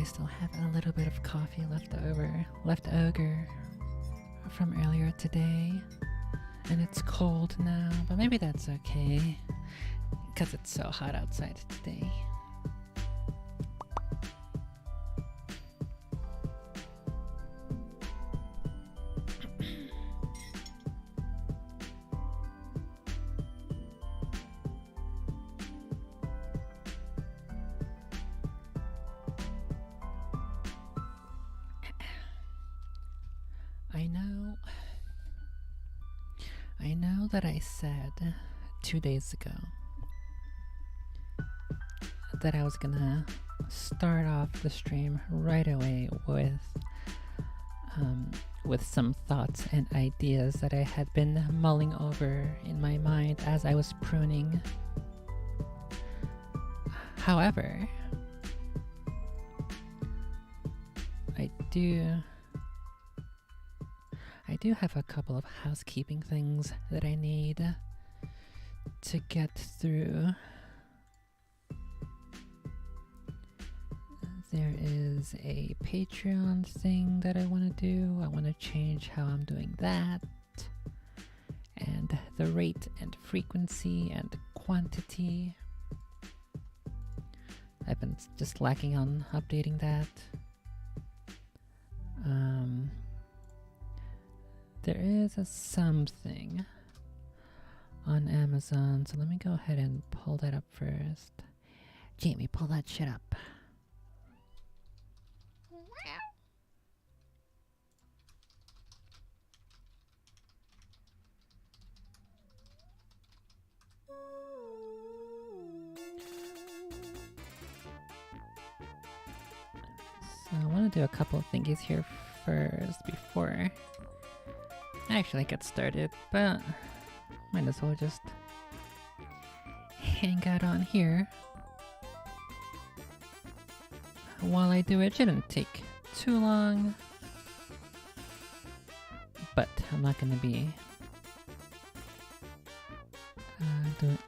still have a little bit of coffee left over from earlier today. And it's cold now, but maybe that's okay, because it's so hot outside today. I know that I said 2 days ago that I was gonna start off the stream right away with some thoughts and ideas that I had been mulling over in my mind as I was pruning. However, I do have a couple of housekeeping things that I need to get through. There is a Patreon thing that I want to do. I want to change how I'm doing that. And the rate and frequency and quantity. I've been just lacking on updating that. There is something on Amazon, so let me go ahead and pull that up first. Jamie, pull that shit up. So I want to do a couple of thingies here first before I actually get started, but might as well just hang out on here while I do it. Shouldn't take too long, but I'm not going to be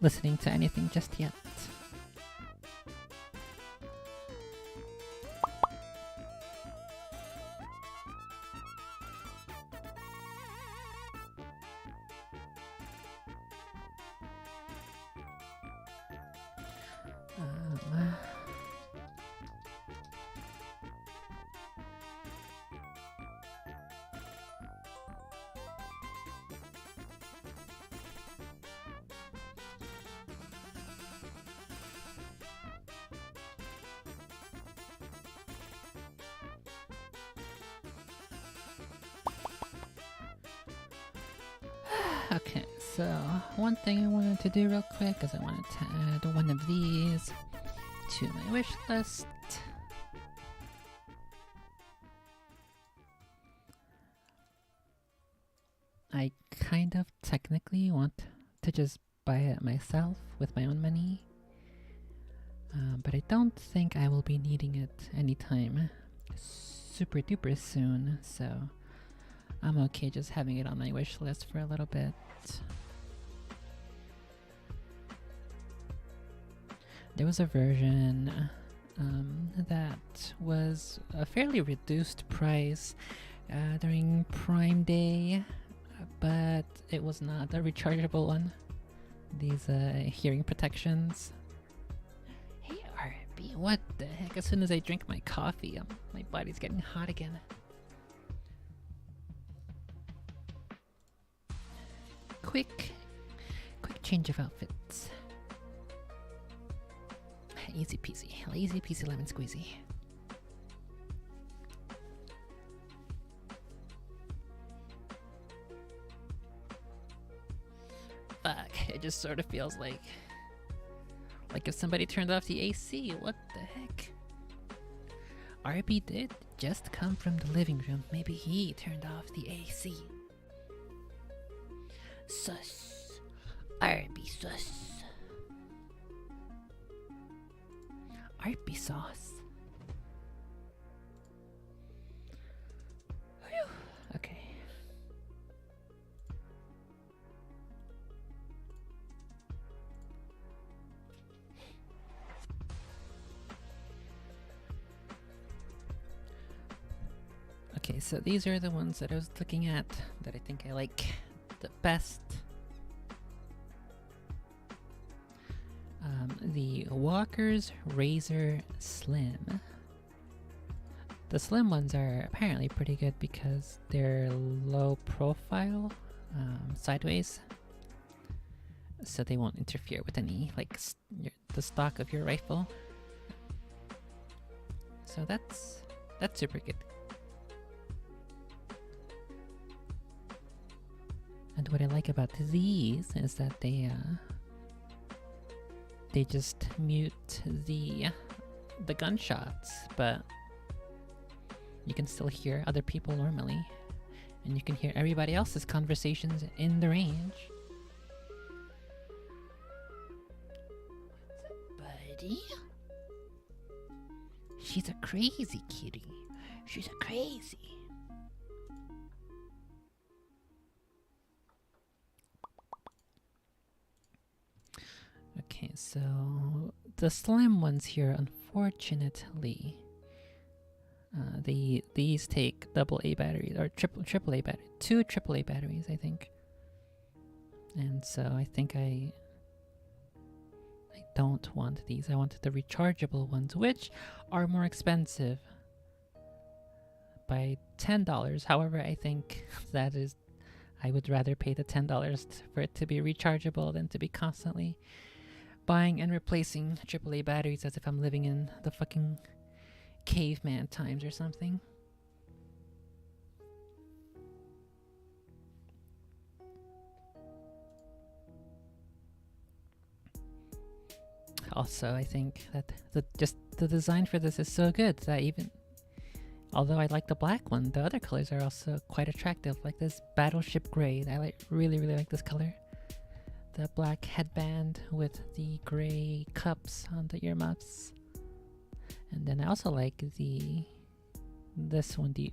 listening to anything just yet. Okay, so one thing I wanted to do real quick is I wanted to add one of these to my wish list. I kind of technically want to just buy it myself with my own money, but I don't think I will be needing it anytime super duper soon, so I'm okay just having it on my wish list for a little bit. There was a version that was a fairly reduced price during Prime Day, but it was not a rechargeable one. These hearing protections. Hey RB, what the heck? As soon as I drink my coffee, my body's getting hot again. Quick change of outfits. Easy peasy lemon squeezy. Fuck, it just sort of feels like if somebody turned off the AC. What the heck? RB did just come from the living room. Maybe he turned off the AC. Sus. RB sus. RB sauce. Whew. Okay. Okay, so these are the ones that I was looking at that I think I like the best. The Walker's Razor Slim. The slim ones are apparently pretty good because they're low profile, sideways, so they won't interfere with any, like, the stock of your rifle. So that's super good. And what I like about these is that they just mute the gunshots, but you can still hear other people normally, and you can hear everybody else's conversations in the range. Buddy? She's a crazy kitty. She's a crazy. Okay, so the slim ones here, unfortunately, these take AA batteries or AAA batteries, 2 AAA batteries, I think. And so I think I don't want these. I wanted the rechargeable ones, which are more expensive by $10. However, I think that is, I would rather pay the $10 for it to be rechargeable than to be constantly buying and replacing AAA batteries as if I'm living in the fucking caveman times or something. Also, I think that the design for this is so good that even although I like the black one, the other colors are also quite attractive. Like this battleship gray, I really like this color. The black headband with the gray cups on the earmuffs. And then I also like this one, the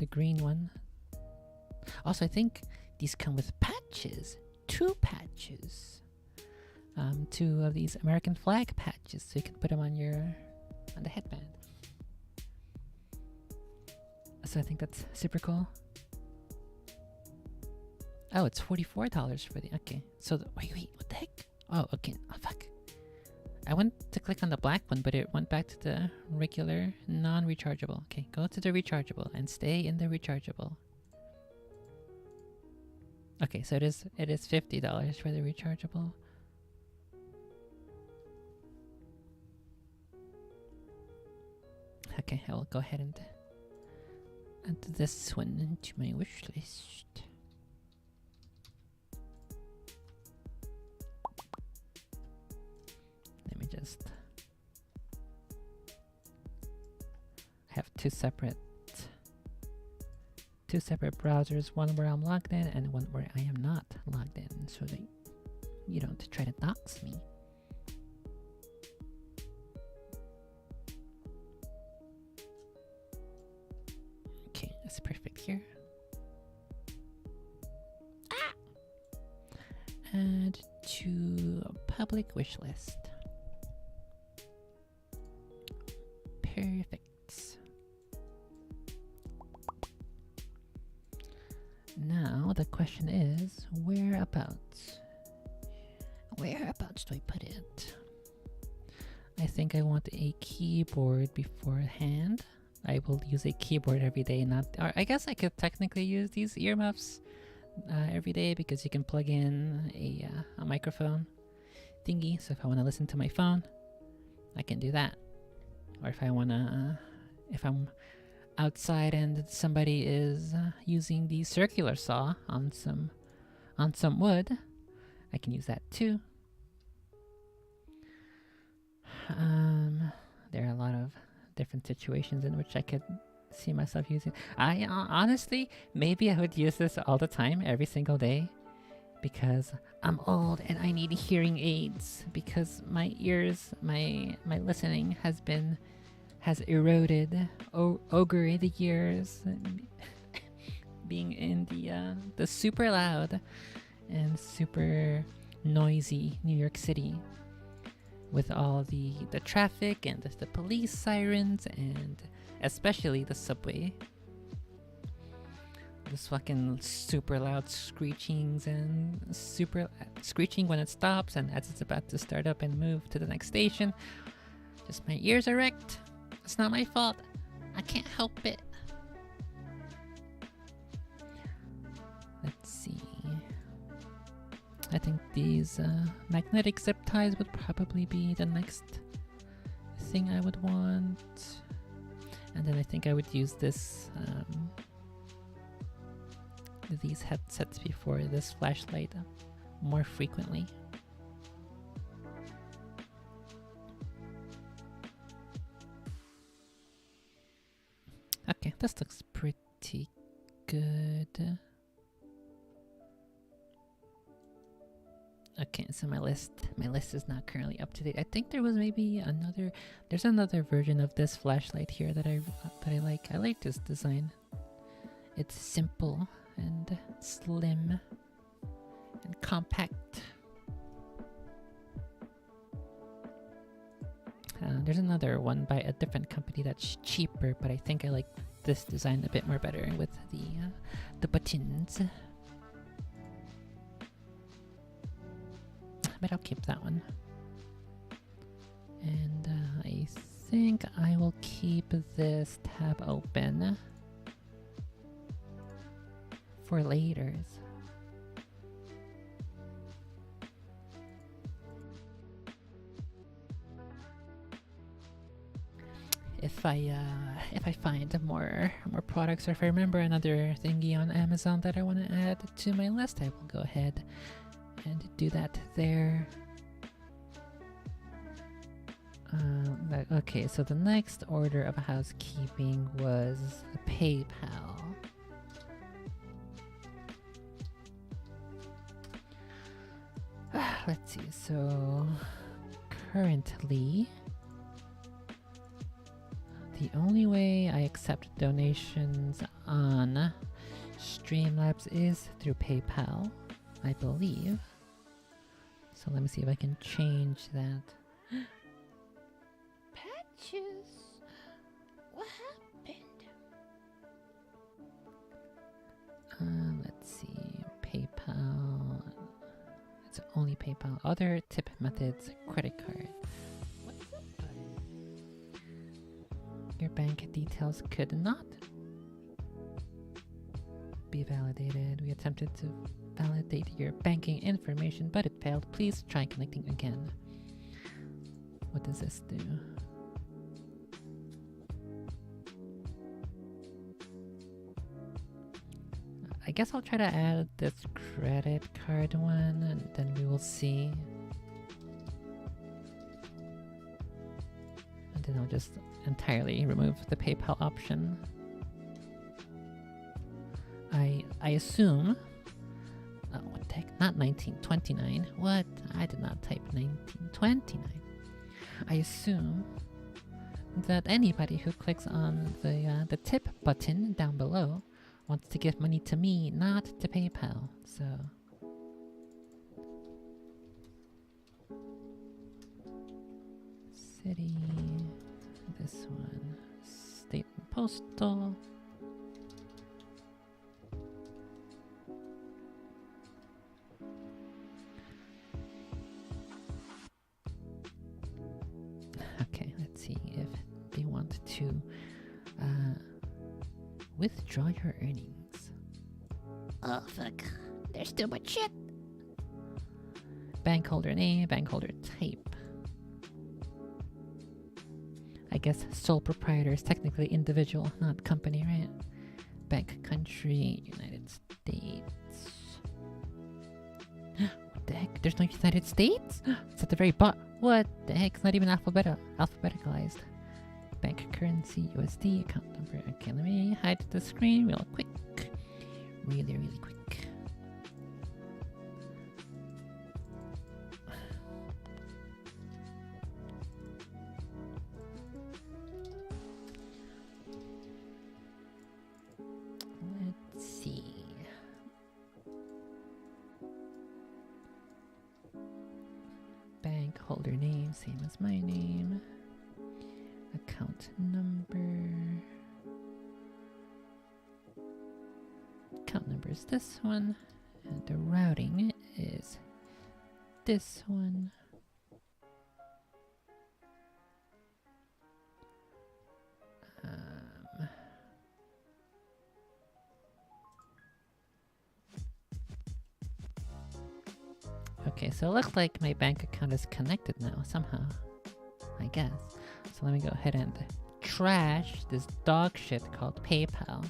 green one. Also, I think these come with patches, 2 patches, 2 of these American flag patches, so you can put them on the headband. So I think that's super cool. Oh, it's $44 for the, okay. So wait, what the heck? Oh, okay. Oh, fuck. I went to click on the black one, but it went back to the regular non-rechargeable. Okay, go to the rechargeable and stay in the rechargeable. Okay, so it is $50 for the rechargeable. Okay, I will go ahead and add this one into my wish list. Let me just... I have two separate browsers, one where I'm logged in and one where I am not logged in, so that you don't try to dox me. Okay, that's perfect here. Add to public wish list. Perfect. Now the question is, whereabouts do I put it? I think I want a keyboard beforehand. I will use a keyboard every day, or I guess I could technically use these earmuffs every day because you can plug in a microphone thingy. So if I want to listen to my phone, I can do that. Or if I want to, if I'm outside and somebody is using the circular saw on some wood, I can use that too. There are a lot of different situations in which I could see myself using. I honestly, maybe I would use this all the time, every single day, because I'm old and I need hearing aids because my ears, my listening has eroded over the years, being in the super loud and super noisy New York City, with all the traffic and the police sirens, and especially the subway. This fucking super loud screechings and super screeching when it stops and as it's about to start up and move to the next station. Just my ears are wrecked. It's not my fault. I can't help it. Let's see. I think these magnetic zip ties would probably be the next thing I would want. And then I think I would use this these headsets before this flashlight more frequently. Okay, this looks pretty good. Okay, so my list is not currently up to date. I think there was maybe there's another version of this flashlight here that I like. I like this design. It's simple and slim and compact. There's another one by a different company that's cheaper, but I think I like this design a bit more better with the buttons. But I'll keep that one. And I think I will keep this tab open for laters. If I find more products, or if I remember another thingy on Amazon that I want to add to my list, I will go ahead and do that there. Okay, so the next order of housekeeping was PayPal. Let's see, so currently the only way I accept donations on Streamlabs is through PayPal, I believe. So let me see if I can change that. Patches, what happened? Let's see, PayPal. It's only PayPal. Other tip methods, credit card. Your bank details could not be validated. We attempted to validate your banking information, but it failed. Please try connecting again. What does this do? I guess I'll try to add this credit card one, and then we will see. And then I'll just entirely remove the PayPal option. I assume... Oh, what the heck? Not 1929. What? I did not type 1929. I assume that anybody who clicks on the tip button down below wants to give money to me, not to PayPal. So... City... This one. State and postal. Okay, let's see if they want to withdraw your earnings. Oh fuck, there's too much shit. Bank holder name, bank holder type. I guess sole proprietor is technically individual, not company, right? Bank country, United States. What the heck? There's no United States? It's at the very bottom. What the heck? It's not even alphabeticalized. Bank currency, USD, account number. Okay, let me hide the screen real quick. Really quick. Let's see. Bank holder name, same as my name. Account number. account number is this one, and the routing is this one. Okay, so it looks like my bank account is connected now somehow, I guess. So let me go ahead and trash this dog shit called PayPal.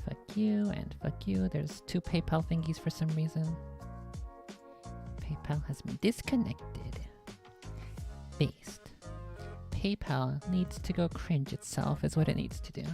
Fuck you and fuck you. There's two PayPal thingies for some reason. PayPal has been disconnected. Based. PayPal needs to go cringe itself is what it needs to do.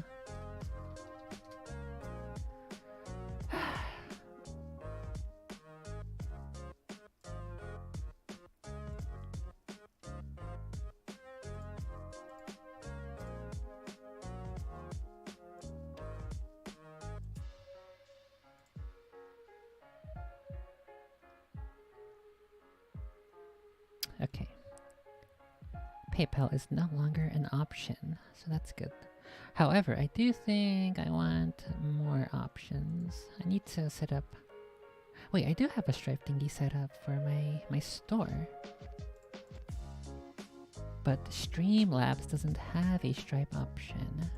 Okay. PayPal is no longer an option, so that's good. However, I do think I want more options. I need to set up... Wait, I do have a Stripe thingy set up for my store. But Streamlabs doesn't have a Stripe option.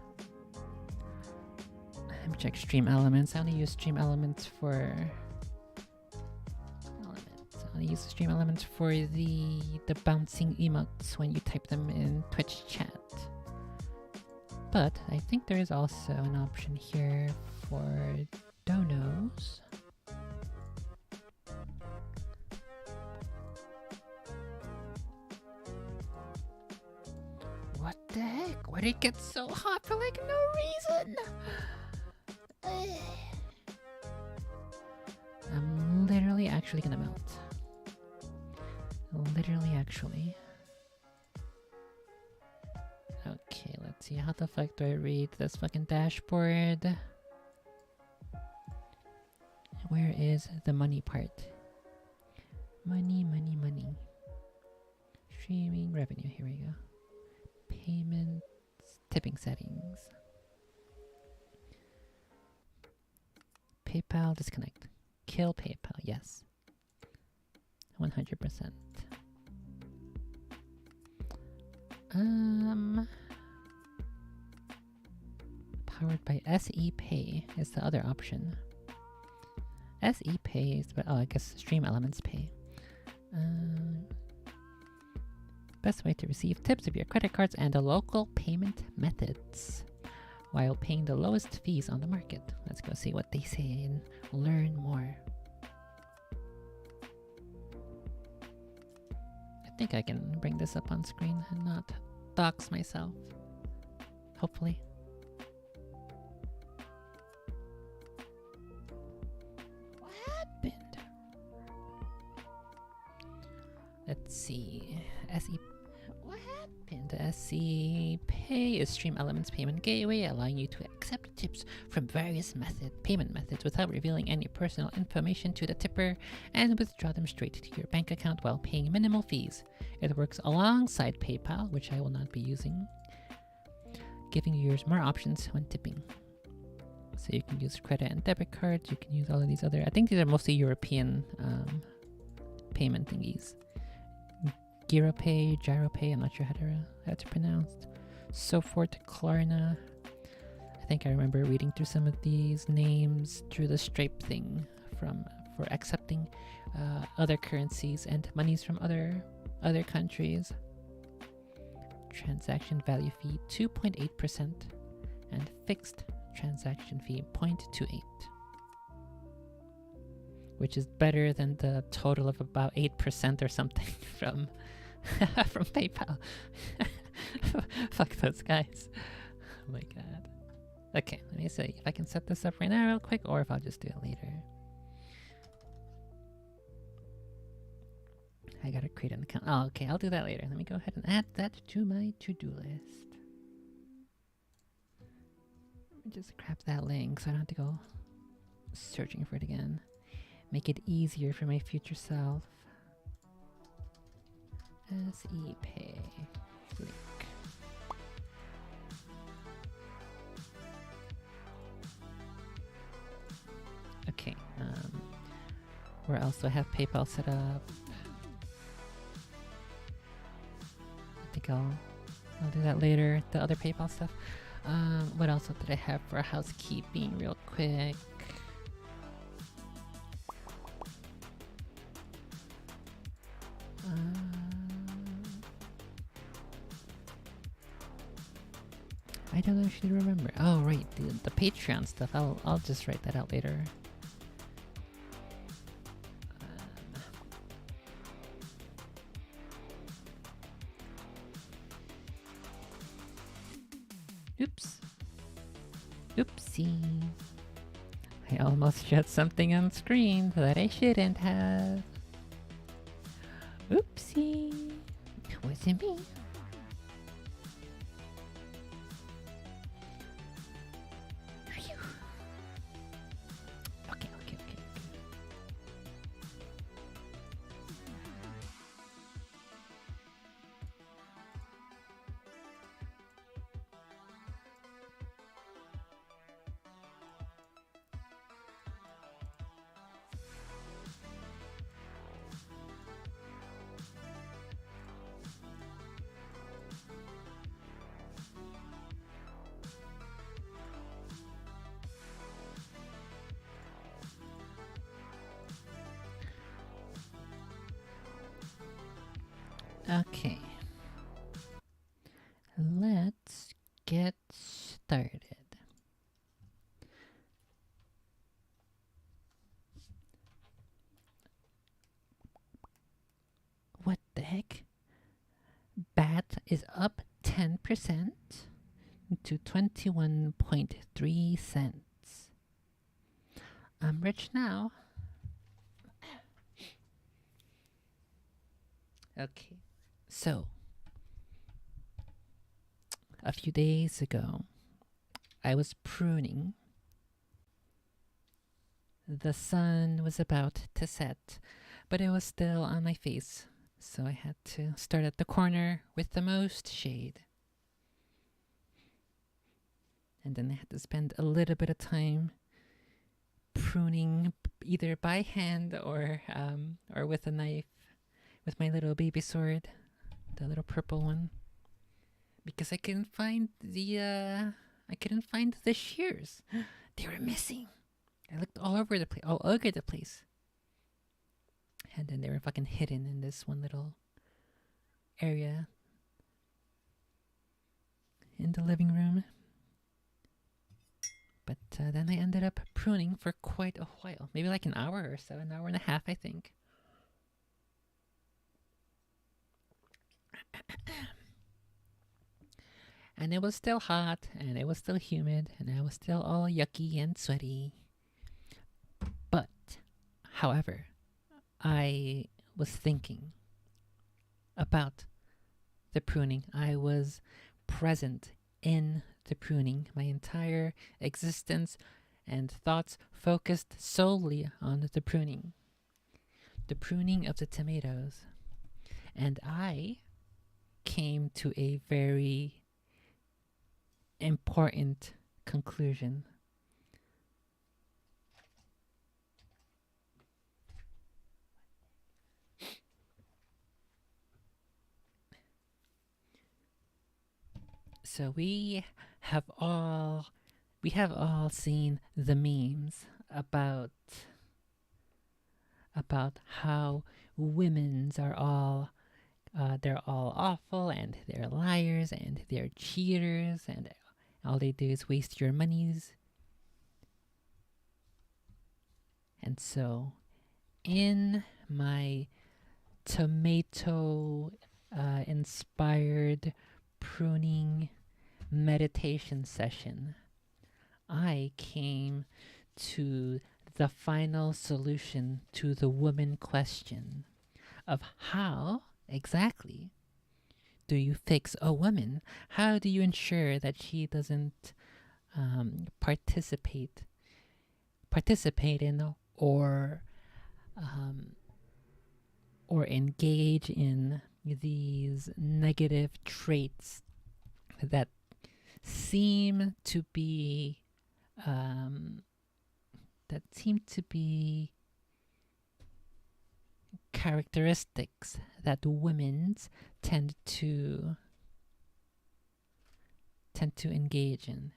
Let me check Stream Elements. I only use Stream Elements for... I use Stream Elements for the bouncing emotes when you type them in Twitch chat. But I think there is also an option here for donos. What the heck? Why did it get so hot for like no reason? I'm literally actually gonna melt. Literally, actually. Okay, let's see. How the fuck do I read this fucking dashboard? Where is the money part? Money, money, money. Streaming revenue. Here we go. Payments. Tipping settings. PayPal disconnect. Kill PayPal. Yes. 100%. Powered by SE Pay is the other option. SE Pay is, oh, I guess Stream Elements Pay. Best way to receive tips of your credit cards and the local payment methods while paying the lowest fees on the market. Let's go see what they say and learn more. I think I can bring this up on screen and not dox myself. Hopefully. What happened? Let's see. What happened? SE Pay is Stream Elements payment gateway, allowing you to accept tips from various payment methods without revealing any personal information to the tipper and withdraw them straight to your bank account while paying minimal fees. It works alongside PayPal, which I will not be using, giving users more options when tipping. So you can use credit and debit cards, you can use all of these other, I think these are mostly European payment thingies. GiroPay, GyroPay, I'm not sure how to pronounce. So forth, Klarna. I think I remember reading through some of these names through the Stripe thing for accepting other currencies and monies from other countries. Transaction value fee 2.8% and fixed transaction fee 0.28, which is better than the total of about 8% or something from from PayPal. Fuck those guys. Oh my god. Okay, let me see if I can set this up right now real quick or if I'll just do it later. I gotta create an account. Oh, okay, I'll do that later. Let me go ahead and add that to my to-do list. Let me just grab that link so I don't have to go searching for it again. Make it easier for my future self. SE Pay link. Where else do I have PayPal set up? I think I'll do that later. The other PayPal stuff. What else did I have for housekeeping, real quick? I don't actually remember. Oh right, the Patreon stuff. I'll just write that out later. Oops. Oopsie. I almost shut something on screen that I shouldn't have. Oopsie. It wasn't me. Phew. Okay. Okay. Let's get started. What the heck? BAT is up 10% to 21.3 cents. I'm rich now. Okay. So, a few days ago, I was pruning. The sun was about to set, but it was still on my face, so I had to start at the corner with the most shade. And then I had to spend a little bit of time pruning either by hand or with a knife, with my little baby sword, the little purple one, because I couldn't find the shears. They were missing. I looked all over the place, and then they were fucking hidden in this one little area in the living room. But then I ended up pruning for quite a while, maybe like an hour or so, an hour and a half, I think. And it was still hot, and it was still humid, and I was still all yucky and sweaty. But, however, I was thinking about the pruning. I was present in the pruning. My entire existence and thoughts focused solely on the pruning. The pruning of the tomatoes. And I came to a very important conclusion. So we have all seen the memes about how women's are all they're all awful, and they're liars, and they're cheaters, and all they do is waste your monies. And so, in my tomato inspired pruning meditation session, I came to the final solution to the woman question of how exactly do you fix a woman? How do you ensure that she doesn't participate in or engage in these negative traits that seem to be characteristics that women tend to engage in.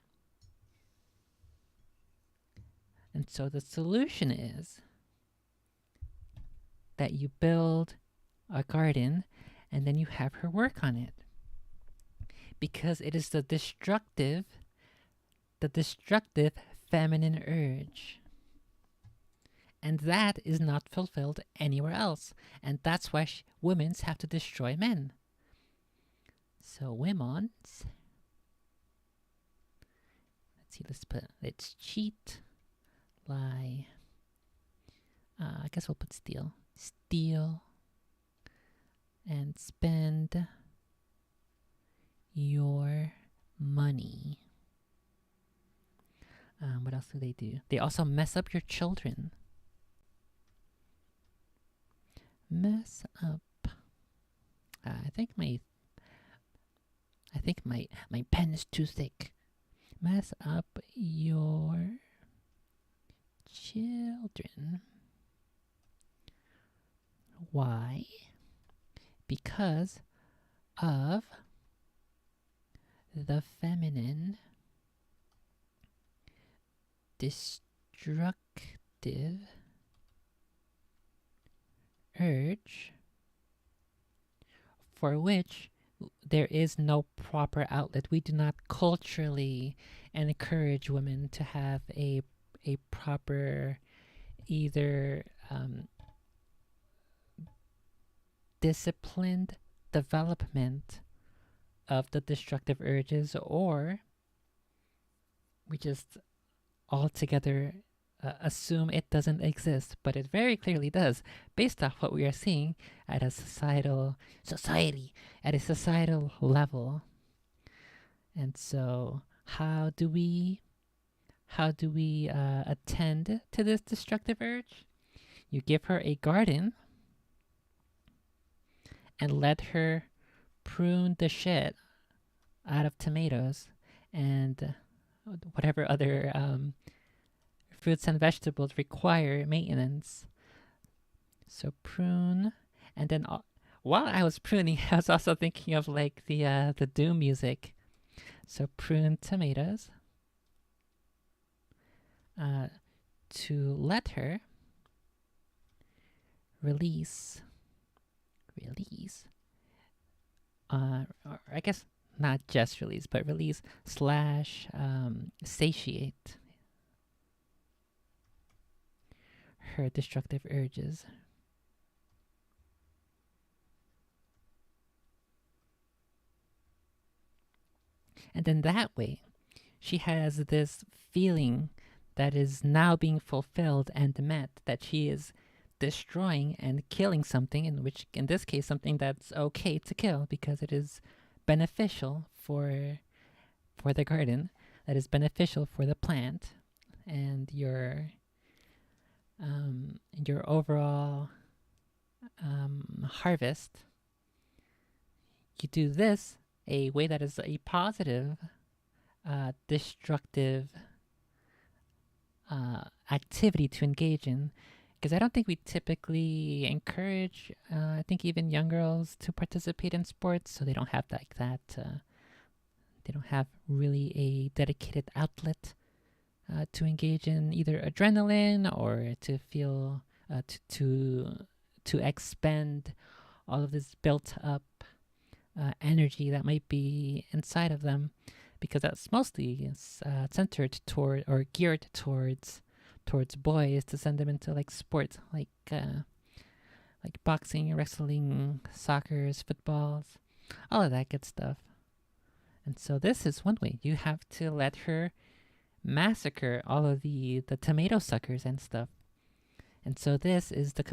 And so the solution is that you build a garden and then you have her work on it. Because it is the destructive feminine urge. And that is not fulfilled anywhere else. And that's why women have to destroy men. So women, let's cheat, lie. I guess we'll put steal. Steal and spend your money. What else do? They also mess up your children. Mess up. I think my pen is too thick. Mess up your children. Why? Because of the feminine destructive urge for which there is no proper outlet. We do not culturally encourage women to have a proper either disciplined development of the destructive urges, or we just altogether assume it doesn't exist, but it very clearly does, based off what we are seeing at a societal level. And so, how do we attend to this destructive urge? You give her a garden and let her prune the shit out of tomatoes and whatever other fruits and vegetables require maintenance. So prune, and then while I was pruning, I was also thinking of like the Doom music. So prune tomatoes to let her release, or I guess not just release, but release / satiate her destructive urges. And then that way, she has this feeling that is now being fulfilled and met, that she is destroying and killing something, in this case, something that's okay to kill because it is beneficial for the garden, that is beneficial for the plant, and your overall harvest. You do this a way that is a positive, destructive activity to engage in, because I don't think we typically encourage, I think even young girls to participate in sports, so they don't have they don't have really a dedicated outlet to engage in either adrenaline or to feel to expend all of this built up energy that might be inside of them, because that's mostly centered toward or geared towards boys, to send them into like sports like boxing, wrestling, soccers, footballs, all of that good stuff. And so this is one way. You have to let her massacre all of the tomato suckers and stuff. And so this is the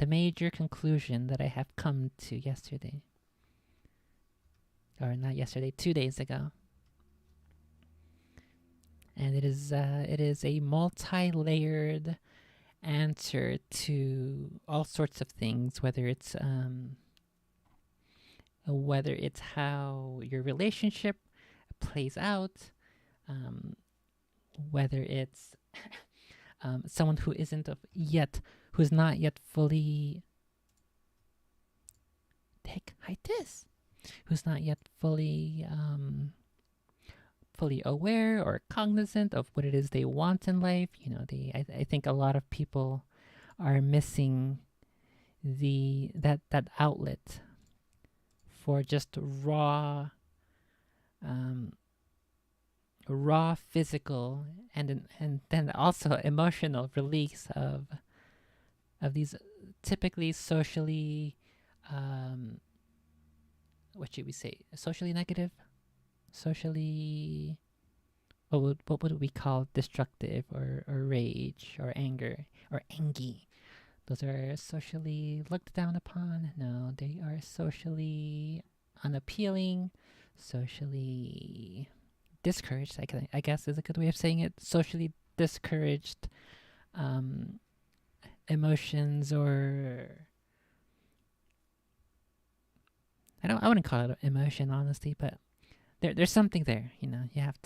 major conclusion that I have come to yesterday. Or not yesterday, 2 days ago. And it is a multi-layered answer to all sorts of things, whether it's how your relationship plays out, whether it's someone who's not yet fully this, who's not yet fully aware or cognizant of what it is they want in life. I think a lot of people are missing that outlet for just um, raw physical and then also emotional release of these typically socially what should we say, socially negative, socially, what would we call destructive or rage or anger or angy. Those are socially looked down upon. No, they are socially unappealing, socially discouraged. I guess is a good way of saying it. Socially discouraged emotions, or I wouldn't call it an emotion, honestly, but there's something there. You have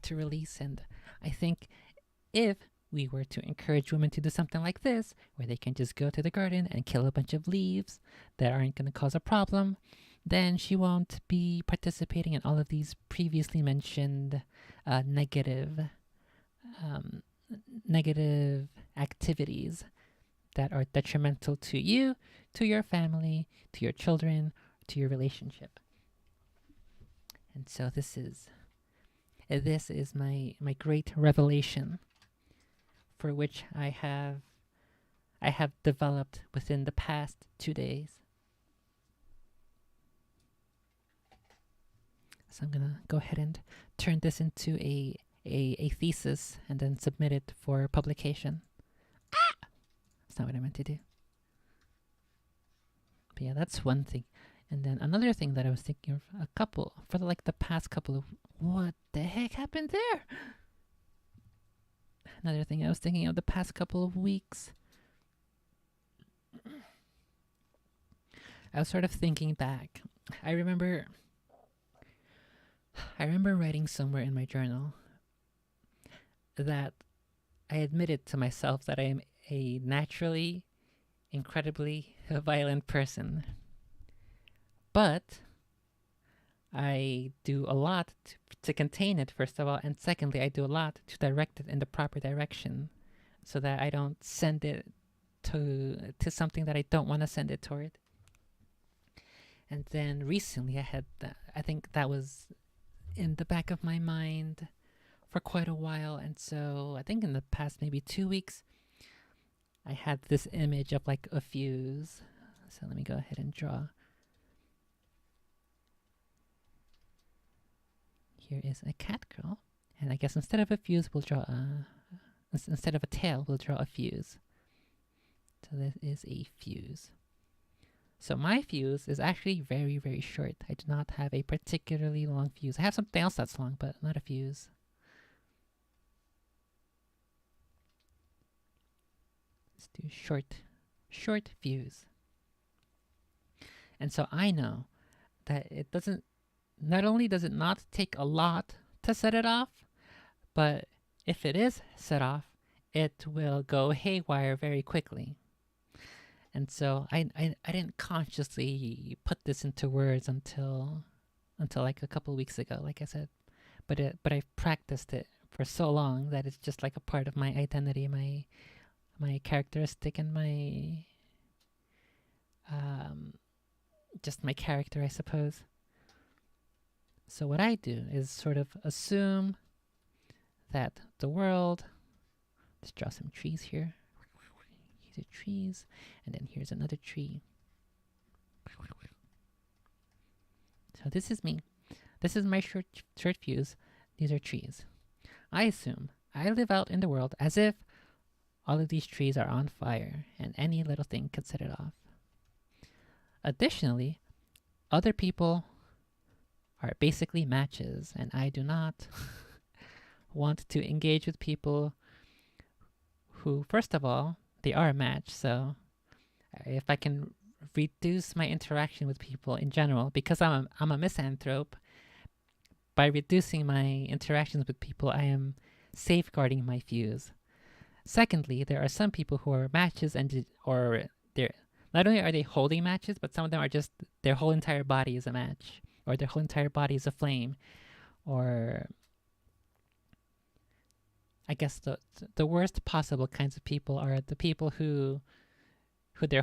to release. And I think if we were to encourage women to do something like this, where they can just go to the garden and kill a bunch of leaves that aren't going to cause a problem, then she won't be participating in all of these previously mentioned negative negative activities that are detrimental to you, to your family, to your children, to your relationship. And so this is my great revelation, for which I have developed within the past 2 days. So I'm gonna go ahead and turn this into a thesis and then submit it for publication. That's not what I meant to do. But yeah, that's one thing. And then another thing that I was thinking of for the past couple of, what the heck happened there? Another thing I was thinking of the past couple of weeks. I was sort of thinking back. I remember writing somewhere in my journal that I admitted to myself that I am a naturally incredibly violent person. But I do a lot to contain it, first of all, and secondly, I do a lot to direct it in the proper direction so that I don't send it to something that I don't want to send it toward. And then recently I think that was in the back of my mind for quite a while, and so I think in the past maybe 2 weeks I had this image of like a fuse. So let me go ahead and draw. Here is a cat girl, and I guess instead of a fuse we'll draw instead of a tail we'll draw a fuse. So this is a fuse. So my fuse is actually very, very short. I do not have a particularly long fuse. I have something else that's long, but not a fuse. Let's do short fuse. And so I know that it doesn't, not only does it not take a lot to set it off, but if it is set off, it will go haywire very quickly. And so I didn't consciously put this into words until like a couple weeks ago, like I said. But I've practiced it for so long that it's just like a part of my identity, my characteristic, and my just my character, I suppose. So what I do is sort of assume that the world, let's draw some trees here. These are trees, and then here's another tree. So this is me. This is my short fuse. These are trees. I assume I live out in the world as if all of these trees are on fire and any little thing could set it off. Additionally, other people are basically matches, and I do not want to engage with people who, first of all, they are a match. So if I can reduce my interaction with people in general, because I'm a misanthrope, by reducing my interactions with people, I am safeguarding my fuse. Secondly, there are some people who are matches or Not only are they holding matches, but some of them are just their whole entire body is a match, or their whole entire body is a flame, or I guess the worst possible kinds of people are the people who they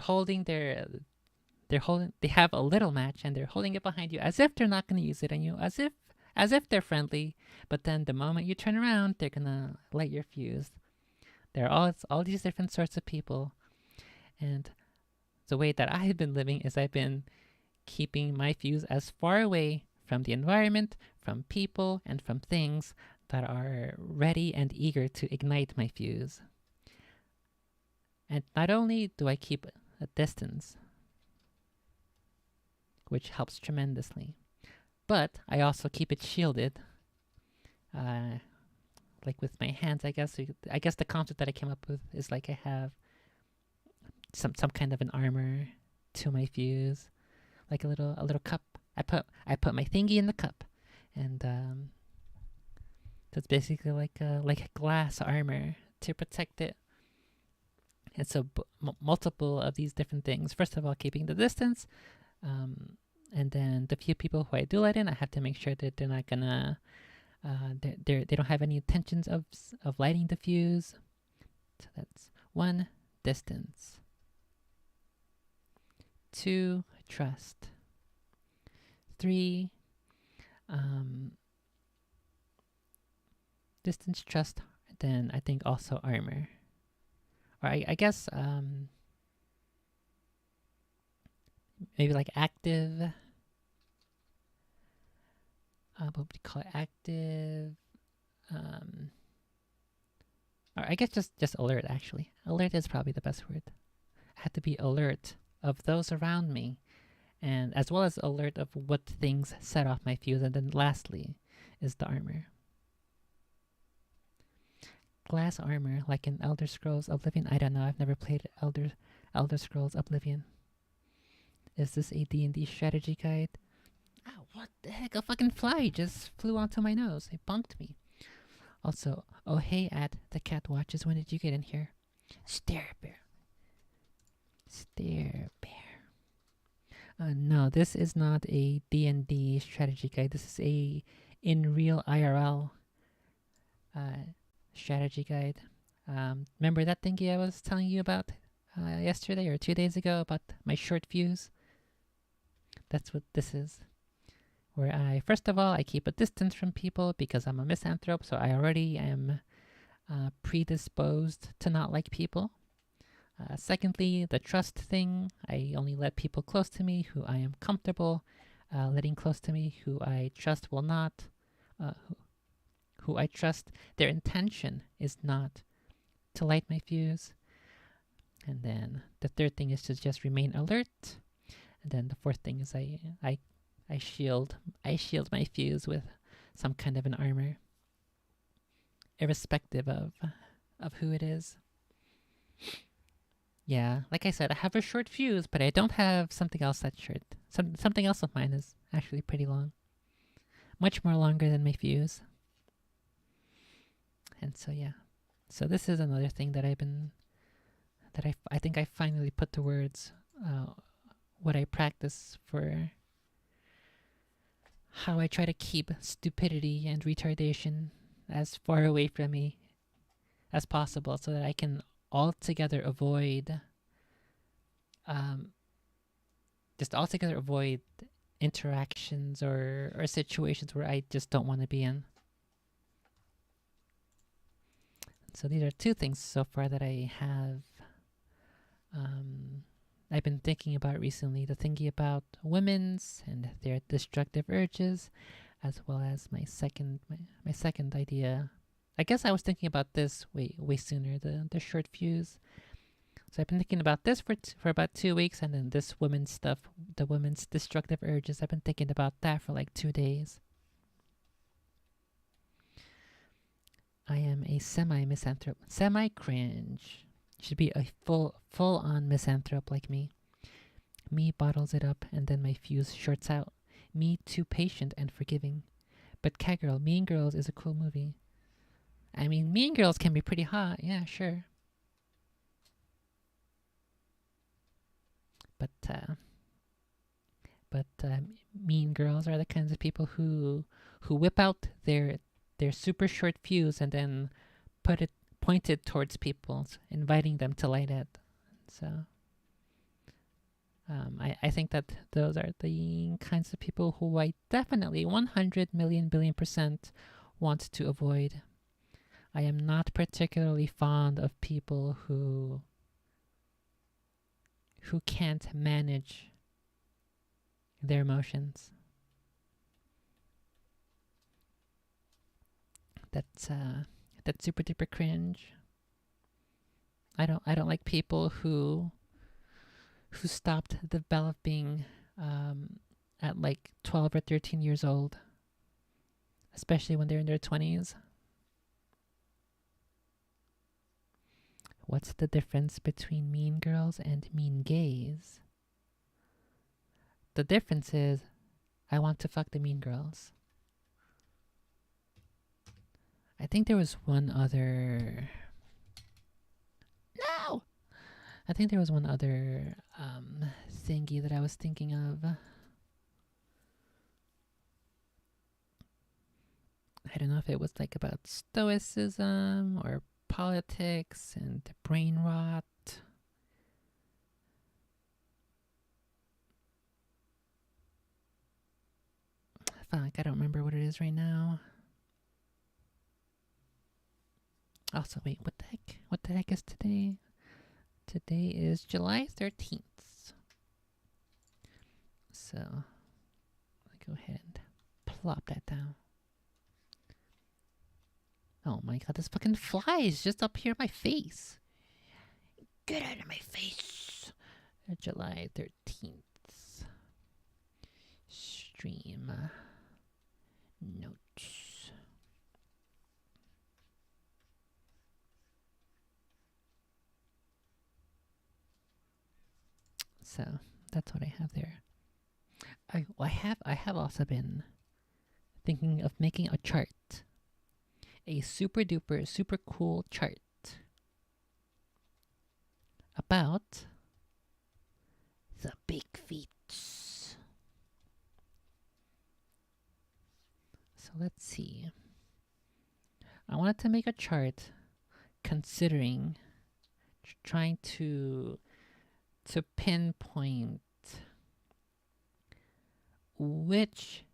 have a little match and they're holding it behind you as if they're not going to use it on you, as if they're friendly, but then the moment you turn around, they're gonna light your fuse. There are all these different sorts of people, and the way that I've been living is I've been keeping my fuse as far away from the environment, from people, and from things that are ready and eager to ignite my fuse. And not only do I keep a distance, which helps tremendously, but I also keep it shielded. Uh, like with my hands, I guess. I guess the concept that I came up with is like I have some kind of an armor to my fuse, like a little cup. I put my thingy in the cup, and so it's basically like a glass armor to protect it. And so multiple of these different things. First of all, keeping the distance, and then the few people who I do let in, I have to make sure that they're not gonna they don't have any intentions of lighting the fuse. So that's 1, distance. 2, trust. 3, distance, trust, then I think also armor. Or I guess maybe like active. What would you call it? Active. Or I guess just alert. Actually, alert is probably the best word. I have to be alert of those around me, and as well as alert of what things set off my fuse. And then lastly is the armor. Glass armor, like in Elder Scrolls Oblivion. I don't know. I've never played Elder Scrolls Oblivion. Is this a D&D strategy guide? Ow, what the heck? A fucking fly just flew onto my nose. It bumped me. Also, oh hey, at the cat watches. When did you get in here? Stare bear. Stare bear. No, this is not a D&D strategy guide. This is a in real IRL strategy guide. Remember that thingy I was telling you about yesterday or 2 days ago about my short fuse? That's what this is. Where I, first of all, I keep a distance from people because I'm a misanthrope, so I already am predisposed to not like people. Secondly, the trust thing. I only let people close to me who I am comfortable letting close to me, who I trust will not, who I trust their intention is not to light my fuse. And then the third thing is to just remain alert. And then the fourth thing is I shield my fuse with some kind of an armor, irrespective of who it is. Yeah, like I said, I have a short fuse, but I don't have something else that's short. Something else of mine is actually pretty long, much more longer than my fuse. And so yeah, so this is another thing that I think I finally put to words what I practice for how I try to keep stupidity and retardation as far away from me as possible so that I can altogether avoid interactions or situations where I just don't want to be in. So these are 2 things so far that I have I've been thinking about recently, the thinking about women's and their destructive urges, as well as my second idea. I guess I was thinking about this way sooner, the short fuse. So I've been thinking about this for about 2 weeks, and then this women's stuff, the women's destructive urges, I've been thinking about that for like 2 days. I am a semi-misanthrope. Semi-cringe. Should be a full-on misanthrope like me. Me bottles it up, and then my fuse shorts out. Me too patient and forgiving. But Cat Girl, Mean Girls is a cool movie. I mean, Mean Girls can be pretty hot. Yeah, sure. mean girls are the kinds of people who whip out their super short fuse and then put it pointed towards people, inviting them to light it. So I think that those are the kinds of people who I definitely 100 million billion% want to avoid. I am not particularly fond of people who can't manage their emotions. That's super duper cringe. I don't like people who stopped developing at like 12 or 13 years old, especially when they're in their 20s. What's the difference between mean girls and mean gays? The difference is I want to fuck the mean girls. I think there was one other. No! I think there was one other thingy that I was thinking of. I don't know if it was like about stoicism or politics and brain rot. Fuck, I don't remember what it is right now. Also, wait, what the heck? What the heck is today? Today is July 13th. So, go ahead and plop that down. Oh my god, this fucking fly is just up here in my face. Get out of my face. July 13th. Stream. Notes. So that's what I have there. I have also been thinking of making a chart, a super duper super cool chart about the big feet. So let's see. I wanted to make a chart considering trying to pinpoint which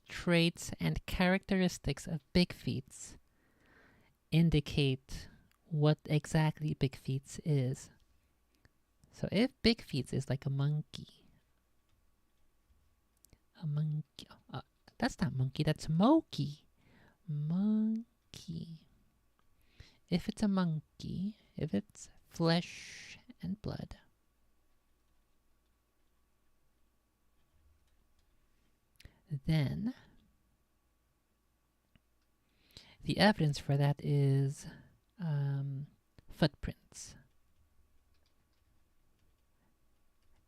traits and characteristics of big feet indicate what exactly big feet is. So if big feet is like a monkey, that's not monkey, that's monkey. Monkey. If it's a monkey, if it's flesh and blood, then the evidence for that is footprints.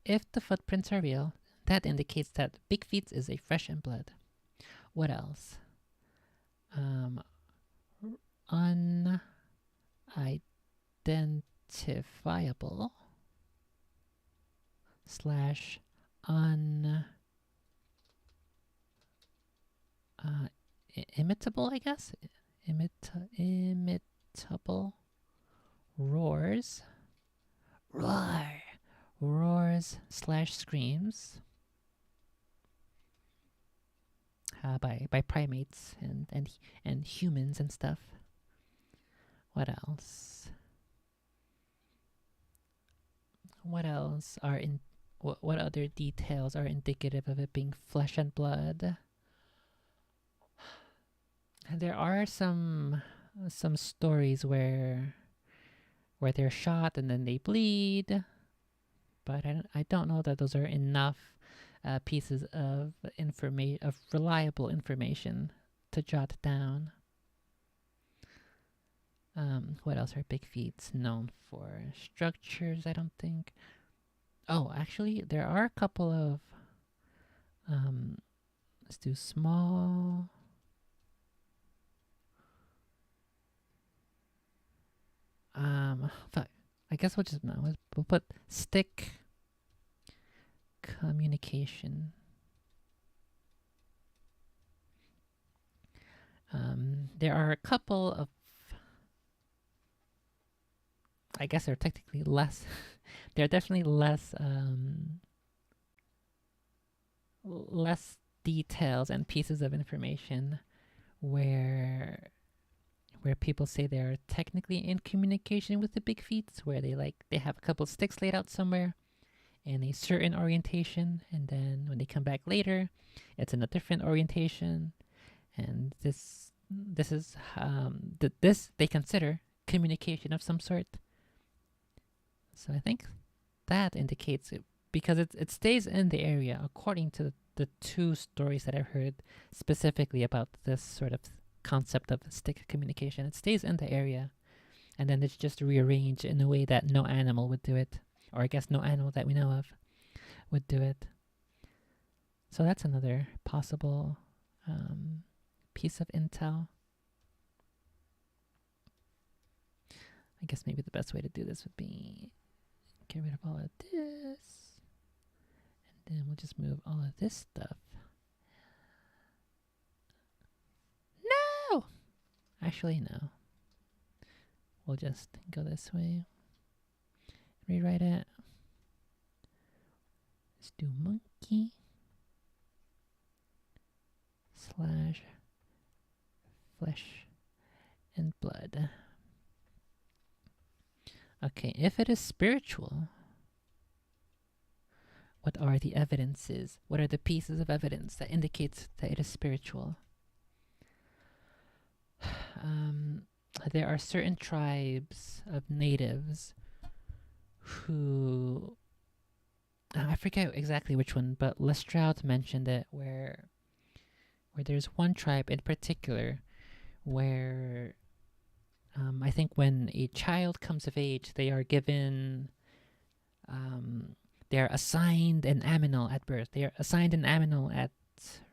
If the footprints are real, that indicates that big feet is a flesh and blood. What else? Unidentifiable slash imitable, I guess. Imitable roars slash screams by primates and humans and stuff. What else? What else are in? What other details are indicative of it being flesh and blood? There are some stories where they're shot and then they bleed, but I don't know that those are enough pieces of reliable information to jot down. What else are big feet known for? Structures, I don't think. Oh, actually, there are a couple of. Let's do small. Fuck. I guess we'll put stick communication. There are a couple of, I guess they're technically less, they're definitely less details and pieces of information where people say they're technically in communication with the big feet, where they have a couple sticks laid out somewhere in a certain orientation, and then when they come back later, it's in a different orientation, and this is this they consider communication of some sort. So I think that indicates it, because it stays in the area according to the two stories that I've heard specifically about this sort of concept of stick communication. It stays in the area, and then it's just rearranged in a way that no animal would do it, or I guess no animal that we know of would do it. So that's another possible piece of intel. I guess maybe the best way to do this would be get rid of all of this, and then we'll just move all of this stuff. No! Actually, no. We'll just go this way. Rewrite it. Let's do monkey / flesh and blood. Okay, if it is spiritual, what are the evidences? What are the pieces of evidence that indicates that it is spiritual? There are certain tribes of natives who, I forget exactly which one, but Lestrade mentioned it, where there's one tribe in particular where I think when a child comes of age, they are given, they are assigned an aminal at birth. They are assigned an aminal at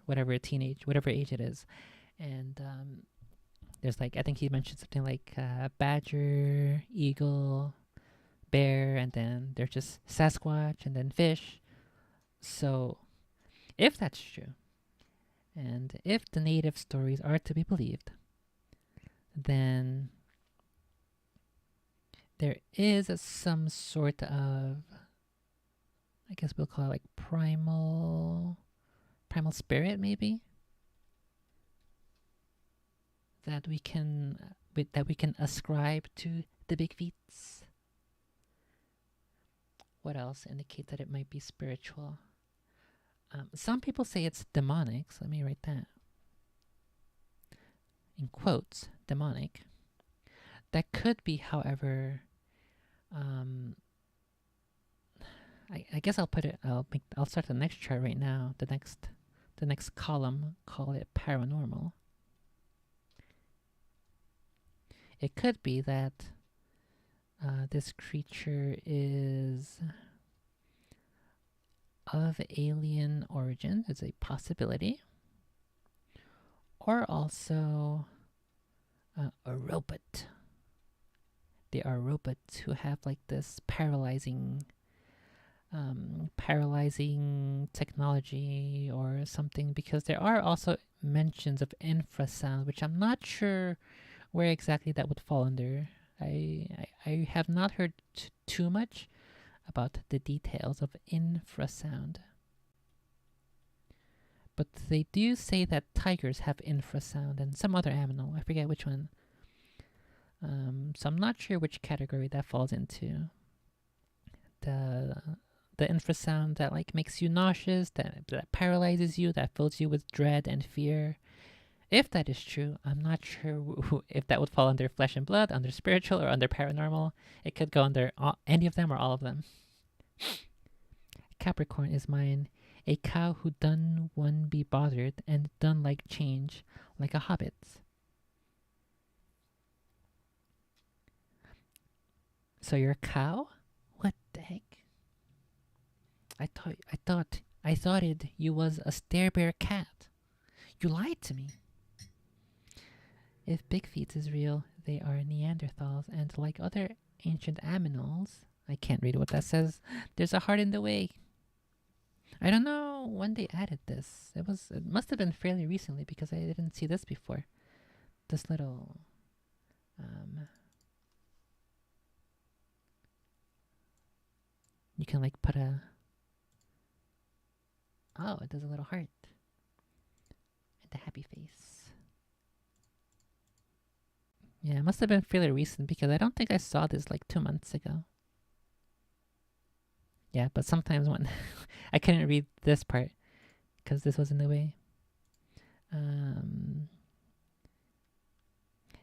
whatever age it is. And there's I think he mentioned something like badger, eagle, bear, and then there's just Sasquatch and then fish. So if that's true, and if the native stories are to be believed, then there is some sort of, I guess we'll call it primal spirit, maybe, that we can ascribe to the big feats. What else indicates that it might be spiritual? Some people say it's demonic, so let me write that in quotes, demonic. That could be, however, I guess I'll put it. I'll start the next chart right now. The next column, call it paranormal. It could be that this creature is of alien origin. It's a possibility, or also a robot. They are robots who have this paralyzing technology or something, because there are also mentions of infrasound, which I'm not sure where exactly that would fall under. I have not heard too much about the details of infrasound. But they do say that tigers have infrasound, and some other animal, I forget which one. So I'm not sure which category that falls into. The infrasound that makes you nauseous, that paralyzes you, that fills you with dread and fear. If that is true, I'm not sure if that would fall under flesh and blood, under spiritual, or under paranormal. It could go under any of them or all of them. Capricorn is mine. A cow who done one be bothered, and done like change, like a hobbit. So you're a cow? What the heck? I thought you was a stare bear cat. You lied to me. If Big Feet is real, they are Neanderthals, and like other ancient aminals, I can't read what that says. There's a heart in the way. I don't know when they added this. It must have been fairly recently because I didn't see this before. This little um, you can like put a oh, it does a little heart and a happy face. Yeah, it must have been fairly recent because I don't think I saw this like 2 months ago. Yeah, but sometimes when I couldn't read this part because this was in the way. Um,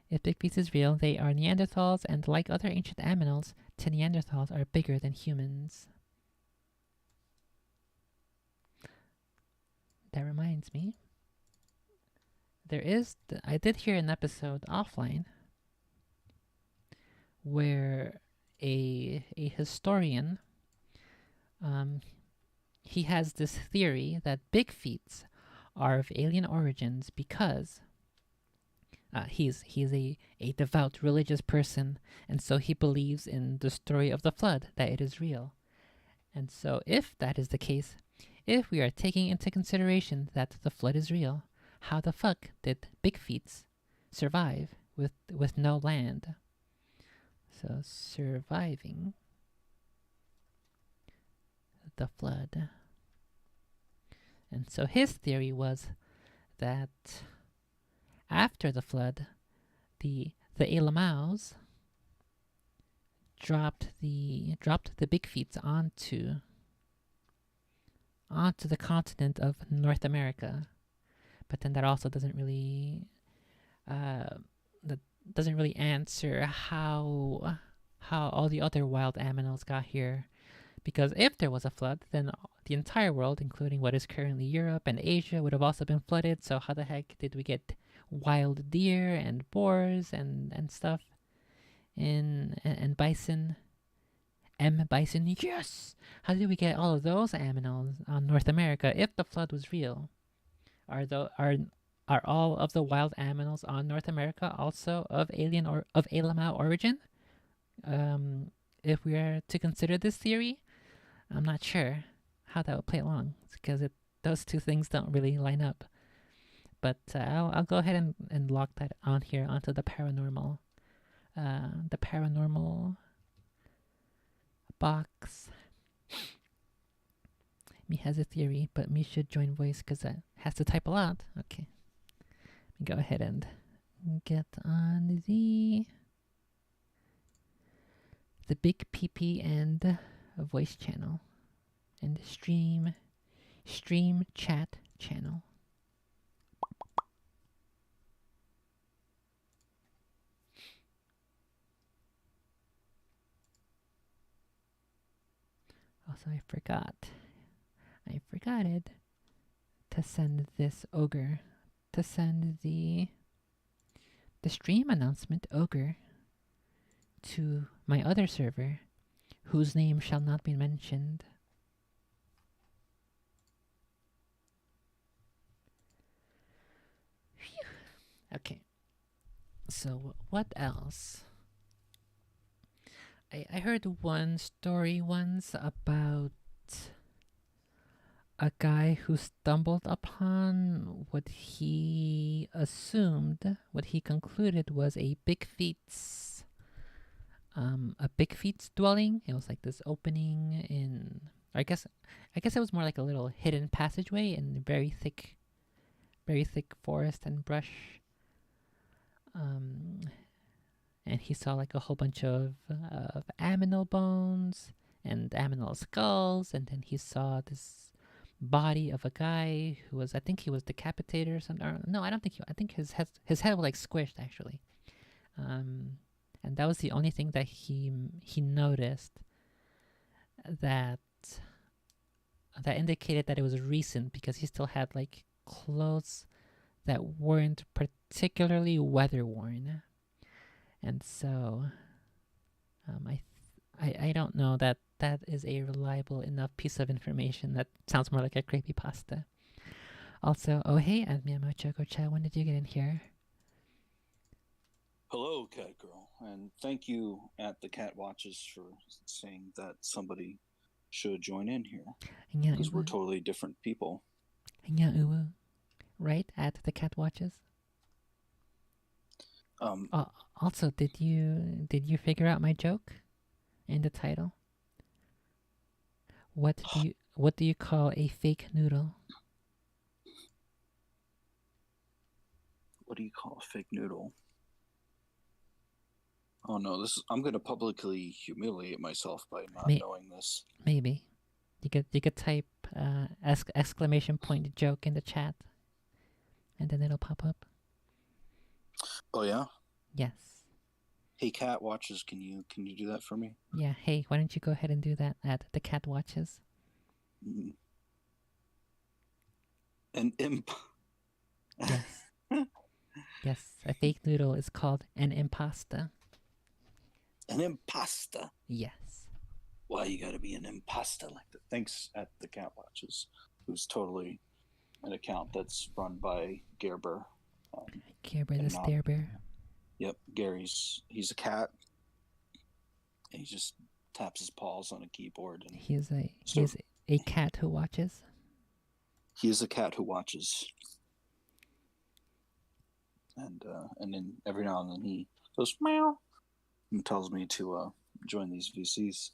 if Bigfeet is real, they are Neanderthals, and like other ancient aminals, to Neanderthals are bigger than humans. That reminds me, I did hear an episode offline where a historian, um, he has this theory that Bigfeets are of alien origins because he's a devout religious person, and so he believes in the story of the flood, that it is real. And so if that is the case, if we are taking into consideration that the flood is real, how the fuck did Bigfeets survive with no land? So surviving the flood. And so his theory was that after the flood, the Elamaus dropped the Bigfeets onto the continent of North America. But then that also uh, doesn't really answer how all the other wild aminals got here. Because if there was a flood, then the entire world, including what is currently Europe and Asia, would have also been flooded. So how the heck did we get wild deer and boars and stuff and bison? Bison, yes. How did we get all of those aminals on North America if the flood was real? Are the are all of the wild aminals on North America also of alien or of Elamau origin? Um, if we are to consider this theory, I'm not sure how that would play along because those two things don't really line up. But I'll go ahead and lock that on here onto the paranormal box. Me has a theory, but me should join voice because it has to type a lot. Okay, go ahead and get on the big PP and a voice channel and stream chat channel. Also, I forgot it to send this ogre to send the stream announcement ogre to my other server, whose name shall not be mentioned. Phew. Okay. So what else? I heard one story once about a guy who stumbled upon what he assumed, what he concluded was a Bigfeet's dwelling. It was like this opening in, I guess it was more like a little hidden passageway in very thick forest and brush. And he saw like a whole bunch of aminal bones and aminal skulls, and then he saw this body of a guy who was, I think he was decapitated or something. Or, no, I don't think I think his head was like squished actually. And that was the only thing that he noticed that indicated that it was recent, because he still had like clothes that weren't particularly weather worn. And so I don't know that that is a reliable enough piece of information. That sounds more like a creepypasta. Also, oh hey, Admiamo Choco-cha, when did you get in here? Hello, Cat Girl, and thank you at the Cat Watches for saying that somebody should join in here Hang out, because we're Uwu. totally different people. Hang out, Uwu. Right at the cat watches. Um, Oh, also, did you figure out my joke in the title? What do you call a fake noodle? what do you call a fake noodle? Oh no, I'm gonna publicly humiliate myself by not May- knowing this. Maybe you could type exclamation point joke in the chat, and then it'll pop up. Oh yeah. Yes. Hey, cat watches. Can you do that for me? Yeah. Hey, why don't you go ahead and do that at the cat watches? Mm. An imp. Yes. Yes. A fake noodle is called an impasta. An impasta. Yes. Why you gotta be an impasta like that? Thanks at the cat watches, who's totally an account that's run by Gerber. Care Bear the and not Stare Bear. Yep, he's a cat. And he just taps his paws on a keyboard, and He is so a cat who watches. he is a cat who watches. And then every now and then he goes meow and tells me to join these VCs.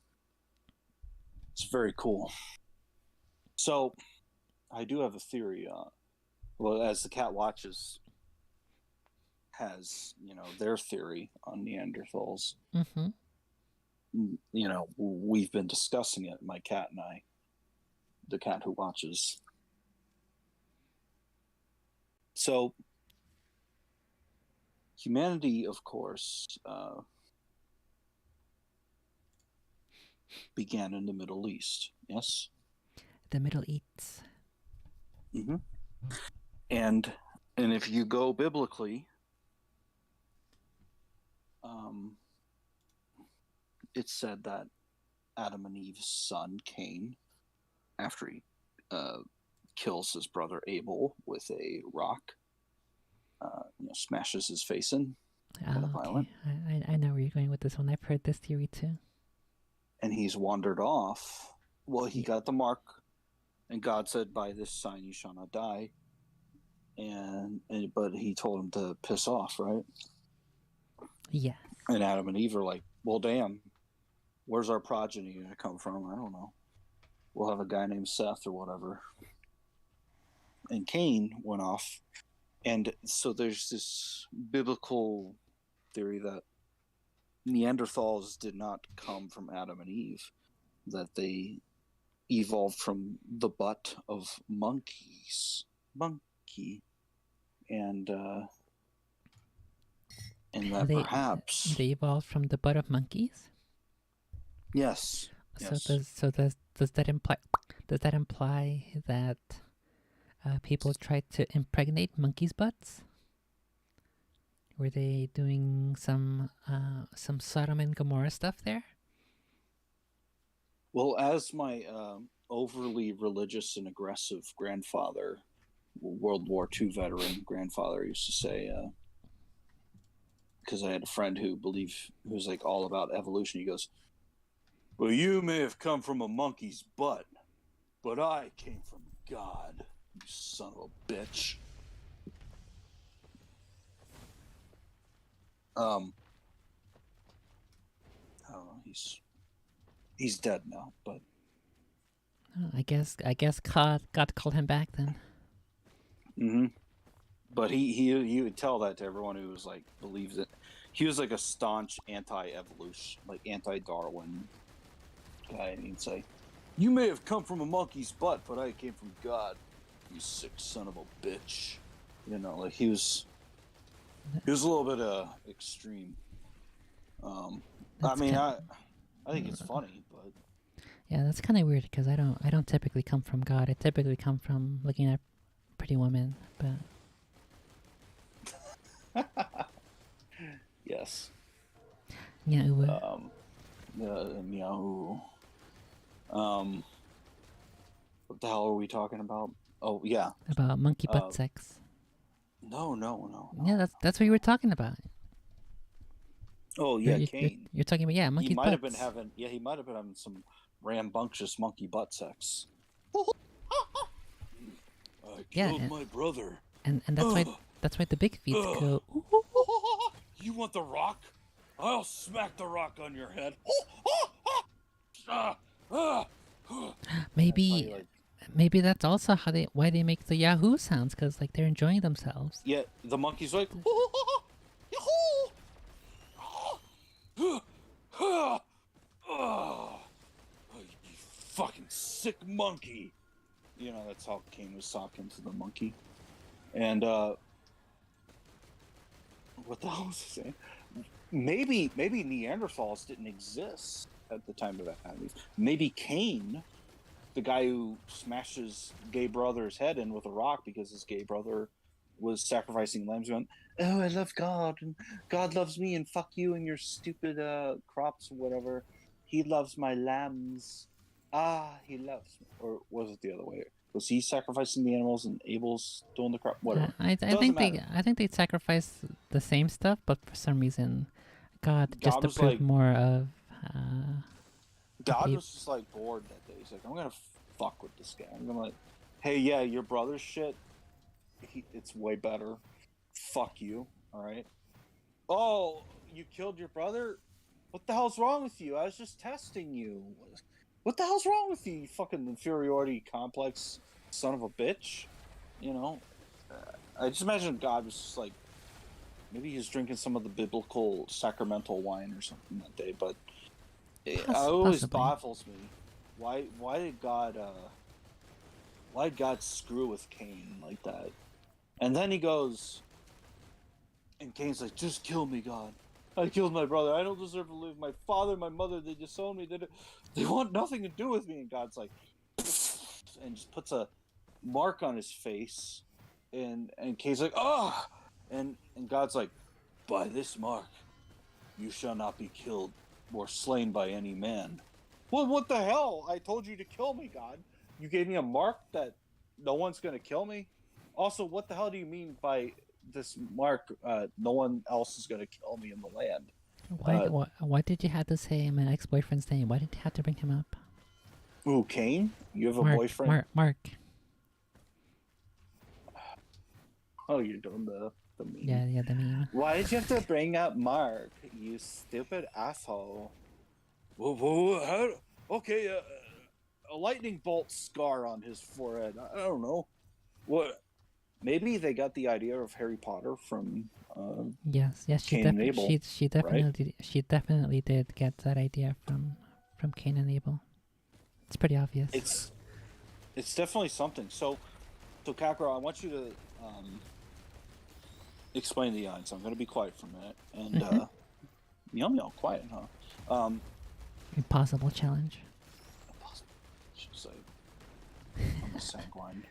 It's very cool. So I do have a theory. Well, as the cat watches has, their theory on Neanderthals. Mm-hmm. We've been discussing it, my cat and I, the cat who watches. So humanity, of course, began in the Middle East. Yes. The Middle Eats. Mm-hmm. And if you go biblically, it's said that Adam and Eve's son Cain, after he kills his brother Abel with a rock, smashes his face in, kind of violent. Okay. I know where you're going with this one. I've heard this theory too. And he's wandered off. Well, he got the mark, and God said, "By this sign you shall not die." But he told him to piss off, right? Yeah. And Adam and Eve are like, "Well, damn, where's our progeny going to come from? I don't know. We'll have a guy named Seth or whatever." And Cain went off. And so there's this biblical theory that Neanderthals did not come from Adam and Eve, that they evolved from the butt of monkeys. Monkey. And that They perhaps. they evolved from the butt of monkeys. Yes. So Yes. does that imply that people tried to impregnate monkeys' butts? Were they doing some Sodom and Gomorrah stuff there? Well, as my overly religious and aggressive grandfather, World War II veteran grandfather, used to say, because I had a friend who was like all about evolution. He goes, "Well, you may have come from a monkey's butt, but I came from God, you son of a bitch." I don't know. He's dead now, but Oh, I guess God called him back then. mm-hmm. But he would tell that to everyone who was like believes it. He was like a staunch anti-evolution, like anti-Darwin guy, and he'd say, "You may have come from a monkey's butt, but I came from God, you sick son of a bitch." Like he was a little bit extreme. I mean, I think it's funny, but Yeah, that's kind of weird because I don't typically come from God. I typically come from looking at pretty women, but yes. yeah, Uwu. Meow. What the hell are we talking about? Oh yeah. About monkey butt sex. No. Yeah, that's what you were talking about. Oh You're, yeah, you're, you're, Kane. you're talking about He monkey might have been butts. having. Yeah, he might have been having some rambunctious monkey butt sex. I Yeah, killed my brother. and that's why the big feet go. Ooh, ooh, ooh. You want the rock? I'll smack the rock on your head. Maybe Like, maybe that's also why they make the Yahoo sounds, because like they're enjoying themselves. yeah, the monkey's like, you fucking sick monkey. You know, that's how Cain was talking to the monkey. And what the hell was he saying? Maybe Neanderthals didn't exist at the time of Adam. Maybe Cain, the guy who smashes gay brother's head in with a rock because his gay brother was sacrificing lambs, going, "Oh, I love God, and God loves me, and fuck you and your stupid crops or whatever. He loves my lambs. Ah, he loves me." Or was it the other way? Was he sacrificing the animals and Abel's doing the crop? Whatever. I Doesn't think matter. they sacrifice the same stuff, but for some reason, God just God was approved like, more of. God Abe. was just like bored that day. He's like, I'm gonna fuck with this guy. I'm gonna like, hey, yeah, your brother's shit. It's way better. Fuck you. All right. Oh, you killed your brother? What the hell's wrong with you? I was just testing you. What the hell's wrong with you, you fucking inferiority complex son of a bitch? You know, I just imagine God was just like, maybe he was drinking some of the biblical sacramental wine or something that day. But it always Possibly. baffles me. Why did God screw with Cain like that? And then he goes, and Cain's like, just kill me, God. I killed my brother. I don't deserve to live. My father, my mother, they disown me. They want nothing to do with me. And God's like, and just puts a mark on his face. And Cain's like, oh. And God's like, by this mark, you shall not be killed or slain by any man. Well, what the hell? I told you to kill me, God. You gave me a mark that no one's going to kill me. Also, what the hell do you mean by this mark? No one else is going to kill me in the land. Why did you have to say my ex-boyfriend's name? Why did you have to bring him up? Ooh, Cain, you have a boyfriend? Mark. Oh, you're doing the meme. Yeah, the meme. Why did you have to bring up Mark, you stupid asshole? Whoa, okay, a lightning bolt scar on his forehead. I don't know. What? Maybe they got the idea of Harry Potter from Yes, Cain and Abel. She definitely did get that idea from Cain and Abel. It's pretty obvious. It's definitely something. So Kakro, I want you to explain the odds. I'm going to be quiet for a minute. And meow, quiet, huh? Impossible challenge. Impossible. She'll say, I'm a sanguine.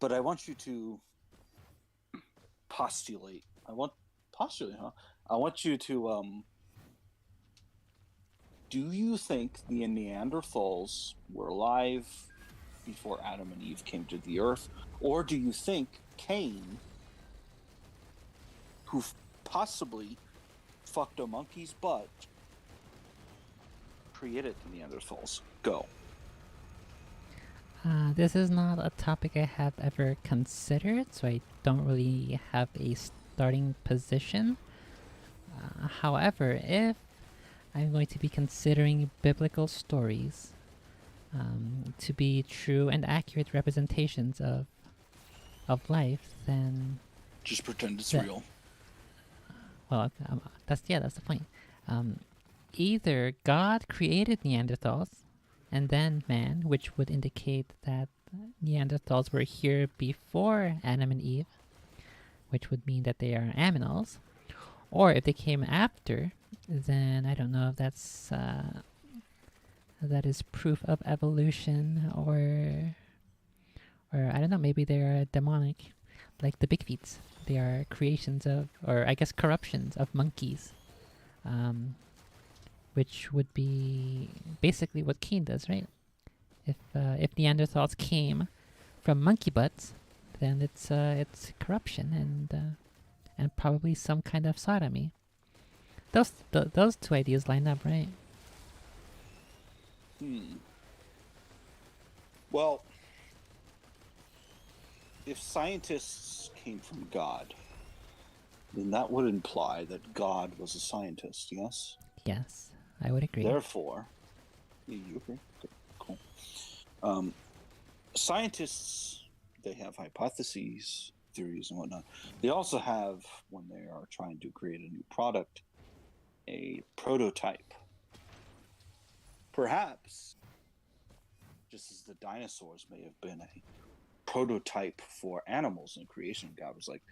But I want you to postulate. I want you to do you think the Neanderthals were alive before Adam and Eve came to the earth? Or do you think Cain, who possibly fucked a monkey's butt, created the Neanderthals? Go. This is not a topic I have ever considered, so I don't really have a starting position. However, if I'm going to be considering biblical stories to be true and accurate representations of life, then just pretend it's real. Well, that's the point. Either God created Neanderthals and then man, which would indicate that Neanderthals were here before Adam and Eve, which would mean that they are aminals. Or if they came after, then I don't know if that is proof of evolution, or I don't know, maybe they are demonic, like the big feet. They are creations of, or I guess corruptions of monkeys, which would be basically what Cain does, right? If Neanderthals came from monkey butts, then it's corruption and probably some kind of sodomy. Those two ideas line up, right? Well, if scientists came from God, then that would imply that God was a scientist, yes? Yes, I would agree. Therefore, you agree? Good, cool. Scientists, they have hypotheses, theories, and whatnot. They also have, when they are trying to create a new product, a prototype. Perhaps, just as the dinosaurs may have been a prototype for animals in creation, God was like,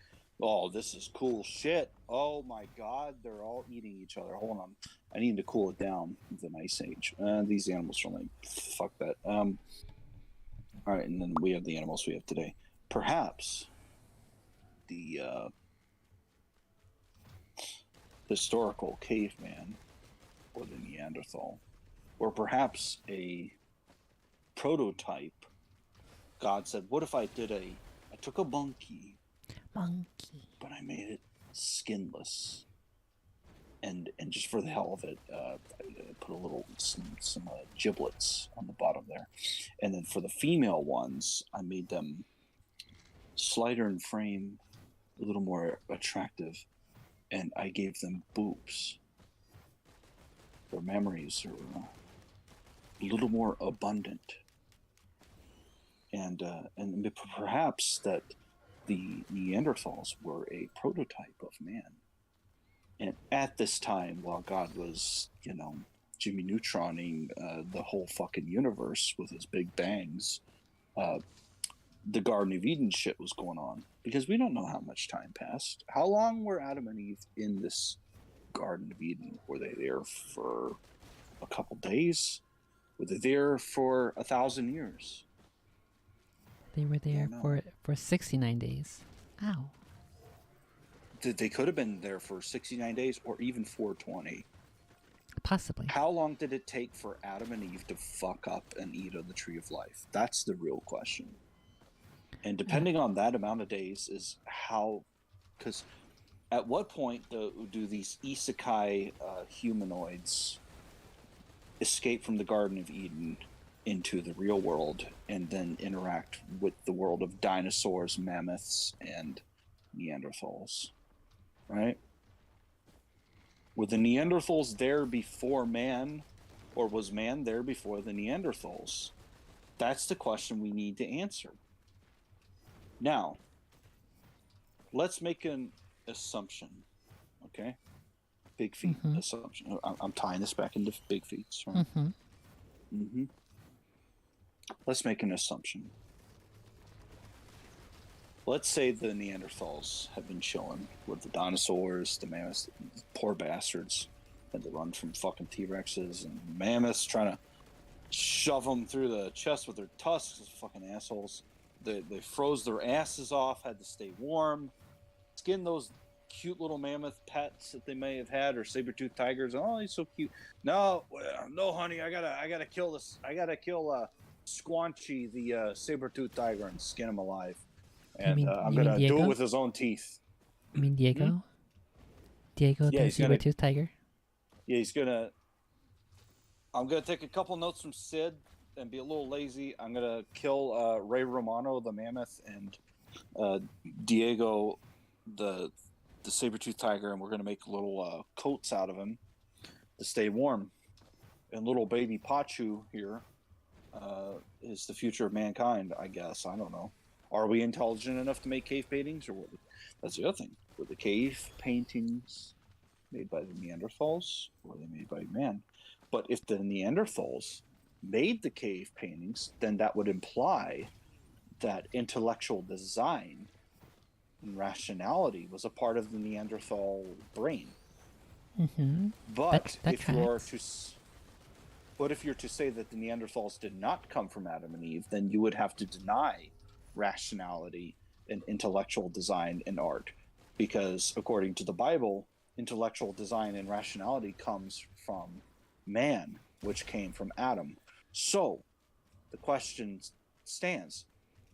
oh, this is cool shit. Oh my God, they're all eating each other. Hold on, I need to cool it down. The Ice Age. These animals are like, fuck that. All right, and then we have the animals we have today. Perhaps the historical caveman or the Neanderthal, or perhaps a prototype. God said, what if I took a monkey, but I made it skinless, and just for the hell of it, I put a little some giblets on the bottom there, and then for the female ones, I made them slighter in frame, a little more attractive, and I gave them boobs. Their memories are a little more abundant, and perhaps that the Neanderthals were a prototype of man. And at this time, while God was, Jimmy Neutroning the whole fucking universe with his big bangs, the Garden of Eden shit was going on. Because we don't know how much time passed. How long were Adam and Eve in this Garden of Eden? Were they there for a couple days? Were they there for 1,000 years? They were there for 69 days. Ow. They could have been there for 69 days or even 420. Possibly. How long did it take for Adam and Eve to fuck up and eat of the tree of life? That's the real question. And depending on that amount of days is how, because at what point do these isekai humanoids escape from the Garden of Eden into the real world and then interact with the world of dinosaurs, mammoths, and Neanderthals? Right? Were the Neanderthals there before man, or was man there before the Neanderthals? That's the question we need to answer. Now, let's make an assumption, okay? Big feet assumption. I'm tying this back into big feet. Right? Let's make an assumption. Let's say the Neanderthals have been chilling with the dinosaurs, the mammoths, the poor bastards, had to run from fucking T-Rexes and mammoths trying to shove them through the chest with their tusks, fucking assholes. They froze their asses off, had to stay warm, skin those cute little mammoth pets that they may have had, or saber-toothed tigers. Oh, he's so cute. No, honey, I gotta kill this. I gotta kill Squanchy, the saber-toothed tiger, and skin him alive. And I'm gonna do it with his own teeth. You mean Diego? Diego, the saber-toothed tiger? Yeah, I'm gonna take a couple notes from Sid and be a little lazy. I'm gonna kill Ray Romano, the mammoth, and Diego, the saber-toothed tiger, and we're gonna make little coats out of him to stay warm. And little baby Pachu here is the future of mankind, I guess. I don't know. Are we intelligent enough to make cave paintings, or that's the other thing? Were the cave paintings made by the Neanderthals, or were they made by man? But if the Neanderthals made the cave paintings, then that would imply that intellectual design and rationality was a part of the Neanderthal brain. But if you're to say that the Neanderthals did not come from Adam and Eve, then you would have to deny rationality and intellectual design and art, because according to the Bible, intellectual design and rationality comes from man, which came from Adam. So the question stands: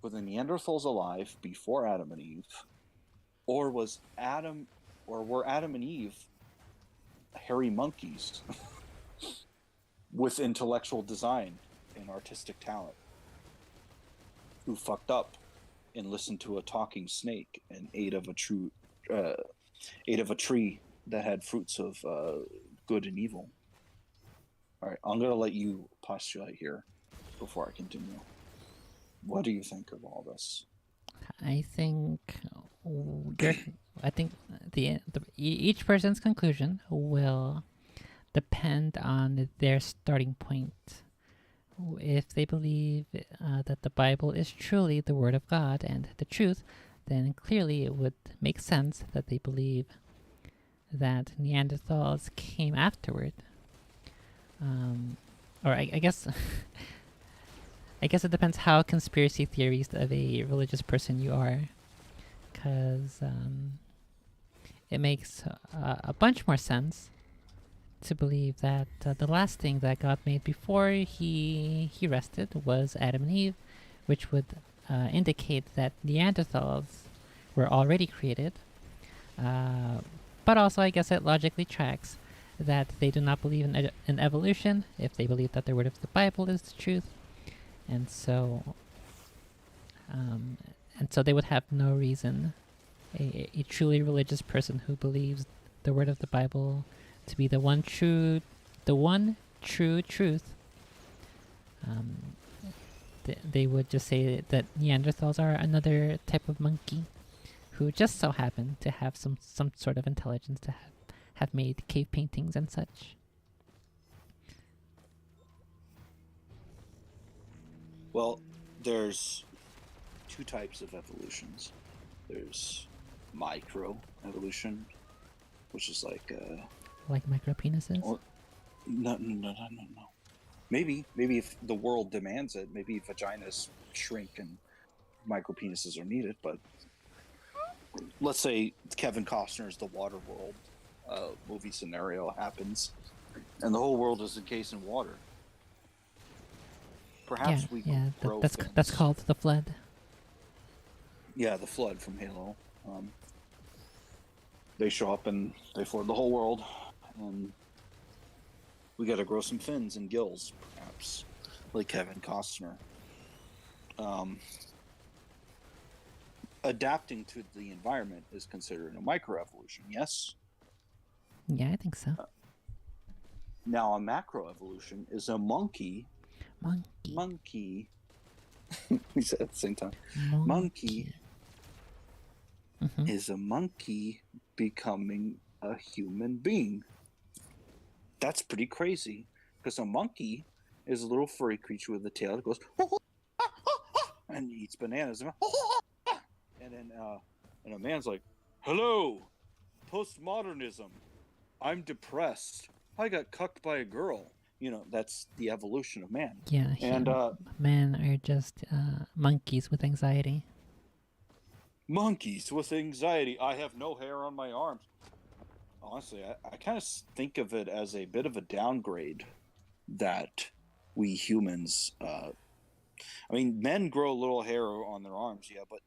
were the Neanderthals alive before Adam and Eve, or were Adam and Eve hairy monkeys with intellectual design and artistic talent who fucked up and listened to a talking snake and ate of a tree that had fruits of good and evil. All right, I'm gonna let you postulate here before I continue. What do you think of all this? I think I think each person's conclusion will depend on their starting point. If they believe that the Bible is truly the Word of God and the truth, then clearly it would make sense that they believe that Neanderthals came afterward. Or I guess I guess it depends how conspiracy theories of a religious person you are, because it makes a bunch more sense to believe that the last thing that God made before he rested was Adam and Eve, which would indicate that Neanderthals were already created. But also, I guess it logically tracks that they do not believe in evolution if they believe that the word of the Bible is the truth, and so they would have no reason. A truly religious person who believes the word of the Bible to be the one true truth, they would just say that Neanderthals are another type of monkey who just so happen to have some sort of intelligence to have made cave paintings and such. Well, there's two types of evolutions. There's micro evolution, which is like micro penises. No. Maybe if the world demands it, maybe vaginas shrink and micro penises are needed. But let's say Kevin Costner's The Waterworld movie scenario happens, and the whole world is encased in water. Perhaps that's called the flood. Yeah, the flood from Halo. They show up and they flood the whole world, and we got to grow some fins and gills, perhaps, like Kevin Costner. Adapting to the environment is considered a microevolution, yes? Yeah, I think so. Now, a macroevolution is a monkey. We said at the same time. Monkey is a monkey becoming a human being. That's pretty crazy, because a monkey is a little furry creature with a tail that goes and eats bananas, and then a man's like, "Hello, postmodernism. I'm depressed. I got cucked by a girl." You know, that's the evolution of man. Yeah, and men are just monkeys with anxiety. Monkeys with anxiety. I have no hair on my arms. Honestly, I kind of think of it as a bit of a downgrade that we humans, I mean, men grow a little hair on their arms, yeah, but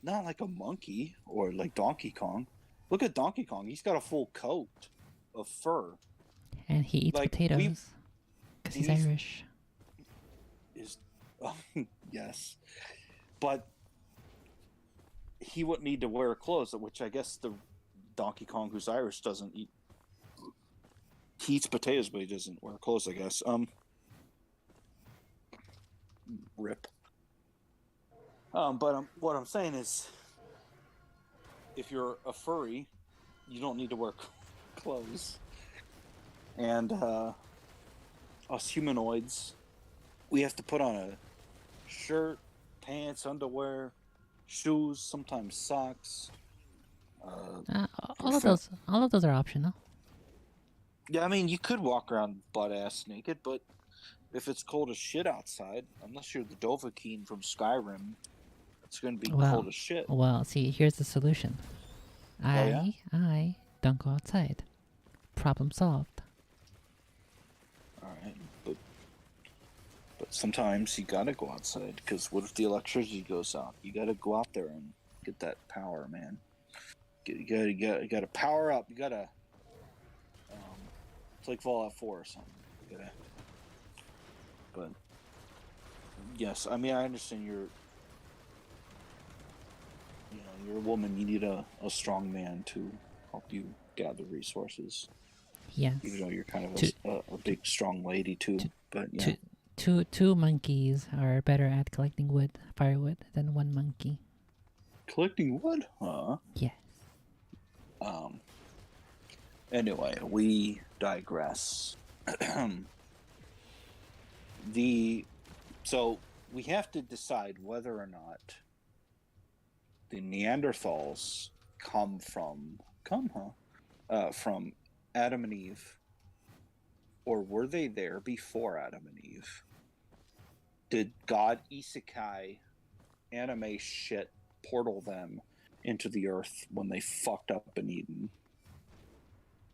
not like a monkey or like Donkey Kong. Look at Donkey Kong. He's got a full coat of fur. And he eats potatoes because he's Irish. Yes. But he wouldn't need to wear clothes, which I guess the Donkey Kong who's Irish doesn't eat. He eats potatoes, but he doesn't wear clothes, I guess. Rip. But what I'm saying is, if you're a furry, you don't need to wear clothes. And us humanoids, we have to put on a shirt, pants, underwear, shoes, sometimes socks. All of those are optional. Yeah, I mean, you could walk around butt-ass naked, but if it's cold as shit outside, unless you're the Dovahkiin from Skyrim, it's going to be cold as shit. Well, see, here's the solution. I don't go outside. Problem solved. Alright, but sometimes you gotta go outside, because what if the electricity goes out? You gotta go out there and get that power, man. You gotta power up. You gotta... it's like Fallout 4 or something. You gotta Yes, I mean I understand you're a woman. You need a strong man to help you gather resources. Even Yes. though you're kind of Two, a big strong lady too. two, But yeah, two, two monkeys are better at collecting wood, firewood, than one monkey. collecting wood, huh? Yes. Um. Anyway, we digress. the So we have to decide whether or not the Neanderthals from Adam and Eve, or were they there before Adam and Eve? Did God isekai anime shit portal them into the earth when they fucked up in Eden?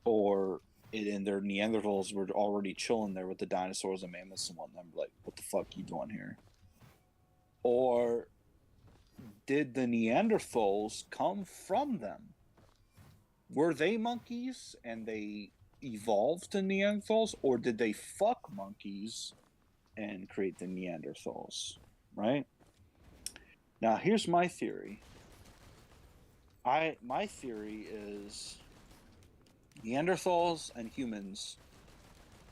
Or and their Neanderthals were already chilling there with the dinosaurs and mammoths and whatnot, like, what the fuck you doing here? Or did the Neanderthals come from them? Were they monkeys and they evolved to Neanderthals, or did they fuck monkeys and create the Neanderthals? Right? Now, here's my theory. My theory is Neanderthals and humans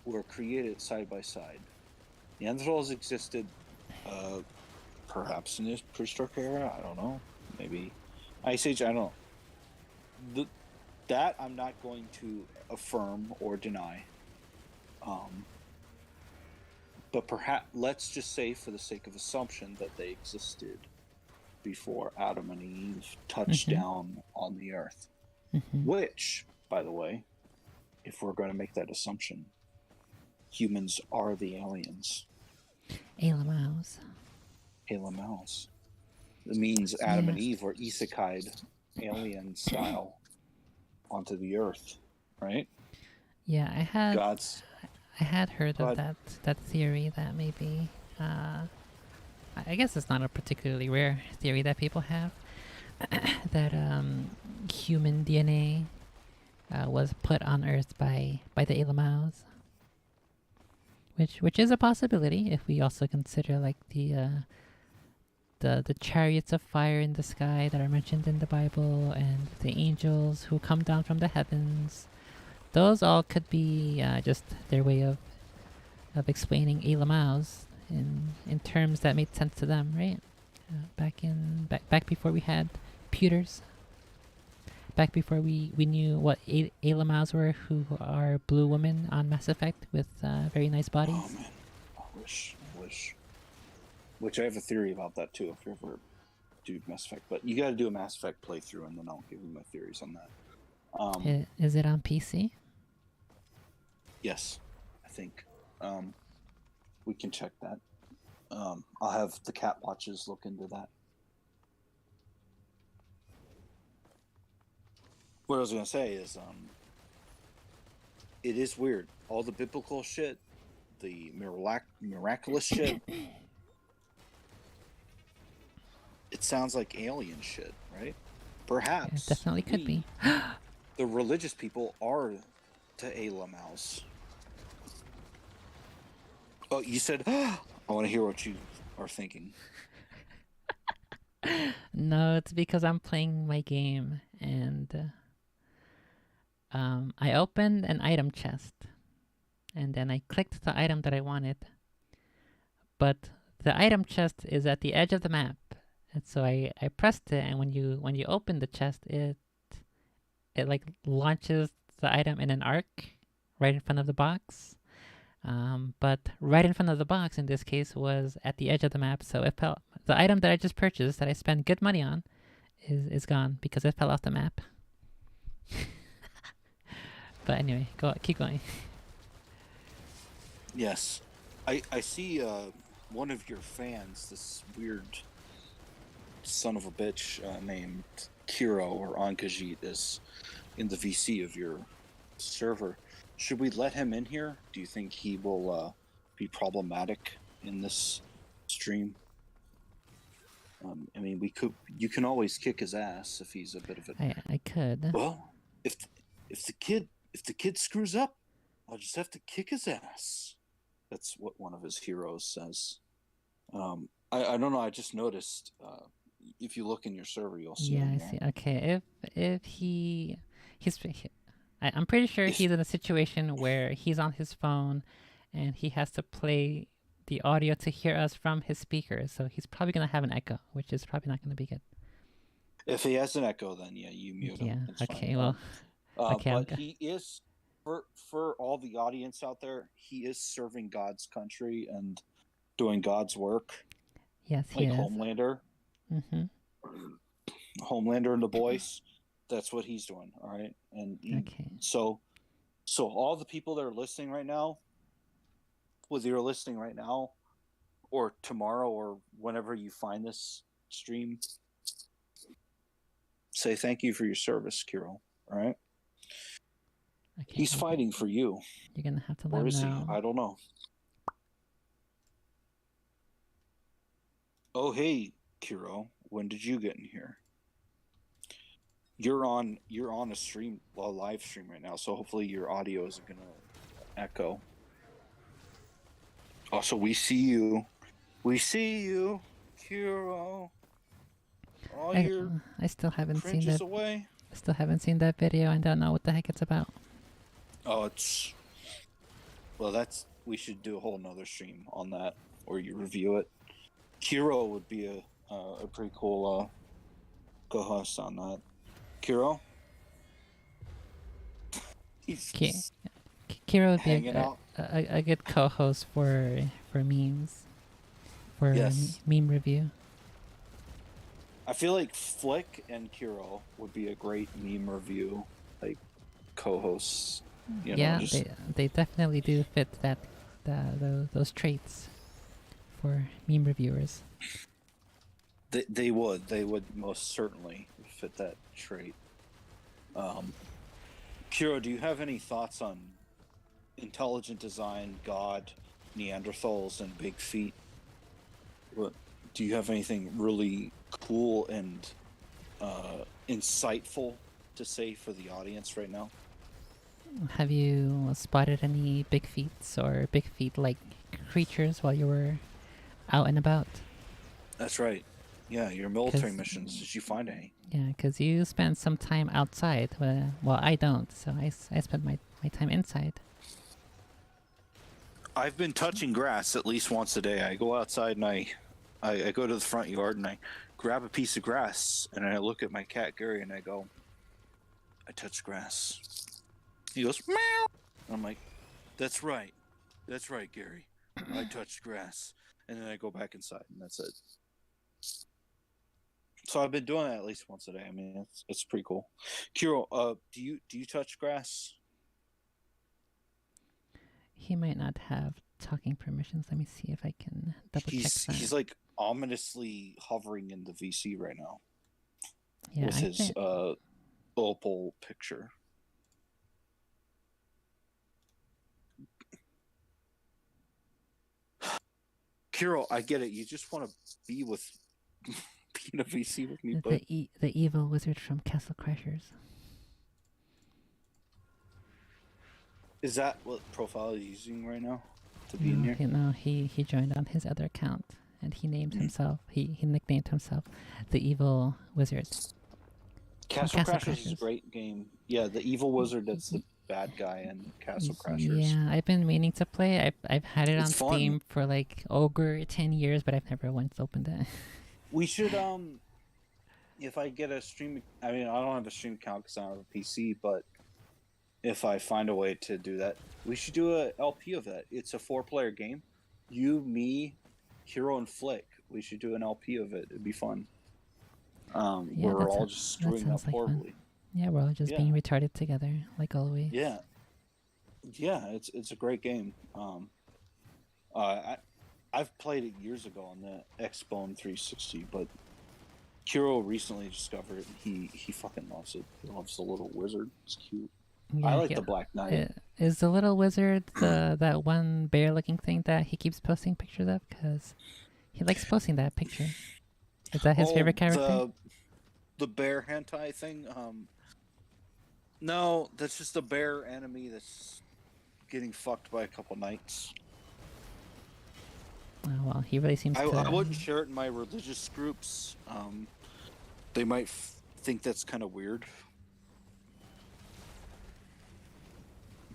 were created side by side. Neanderthals existed, perhaps in the prehistoric era. I don't know. Maybe Ice Age. I don't know. That I'm not going to affirm or deny. But perhaps let's just say, for the sake of assumption, that they existed before Adam and Eve touched down on the earth. Which, by the way, if we're going to make that assumption, humans are the aliens. Elamos. Alamels. It means Adam and Eve were isekai'd alien style onto the earth, right? Yeah, God's. I had heard of that theory that maybe I guess it's not a particularly rare theory that people have that human DNA was put on Earth by the Elamos, which is a possibility if we also consider like the chariots of fire in the sky that are mentioned in the Bible and the angels who come down from the heavens. Those all could be just their way of explaining Elamaus in terms that made sense to them, right? Back before we had computers, back before we knew what Elamaus were, who are blue women on Mass Effect with very nice bodies. Oh man, I wish. Which I have a theory about that too. If you ever do Mass Effect, but you got to do a Mass Effect playthrough, and then I'll give you my theories on that. Is it on PC? Yes, I think we can check that. I'll have the cat watches look into that. What I was gonna say is, it is weird. All the biblical shit, the miraculous shit. It sounds like alien shit, right? Perhaps it definitely could be. The religious people are to Elamaus. Oh, you said, I want to hear what you are thinking. No, it's because I'm playing my game and I opened an item chest and then I clicked the item that I wanted, but the item chest is at the edge of the map, and so I pressed it, and when you open the chest, it like launches the item in an arc right in front of the box. But right in front of the box in this case was at the edge of the map, so it fell. The item that I just purchased that I spent good money on is gone because it fell off the map. But anyway, keep going. Yes, I see one of your fans, this weird son of a bitch named Kiro or Ankajit, is in the VC of your server. Should we let him in here? Do you think he will be problematic in this stream? I mean, you can always kick his ass if he's a bit of a. I could. Well, if the kid screws up, I'll just have to kick his ass. That's what one of his heroes says. I don't know. I just noticed. If you look in your server, you'll see Yeah, him I there. see. Okay, if I'm pretty sure If he's in a situation where he's on his phone, and he has to play the audio to hear us from his speakers. So he's probably gonna have an echo, which is probably not gonna be good. if he has an echo, then yeah, you mute him. Yeah. It's fine. Okay. Well. Okay. But he is for all the audience out there. He is serving God's country and doing God's work, Yes, he like is. Homelander. Mhm. Homelander and the boys. That's what he's doing. All right, and Okay. so all the people that are listening right now, whether you're listening right now or tomorrow or whenever you find this stream, say thank you for your service, Kiro. All right. Okay. He's fighting for you. You're gonna have to let Or him is he? know. I don't know. Oh, hey, Kiro. When did you get in here? You're on a stream, a live stream right now, so hopefully your audio isn't gonna echo. Also, we see you. We see you, Kiro. All your I still haven't seen cringes that. away. I still haven't seen that video. I don't know what the heck it's about. Oh, it's well. That's we should do a whole nother stream on that, or you review it. Kiro would be a pretty cool co-host on that. Kiro, he's Okay. Kira would be hanging out. a good co-host for memes, for Yes. meme review. I feel like Flick and Kiro would be a great meme review, like co-hosts. Yeah, they definitely do fit those traits for meme reviewers. They would most certainly fit that trait. Kiro, do you have any thoughts on intelligent design, God, Neanderthals, and big feet? What do you have anything really cool and insightful to say for the audience right now? Have you spotted any big feet or big feet like creatures while you were out and about? That's right. Yeah, your military missions. Did you find any? Yeah, because you spend some time outside. Well, I don't, so I spend my time inside. I've been touching grass at least once a day. I go outside and I go to the front yard and I grab a piece of grass and I look at my cat Gary and I go, I touch grass. He goes, meow. And I'm like, that's right, Gary. I touched grass. And then I go back inside and that's it. So I've been doing that at least once a day. I mean, it's pretty cool. Kiro, do you touch grass? He might not have talking permissions. Let me see if I can double check that. He's like ominously hovering in the VC right now. Yeah, with his opal picture. Kiro, I get it. You just want to be in a VC with me, but the evil wizard from Castle Crashers. Is that what profile he's using right now to be in here? No, he joined on his other account and he named himself. He nicknamed himself the evil wizard. Castle Crashers is a great game. Yeah, the evil wizard. That's the bad guy in Castle Crashers. Yeah, I've been meaning to play. I've had it on Steam for like over 10 years, but I've never once opened it. We should if I get a stream. I mean, I don't have a stream account because I don't have a PC, but if I find a way to do that, we should do a LP of that. It's a 4-player game. You, me, Hero, and Flick. We should do an LP of it. It'd be fun. We're all just screwing up horribly. Yeah, we're all just being retarded together, like always. Yeah, it's a great game. I've played it years ago on the Xbone 360, but Kiro recently discovered it. And he fucking loves it. He loves the little wizard. It's cute. Yeah, I like the Black Knight. Is the little wizard that one bear-looking thing that he keeps posting pictures of? Because he likes posting that picture. Is that his favorite character? The bear hentai thing? No, that's just a bear enemy that's getting fucked by a couple knights. Oh, well, he really seems I to. wouldn't share it in my religious groups. They might think that's kind of weird.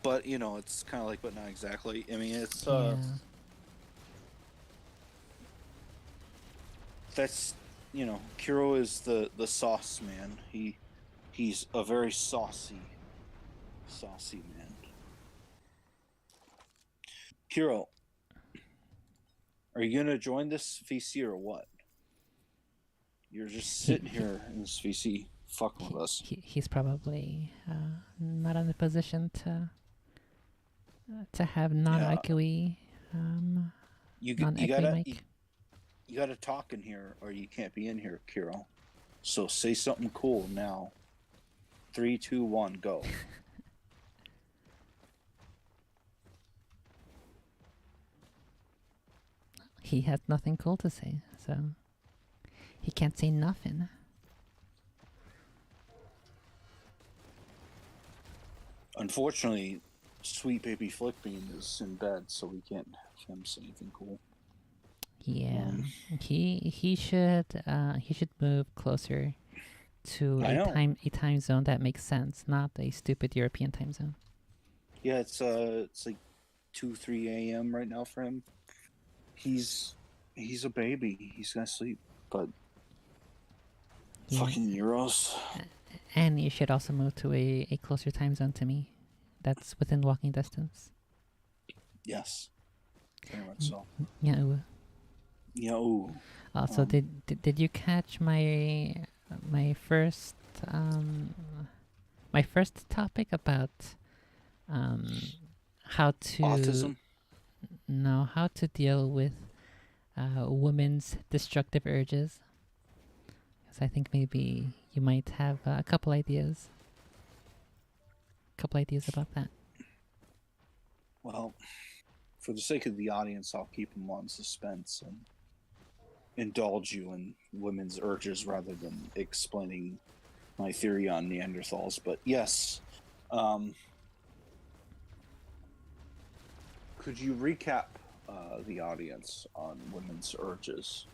But, you know, it's kind of like, but not exactly. I mean, it's, Yeah. that's, you know, Kiro is the sauce man. He's a very saucy man. Kiro, are you gonna join this VC or what? You're just He, sitting he, here in this VC fucking with us. he's probably not in the position to have Yeah, non-echoey you non-echoey gotta mic. you gotta talk in here, or you can't be in here, Kiro. So say something cool now. 3, 2, 1, go. He has nothing cool to say, so he can't say nothing. Unfortunately, sweet baby Flickbean is in bed, so we can't have him say anything cool. Yeah, he should move closer to I know. a time zone that makes sense, not a stupid European time zone. Yeah, it's like 2, 3 a.m. right now for him. He's a baby. He's gonna sleep, but Yeah. fucking Euros. And you should also move to a closer time zone to me. That's within walking distance. Yes, very much so. Yeah. Yeah. Ooh. Also, did you catch my first um my first topic about how to Autism. know how to deal with women's destructive urges? Because I think maybe you might have a couple ideas. About that. Well, for the sake of the audience, I'll keep them on suspense and indulge you in women's urges rather than explaining my theory on Neanderthals. But yes, could you recap the audience on women's urges?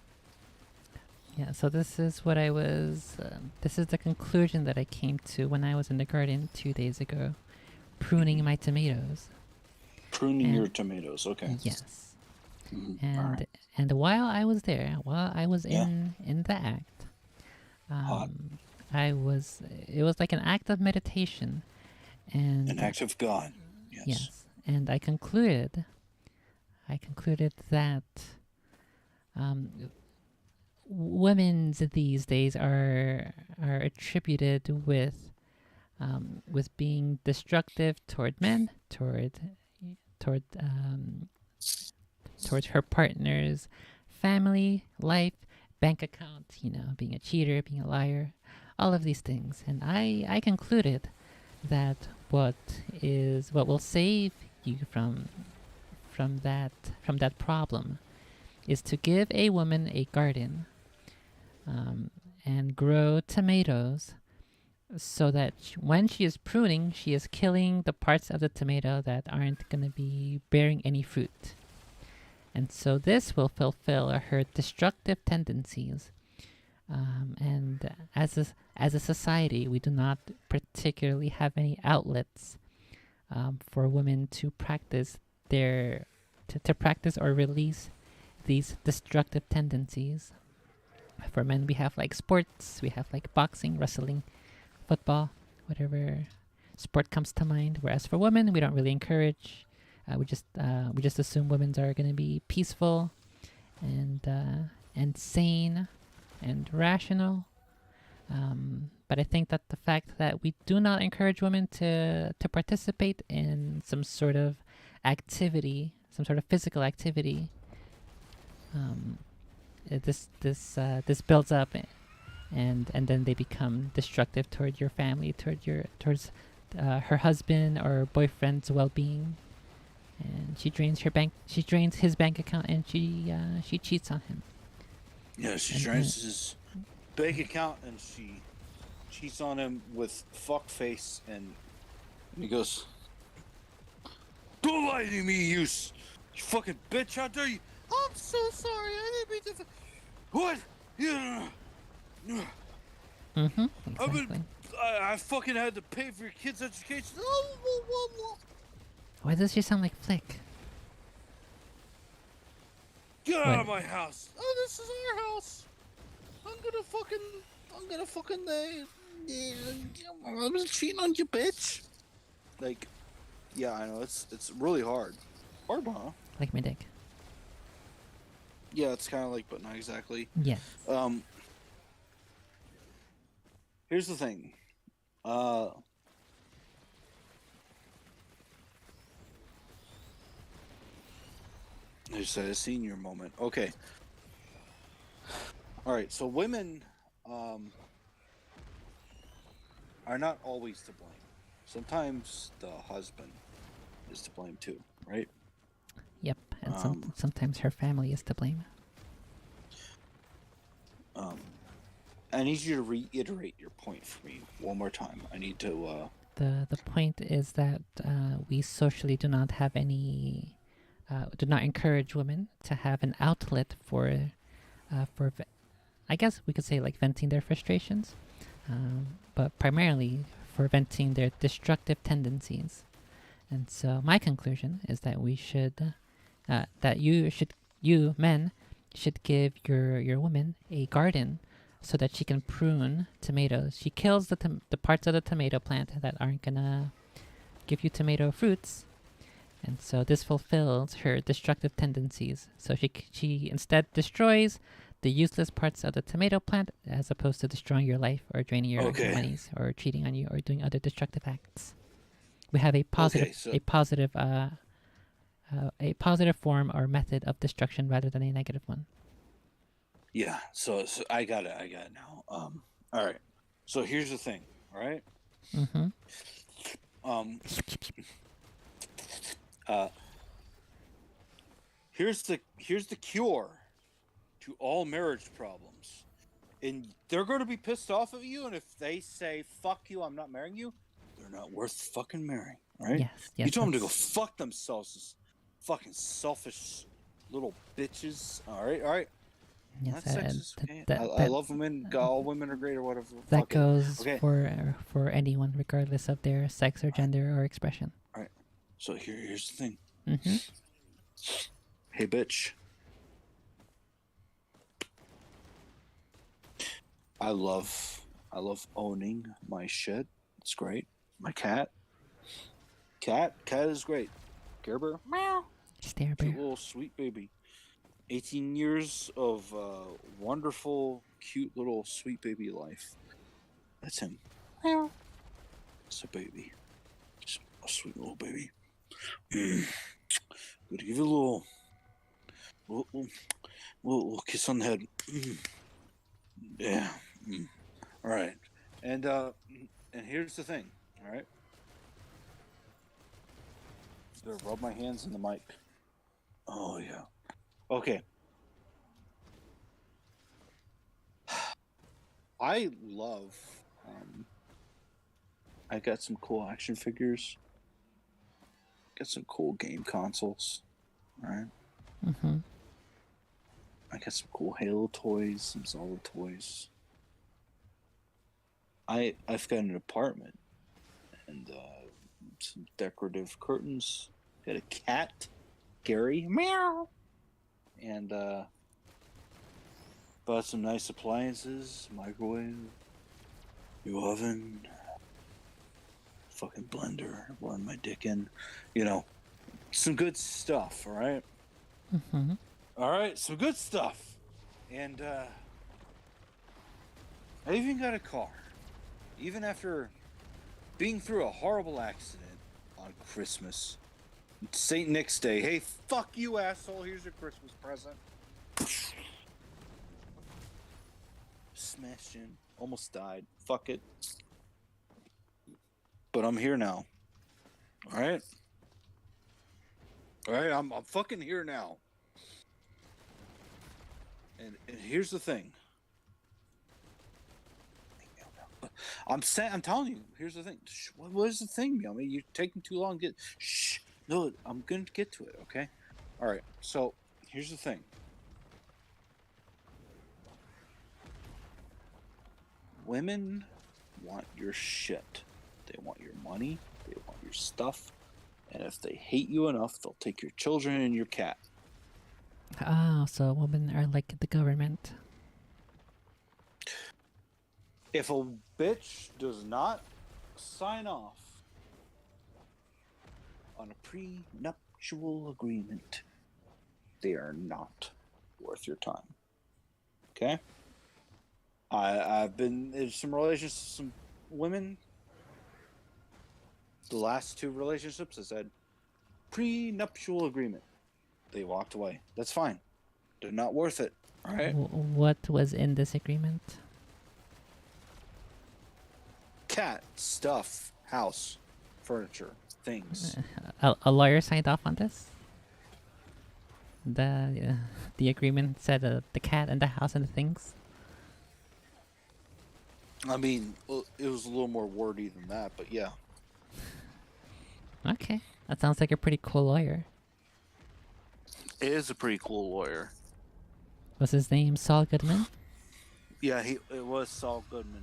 Yeah, so this is what I was. This is the conclusion that I came to when I was in the garden 2 days ago, pruning my tomatoes. Pruning your tomatoes, okay. Yes. All right. And while I was there, while I was in the act, Hot. it was like an act of meditation, and An act of God. Yes. And I concluded that women's these days are attributed with being destructive toward men, towards her partner's family, life, bank account, being a cheater, being a liar, all of these things. And I concluded that what will save you from that problem is to give a woman a garden and grow tomatoes, so that when she is pruning, she is killing the parts of the tomato that aren't going to be bearing any fruit. And so this will fulfill her destructive tendencies. And as a society, we do not particularly have any outlets for women to practice to practice or release these destructive tendencies. For men, we have like sports, we have like boxing, wrestling, football, whatever sport comes to mind. Whereas for women, we don't really encourage. We just assume women are going to be peaceful and sane and rational. But I think that the fact that we do not encourage women to participate in some sort of activity, some sort of physical activity, this builds up, and then they become destructive toward your family, towards her husband or boyfriend's well-being, and she drains his bank account, and she cheats on him. Yeah, she drains his bank account, and she cheats on him with fuck face, and he goes, "Don't lie to me, you fucking bitch out there! I'm so sorry. I didn't mean to. What? Yeah. Mm-hmm. I've been. Exactly. I fucking had to pay for your kids' education. Why does she sound like Flick? Get out What? of my house. Oh, this is our house. I'm gonna fucking. I was cheating on you, bitch. Like, yeah, I know it's really hard. Hard, huh? Like my dick. Yeah, it's kind of like, but not exactly. Yes. Here's the thing. I just had a senior moment. Okay. All right. So women, are not always to blame. Sometimes the husband is to blame too, right? Yep. And Um, sometimes her family is to blame. I need you to reiterate your point for me one more time. I need to. The point is that we socially do not have any, do not encourage women to have an outlet for, I guess we could say like venting their frustrations, but primarily for venting their destructive tendencies. And so my conclusion is that we should, that you men should give your woman a garden so that she can prune tomatoes. She kills the parts of the tomato plant that aren't gonna give you tomato fruits, and so this fulfills her destructive tendencies. So she instead destroys the useless parts of the tomato plant as opposed to destroying your life or draining your Okay. monies or cheating on you or doing other destructive acts. We have a positive Okay. So a positive form or method of destruction rather than a negative one. yeah. So I got it. I got it now. All right. So here's the thing. All right. Mm-hmm. Um. Uh. Here's the cure to all marriage problems. And they're going to be pissed off at you. And if they say "fuck you," I'm not marrying you, they're not worth fucking marrying. Right? Yes, You yes, told them to go that's fuck themselves, this fucking selfish little bitches. All right. All right. yes. Not sexist. Okay. That I love women. All women are great or whatever. that Fuck it. goes Okay. for anyone, regardless of their sex or gender or expression. All right. So here's the thing. Mm-hmm. Hey, bitch. I love owning my shit. It's great. My cat is great. Gerber, meow. Stare Cute bear. little sweet baby. 18 years of wonderful, cute little sweet baby life. That's him. Meow. It's a baby. It's a sweet little baby. Gonna give you a little kiss on the head. Yeah. All right. And here's the thing. All right. I'm gonna rub my hands in the mic. Oh yeah. Okay. I love. I got some cool action figures. Got some cool game consoles. All right. Mm-hmm. I got some cool Halo toys, some Zelda toys. I've got an apartment and some decorative curtains. Got a cat, Gary, meow, and bought some nice appliances, microwave, new oven, fucking blender, blend my dick in, you know, some good stuff. All right, Mm-hmm. all right, some good stuff, and I even got a car, even after being through a horrible accident on Christmas. St. Nick's Day. Hey, fuck you, asshole. Here's your Christmas present. Smashed in. Almost died. Fuck it. But I'm here now. Alright? Alright, I'm fucking here now. And here's the thing. I'm telling you, here's the thing. What is the thing, Yummy? You're taking too long to get. Shh. No, I'm going to get to it, okay? All right. So Here's the thing. Women want your shit. They want your money. They want your stuff. And if they hate you enough, they'll take your children and your cat. Oh, so women are like the government. If a bitch does not sign off on a prenuptial agreement, they are not worth your time. Okay? I've been in some relationships with some women. The last 2 relationships, I said prenuptial agreement. They walked away. That's fine. They're not worth it. All right? What was in this agreement? Cat, stuff, house, furniture, things. A lawyer signed off on this? The agreement said the cat and the house and the things? I mean, it was a little more wordy than that, but yeah. Okay. That sounds like a pretty cool lawyer. It is a pretty cool lawyer. Was his name Saul Goodman? Yeah, it was Saul Goodman.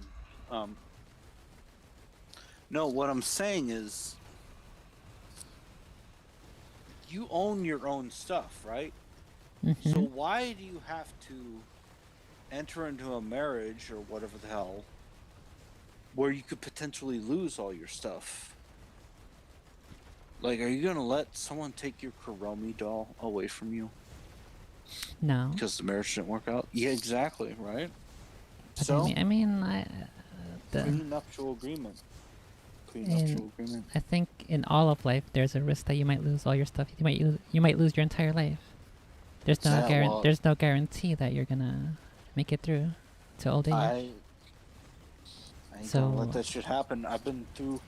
No, what I'm saying is, you own your own stuff, right? Mm-hmm. So why do you have to enter into a marriage or whatever the hell where you could potentially lose all your stuff? Like, are you going to let someone take your Kuromi doll away from you? No. Because the marriage didn't work out? Yeah, exactly, right? But So, the prenuptial agreement. Prenuptial agreement. I think in all of life, there's a risk that you might lose all your stuff. You might lose your entire life. There's no there's no guarantee that you're gonna make it through to old age. I ain't gonna let that shit happen. I've been through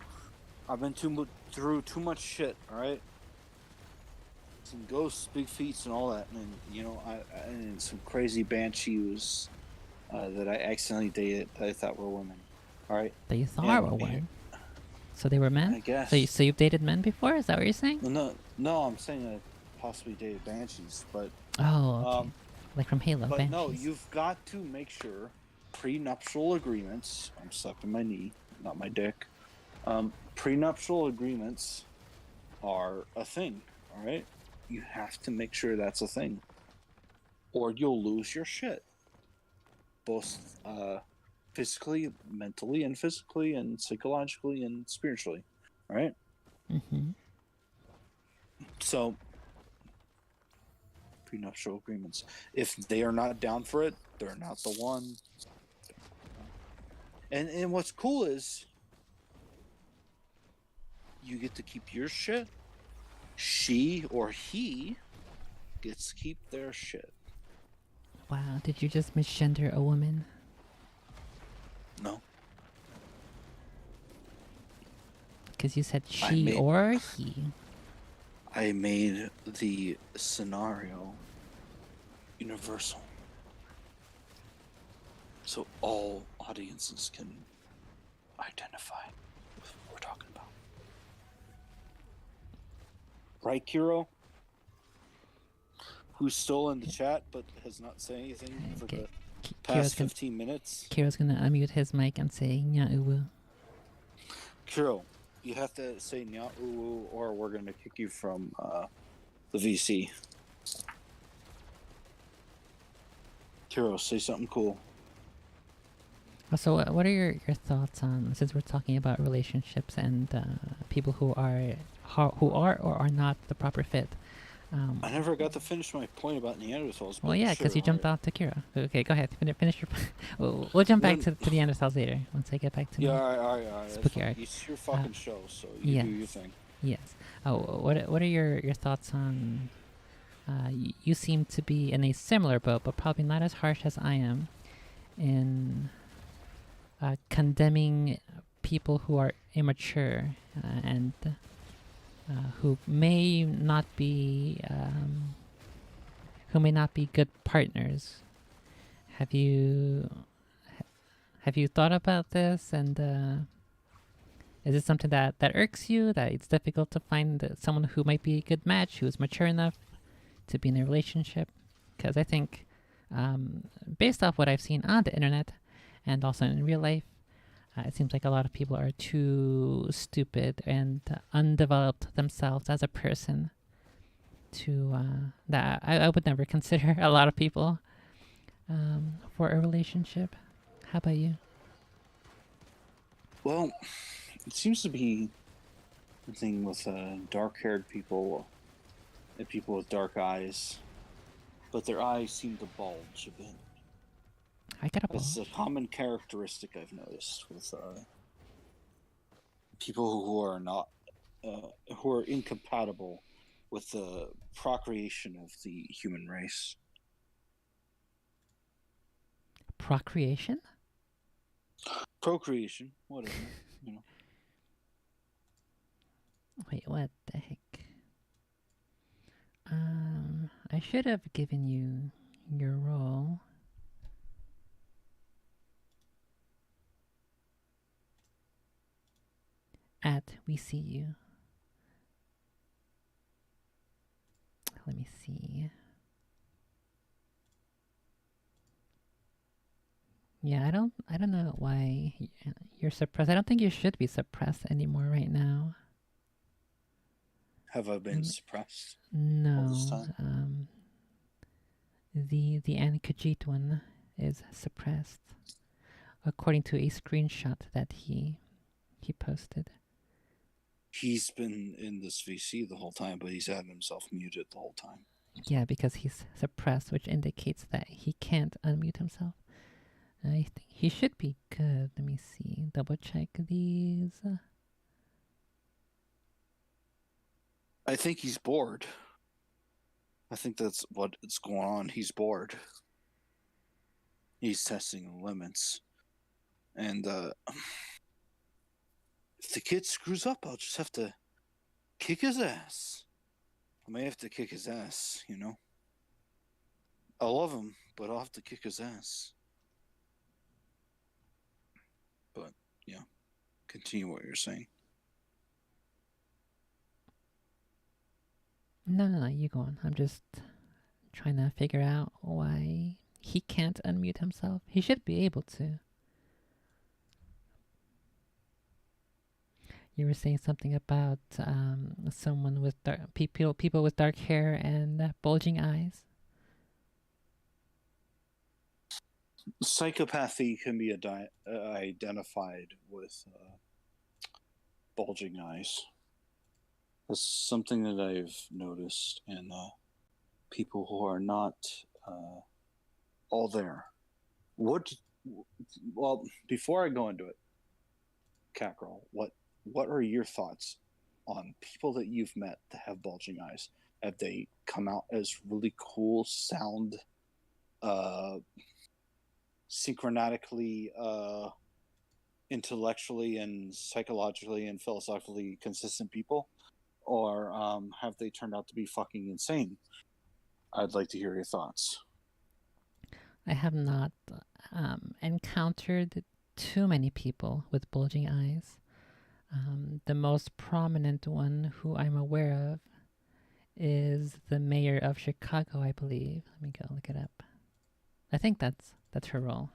too much shit. All right, some ghosts, big feats, and all that, and you know, and some crazy banshees that I accidentally dated that I thought were women. All right, that you thought were women. So they were men. I guess. So you've dated men before? Is that what you're saying? No, I'm saying I possibly dated banshees, but okay. Like from Halo. But banshees. no, you've got to make sure prenuptial agreements. I'm sucking my knee, not my dick. Prenuptial agreements are a thing. All right, you have to make sure that's a thing, or you'll lose your shit. Both physically, mentally, and physically, and psychologically, and spiritually. All right. Mm-hmm. So, prenuptial agreements. If they are not down for it, they're not the one. And what's cool is you get to keep your shit. She or he gets to keep their shit. Wow, did you just misgender a woman? No. Because you said she or he. I made the scenario universal. So all audiences can identify with what we're talking about. Right, Kiro? Who's still in the chat but has not said anything for the past 15 minutes? Kiro's gonna unmute his mic and say nya uwu. Kiro, you have to say nya uwu or we're gonna kick you from the VC. Kiro, say something cool. So what are your thoughts on, since we're talking about relationships and people who are or are not the proper fit? I never got to finish my point about Neanderthals. Well, yeah, because you jumped off to Kira. Okay, go ahead. Finish your... we'll jump back to the Neanderthals later, once I get back to all right. Spooky Arc. It's your fucking show, so you do your thing. Yes. Oh, what are your thoughts on... you seem to be in a similar boat, but probably not as harsh as I am, in condemning people who are immature and... who may not be good partners. Have you thought about this? And is it something that irks you? That it's difficult to find someone who might be a good match, who is mature enough to be in a relationship, because I think, um, based off what I've seen on the internet and also in real life, it seems like a lot of people are too stupid and undeveloped themselves as a person to that I would never consider a lot of people for a relationship. How about you? Well, it seems to be the thing with dark-haired people and people with dark eyes, but their eyes seem to bulge a bit. I got a That's a bulge. common characteristic I've noticed with people who are not who are incompatible with the procreation of the human race. Procreation? Procreation, whatever, you know. Wait, what the heck? I should have given you your role. At We See You. Let me see. Yeah, I don't know why you're suppressed. I don't think you should be suppressed anymore right now. Have I been suppressed all this No, time? the Ankajit one is suppressed, according to a screenshot that he posted. He's been in this VC the whole time, but he's had himself muted the whole time. Yeah, because he's suppressed, which indicates that he can't unmute himself. I think he should be good. Let me see. Double check these. I think he's bored. I think that's what's going on. He's bored. He's testing the limits. And if the kid screws up, I'll just have to kick his ass. I may have to kick his ass, you know? I love him, but I'll have to kick his ass. But, yeah. Continue what you're saying. No, you go on. I'm just trying to figure out why he can't unmute himself. He should be able to. You were saying something about someone with people with dark hair and bulging eyes. Psychopathy can be identified with bulging eyes. That's something that I've noticed in people who are not all there. Well, before I go into it, Catgirl, what are your thoughts on people that you've met that have bulging eyes? Have they come out as really cool, sound, synchronatically, intellectually and psychologically and philosophically consistent people? Or have they turned out to be fucking insane? I'd like to hear your thoughts. I have not encountered too many people with bulging eyes. The most prominent one who I'm aware of is the mayor of Chicago, I believe. Let me go look it up. I think that's her role.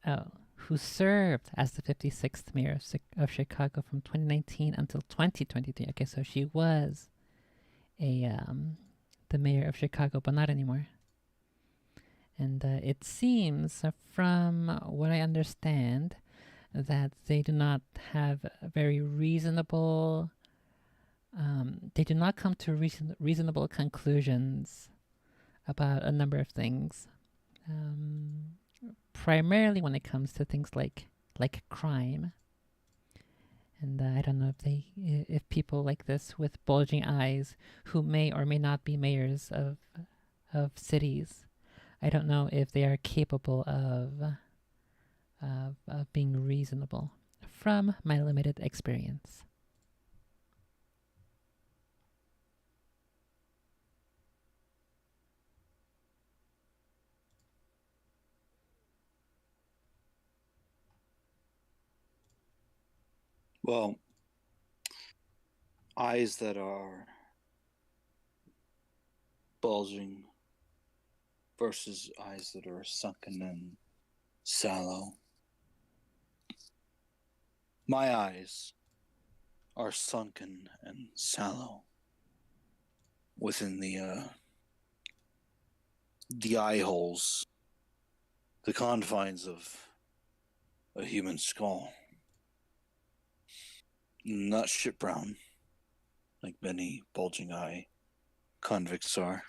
Oh, who served as the 56th mayor of Chicago from 2019 until 2023. Okay, so she was the mayor of Chicago, but not anymore. And it seems, from what I understand, that they do not have very reasonable. They do not come to reasonable conclusions about a number of things. Primarily when it comes to things like crime. And I don't know if people like this with bulging eyes, who may or may not be mayors of cities, I don't know if they are capable of being reasonable from my limited experience. Well, eyes that are bulging versus eyes that are sunken and sallow. My eyes are sunken and sallow within the eye holes, the confines of a human skull. Not shit brown, like many bulging eye convicts are,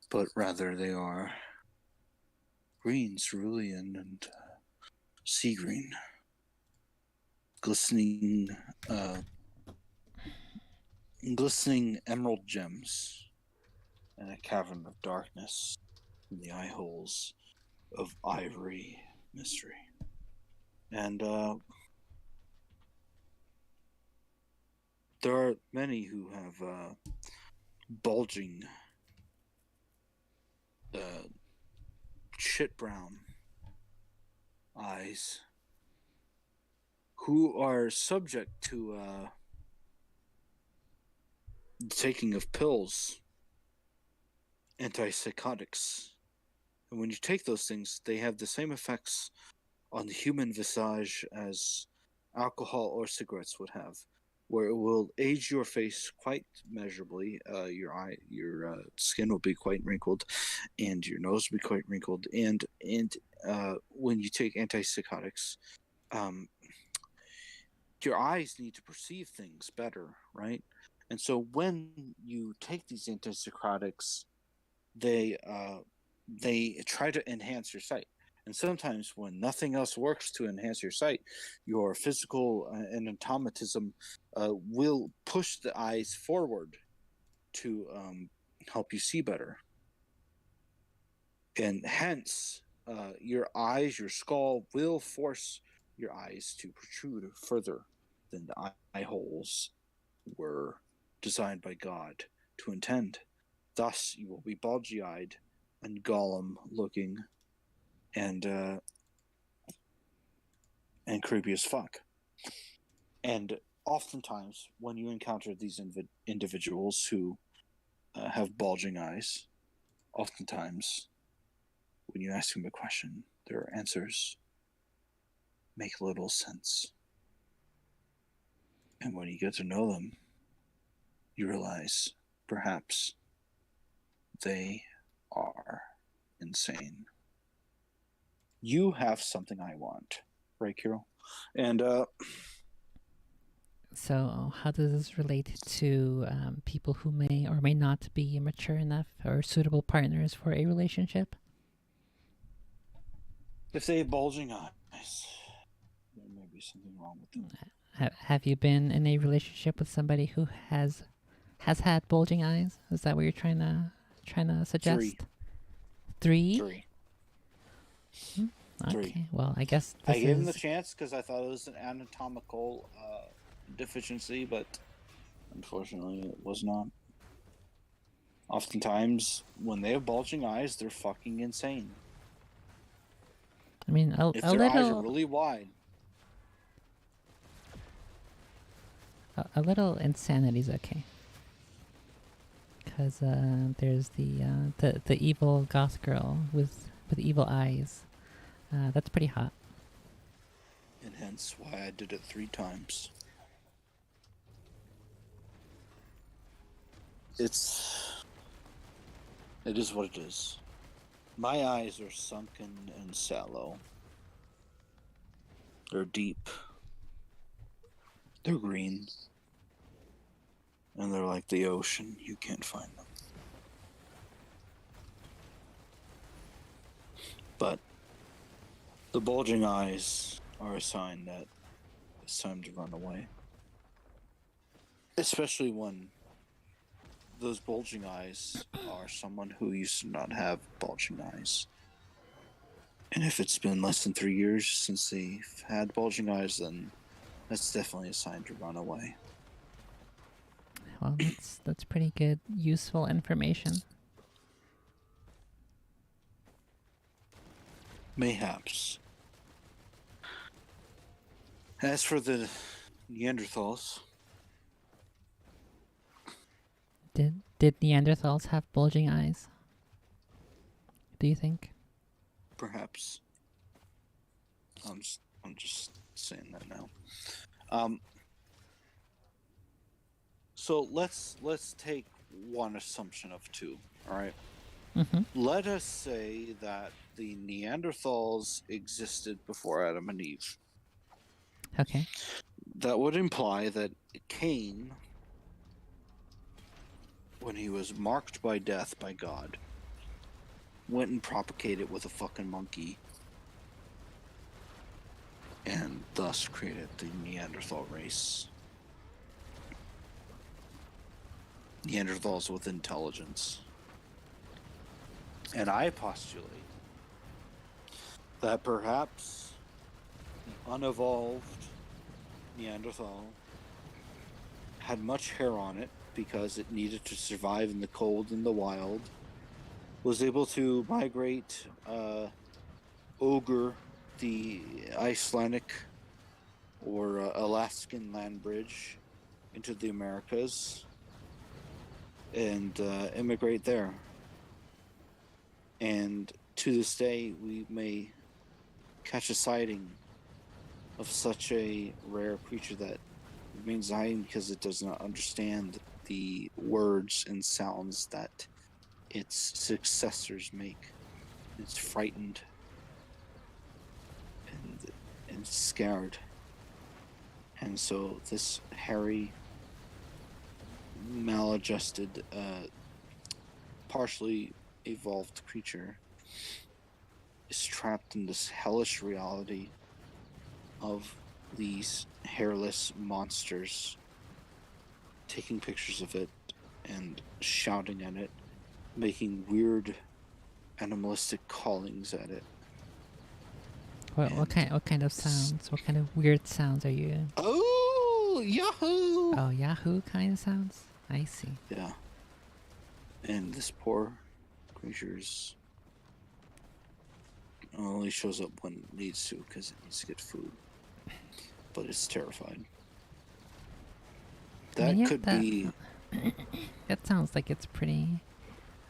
but rather they are green, cerulean, and sea green, glistening, glistening emerald gems in a cavern of darkness in the eye holes of ivory mystery. And there are many who have bulging, shit brown eyes who are subject to taking of pills, antipsychotics. And when you take those things, they have the same effects on the human visage as alcohol or cigarettes would have, where it will age your face quite measurably. Your skin will be quite wrinkled, and your nose will be quite wrinkled. And when you take antipsychotics, your eyes need to perceive things better, right? And so when you take these antipsychotics, they try to enhance your sight. And sometimes when nothing else works to enhance your sight, your physical and automatism will push the eyes forward to help you see better. And hence, your eyes, your skull will force your eyes to protrude further than the eye holes were designed by God to intend. Thus, you will be bulgy-eyed and Gollum-looking, and creepy as fuck. And oftentimes, when you encounter these individuals who have bulging eyes, oftentimes, when you ask them a question, their answers make little sense. And when you get to know them, you realize perhaps they are insane. You have something I want, right, Kirill? And So, how does this relate to people who may or may not be mature enough or suitable partners for a relationship? if they have bulging eyes, there may be something wrong with them. Have you been in a relationship with somebody who has had bulging eyes? Is that what you're trying to suggest? Three? Three. Okay. Three. Well, I guess I this gave him the is. chance because I thought it was an anatomical deficiency, but unfortunately it was not. Oftentimes, when they have bulging eyes, they're fucking insane. I mean, If a their eyes are little, really wide, a little insanity is okay. Because there's the evil goth girl with evil eyes. That's pretty hot. and hence why I did it 3 times. It is what it is. My eyes are sunken and sallow. They're deep. They're green. And they're like the ocean. You can't find them. But the bulging eyes are a sign that it's time to run away. Especially when those bulging eyes are someone who used to not have bulging eyes. And if it's been less than 3 years since they've had bulging eyes, then that's definitely a sign to run away. Well, that's pretty good, useful information. Mayhaps. As for the Neanderthals. Did Neanderthals have bulging eyes? Do you think? Perhaps. I'm just saying that now. Um, so let's take one assumption of two. All right. Mm-hmm. Let us say that the Neanderthals existed before Adam and Eve. Okay. That would imply that Cain, when he was marked by death by God, went and propagated with a fucking monkey and thus created the Neanderthal race. Neanderthals with intelligence. And I postulate that perhaps the unevolved Neanderthal had much hair on it because it needed to survive in the cold and the wild, was able to migrate over the Icelandic or Alaskan land bridge into the Americas and immigrate there. And to this day, we may catch a sighting of such a rare creature that remains hiding because it does not understand the words and sounds that its successors make. It's frightened and scared. And so this hairy, maladjusted, partially evolved creature is trapped in this hellish reality of these hairless monsters, taking pictures of it and shouting at it, making weird animalistic callings at it. What kind of sounds? What kind of weird sounds are you? Oh, Yahoo! Oh, Yahoo kind of sounds. I see. Yeah. And this poor creature's only shows up when it needs to because it needs to get food. But it's terrified. That could be. That sounds like it's pretty.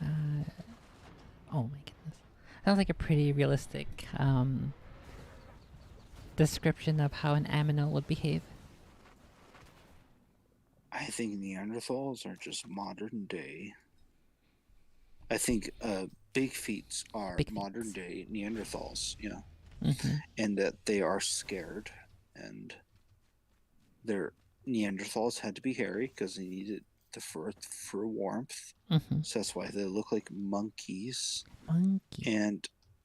Oh my goodness. Sounds like a pretty realistic description of how an aminal would behave. I think Neanderthals are just modern day. I think big feet are modern day Neanderthals, yeah. Mm-hmm. And that they are scared, and their Neanderthals had to be hairy because they needed the fur for warmth. Mm-hmm. So that's why they look like monkeys.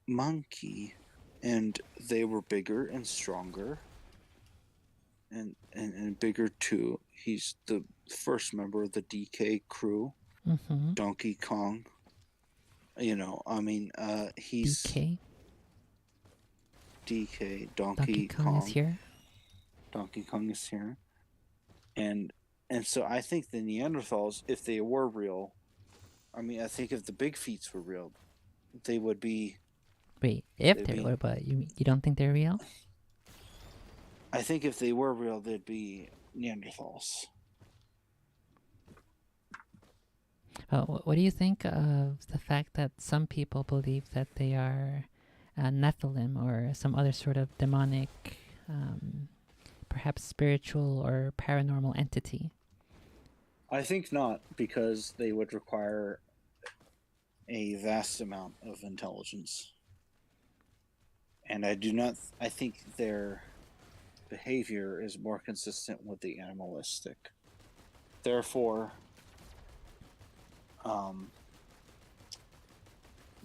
Monkey. And they were bigger and stronger. And bigger too. He's the first member of the DK crew. Mm-hmm. Donkey Kong. You know, I mean, he's DK. Donkey Kong is here. Donkey Kong is here. And so I think the Neanderthals, if they were real, I mean, I think if the big feets were real, they would be. Wait, if they were, but you don't think they're real? I think if they were real, they'd be Neanderthals. What do you think of the fact that some people believe that they are Nephilim or some other sort of demonic, perhaps spiritual or paranormal entity? I think not, because they would require a vast amount of intelligence. And I think their behavior is more consistent with the animalistic. Therefore,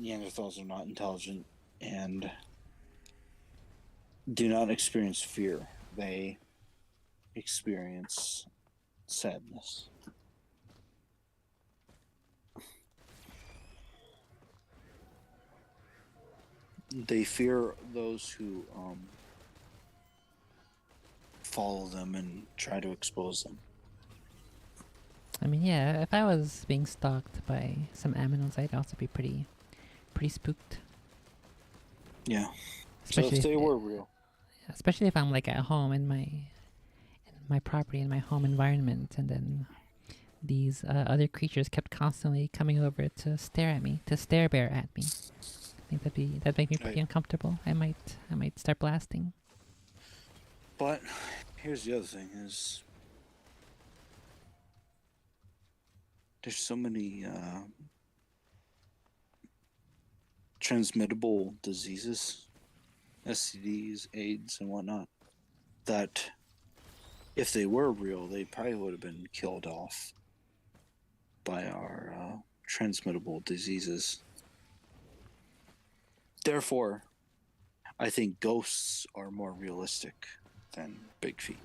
Neanderthals are not intelligent and do not experience fear. They experience sadness. They fear those who follow them and try to expose them. I mean, yeah, if I was being stalked by some aminals, I'd also be pretty spooked. Yeah. Especially so if they were real. Especially if I'm like at home in my property and my home environment, and then these other creatures kept constantly coming over to stare at me, to stare bear at me. I think that'd make me pretty uncomfortable. I might start blasting. But here's the other thing: is there's so many transmittable diseases, STDs, AIDS, and whatnot, that if they were real, they probably would have been killed off by our transmittable diseases. Therefore, I think ghosts are more realistic than big feet.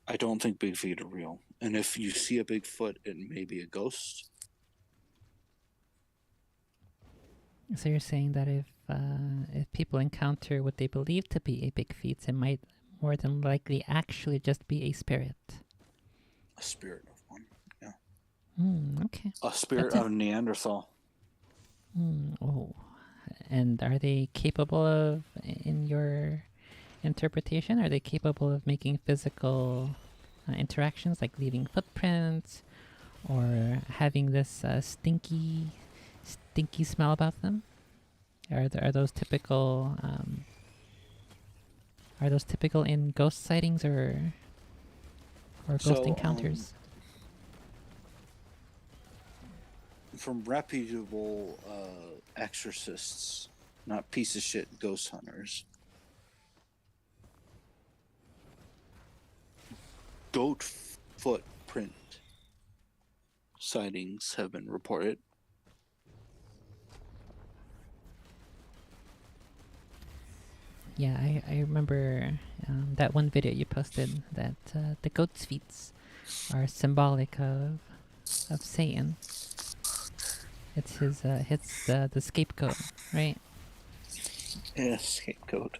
I don't think big feet are real. And if you see a Bigfoot, it may be a ghost. So you're saying that if people encounter what they believe to be a big feat, it might more than likely actually just be a spirit. A spirit of one, yeah. Okay. A spirit of Neanderthal. Oh. And are they capable of, in your interpretation, are they capable of making physical interactions, like leaving footprints or having this stinky smell about them? Are those typical? Are those typical in ghost sightings or ghost encounters? From reputable exorcists, not piece of shit ghost hunters, goat footprint sightings have been reported. Yeah, I remember that one video you posted that the goat's feet are symbolic of Satan. It's his the scapegoat, right? Yeah, scapegoat.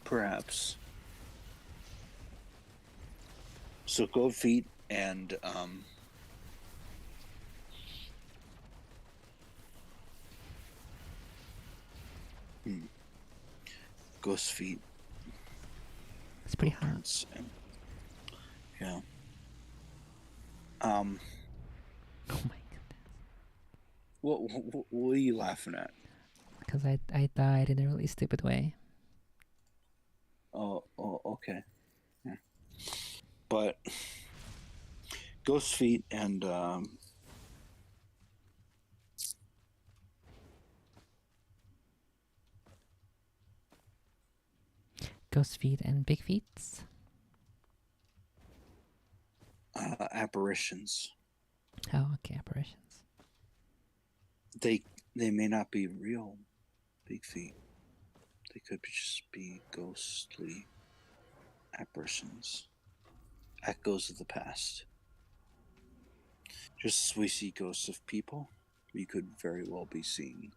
Perhaps. So goat feet and ghost feet. It's pretty hot. And, yeah. Oh my goodness. What are you laughing at? Because I died in a really stupid way. Oh, okay. Yeah. But ghost feet and Ghost feet and big feet. apparitions. Oh, okay, apparitions. They may not be real big feet. They could just be ghostly apparitions, echoes of the past. Just as we see ghosts of people, we could very well be seeing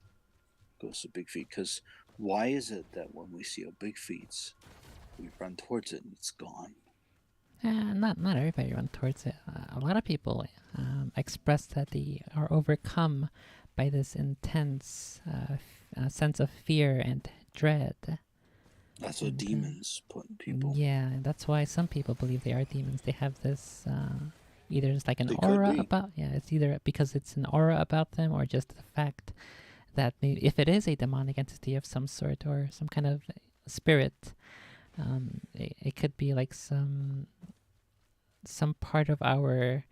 ghosts of big feet. Because why is it that when we see a big feet, we run towards it and it's gone? Not everybody run towards it. A lot of people express that they are overcome by this intense sense of fear and dread. That's what demons put in people. Yeah, that's why some people believe they are demons. They have this either it's like an They aura about. Yeah, it's either because it's an aura about them or just the fact that maybe if it is a demonic entity of some sort or some kind of spirit, it could be like some part of our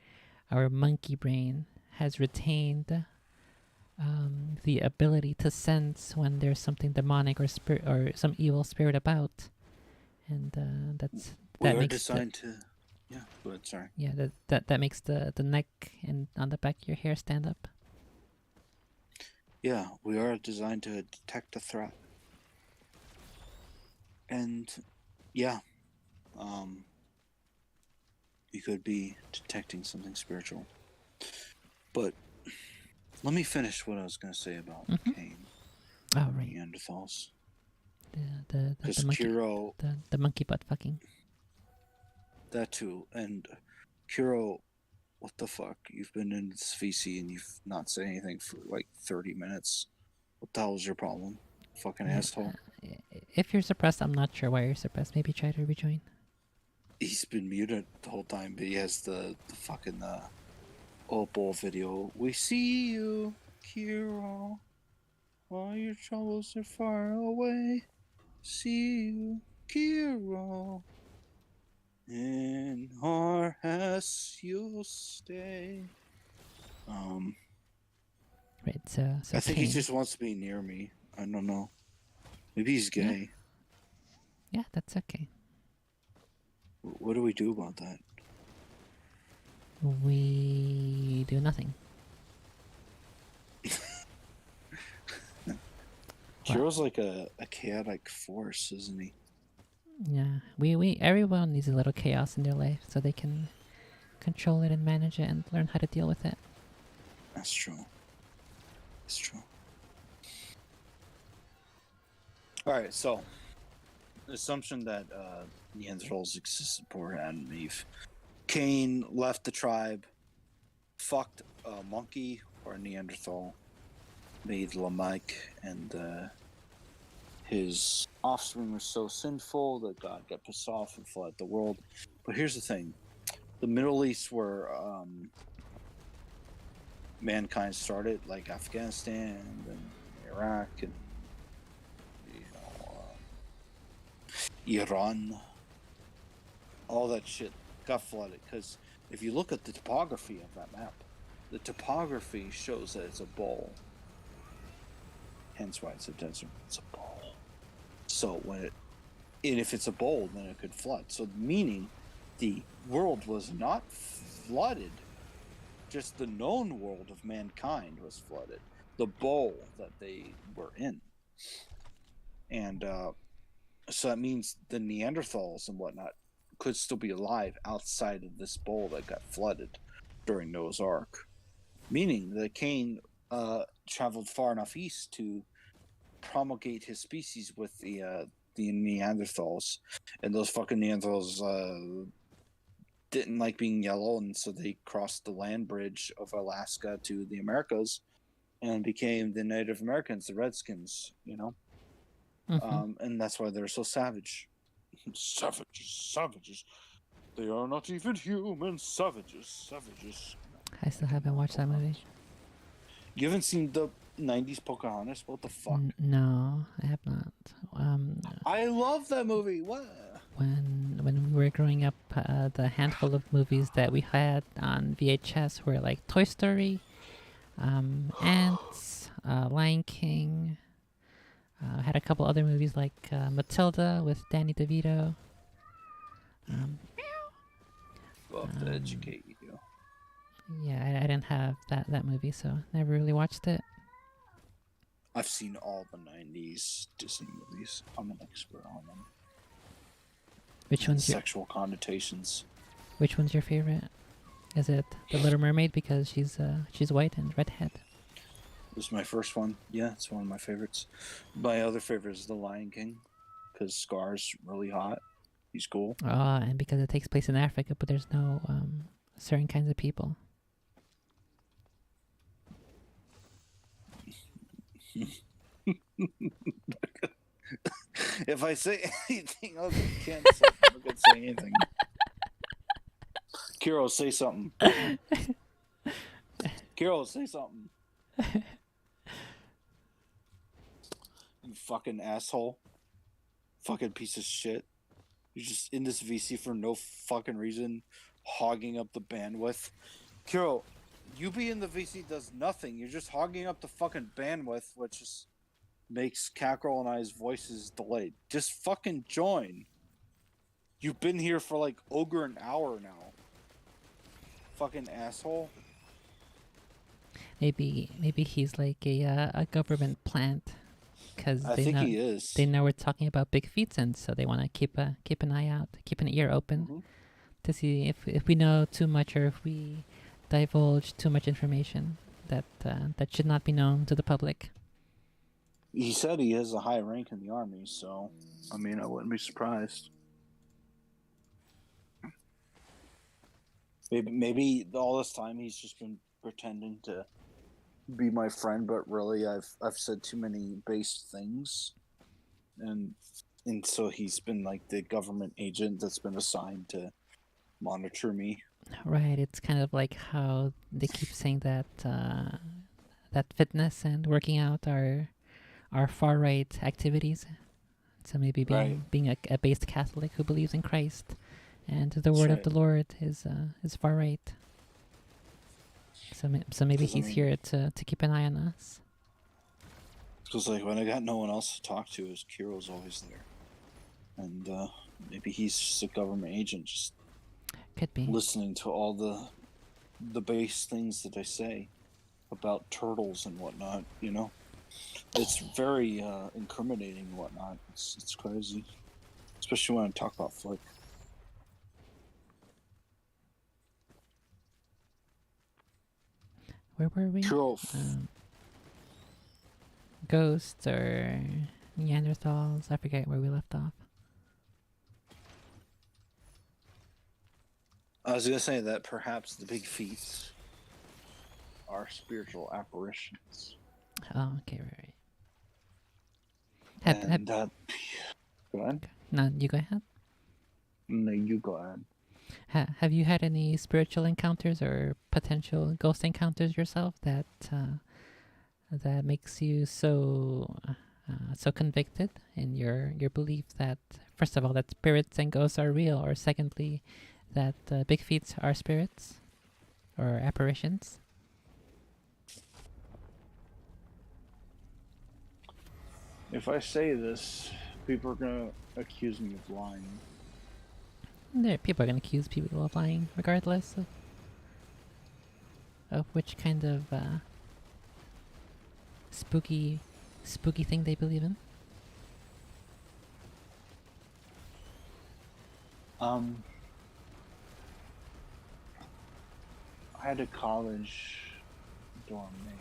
monkey brain has retained the ability to sense when there's something demonic or spirit or some evil spirit about, and that makes designed to. Yeah, go ahead. Sorry. Yeah, that makes the neck and on the back of your hair stand up. Yeah, we are designed to detect a threat, and yeah, you could be detecting something spiritual. But let me finish what I was going to say about Cain. Oh, right. Neanderthals. The monkey, Kiro, the monkey butt fucking. That too. And Kiro, what the fuck? You've been in this VC and you've not said anything for like 30 minutes. What the hell is your problem? Fucking asshole. If you're suppressed, I'm not sure why you're suppressed. Maybe try to rejoin. He's been muted the whole time, but he has the fucking Opal video. We see you, Kiro. All your troubles are far away. See you, Kiro. In our house you'll stay. Right. So I think Kane. he just wants to be near me. I don't know. Maybe he's gay. Yeah, that's okay. What do we do about that? We do nothing. Kiro's like a chaotic force, isn't he? Yeah, we everyone needs a little chaos in their life so they can control it and manage it and learn how to deal with it. That's true. That's true. All right, so the assumption that Neanderthals existed before Adam and Eve. Cain left the tribe, fucked a monkey or a Neanderthal, made Lamech, and his offspring was so sinful that God got pissed off and flooded the world. But here's the thing: the Middle East, where mankind started, like Afghanistan and Iraq and Iran, all that shit got flooded. Because if you look at the topography of that map, the topography shows that it's a bowl. Hence why it's a desert. It's a bowl. So if it's a bowl, then it could flood. So meaning the world was not flooded, just the known world of mankind was flooded. The bowl that they were in. And so that means the Neanderthals and whatnot could still be alive outside of this bowl that got flooded during Noah's Ark. Meaning that Cain traveled far enough east to promulgate his species with the Neanderthals, and those fucking Neanderthals didn't like being yellow, and so they crossed the land bridge of Alaska to the Americas and became the Native Americans, the Redskins, you know. And that's why they're so savage. Savages. They are not even human. Savages. I still haven't watched that movie. You haven't seen the 90s Pocahontas? What the fuck? No, I have not. I love that movie. What? When we were growing up, the handful of movies that we had on VHS were like Toy Story, Ants, Lion King. I had a couple other movies like Matilda with Danny DeVito. Love to educate you. Yeah, I didn't have that movie, so never really watched it. I've seen all the 90s Disney movies. I'm an expert on them. Which one's sexual connotations? Which one's your favorite? Is it The Little Mermaid because she's white and redhead? This is my first one. Yeah, it's one of my favorites. My other favorite is The Lion King because Scar's really hot. He's cool. Oh, and because it takes place in Africa, but there's no certain kinds of people. If I say anything else, you can't say. I'm not gonna say anything. Kiro, say something. Kiro, say something. You fucking asshole. Fucking piece of shit. You're just in this VC for no fucking reason, hogging up the bandwidth. Kiro, you being in the VC does nothing. You're just hogging up the fucking bandwidth, which just makes Cackerel and I's voices delayed. Just fucking join. You've been here for like over an hour now. Fucking asshole. Maybe he's like a government plant, because I think he is. They know we're talking about big feats, and so they want to keep an eye out, keep an ear open to see if we know too much or if we divulge too much information that should not be known to the public. He said he has a high rank in the army, so I mean, I wouldn't be surprised. Maybe all this time he's just been pretending to be my friend, but really I've said too many base things. and so he's been like the government agent that's been assigned to monitor me. Right, it's kind of like how they keep saying that that fitness and working out are far right activities. So maybe Right. being a based Catholic who believes in Christ and the That's word of right. the Lord is far right. So maybe Because I he's mean, here to keep an eye on us. because like when I got no one else to talk to, his Kiro's always there, and maybe he's just a government agent, just Could be. listening to all the base things that I say about turtles and whatnot. You know, it's very incriminating and whatnot. It's crazy, especially when I talk about Flick. Where were we? Kiro, Ghosts or Neanderthals? I forget where we left off. I was gonna say that perhaps the big feats are spiritual apparitions, Oh, okay, right. Have, and that. Go ahead. no, you go ahead. No, you go ahead. Have you had any spiritual encounters or potential ghost encounters yourself that that makes you so convicted in your belief that, first of all, that spirits and ghosts are real, or secondly, that big feet are spirits or apparitions? If I say this, people are gonna accuse me of lying. People are gonna accuse people of lying, regardless of which kind of spooky thing they believe in. I had a college dorm mate.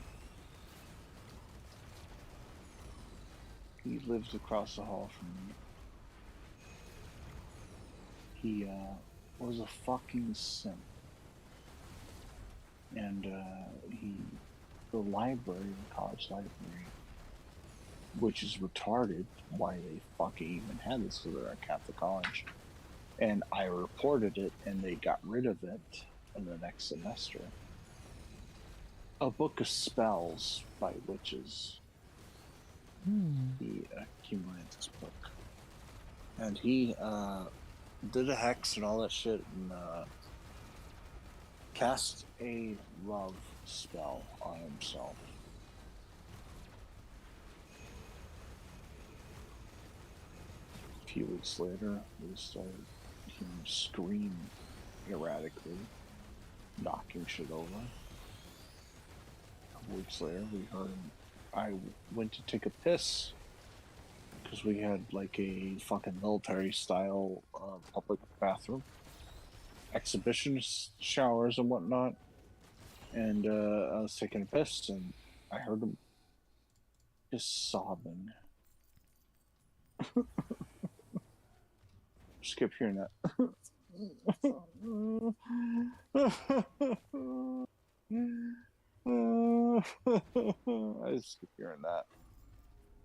He lives across the hall from me. He was a fucking simp, and the library, the college library, which is retarded. Why they fucking even had this? So they're at Catholic college, and I reported it, and they got rid of it in the next semester. A book of spells by witches. He accumulated this book, and he did a hex and all that shit, and cast a love spell on himself. A few weeks later, we started hearing him scream erratically, knocking shit over. A couple weeks later, we heard him. I went to take a piss because we had like a fucking military style public bathroom, exhibition showers and whatnot. And I was taking a piss, and I heard him just sobbing. Just kept hearing that. I just keep hearing that.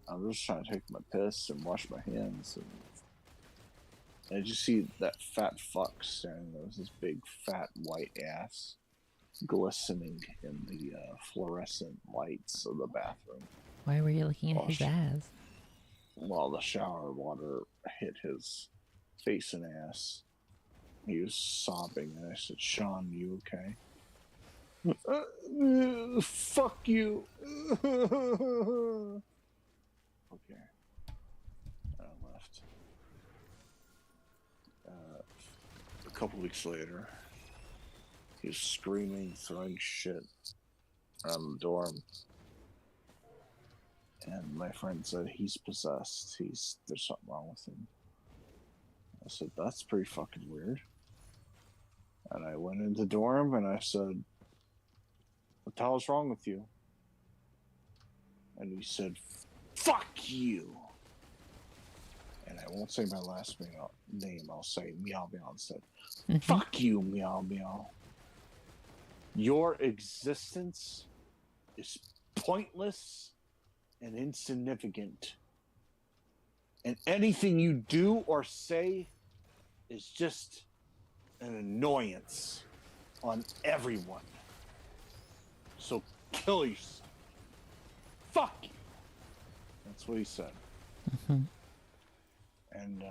I'm just trying to take my piss and wash my hands, and I just see that fat fuck standing there with his big fat white ass glistening in the fluorescent lights of the bathroom. Why were you looking at his ass? While the shower water hit his face and ass, he was sobbing, and I said, "Sean, you okay?" Fuck you. Okay. I left. A couple weeks later, he was screaming, throwing shit around the dorm. And my friend said, he's possessed. There's something wrong with him. I said, that's pretty fucking weird. And I went into the dorm and I said, what the hell is wrong with you? And he said, fuck you. And I won't say my last name. I'll say Meow Meow instead. Fuck you, Meow Meow. Your existence is pointless and insignificant. And anything you do or say is just an annoyance on everyone. So kill yourself. Fuck you. That's what he said. Mm-hmm. And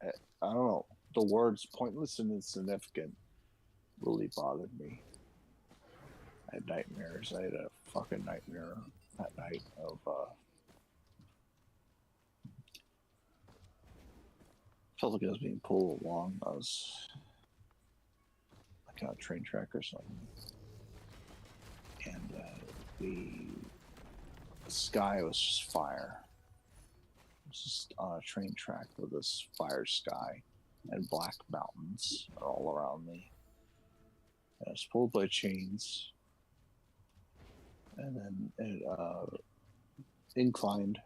I don't know. The words pointless and insignificant really bothered me. I had nightmares. I had a fucking nightmare that night of felt like I was being pulled along. I was like on a train track or something. And the sky was just fire. It was just on a train track with this fire sky and black mountains all around me. And I was pulled by chains. And then it inclined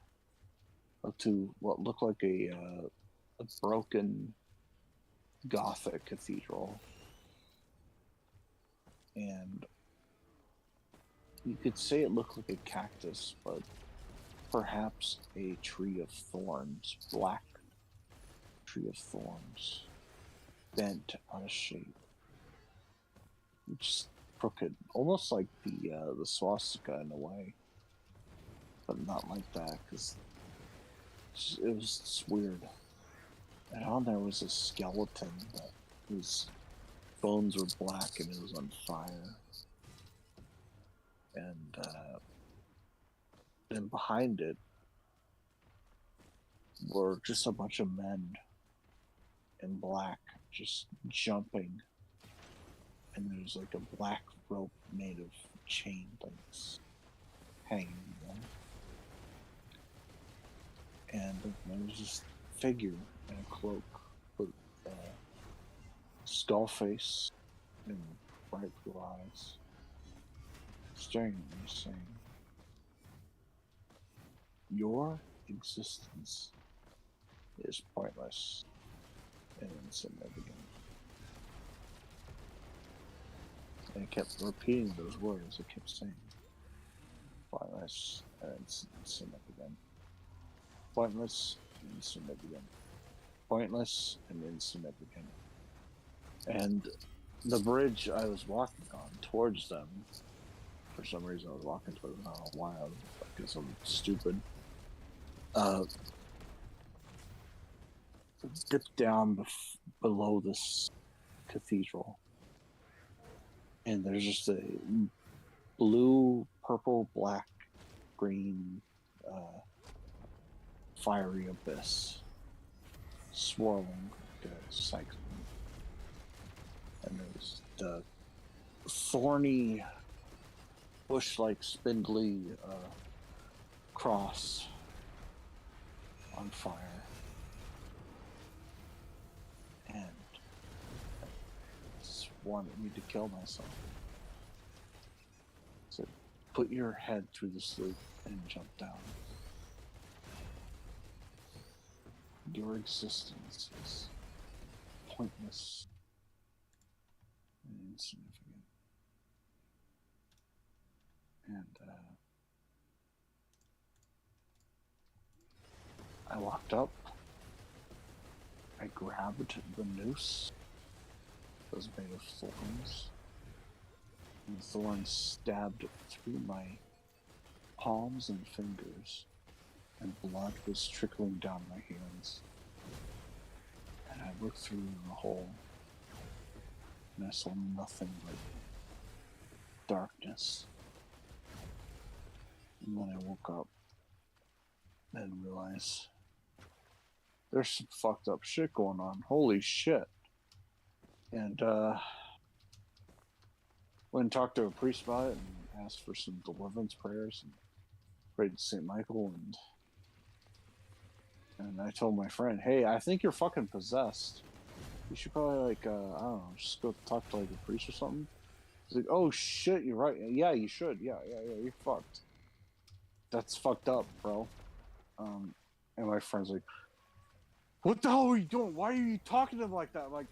up to what looked like a broken Gothic cathedral. And you could say it looked like a cactus, but perhaps a tree of thorns, black tree of thorns, bent out of shape, just crooked, almost like the swastika in a way, but not like that, because it was just weird. And on there was a skeleton that whose bones were black and it was on fire. And behind it were just a bunch of men in black just jumping. And there's like a black rope made of chain things hanging there. And there was this figure in a cloak with skull face and bright blue eyes, staring at me, saying, "Your existence is pointless and insignificant." And I kept repeating those words. I kept saying, "Pointless and insignificant. Pointless and insignificant. Pointless and insignificant." And the bridge I was walking on towards them, for some reason I was walking towards them, I don't know why, I guess I'm stupid, dipped down below this cathedral. And there's just a blue, purple, black, green, fiery abyss swirling like a cyclone. And there's the thorny, bush-like, spindly cross on fire. And I just wanted me to kill myself. So put your head through the sloop and jump down. Your existence is pointless and insignificant. And I walked up. I grabbed the noose that was made of thorns. And the thorns stabbed through my palms and fingers, and blood was trickling down my hands. And I looked through the hole, and I saw nothing but darkness. And then I woke up and realized there's some fucked up shit going on. Holy shit. And went and talked to a priest about it and asked for some deliverance prayers and prayed to St. Michael, and I told my friend, "Hey, I think you're fucking possessed. You should probably I don't know, just go talk to like a priest or something." He's like, "Oh shit, you're right. Yeah, you should. Yeah, you're fucked. That's fucked up, bro." And my friend's like, "What the hell are you doing? Why are you talking to him like that?" I'm like,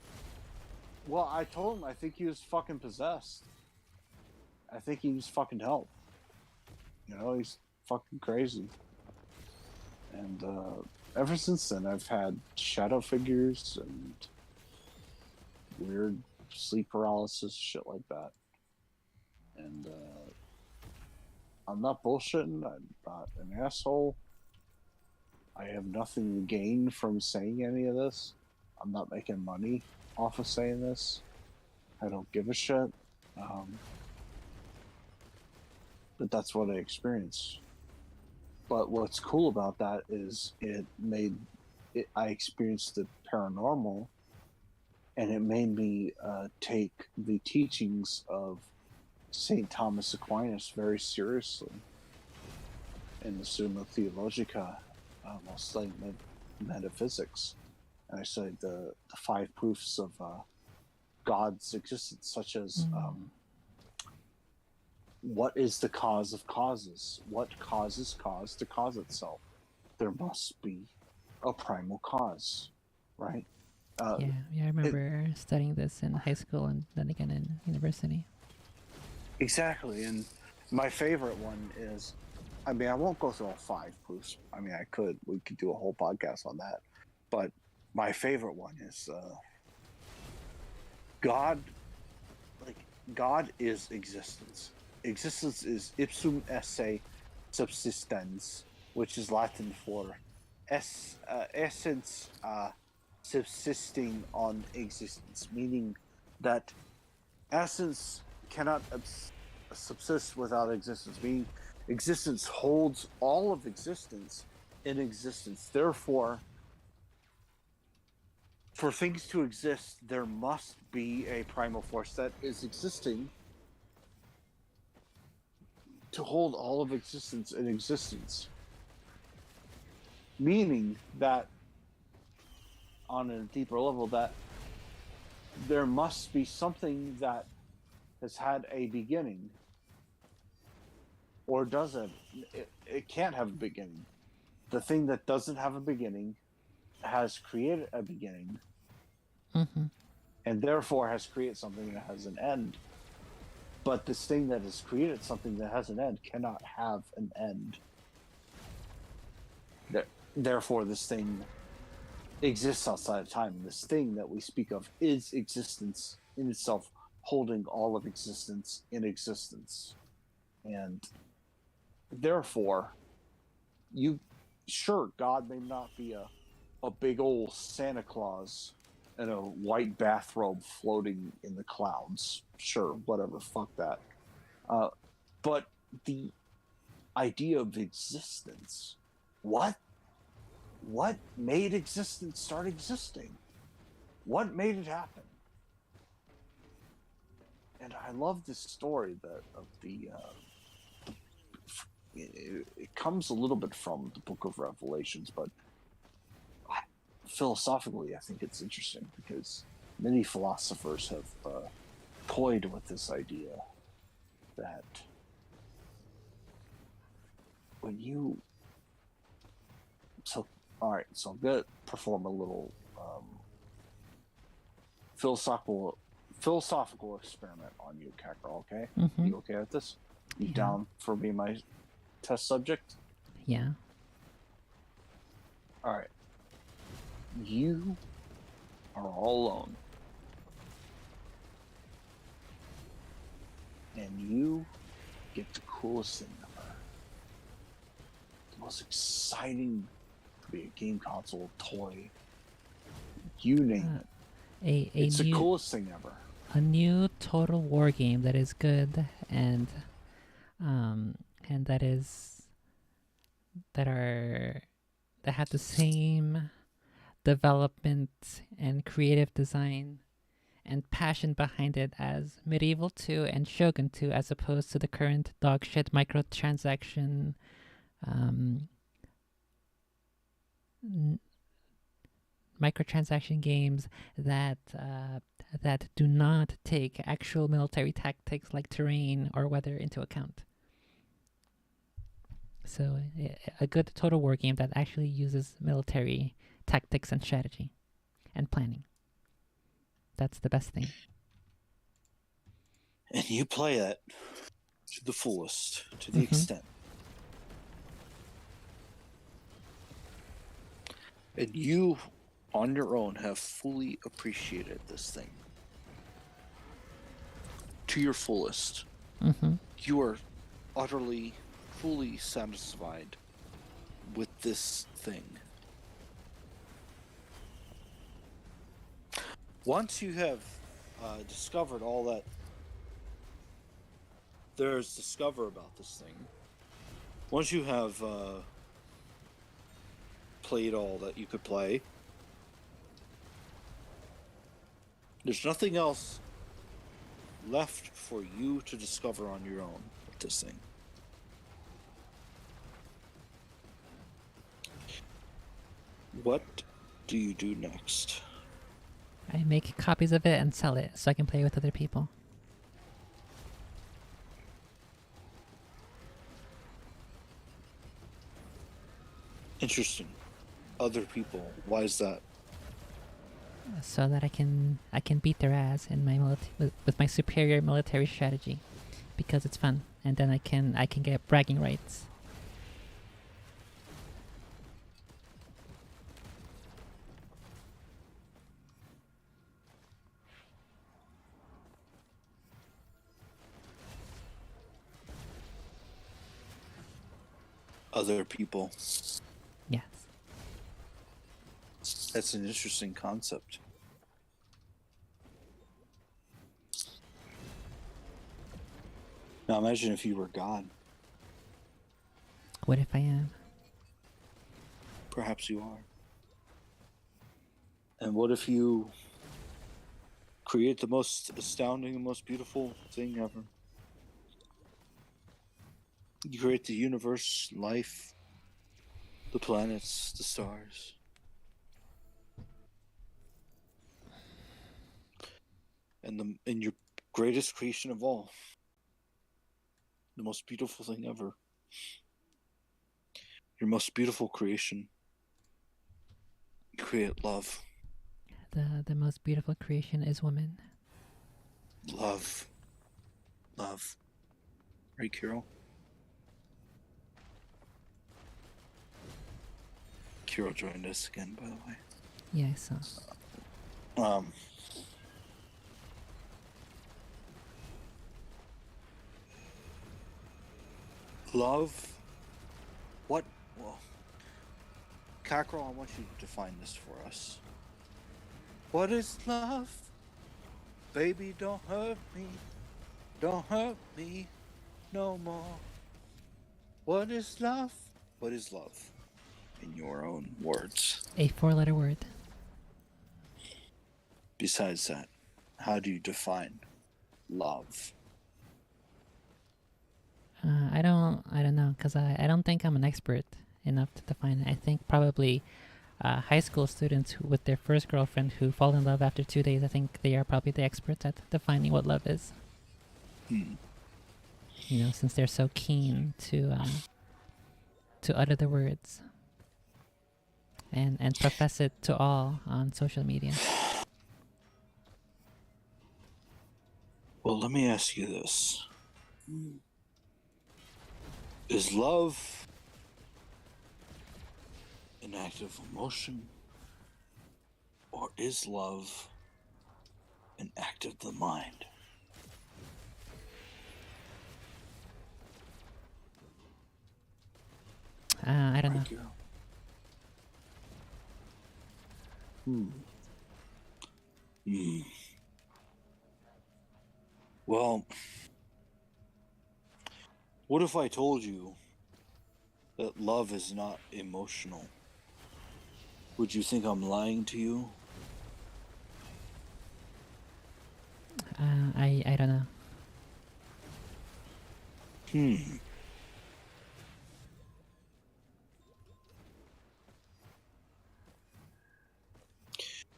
well, I told him I think he was fucking possessed. I think he needs fucking help. You know, he's fucking crazy. And ever since then, I've had shadow figures and weird sleep paralysis, shit like that. And I'm not bullshitting. I'm not an asshole. I have nothing to gain from saying any of this. I'm not making money off of saying this. I don't give a shit. But that's what I experienced. But what's cool about that is I experienced the paranormal, and it made me take the teachings of St. Thomas Aquinas very seriously in the Summa Theologica, while studying metaphysics. And I studied the 5 proofs of God's existence, such as what is the cause of causes? What causes cause to cause itself? There must be a primal cause, right? Yeah, I remember studying this in high school and then again in university. Exactly, and my favorite one is, I mean, I won't go through all 5 proofs. I mean, we could do a whole podcast on that. But my favorite one is God is existence. Existence is ipsum esse subsistens, which is Latin for essence subsisting on existence, meaning that essence cannot subsist without existence, meaning existence holds all of existence in existence. Therefore, for things to exist, there must be a primal force that is existing to hold all of existence in existence. Meaning that, on a deeper level, that there must be something that has had a beginning, or doesn't. It can't have a beginning. The thing that doesn't have a beginning has created a beginning, and therefore has created something that has an end. But this thing that has created something that has an end cannot have an end. Therefore, this thing exists outside of time. And this thing that we speak of is existence in itself, holding all of existence in existence. And therefore, God may not be a big old Santa Claus in a white bathrobe floating in the clouds. Sure, whatever, fuck that. But the idea of existence, what made existence start existing? What made it happen? And I love this story it comes a little bit from the Book of Revelations, but philosophically, I think it's interesting because many philosophers have toyed with this idea that when you... So I'm going to perform a little philosophical experiment on you, Kakarl, okay? You okay with this? You down for being my test subject? Yeah. All right. You are all alone. And you get the coolest thing ever. The most exciting, could be a game console, toy. You name it. It's the coolest thing ever. A new Total War game that is good and that have the same development and creative design and passion behind it as Medieval 2 and Shogun 2, as opposed to the current dogshit microtransaction games that do not take actual military tactics like terrain or weather into account. So a good Total War game that actually uses military tactics and strategy and planning. That's the best thing. And you play it to the fullest, to the extent. And you, on your own, have fully appreciated this thing to your fullest. Mm-hmm. You are utterly, fully satisfied with this thing. Once you have discovered all that there is to discover about this thing, once you have played all that you could play, there's nothing else left for you to discover on your own with this thing. What do you do next? I make copies of it and sell it so I can play with other people. Interesting. Other people. Why is that? So that I can beat their ass in my with my superior military strategy, because it's fun, and then I can get bragging rights. Other people. Yes. That's an interesting concept. Now imagine if you were God. What if I am? Perhaps you are. And what if you create the most astounding and most beautiful thing ever? You create the universe, life, the planets, the stars. And your greatest creation of all. The most beautiful thing ever. Your most beautiful creation. You create love. The most beautiful creation is woman. Love. Love. Right, Carol? Carol joined us again, by the way. Yeah, I saw. Love. What? Well, Cockerel, I want you to define this for us. What is love? Baby, don't hurt me. Don't hurt me no more. What is love? What is love? In your own words. A 4-letter word. Besides that, how do you define love? I don't know, because I don't think I'm an expert enough to define it. I think probably high school students with their first girlfriend who fall in love after 2 days, I think they are probably the experts at defining what love is. You know, since they're so keen to utter the words and profess it to all on social media. Well, let me ask you this. Is love an act of emotion, or is love an act of the mind? I don't know. Well, what if I told you that love is not emotional? Would you think I'm lying to you? I don't know.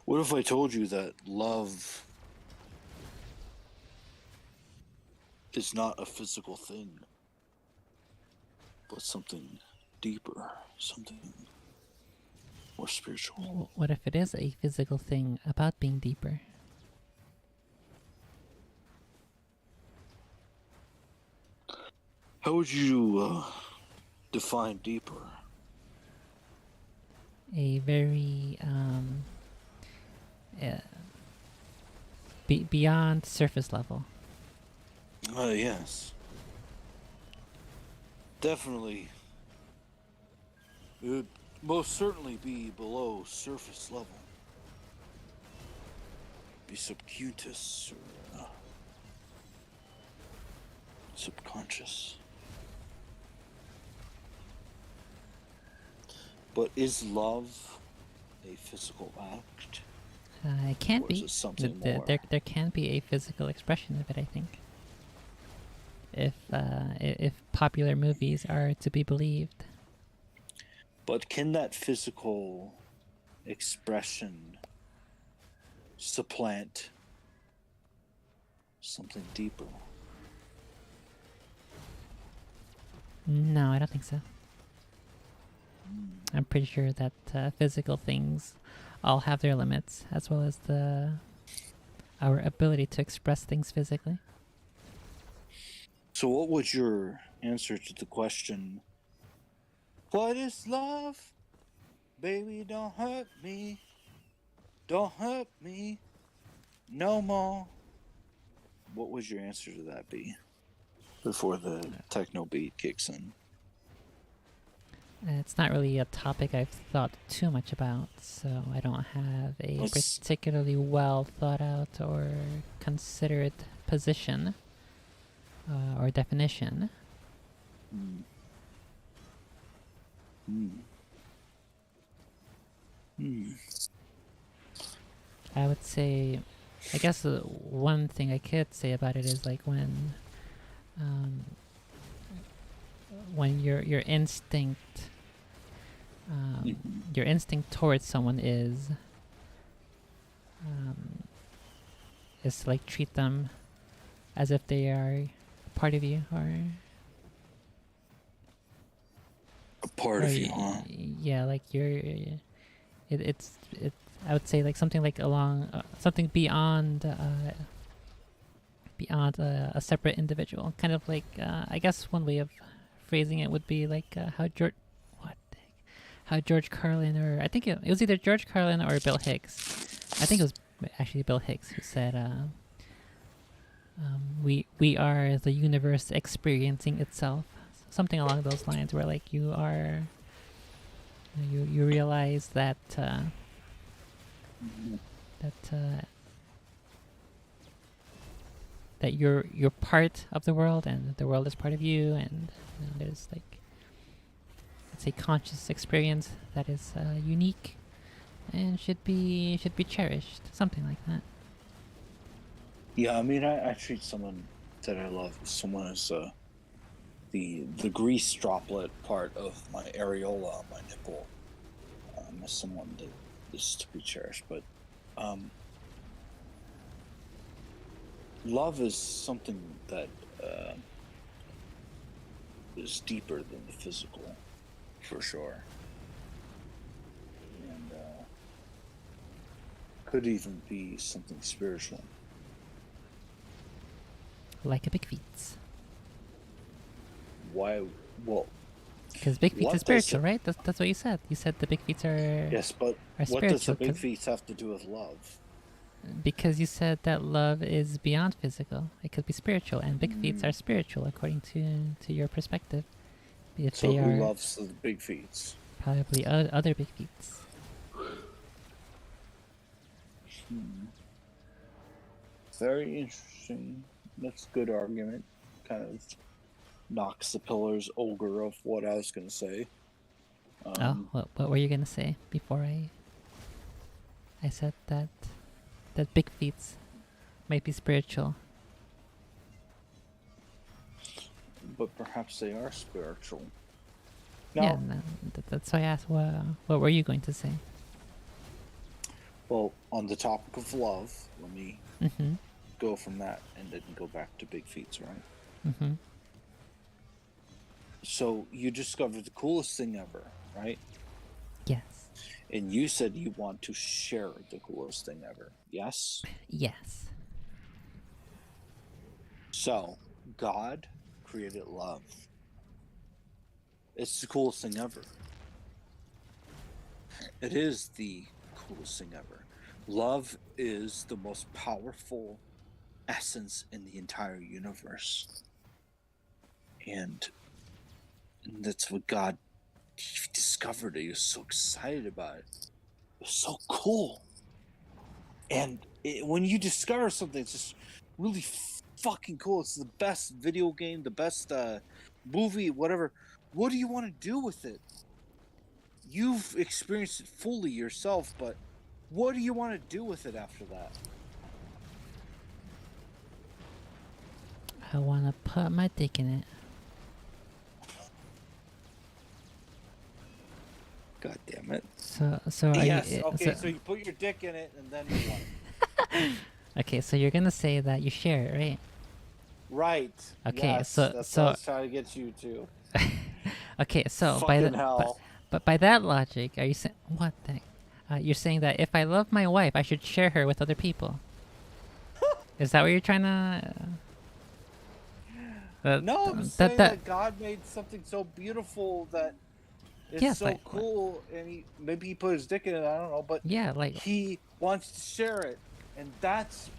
What if I told you that love is not a physical thing, but something deeper, something more spiritual? What if it is a physical thing about being deeper? How would you define deeper? a very uh, beyond surface level. Yes. Definitely. It would most certainly be below surface level. Be subcutaneous or subconscious. But is love a physical act? It can't Or is be. it something more? There can be a physical expression of it, I think. If popular movies are to be believed. But can that physical expression supplant something deeper? No, I don't think so. I'm pretty sure that physical things all have their limits, as well as our ability to express things physically. So, what was your answer to the question, what is love? Baby, don't hurt me. Don't hurt me no more. What would your answer to that be before the techno beat kicks in? It's not really a topic I've thought too much about, so I don't have a Let's. particularly well thought out or considered position or definition. Hmm. Hmm. Hmm. I would say, I guess one thing I could say about it is like um, when your instinct your instinct towards someone is to like treat them as if they are part of you, A part or of you, huh? yeah, like it's I would say like something like along something beyond a separate individual, kind of like I guess one way of phrasing it would be like how George Carlin, or I think it was either George Carlin or Bill Hicks. I think it was actually Bill Hicks who said, we are the universe experiencing itself." Something along those lines, where like you realize that that that you're part of the world, and the world is part of you, and there's like it's a conscious experience that is unique and should be cherished, something like that. Yeah, I mean, I treat someone that I love as someone as the grease droplet part of my areola, my nipple, as someone that is to be cherished. But love is something that is deeper than the physical, for sure, and could even be something spiritual. Like a big feet. Why? Well, Because big feet is what does spiritual, right? That's what you said. You said the big feet yes, but are what does the spiritual, big feet have to do with love? because you said that love is beyond physical. It could be spiritual, and big feet are spiritual according to your perspective. If So they who are loves the big feet? probably other big feet. Very interesting. That's a good argument. Kind of knocks the pillars ogre of what I was going to say. What were you gonna say before I said that big feet might be spiritual? But perhaps they are spiritual. Yeah, Now, no, that's why I asked. What were you going to say? well, on the topic of love, let me Mm-hmm. go from that and then go back to big feet, right? Mm-hmm. So you discovered the coolest thing ever, right? Yes. And you said you want to share the coolest thing ever. Yes? Yes. So, God created love. It's the coolest thing ever. It is the coolest thing ever. Love is the most powerful essence in the entire universe. And that's what God discovered. He was so excited about it. It was so cool. And when you discover something, it's just really fucking cool. It's the best video game, the best movie, whatever. What do you want to do with it? You've experienced it fully yourself, but what do you want to do with it after that? I wanna put my dick in it. God damn it. So are Yes, you, okay, so you put your dick in it and then what? okay, so you're gonna say that you share it, right? Right. Okay, Yes, so that's what I was trying to get you to. okay, so Fucking hell. but by that logic, are you saying what the heck? You're saying that if I love my wife, I should share her with other people. Is that what you're trying to? No, I'm saying that God made something so beautiful that it's yes, so cool, and maybe he put his dick in it. I don't know, but yeah, like he wants to share it, and that's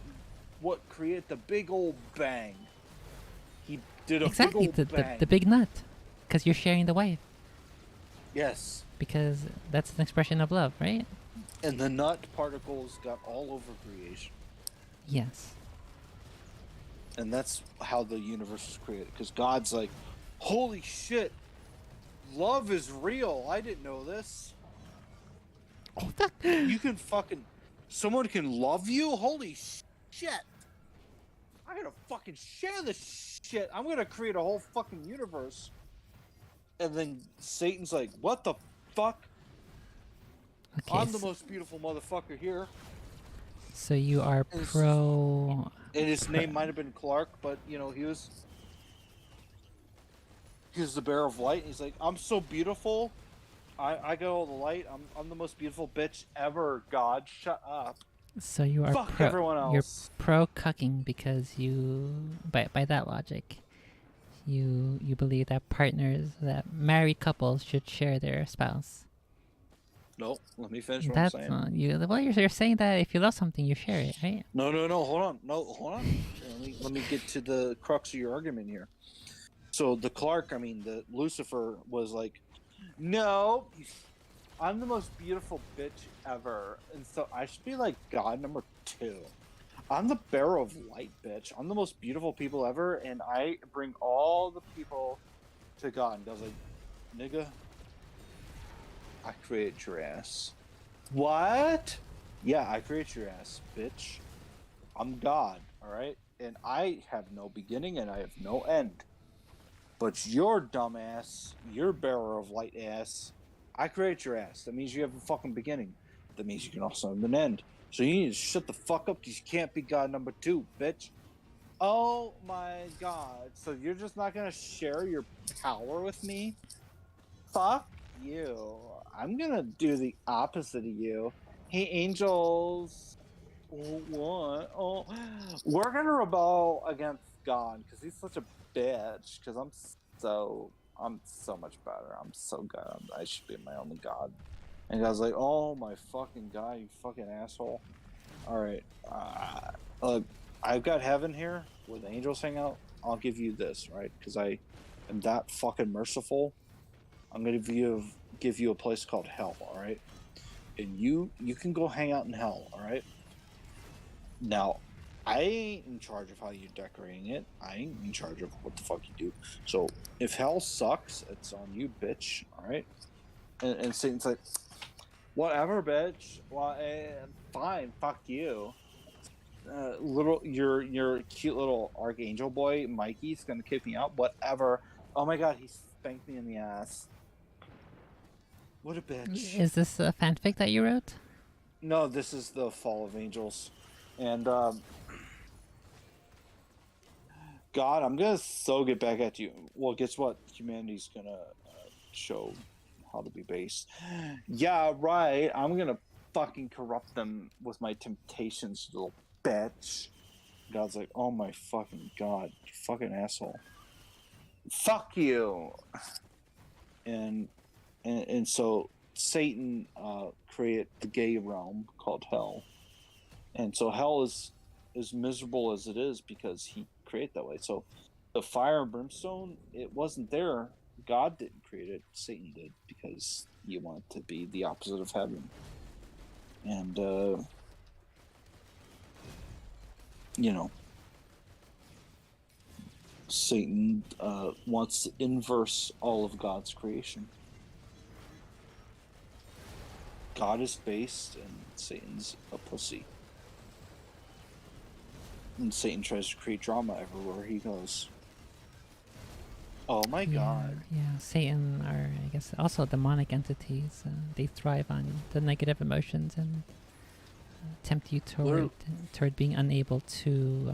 what created the big old bang. He did a exactly big old bang. the big nut, because you're sharing the wife. Yes. Because that's an expression of love, right? And the nut particles got all over creation. Yes. And that's how the universe was created. Because God's like, holy shit, love is real. I didn't know this. Oh, you can fucking... Someone can love you? Holy shit. I'm gonna fucking share this shit. I'm gonna create a whole fucking universe. And then Satan's like, what the fuck? Okay, I'm the most beautiful motherfucker here. So you are pro... And his name might have been Clark, but, you know, he was the bearer of light. And he's like, I'm so beautiful. I got all the light. I'm the most beautiful bitch ever, God. Shut up. So you are Fuck everyone else. You're pro-cucking because you... By that logic, you believe that that married couples should share their spouse. Nope. Let me finish what I'm saying. Well, you're saying that if you love something, you share it, right? No. Hold on. Let me get to the crux of your argument here. So the Lucifer was like, no, I'm the most beautiful bitch ever. And so I should be like God number 2. I'm the bearer of light, bitch. I'm the most beautiful people ever. And I bring all the people to God. And God's like, nigga, I created your ass. What? Yeah, I created your ass, bitch. I'm God, alright? And I have no beginning and I have no end. But your dumbass, your bearer of light ass, I created your ass. That means you have a fucking beginning. That means you can also have an end. So you need to shut the fuck up because you can't be God number 2, bitch. Oh my god. So you're just not gonna share your power with me? Fuck you. I'm gonna do the opposite of you. Hey, angels. What? Oh, we're gonna rebel against God because he's such a bitch. Because I'm so much better. I'm so good. I should be my own god. And God's like, oh my fucking god, you fucking asshole. All right, look, I've got heaven here where the angels hang out. I'll give you this, right? Because I am that fucking merciful. I'm gonna give you a place called hell. All right, and you can go hang out in hell. All right. Now, I ain't in charge of how you're decorating it. I ain't in charge of what the fuck you do. So, if hell sucks, it's on you, bitch. All right. And Satan's like, whatever, bitch. Well, fine. Fuck you. Your cute little archangel boy, Mikey's gonna kick me out. Whatever. Oh my god, he spanked me in the ass. What a bitch. Is this a fanfic that you wrote? No, this is the Fall of Angels. And, God, I'm gonna get back at you. Well, guess what? Humanity's gonna show how to be based. Yeah, right. I'm gonna fucking corrupt them with my temptations, little bitch. God's like, oh my fucking god, you fucking asshole. Fuck you. And so Satan created the gay realm called hell, and so hell is as miserable as it is because he created that way. So the fire and brimstone, it wasn't there. God didn't create it. Satan did, because you want it to be the opposite of heaven. And you know, Satan wants to inverse all of God's creation. God is based, and Satan's a pussy. And Satan tries to create drama everywhere he goes. Oh my god. Yeah, Satan are, I guess, also demonic entities. They thrive on the negative emotions and tempt you toward being unable to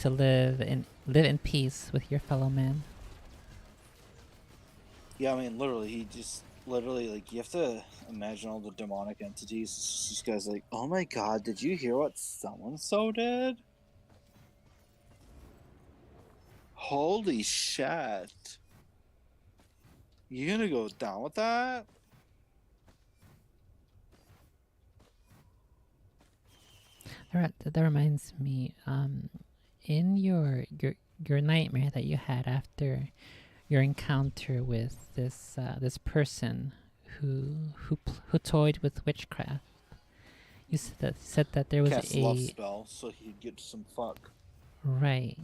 live in peace with your fellow man. Yeah, I mean, literally, he just like, you have to imagine all the demonic entities. It's just guys like, oh my god, did you hear what so did? Holy shit. You gonna go down with that? That reminds me, in your nightmare that you had after your encounter with this person who toyed with witchcraft, you said that there was Cast a love spell so he'd get some fuck. Right.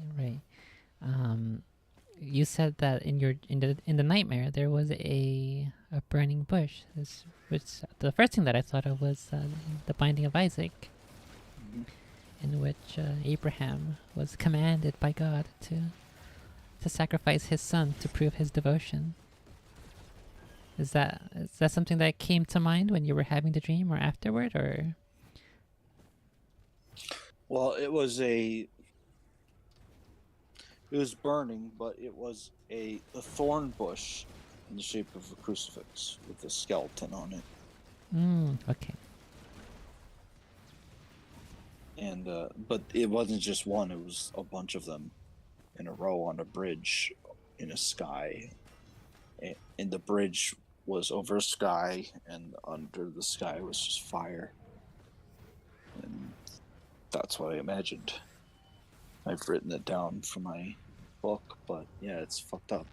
You said that in the nightmare there was a burning bush. Which the first thing that I thought of was the Binding of Isaac, in which Abraham was commanded by God to sacrifice his son to prove his devotion. Is that something that came to mind when you were having the dream or afterward, or? Well, it was burning, but it was a thorn bush in the shape of a crucifix with a skeleton on it. Okay. And but it wasn't just one, it was a bunch of them in a row on a bridge in a sky. And the bridge was over a sky, and under the sky was just fire. And that's what I imagined. I've written it down for my book, but yeah, it's fucked up.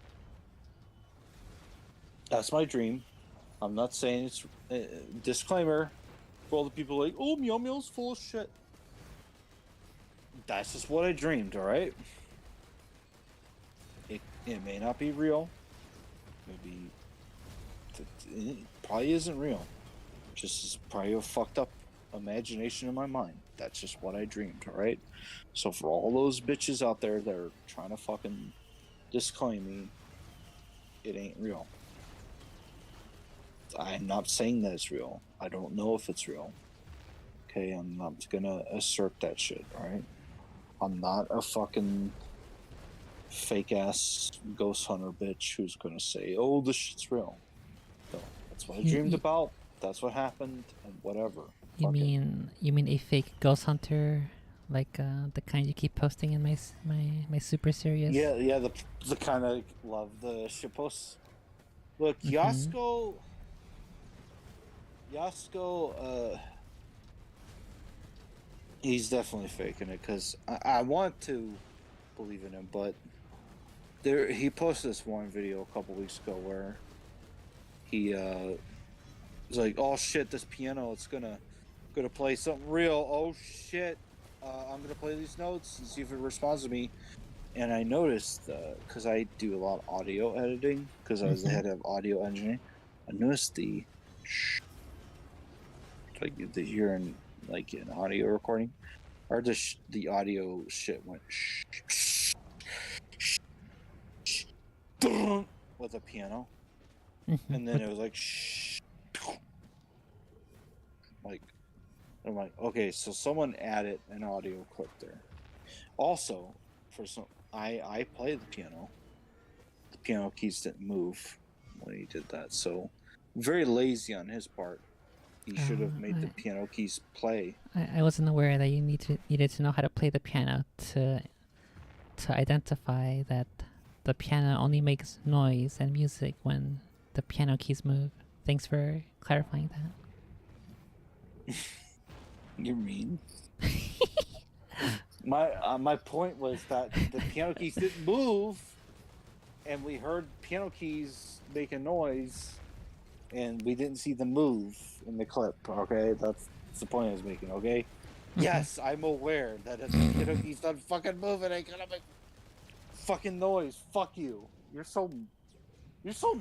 That's my dream. I'm not saying it's disclaimer for all the people like, oh, Meow Meow's full of shit. That's just what I dreamed, all right? It may not be real. Maybe it probably isn't real. Just is probably a fucked up imagination in my mind. That's just what I dreamed, all right? So for all those bitches out there that are trying to fucking disclaim me, it ain't real. I'm not saying that it's real. I don't know if it's real. Okay, I'm not gonna assert that shit, alright? I'm not a fucking fake ass ghost hunter bitch who's gonna say, oh, this shit's real. No, that's what I dreamed about. That's what happened, and whatever. You mean a fake ghost hunter, like the kind you keep posting in my super serious? Yeah, the kind I love the shit posts. Look, Yasko, he's definitely faking it, because I want to believe in him, but he posted this one video a couple weeks ago where he was like, oh shit, this piano, it's gonna play something real. Oh shit, I'm gonna play these notes and see if it responds to me. And I noticed, because I do a lot of audio editing, because I was the head of audio engineering, I noticed like the hearing, like in audio recording, or the audio shit went with a piano, and then it was like like, I'm like, okay, so someone added an audio clip there. Also, I play the piano. The piano keys didn't move when he did that, so very lazy on his part. He should have made the piano keys play. I wasn't aware that you needed to know how to play the piano to identify that the piano only makes noise and music when the piano keys move. Thanks for clarifying that. You're mean. My point was that the piano keys didn't move, and we heard piano keys make a noise, and we didn't see them move in the clip. Okay, that's the point I was making. Okay. Yes, I'm aware that if the piano keys done fucking moving, I gotta make fucking noise. Fuck you. You're so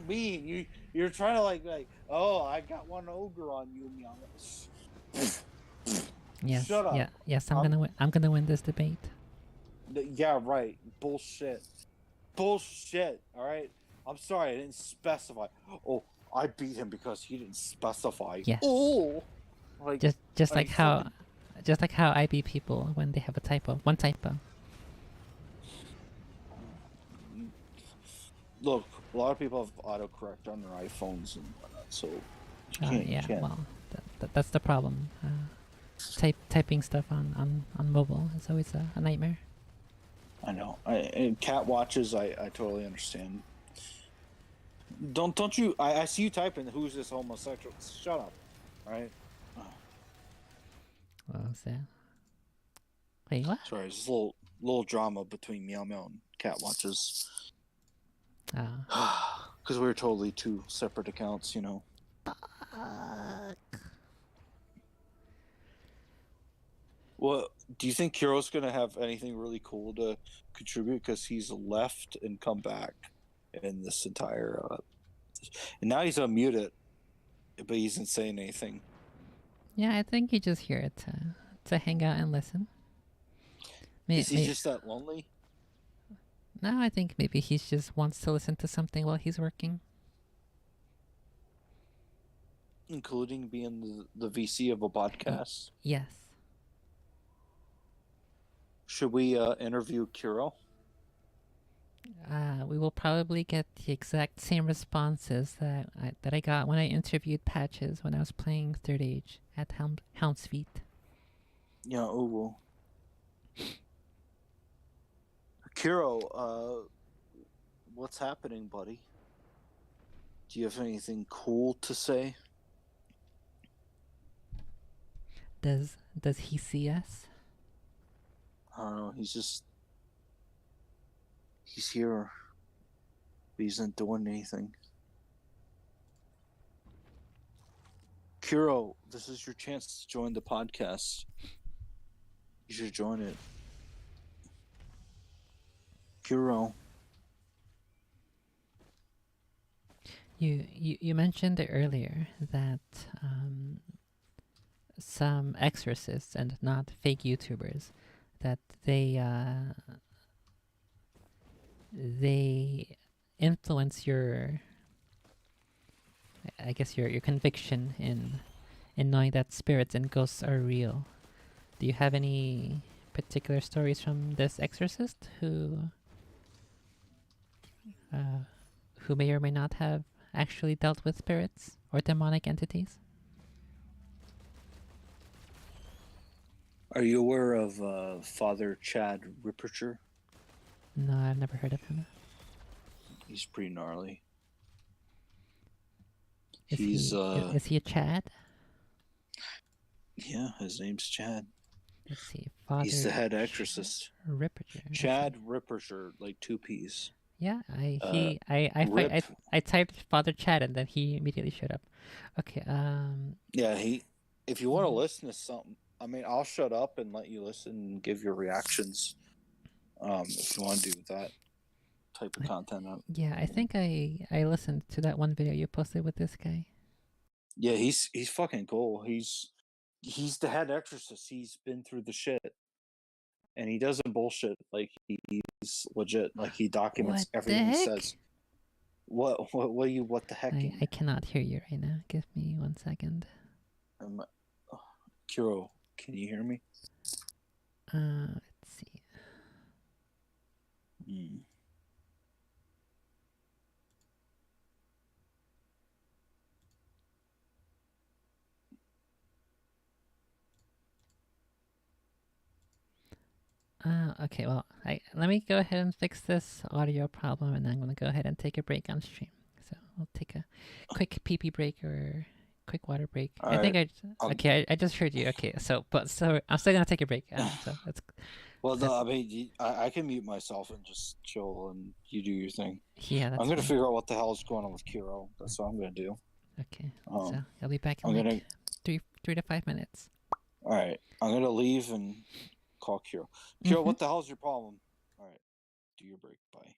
mean. You're trying to like oh, I got one ogre on you, Meow. Yes, Shut up. yeah, yes. I'm gonna win this debate. Yeah, right. Bullshit. Bullshit. All right. I'm sorry, I didn't specify. Oh, I beat him because he didn't specify. Yes. Oh, like just like how, fucking... just like how I beat people when they have a typo, one typo. Look, a lot of people have autocorrect on their iPhones and whatnot, so you can't. Well, that's the problem. Typing stuff on mobile is always a nightmare. I know. And cat watches, I totally understand. Don't you? I see you typing. Who's this homosexual? Shut up. All right. What was that? Wait, what? Sorry, there's a little drama between Meow Meow and cat watches. Because we're totally two separate accounts, you know. Well, do you think Kiro's gonna have anything really cool to contribute? Because he's left and come back in this entire, and now he's unmuted, but he isn't saying anything. Yeah, I think he's just here to hang out and listen. Is he just that lonely? No, I think maybe he just wants to listen to something while he's working. Including being the VC of a podcast? Yes. Should we interview Kiro? We will probably get the exact same responses that I got when I interviewed Patches when I was playing Third Age at Hound's Feet. Yeah, oh well. Kiro, what's happening, buddy? Do you have anything cool to say? Does he see us? I don't know. He's here. But he's not doing anything. Kiro, this is your chance to join the podcast. You should join it. Kiro. You mentioned earlier that some exorcists and not fake YouTubers that they influence your, I guess, your conviction in knowing that spirits and ghosts are real. Do you have any particular stories from this exorcist who may or may not have actually dealt with spirits or demonic entities? Are you aware of Father Chad Rippercher? No, I've never heard of him. He's pretty gnarly. Is he a Chad? Yeah, his name's Chad. Let's see. Father He's the head exorcist. Ripperger. Chad Rippercher, like 2 P's. Yeah, I typed Father Chad and then he immediately showed up. Okay. Yeah, if you want to listen to something, I mean, I'll shut up and let you listen and give your reactions. If you want to do that type of content. Yeah, I think I listened to that one video you posted with this guy. Yeah, he's fucking cool. He's the head exorcist. He's been through the shit, and he doesn't bullshit. Like, he's legit. Like, he documents everything he says. What the heck? I cannot hear you right now. Give me 1 second. Kiro, can you hear me? Let's see. Okay, well, let me go ahead and fix this audio problem, and I'm going to go ahead and take a break on stream. So I'll take a quick pee pee break or quick water break. All I think right. I just heard you. Okay, so I'm still gonna take a break. So that's Well, that's no, I mean, I can mute myself and just chill, and you do your thing. yeah, I'm that's gonna fine. figure out what the hell is going on with Kiro. That's what I'm gonna do. Okay, so I'll be back in I'm like gonna. 3 to 5 minutes. All right. I'm gonna leave and call Kiro. Kiro, what the hell's your problem? All right. Do your break. Bye.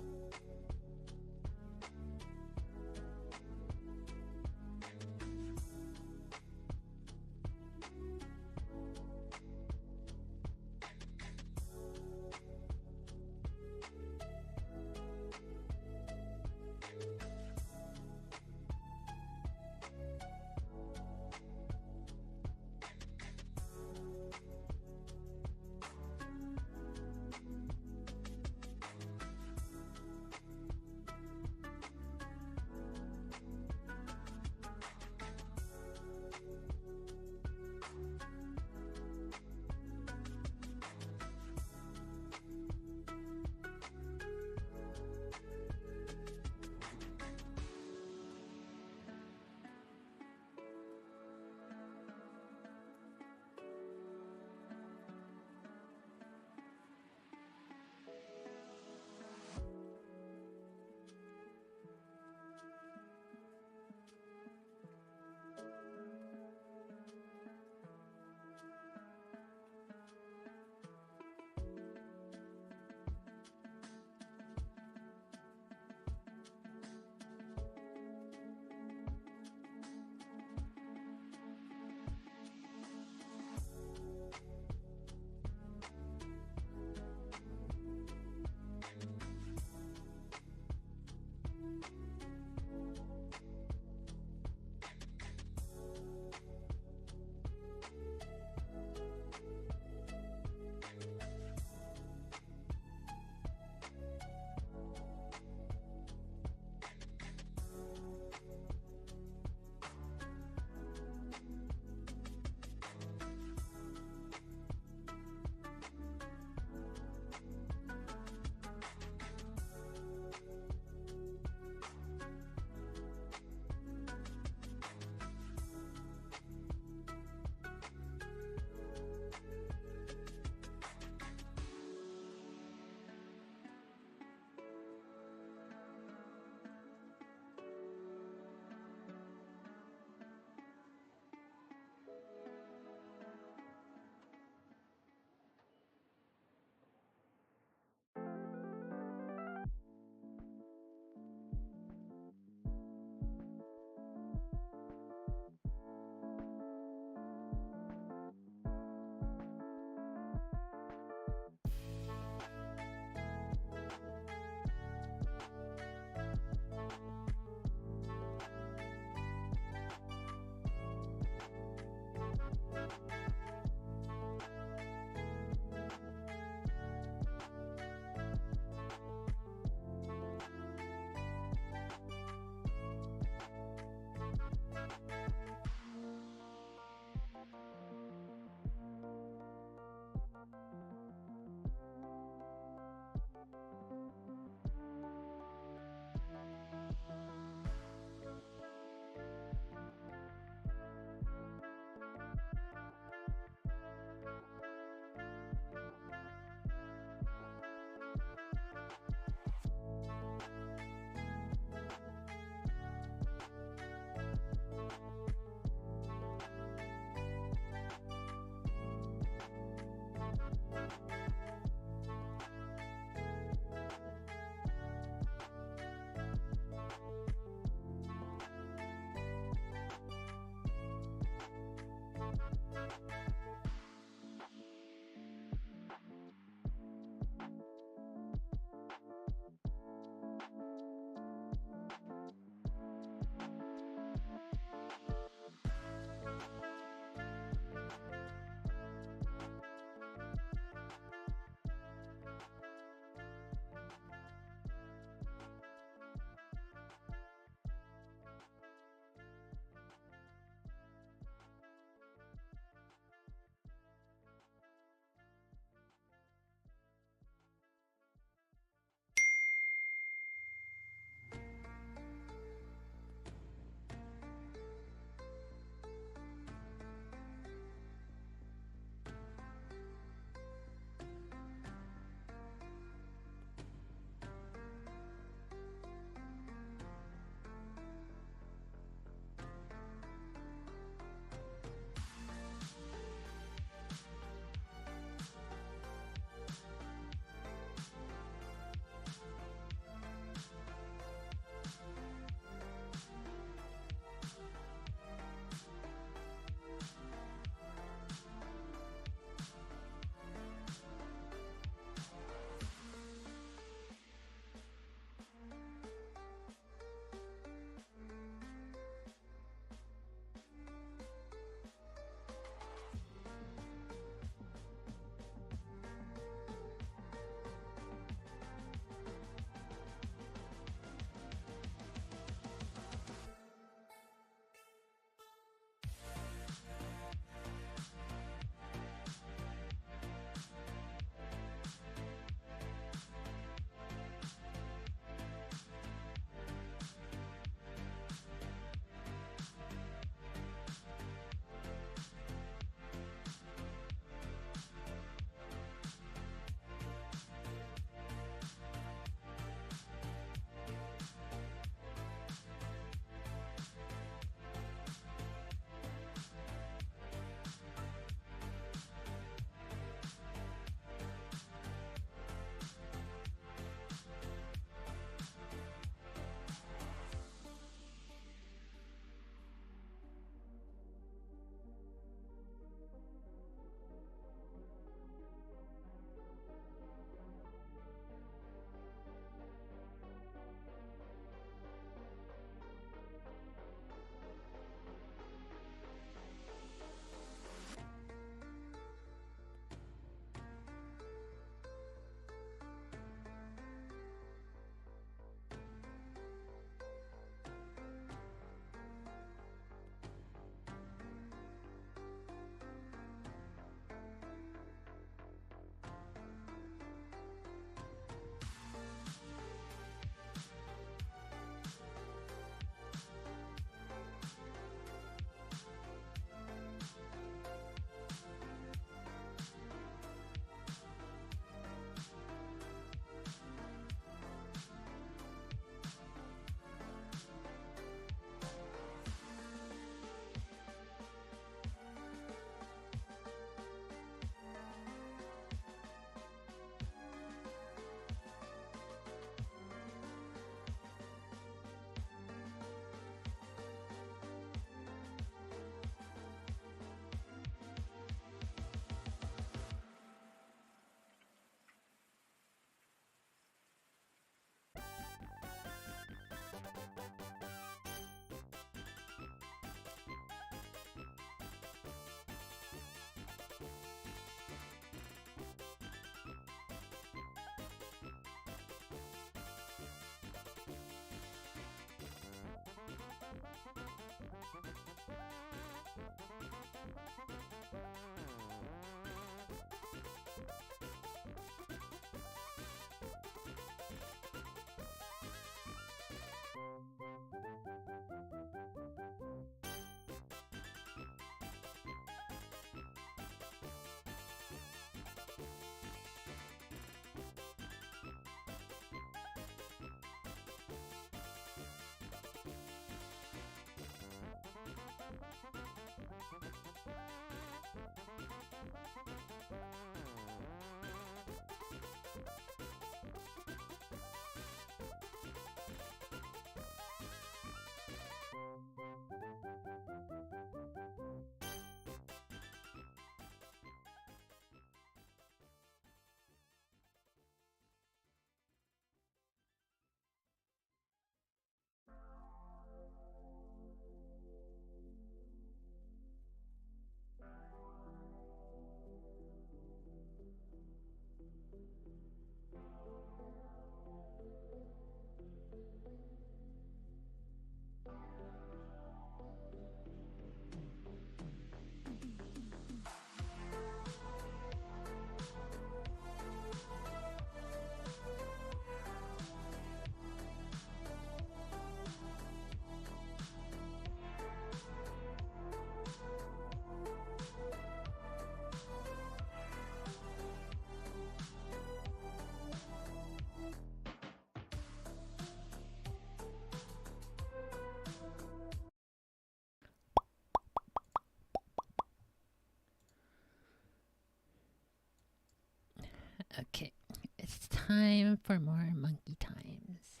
Okay, it's time for more monkey times.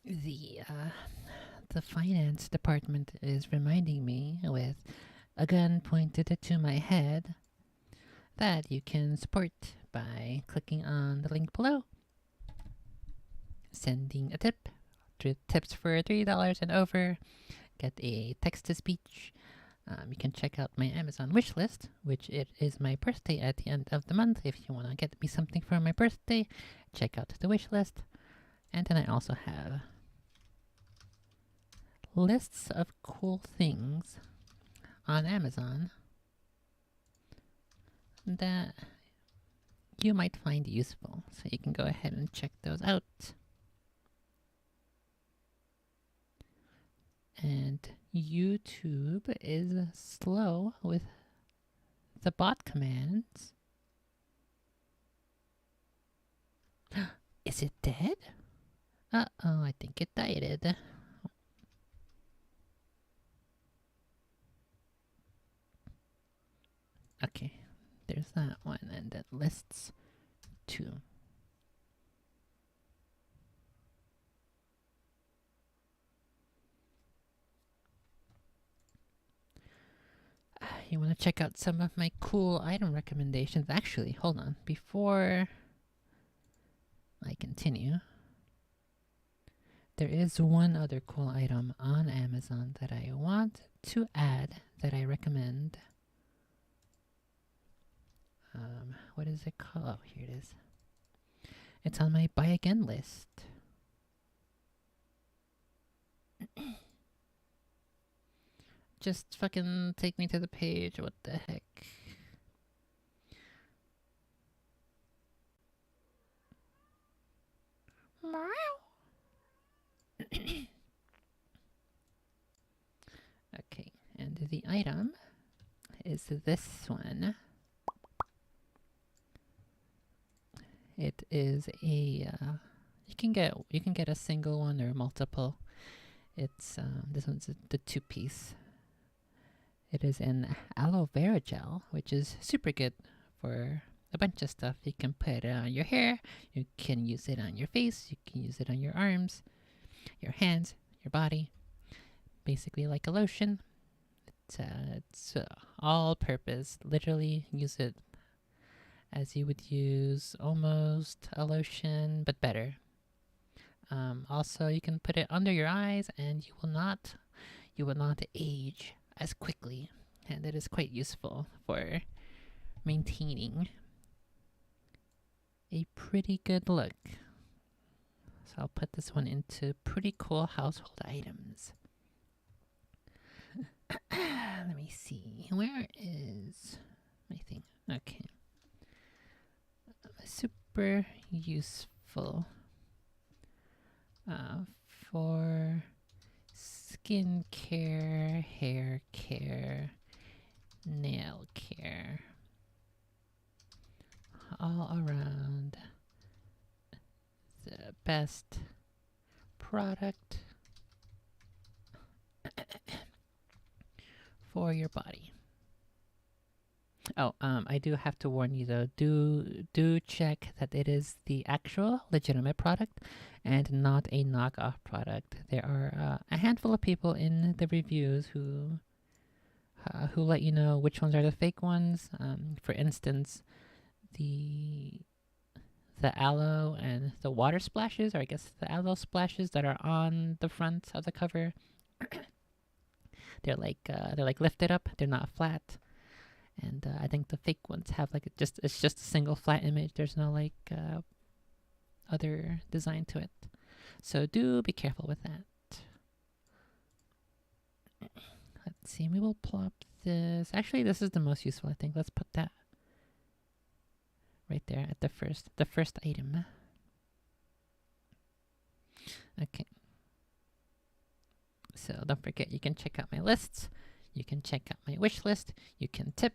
The finance department is reminding me with a gun pointed to my head that you can support by clicking on the link below, sending a tip. Tips for $3 and over get a text-to-speech. You can check out my Amazon wish list, which it is my birthday at the end of the month. If you want to get me something for my birthday, check out the wish list. And then I also have lists of cool things on Amazon that you might find useful. So you can go ahead and check those out. And YouTube is slow with the bot commands. Is it dead? Uh-oh, I think it died. Okay, there's that one, and that lists 2. You want to check out some of my cool item recommendations? Actually, hold on. Before I continue, there is one other cool item on Amazon that I want to add that I recommend. What is it called? Oh, here it is. It's on my buy again list. Just fucking take me to the page. What the heck? Okay, and the item is this one. It is a you can get a single one or multiple. It's this one's the 2-piece. It is an aloe vera gel, which is super good for a bunch of stuff. You can put it on your hair, you can use it on your face, you can use it on your arms, your hands, your body. Basically like a lotion. It's all purpose. Literally use it as you would use almost a lotion, but better. Also, you can put it under your eyes, and you will not age as quickly, and it is quite useful for maintaining a pretty good look. So I'll put this one into pretty cool household items. Let me see. Where is my thing? Okay. Super useful for skin care, hair care, nail care. All around the best product for your body. Oh, I do have to warn you though. Do check that it is the actual legitimate product and not a knockoff product. There are a handful of people in the reviews who let you know which ones are the fake ones. For instance, the aloe and the water splashes, or I guess the aloe splashes that are on the front of the cover. They're like lifted up. They're not flat. And I think the fake ones have like it's just a single flat image. There's no like other design to it. So do be careful with that. Let's see. We will plop this. Actually, this is the most useful, I think. Let's put that right there at the first item. Okay. So don't forget, you can check out my lists. You can check out my wish list. You can tip.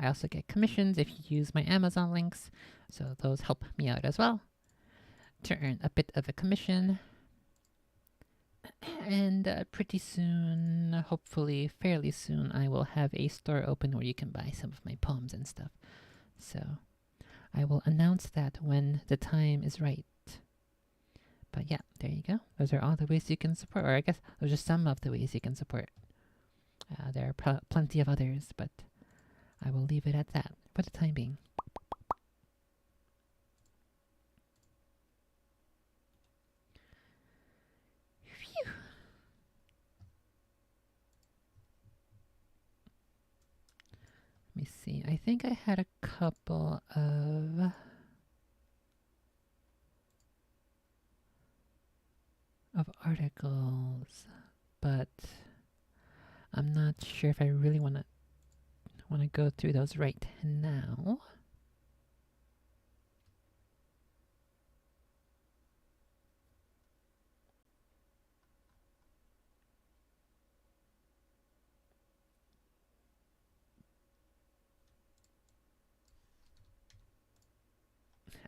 I also get commissions if you use my Amazon links, so those help me out as well to earn a bit of a commission. And pretty soon, hopefully fairly soon, I will have a store open where you can buy some of my poems and stuff. So I will announce that when the time is right. But yeah, there you go. Those are all the ways you can support, or I guess those are some of the ways you can support. There are plenty of others, but I will leave it at that for the time being. Phew. Let me see. I think I had a couple of articles, but I'm not sure if I really want to go through those right now.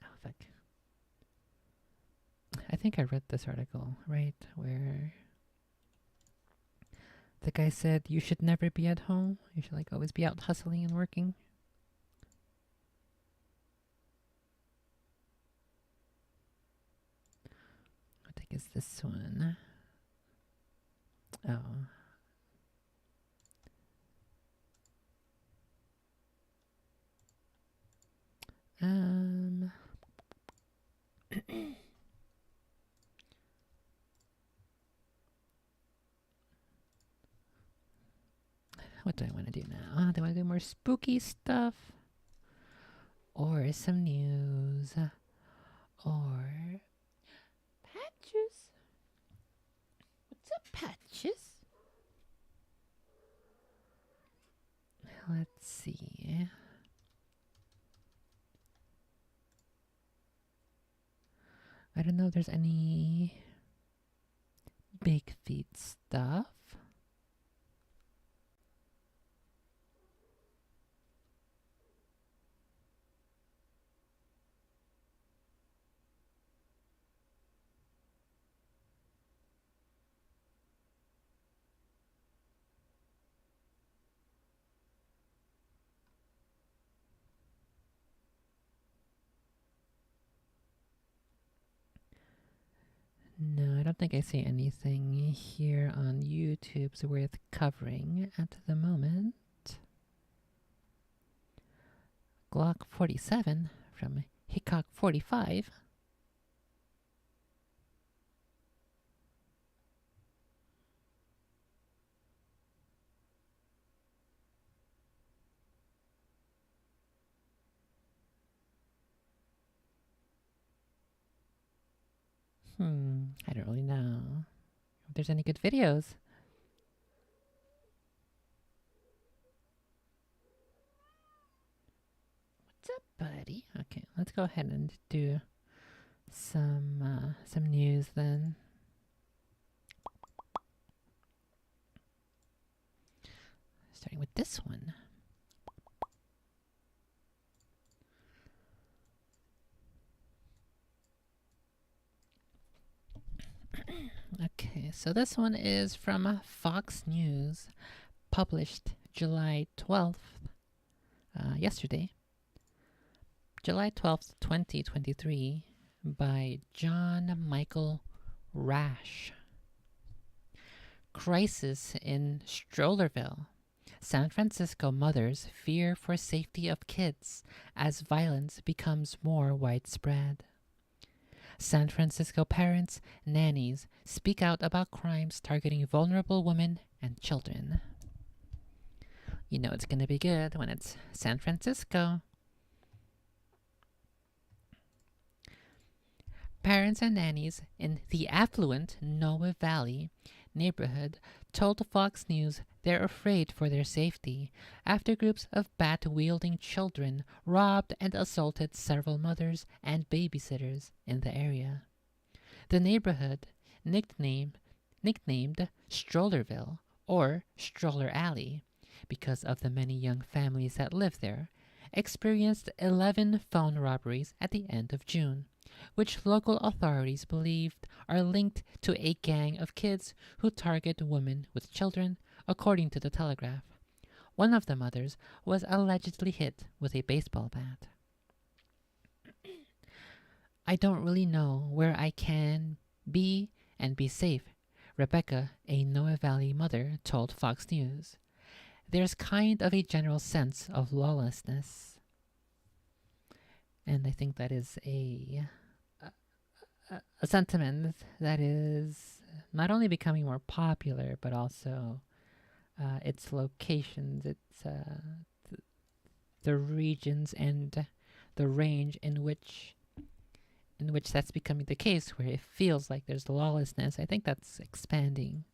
Oh, fuck. I think I read this article, right? Where the guy said you should never be at home. You should like always be out hustling and working. What the heck is this one? Oh. What do I want to do now? Do I want to do more spooky stuff? Or some news? Or Patches? What's up, Patches? Let's see. I don't know if there's any big feet stuff. No, I don't think I see anything here on YouTube's worth covering at the moment. Glock 47 from Hickok 45. I don't really know if there's any good videos. What's up, buddy? Okay, let's go ahead and do some news then. Starting with this one. Okay, so this one is from Fox News, published July 12th, yesterday, July 12th, 2023, by John Michael Rash. Crisis in Strollerville. San Francisco mothers fear for safety of kids as violence becomes more widespread. San Francisco parents, nannies speak out about crimes targeting vulnerable women and children. You know it's going to be good when it's San Francisco. Parents and nannies in the affluent Noe Valley neighborhood told Fox News they're afraid for their safety after groups of bat-wielding children robbed and assaulted several mothers and babysitters in the area. The neighborhood, nicknamed Strollerville or Stroller Alley because of the many young families that live there, experienced 11 phone robberies at the end of June, which local authorities believed are linked to a gang of kids who target women with children, according to the Telegraph. One of the mothers was allegedly hit with a baseball bat. I don't really know where I can be and be safe, Rebecca, a Noah Valley mother, told Fox News. There's kind of a general sense of lawlessness. And I think that is a sentiment that is not only becoming more popular, but also its locations, the regions, and the range in which that's becoming the case, where it feels like there's lawlessness. I think that's expanding,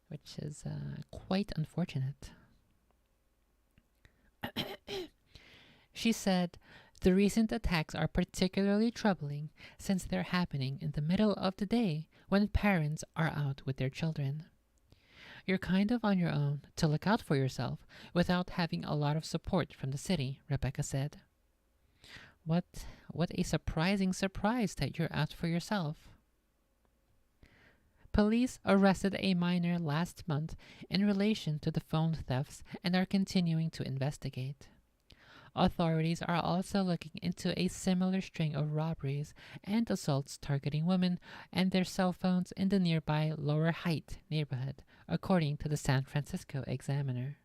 which is quite unfortunate. She said, the recent attacks are particularly troubling since they're happening in the middle of the day when parents are out with their children. You're kind of on your own to look out for yourself without having a lot of support from the city, Rebecca said. What what a surprising surprise that you're out for yourself. Police arrested a minor last month in relation to the phone thefts and are continuing to investigate. Authorities are also looking into a similar string of robberies and assaults targeting women and their cell phones in the nearby Lower Height neighborhood, according to the San Francisco Examiner.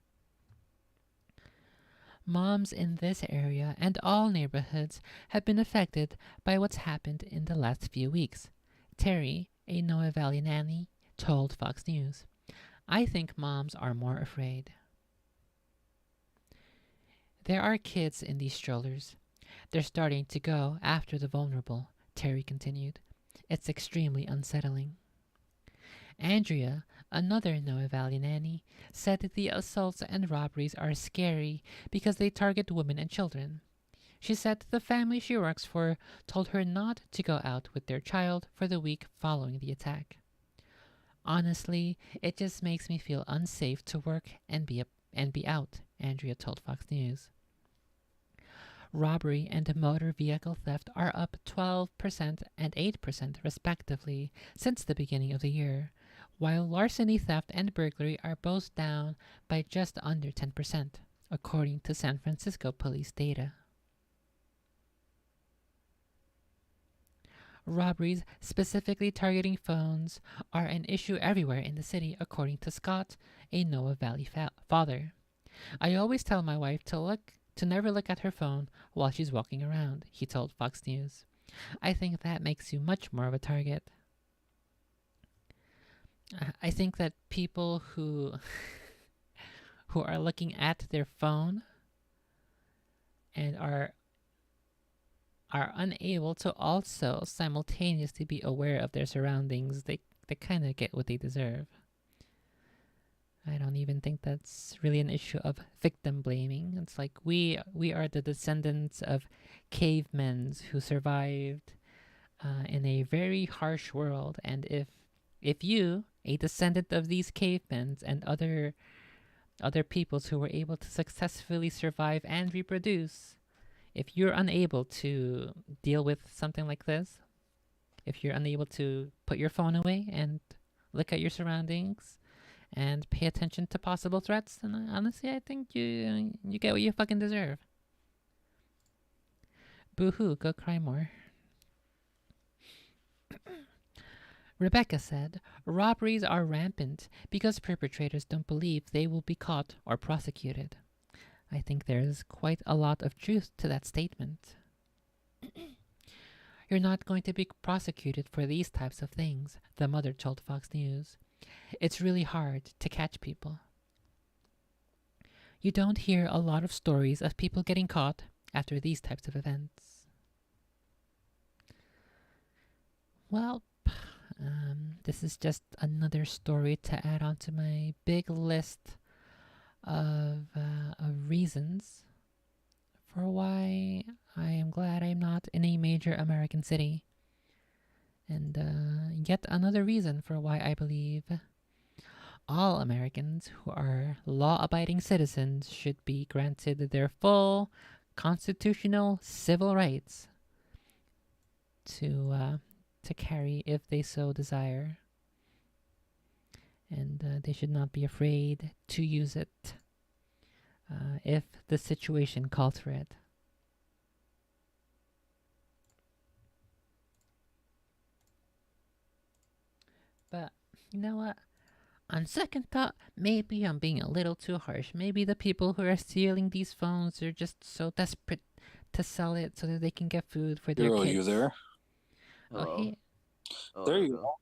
Moms in this area and all neighborhoods have been affected by what's happened in the last few weeks. Terry, a Noah Valley nanny, told Fox News. I think moms are more afraid. There are kids in these strollers. They're starting to go after the vulnerable, Terry continued. It's extremely unsettling. Andrea, another Noah Valley nanny, said that the assaults and robberies are scary because they target women and children. She said the family she works for told her not to go out with their child for the week following the attack. Honestly, it just makes me feel unsafe to work and be out, Andrea told Fox News. Robbery and motor vehicle theft are up 12% and 8% respectively since the beginning of the year, while larceny, theft, and burglary are both down by just under 10%, according to San Francisco police data. Robberies, specifically targeting phones, are an issue everywhere in the city, according to Scott, a Noah Valley father. I always tell my wife to never look at her phone while she's walking around, he told Fox News. I think that makes you much more of a target. I think that people who who are looking at their phone and are unable to also simultaneously be aware of their surroundings, they kind of get what they deserve. I don't even think that's really an issue of victim blaming. It's like we are the descendants of cavemen who survived in a very harsh world, and if you, a descendant of these cavemen and other peoples who were able to successfully survive and reproduce, if you're unable to deal with something like this, if you're unable to put your phone away and look at your surroundings and pay attention to possible threats, then honestly, I think you get what you fucking deserve. Boo-hoo, go cry more. Rebecca said, robberies are rampant because perpetrators don't believe they will be caught or prosecuted. I think there's quite a lot of truth to that statement. You're not going to be prosecuted for these types of things, the mother told Fox News. It's really hard to catch people. You don't hear a lot of stories of people getting caught after these types of events. Well, this is just another story to add on to my big list of reasons for why I am glad I'm not in a major American city. And yet another reason for why I believe all Americans who are law abiding citizens should be granted their full constitutional civil rights to carry if they so desire, and they should not be afraid to use it if the situation calls for it. But you know what? On second thought, maybe I'm being a little too harsh. Maybe the people who are stealing these phones are just so desperate to sell it so that they can get food for their Hero, kids. you there? Oh Hello. hey, Oh, There there we you go. go.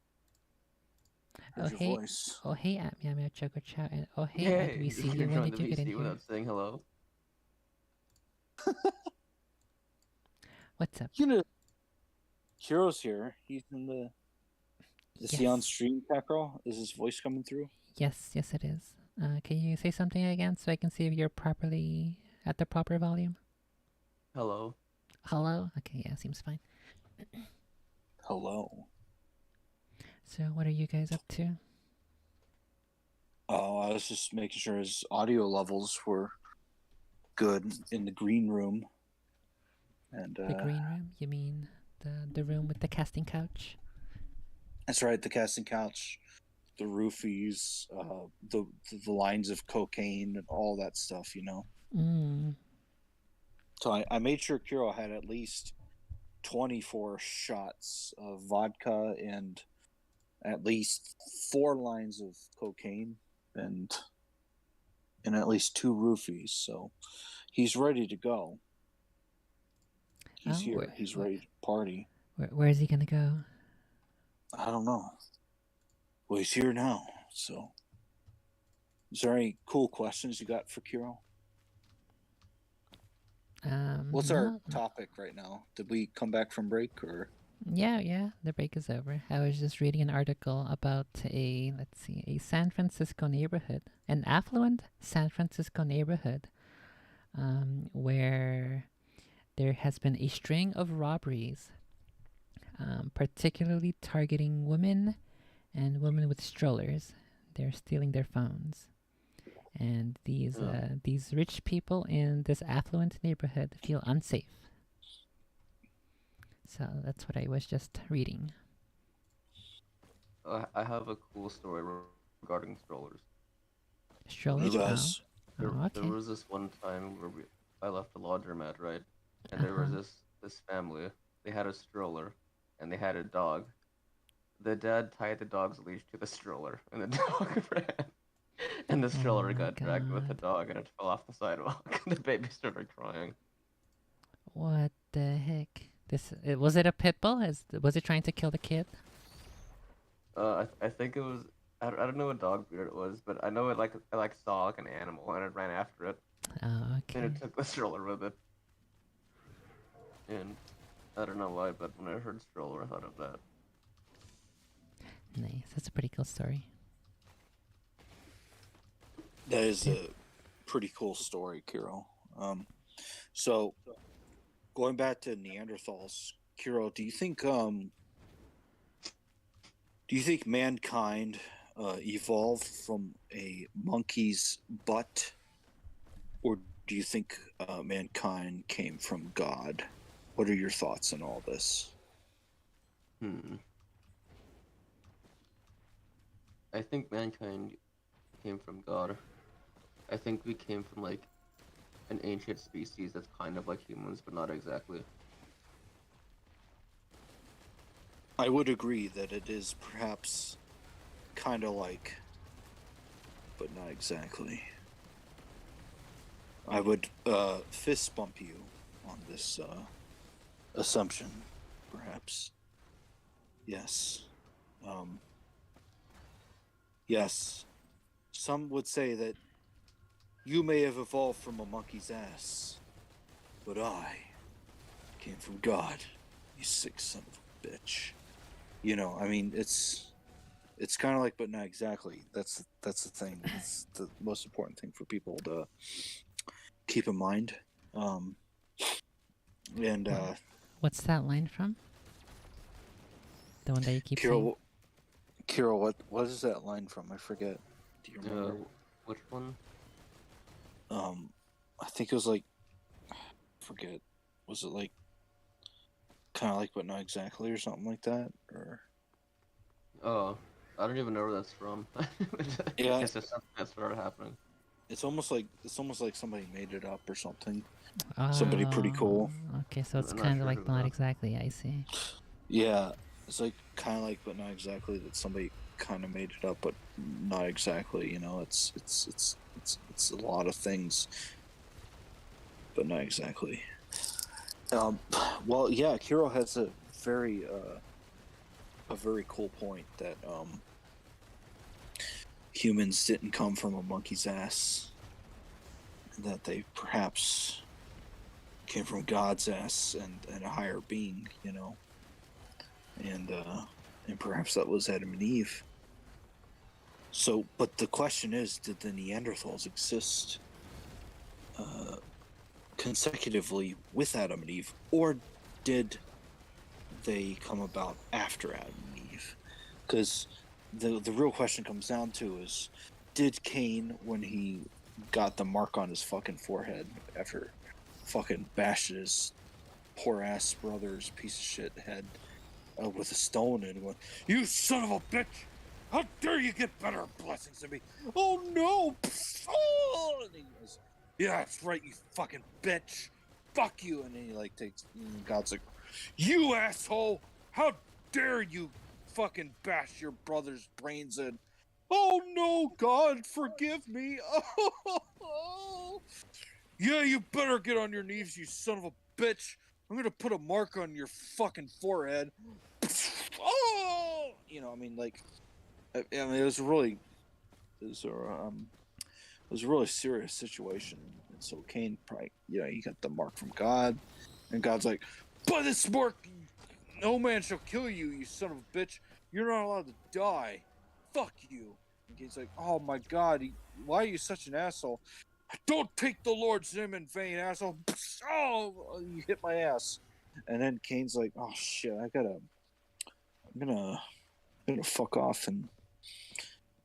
oh Heard your hey, voice. oh hey, Meow Choco Chow, and oh hey, Hey, we you're see gonna you. When join did the you get in VC here? without saying hello? What's up? You know, Hero's here. He's in the. Is he on stream, Pacro? Is his voice coming through? Yes, it is. Can you say something again so I can see if you're properly at the proper volume? Hello. Hello? Okay, yeah, seems fine. Hello. So, what are you guys up to? Oh, I was just making sure his audio levels were good in the green room. And The green room? You mean the room with the casting couch? that's right, the casting couch, the roofies, the lines of cocaine and all that stuff, you know. Mm. So I made sure Kiro had at least 24 shots of vodka and at least 4 lines of cocaine and at least 2 roofies. So he's ready to go. He's here. He's ready to party. Where is he gonna go? I don't know. Well, he's here now. So, is there any cool questions you got for Kiro? What's our topic right now? Did we come back from break or? Yeah, the break is over. I was just reading an article about a San Francisco neighborhood, an affluent San Francisco neighborhood, where there has been a string of robberies, particularly targeting women and women with strollers. They're stealing their phones, and these rich people in this affluent neighborhood feel unsafe. So that's what I was just reading. I have a cool story regarding strollers. Strollers? He does. Okay. There was this one time where I left the laundromat, right? And there was this family. They had a stroller, and they had a dog. The dad tied the dog's leash to the stroller, and the dog ran. And the stroller got dragged with the dog, and it fell off the sidewalk. The baby started crying. What the heck? Was it a pit bull? Was it trying to kill the kid? I think it was. I don't know what dog breed it was, but I know it saw like an animal and it ran after it. Oh, okay. And it took the stroller with it. And I don't know why, but when I heard stroller, I thought of that. Nice. That's a pretty cool story. That is a pretty cool story, Kiro. So going back to Neanderthals, Kiro, do you think mankind evolved from a monkey's butt, or do you think mankind came from God? What are your thoughts on all this? I think mankind came from God. I think we came from like an ancient species that's kind of like humans, but not exactly. I would agree that it is perhaps kind of like, but not exactly. I would fist bump you on this assumption, perhaps. Yes. Yes. Some would say that you may have evolved from a monkey's ass, but I came from God, you sick son of a bitch. You know, I mean, it's kind of like, but not exactly. That's the thing. It's the most important thing for people to keep in mind. What's that line from? The one that you keep saying? Kiro, what is that line from? I forget. Do you remember? Which one? I think it was like, forget. Was it like kind of like, but not exactly, or something like that? Or Oh, I don't even know where that's from. yeah, It's just something that started happening. it's almost like somebody made it up or something. Somebody pretty Oh, cool. okay, so it's I'm not kind of sure like who not though. exactly. I see. Yeah, it's like kind of like, but not exactly, that somebody kind of made it up, but not exactly. You know, it's a lot of things, but not exactly. Um, well, yeah, Kiro has a very cool point that humans didn't come from a monkey's ass, that they perhaps came from God's ass and a higher being, you know, and perhaps that was Adam and Eve. So, but the question is, did the Neanderthals exist consecutively with Adam and Eve, or did they come about after Adam and Eve? Because the real question comes down to is, did Cain, when he got the mark on his fucking forehead after fucking bashing his poor ass brother's piece of shit head with a stone and going, "You son of a bitch! How dare you get better blessings than me? Oh no!" Oh! And he goes, "Yeah, that's right, you fucking bitch. Fuck you!" And then he like takes, and God's like, "You asshole! How dare you fucking bash your brother's brains in? Oh no, God, forgive me! Oh, yeah, you better get on your knees, you son of a bitch. I'm gonna put a mark on your fucking forehead." Oh, you know, I mean, like, I mean, it was it was a, um, it was a really serious situation, and so Cain probably, you know, he got the mark from God, and God's like, "By this mark, no man shall kill you, you son of a bitch. You're not allowed to die. Fuck you." And Cain's like, "Oh my God, why are you such an asshole? Don't take the Lord's name in vain, asshole." Oh, you hit my ass. And then Cain's like, "Oh shit, I'm gonna fuck off and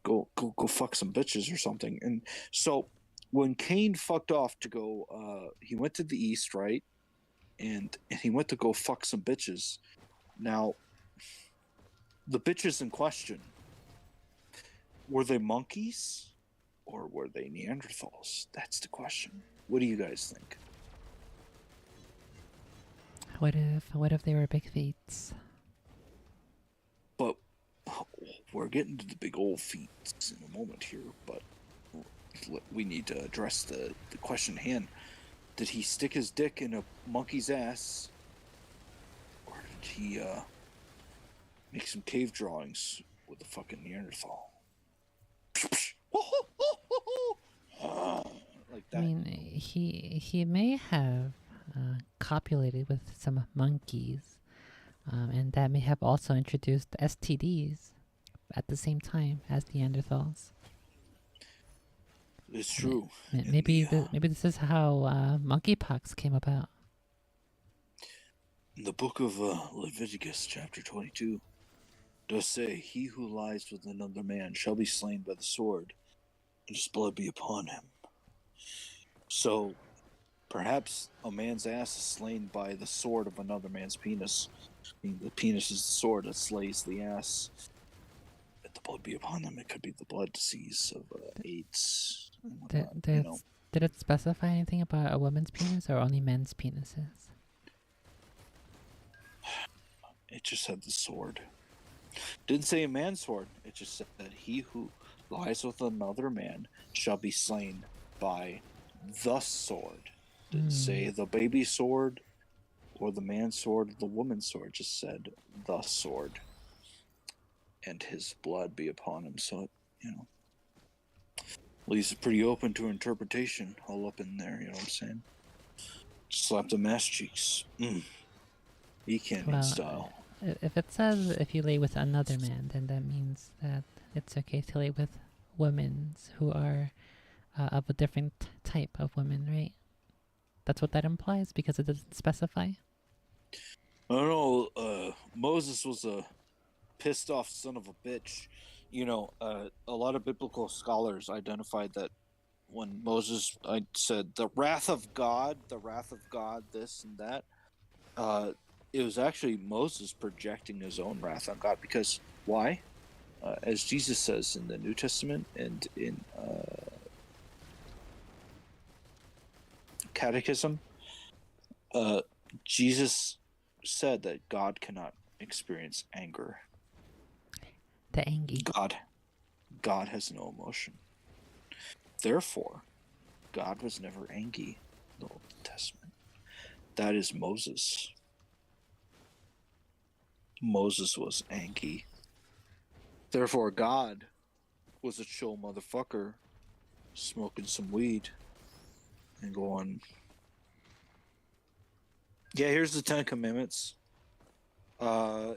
go fuck some bitches or something." And so when Cain fucked off to go, he went to the east, right? And he went to go fuck some bitches. Now, the bitches in question, were they monkeys or were they Neanderthals? That's the question. What do you guys think? What if they were big feet? But we're getting to the big old feet in a moment here, but we need to address the question at hand. Did he stick his dick in a monkey's ass, or did he make some cave drawings with a fucking Neanderthal? Like I that, mean, you know? he may have copulated with some monkeys, and that may have also introduced STDs at the same time as Neanderthals. It's true. In Maybe the maybe this is how monkeypox came about. in the book of Leviticus, chapter 22, does say, "He who lies with another man shall be slain by the sword, and his blood be upon him." So perhaps a man's ass is slain by the sword of another man's penis. I mean, the penis is the sword that slays the ass. Let the blood be upon them. It could be the blood disease of AIDS and Did, whatnot. You did, know, did it specify anything about a woman's penis or only men's penises? it just said the sword. Didn't say a man's sword. It just said that he who lies with another man shall be slain by the sword. Didn't say the baby sword or the man's sword or the woman's sword. Just said the sword, and his blood be upon him. So it, you know, leaves it pretty open to interpretation, all up in there. You know what I'm saying? Slap the ass cheeks. E Canyon Well, style. if it says if you lay with another man, then that means that it's okay to lay with women who are of a different type of women, right? That's what that implies because it doesn't specify. I don't know. Moses was a pissed off son of a bitch. You know, a lot of biblical scholars identified that when Moses said the wrath of God, this and that. It was actually Moses projecting his own wrath on God, because why? As Jesus says in the New Testament and in Catechism, Jesus said that God cannot experience anger. The angry. God has no emotion. Therefore, God was never angry in the Old Testament. That is Moses. Moses was angry. Therefore, God was a chill motherfucker smoking some weed and going, yeah, here's the 10 Commandments. All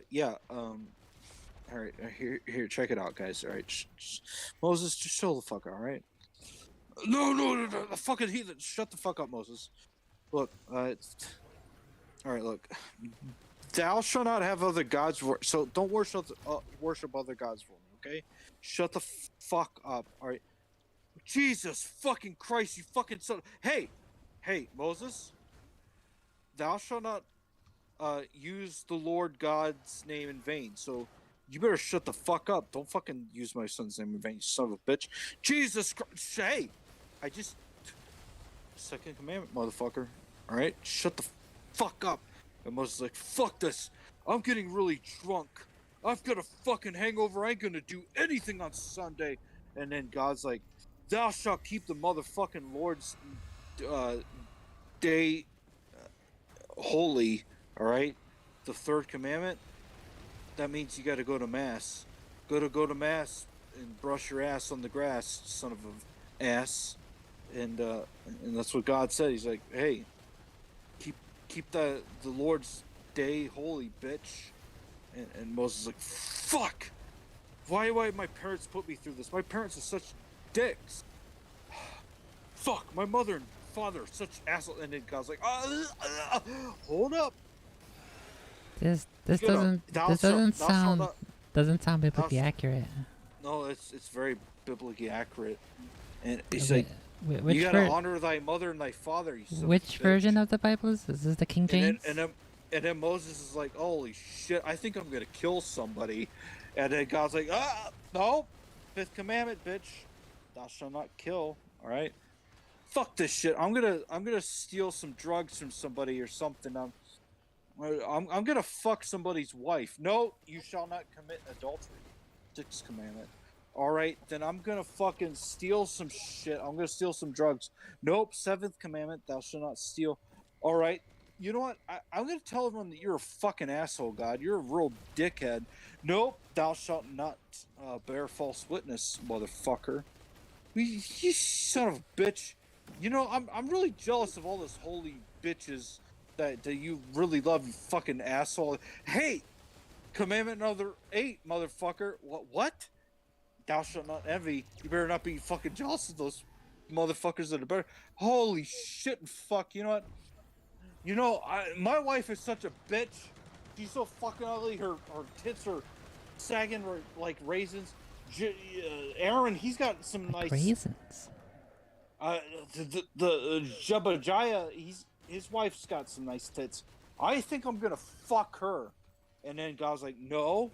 right, here, check it out, guys. All right, Moses, just chill the fuck out, all right? No, the fucking heathen. Shut the fuck up, Moses. Look, all right, look. Thou shalt not have other gods. So don't worship other gods for me, okay? Shut the fuck up, all right? Jesus fucking Christ, you fucking son. Hey, Moses. Thou shalt not use the Lord God's name in vain. So you better shut the fuck up. Don't fucking use my son's name in vain, you son of a bitch. Jesus Christ. Hey, second commandment, motherfucker. All right, shut the fuck up. And Moses is like, fuck this. I'm getting really drunk. I've got a fucking hangover. I ain't gonna do anything on Sunday. And then God's like, thou shalt keep the motherfucking Lord's day holy. All right, the third commandment. That means you got to go to mass. Go to mass and brush your ass on the grass, son of a ass. And that's what God said. He's like, hey, keep the Lord's day holy, bitch. And Moses is like, fuck. Why my parents put me through this? My parents are such dicks. Fuck, my mother and father are such assholes. And then God's like, hold up. This doesn't sound biblically accurate. No, it's very biblically accurate. And he's Wait, like, you gotta honor thy mother and thy father. Which version of the Bible is this? The King James? And then Moses is like, holy shit, I think I'm gonna kill somebody. And then God's like, no, fifth commandment, bitch, thou shalt not kill. All right, fuck this shit. I'm gonna steal some drugs from somebody or something. I'm gonna fuck somebody's wife. No, you shall not commit adultery. Sixth commandment. All right, then I'm gonna fucking steal some shit. I'm gonna steal some drugs. Nope. Seventh commandment. Thou shalt not steal. All right. You know what? I'm gonna tell everyone that you're a fucking asshole, God. You're a real dickhead. Nope. Thou shalt not bear false witness, motherfucker. You son of a bitch. You know, I'm really jealous of all those holy bitches that you really love, you fucking asshole. Hey, commandment number 8, motherfucker. What? Thou shalt not envy. You better not be fucking jealous of those motherfuckers that are better. Holy shit and fuck. You know what? You know, my wife is such a bitch. She's so fucking ugly. Her tits are sagging like raisins. Aaron, he's got some nice raisins. The Jebediah, his wife's got some nice tits. I think I'm gonna fuck her. And then God's like, no,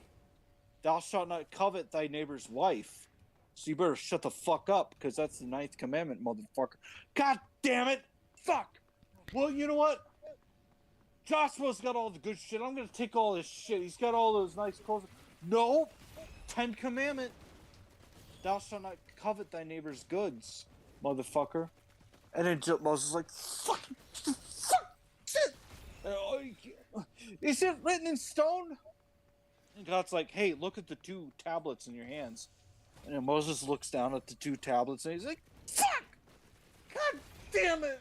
thou shalt not covet thy neighbor's wife. So you better shut the fuck up, because that's the 9th commandment, motherfucker. God damn it! Fuck! Well, you know what? Joshua's got all the good shit. I'm gonna take all this shit. He's got all those nice clothes. No! 10th commandment. Thou shalt not covet thy neighbor's goods, motherfucker. And then Moses is like, fuck shit! Is it written in stone? And God's like, hey, look at the 2 tablets in your hands. And then Moses looks down at the 2 tablets and he's like, fuck! God damn it!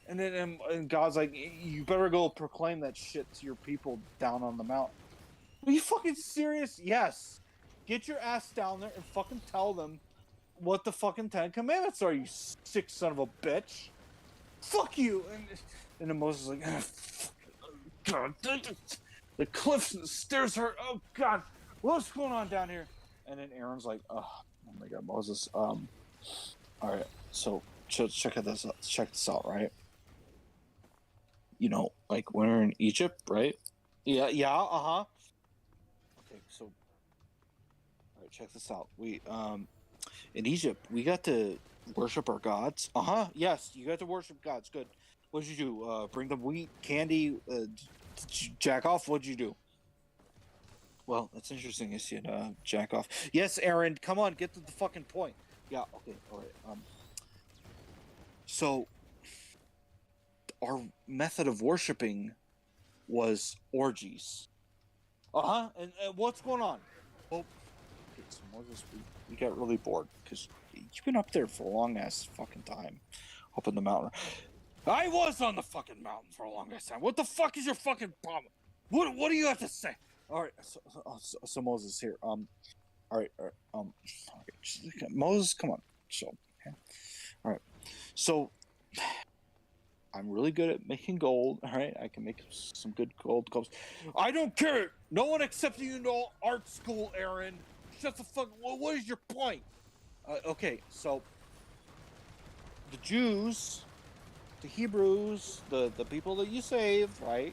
And then and God's like, you better go proclaim that shit to your people down on the mountain. Are you fucking serious? Yes. Get your ass down there and fucking tell them what the fucking 10 commandments are, you sick son of a bitch. Fuck you. And then Moses is like, God, the cliffs and the stairs hurt. Oh God, what's going on down here? And then Aaron's like, oh my God, Moses, All right. So check this out. Check this out, right? You know, like when we're in Egypt, right? Yeah. Yeah. Uh huh. Okay. So, all right. Check this out. We in Egypt, we got to worship our gods. Uh huh. Yes, you got to worship gods. Good. What'd you do? Bring them wheat, candy, jack off. What'd you do? Well, that's interesting. You said jack off. Yes, Aaron. Come on, get to the fucking point. Yeah. Okay. All right. So our method of worshiping was orgies. Uh huh. And what's going on? Well, okay, so Moses, we got really bored because you've been up there for a long ass fucking time, up in the mountain. I was on the fucking mountain for a long ass time. What the fuck is your fucking problem? What do you have to say? All right, so Moses here. All right, Moses, come on. So, okay. All right. So, I'm really good at making gold. All right, I can make some good gold cups. I don't care. No one accepted you into art school, Aaron. Shut the fuck. What is your point? Okay, so the Jews, the Hebrews, the people that you saved, right?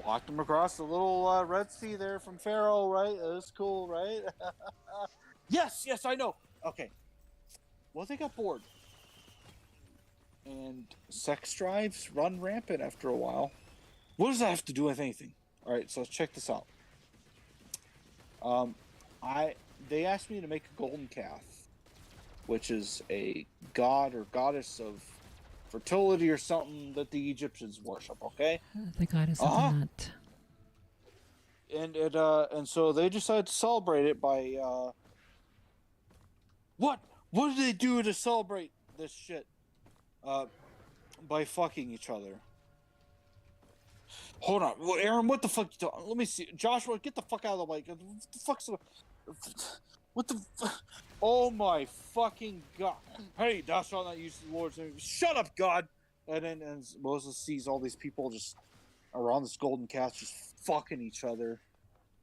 Walked them across the little Red Sea there from Pharaoh, right? That's cool, right? Yes, I know. Okay. Well, they got bored. And sex drives run rampant after a while. What does that have to do with anything? All right, so let's check this out. They asked me to make a golden calf, which is a god or goddess of fertility or something that the Egyptians worship. Okay. The goddess of the nut. And so they decided to celebrate it by what? What did they do to celebrate this shit? By fucking each other. Hold on, well, Aaron, what the fuck? Let me see. Joshua, get the fuck out of the way. What the fuck's the? What the? Oh my fucking god! Hey, thou shalt not use the Lord's name. Shut up, God! And then Moses sees all these people just around this golden calf just fucking each other.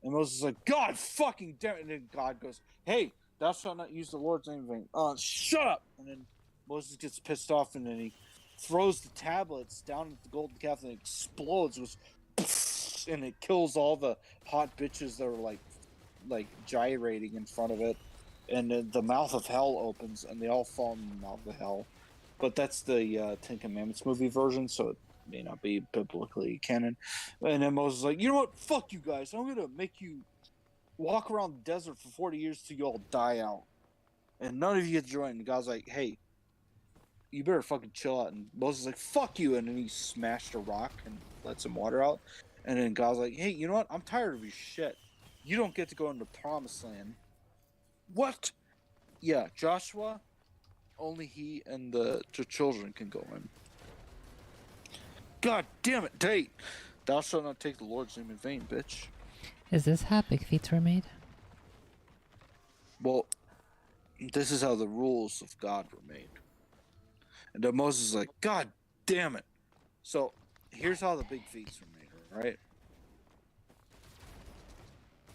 And Moses is like, God fucking damn it. And then God goes, hey, thou shalt not use the Lord's name in vain. Shut up. And then Moses gets pissed off and then he throws the tablets down at the golden calf and it explodes. And it kills all the hot bitches that are like gyrating in front of it. And then the mouth of hell opens and they all fall in the mouth of hell. But that's the Ten Commandments movie version, so it may not be biblically canon. And then Moses is like, you know what? Fuck you guys. I'm going to make you walk around the desert for 40 years till you all die out. And none of you get to join. And God's like, hey, you better fucking chill out. And Moses is like, fuck you. And then he smashed a rock and let some water out. And then God's like, hey, you know what? I'm tired of your shit. You don't get to go into promised land. What? Yeah, Joshua, only he and the children can go in. God damn it, date. Thou shalt not take the Lord's name in vain, bitch. Is this how big feet were made? Well, this is how the rules of God were made. And then Moses is like, God damn it. So, here's how the big feet were made, right?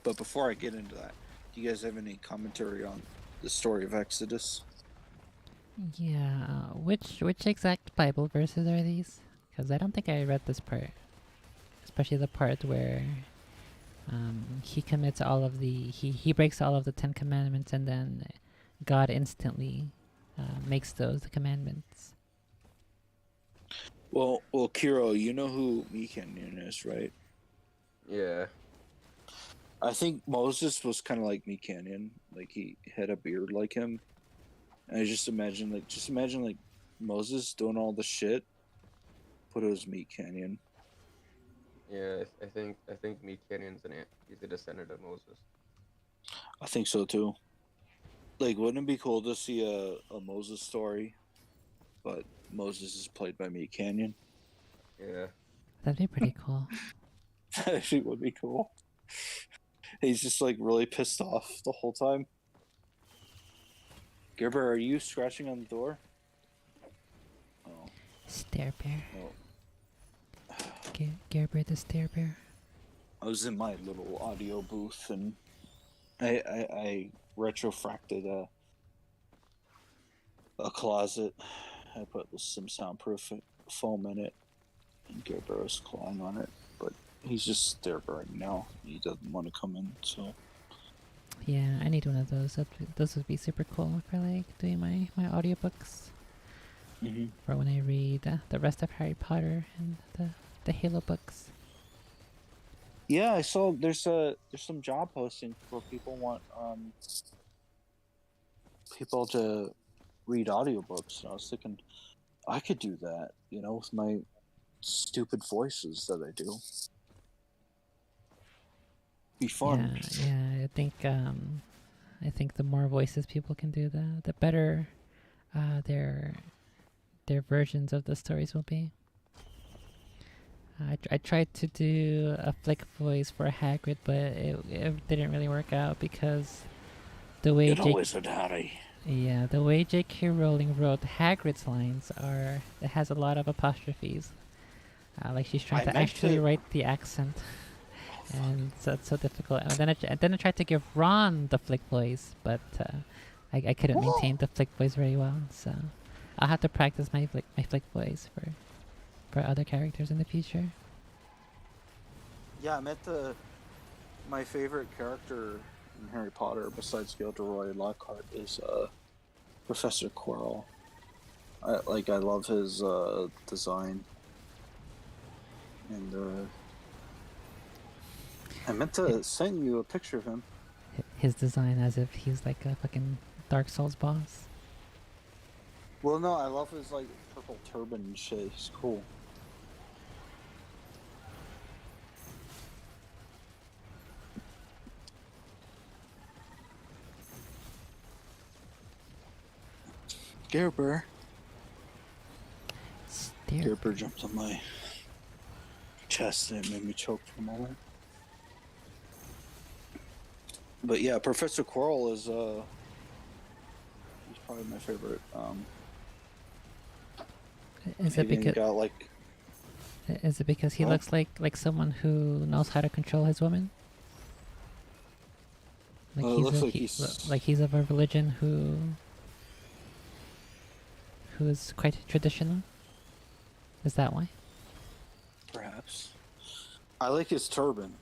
But before I get into that, do you guys have any commentary on the story of Exodus? Yeah, which exact Bible verses are these? Because I don't think I read this part. Especially the part where he commits all of he breaks all of the 10 commandments and then God instantly makes those the commandments. Well, Kiro, you know who Mekanyon is, right? Yeah. I think Moses was kind of like Mekanyon, like he had a beard like him. And I just imagine like Moses doing all the shit, but it was Mekanyon. Yeah, I think Meat Canyon's he's a descendant of Moses. I think so too. Like, wouldn't it be cool to see a Moses story, but Moses is played by Mekanyon? Yeah. That'd be pretty cool. That actually would be cool. He's just like really pissed off the whole time. Gerber, are you scratching on the door? Oh. Stare bear. Oh. Gerber the stare bear. I was in my little audio booth and I retrofracted a closet. I put some soundproof foam in it, and Gare Bear's clawing on it, but he's just there right now. He doesn't want to come in, so. Yeah, I need one of those. Those would be super cool for like doing my audiobooks for when I read the rest of Harry Potter and the Halo books. Yeah, I saw there's some job postings where people want people to read audiobooks, and I was thinking I could do that, with my stupid voices that I do. Be fun. Yeah. I think the more voices people can do, the better their versions of the stories will be. I tried to do a flick voice for Hagrid, but it didn't really work out because the way Wizard Harry. Yeah, the way J.K. Rowling wrote Hagrid's lines it has a lot of apostrophes. Like she's trying to actually write the accent, and so it's so difficult. And then I tried to give Ron the flick voice, but I couldn't maintain the flick voice very well. So I'll have to practice my flick voice for other characters in the future. Yeah, I met my favorite character in Harry Potter besides Gilderoy Lockhart is Professor Quirrell. I love his design, and I meant to send you a picture of him. His design, as if he's like a fucking Dark Souls boss. Well, no, I love his like purple turban and shit. He's cool. Gerber. Gerber jumped on my chest and it made me choke for a moment. But yeah, Professor Quirrell is he's probably my favorite. Is it because he looks like someone who knows how to control his woman? He's of a religion who is quite traditional? Is that why? Perhaps. I like his turban.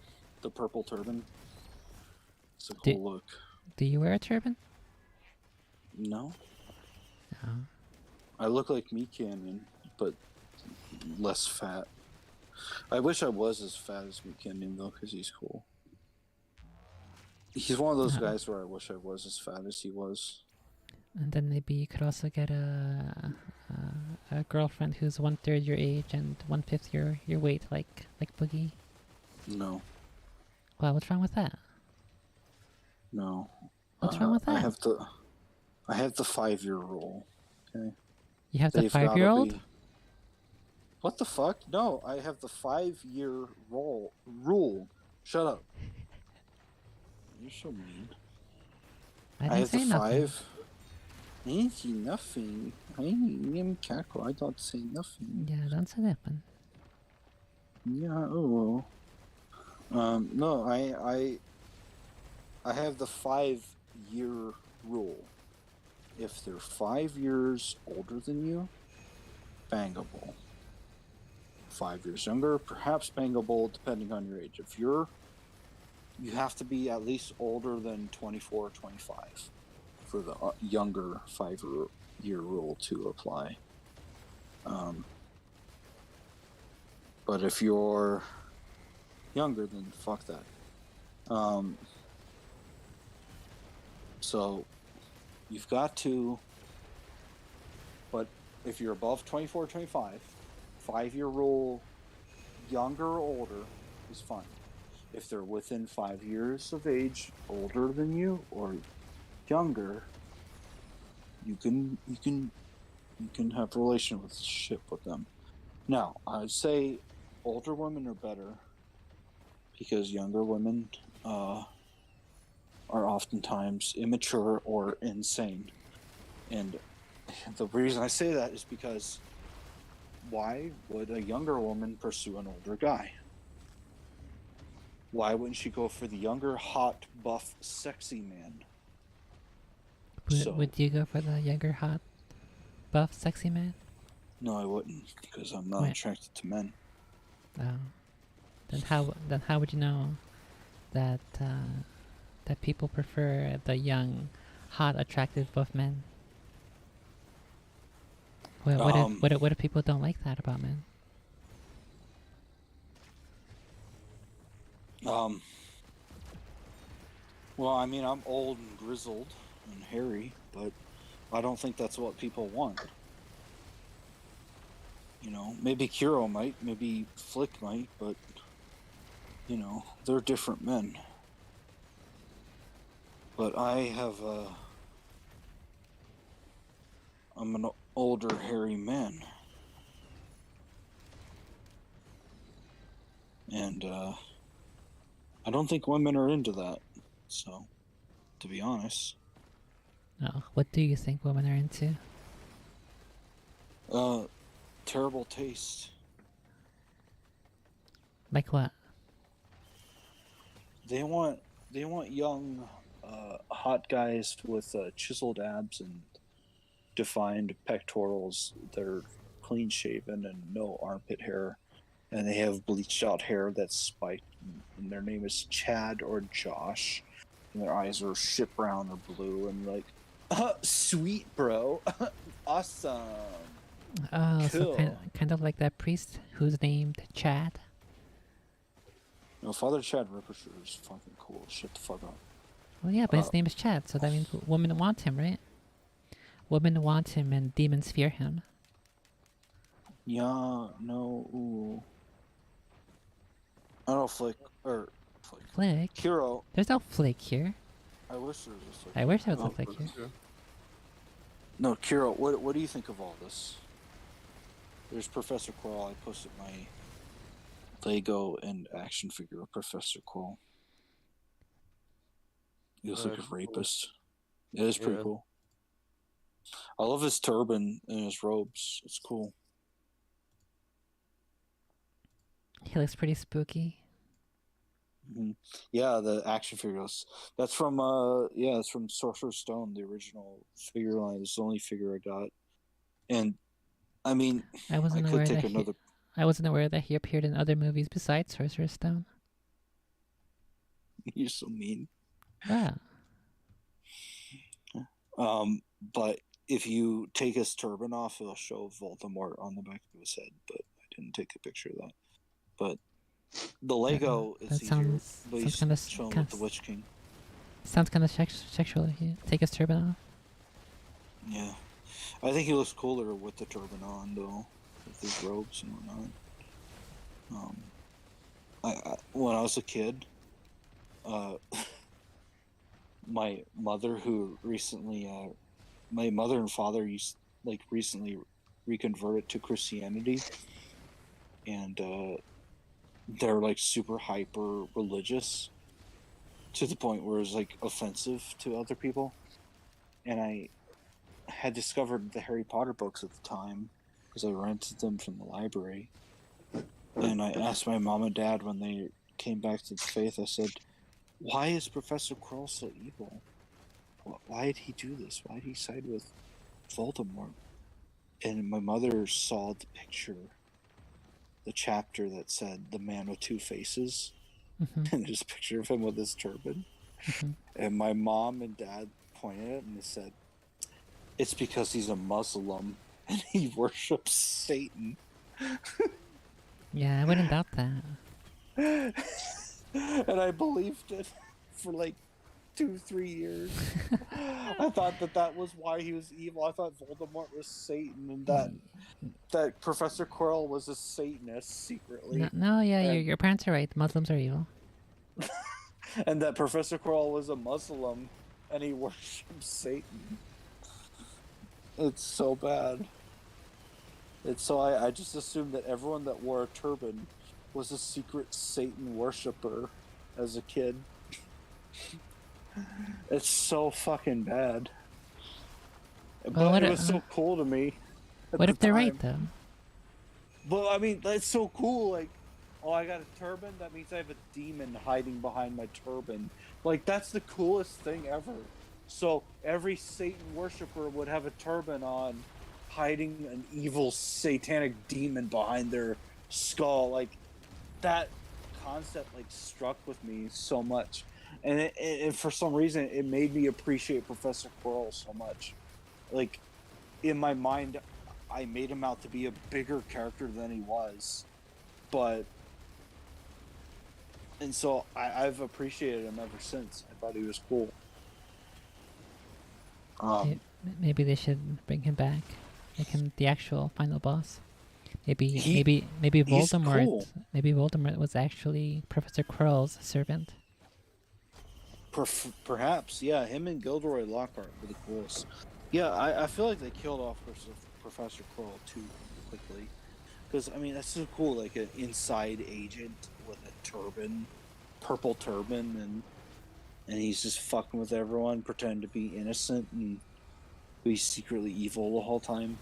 The purple turban. It's a cool look. Do you wear a turban? No. No. I look like Meat Canyon, but less fat. I wish I was as fat as Meat Canyon, though, because he's cool. He's one of those guys where I wish I was as fat as he was. And then maybe you could also get a girlfriend who's 1/3 your age and 1/5 your weight, like Boogie. No. Well, what's wrong with that? No. What's wrong with that? I have the 5-year rule. Okay. You have the 5-year-old? What the fuck? No, I have the 5-year rule. Shut up. You're so mean. I didn't say nothing. I didn't say nothing. I didn't cackle. I don't say nothing. Yeah, don't say nothing. Yeah, oh. No, I have the 5-year rule. If they're 5 years older than you, bangable. 5 years younger, perhaps bangable, depending on your age. If you have to be at least older than 24 or 25 for the younger 5-year rule to apply. But if you're younger, then fuck that. So you've got to, but if you're above 24 or 25, 5-year rule, younger or older is fine. If they're within 5 years of age, older than you or younger, you can have a relationship with them. Now, I'd say older women are better because younger women are oftentimes immature or insane. And the reason I say that is because why would a younger woman pursue an older guy? Why wouldn't she go for the younger, hot, buff, sexy man? Would you go for the younger, hot, buff, sexy man? No, I wouldn't, because I'm not Wait. attracted to men. Oh. Then how would you know that that people prefer the young, hot, attractive buff men? What if people don't like that about men? Well, I mean, I'm old and grizzled and hairy, but I don't think that's what people want. You know, maybe Kiro might, maybe Flick might, but, you know, they're different men. But I'm an older, hairy man. And, I don't think women are into that. So, to be honest. Oh, what do you think women are into? Terrible taste. Like what? They want young, hot guys with chiseled abs and defined pectorals that are clean shaven and no armpit hair, and they have bleached out hair that's spiked, and their name is Chad or Josh, and their eyes are shit brown or blue, and like, sweet bro, awesome. Oh, so Cool. kind of like that priest who's named Chad. No, Father Chad Rippershire is fucking cool. Shut the fuck up. Well, yeah, but his name is Chad, so that means women want him, right? Women want him and demons fear him. Yeah, no, ooh. I don't know, Flick. Flick? Kiro. There's no Flick here. I wish there was a Flick. I wish there was a Flick here. True. No, Kiro, what do you think of all this? There's Professor Quirrell. I posted my Lego and action figure of Professor Quirrell. He looks like a rapist. It is pretty cool. I love his turban and his robes. It's cool. He looks pretty spooky. Mm-hmm. Yeah, the action figures. That's from it's from Sorcerer's Stone, the original figure line. It's the only figure I got. And I mean, I wasn't aware that he appeared in other movies besides Sorcerer's Stone. You're so mean. Wow. But if you take his turban off, it'll show Voldemort on the back of his head. But I didn't take a picture of that. But the Lego is easier. But he's showing with the Witch King. Sounds kind of sexual if you take his turban off. Yeah, I think he looks cooler with the turban on, though, with his robes and whatnot. When I was a kid, my mother and father recently reconverted to Christianity, and they're like super hyper religious to the point where it's like offensive to other people. And I had discovered the Harry Potter books at the time because I rented them from the library. And I asked my mom and dad when they came back to the faith, I said, why is Professor Quirrell so evil? Why did he do this? Why did he side with Voldemort? And my mother saw the picture, the chapter that said the man with two faces, and there's a picture of him with his turban. And my mom and dad pointed at it and they said, it's because he's a Muslim and he worships Satan. Yeah, I wouldn't doubt that. And I believed it for like 2-3 years. I thought that was why he was evil. I thought Voldemort was Satan, and that Professor Quirrell was a Satanist secretly. Your parents are right. Muslims are evil. And that Professor Quirrell was a Muslim, and he worships Satan. It's so bad. I just assumed that everyone that wore a turban was a secret Satan worshiper as a kid. It's so fucking bad. But it was so cool to me. What if they're right, though? But I mean, that's so cool. Like, oh, I got a turban? That means I have a demon hiding behind my turban. Like, that's the coolest thing ever. So every Satan worshiper would have a turban on, hiding an evil satanic demon behind their skull. Like that concept like struck with me so much, and it for some reason it made me appreciate Professor Quirrell so much. Like in my mind, I made him out to be a bigger character than he was, and so I've appreciated him ever since. I thought he was cool. Maybe they should bring him back, make him the actual final boss. Maybe he's Voldemort. cool. Maybe Voldemort was actually Professor Quirrell's servant. Perhaps, yeah. Him and Gilderoy Lockhart were the coolest. Yeah, I feel like they killed off Professor Quirrell too quickly, because I mean that's so cool. Like an inside agent with a turban, purple turban, and he's just fucking with everyone, pretending to be innocent and be secretly evil the whole time.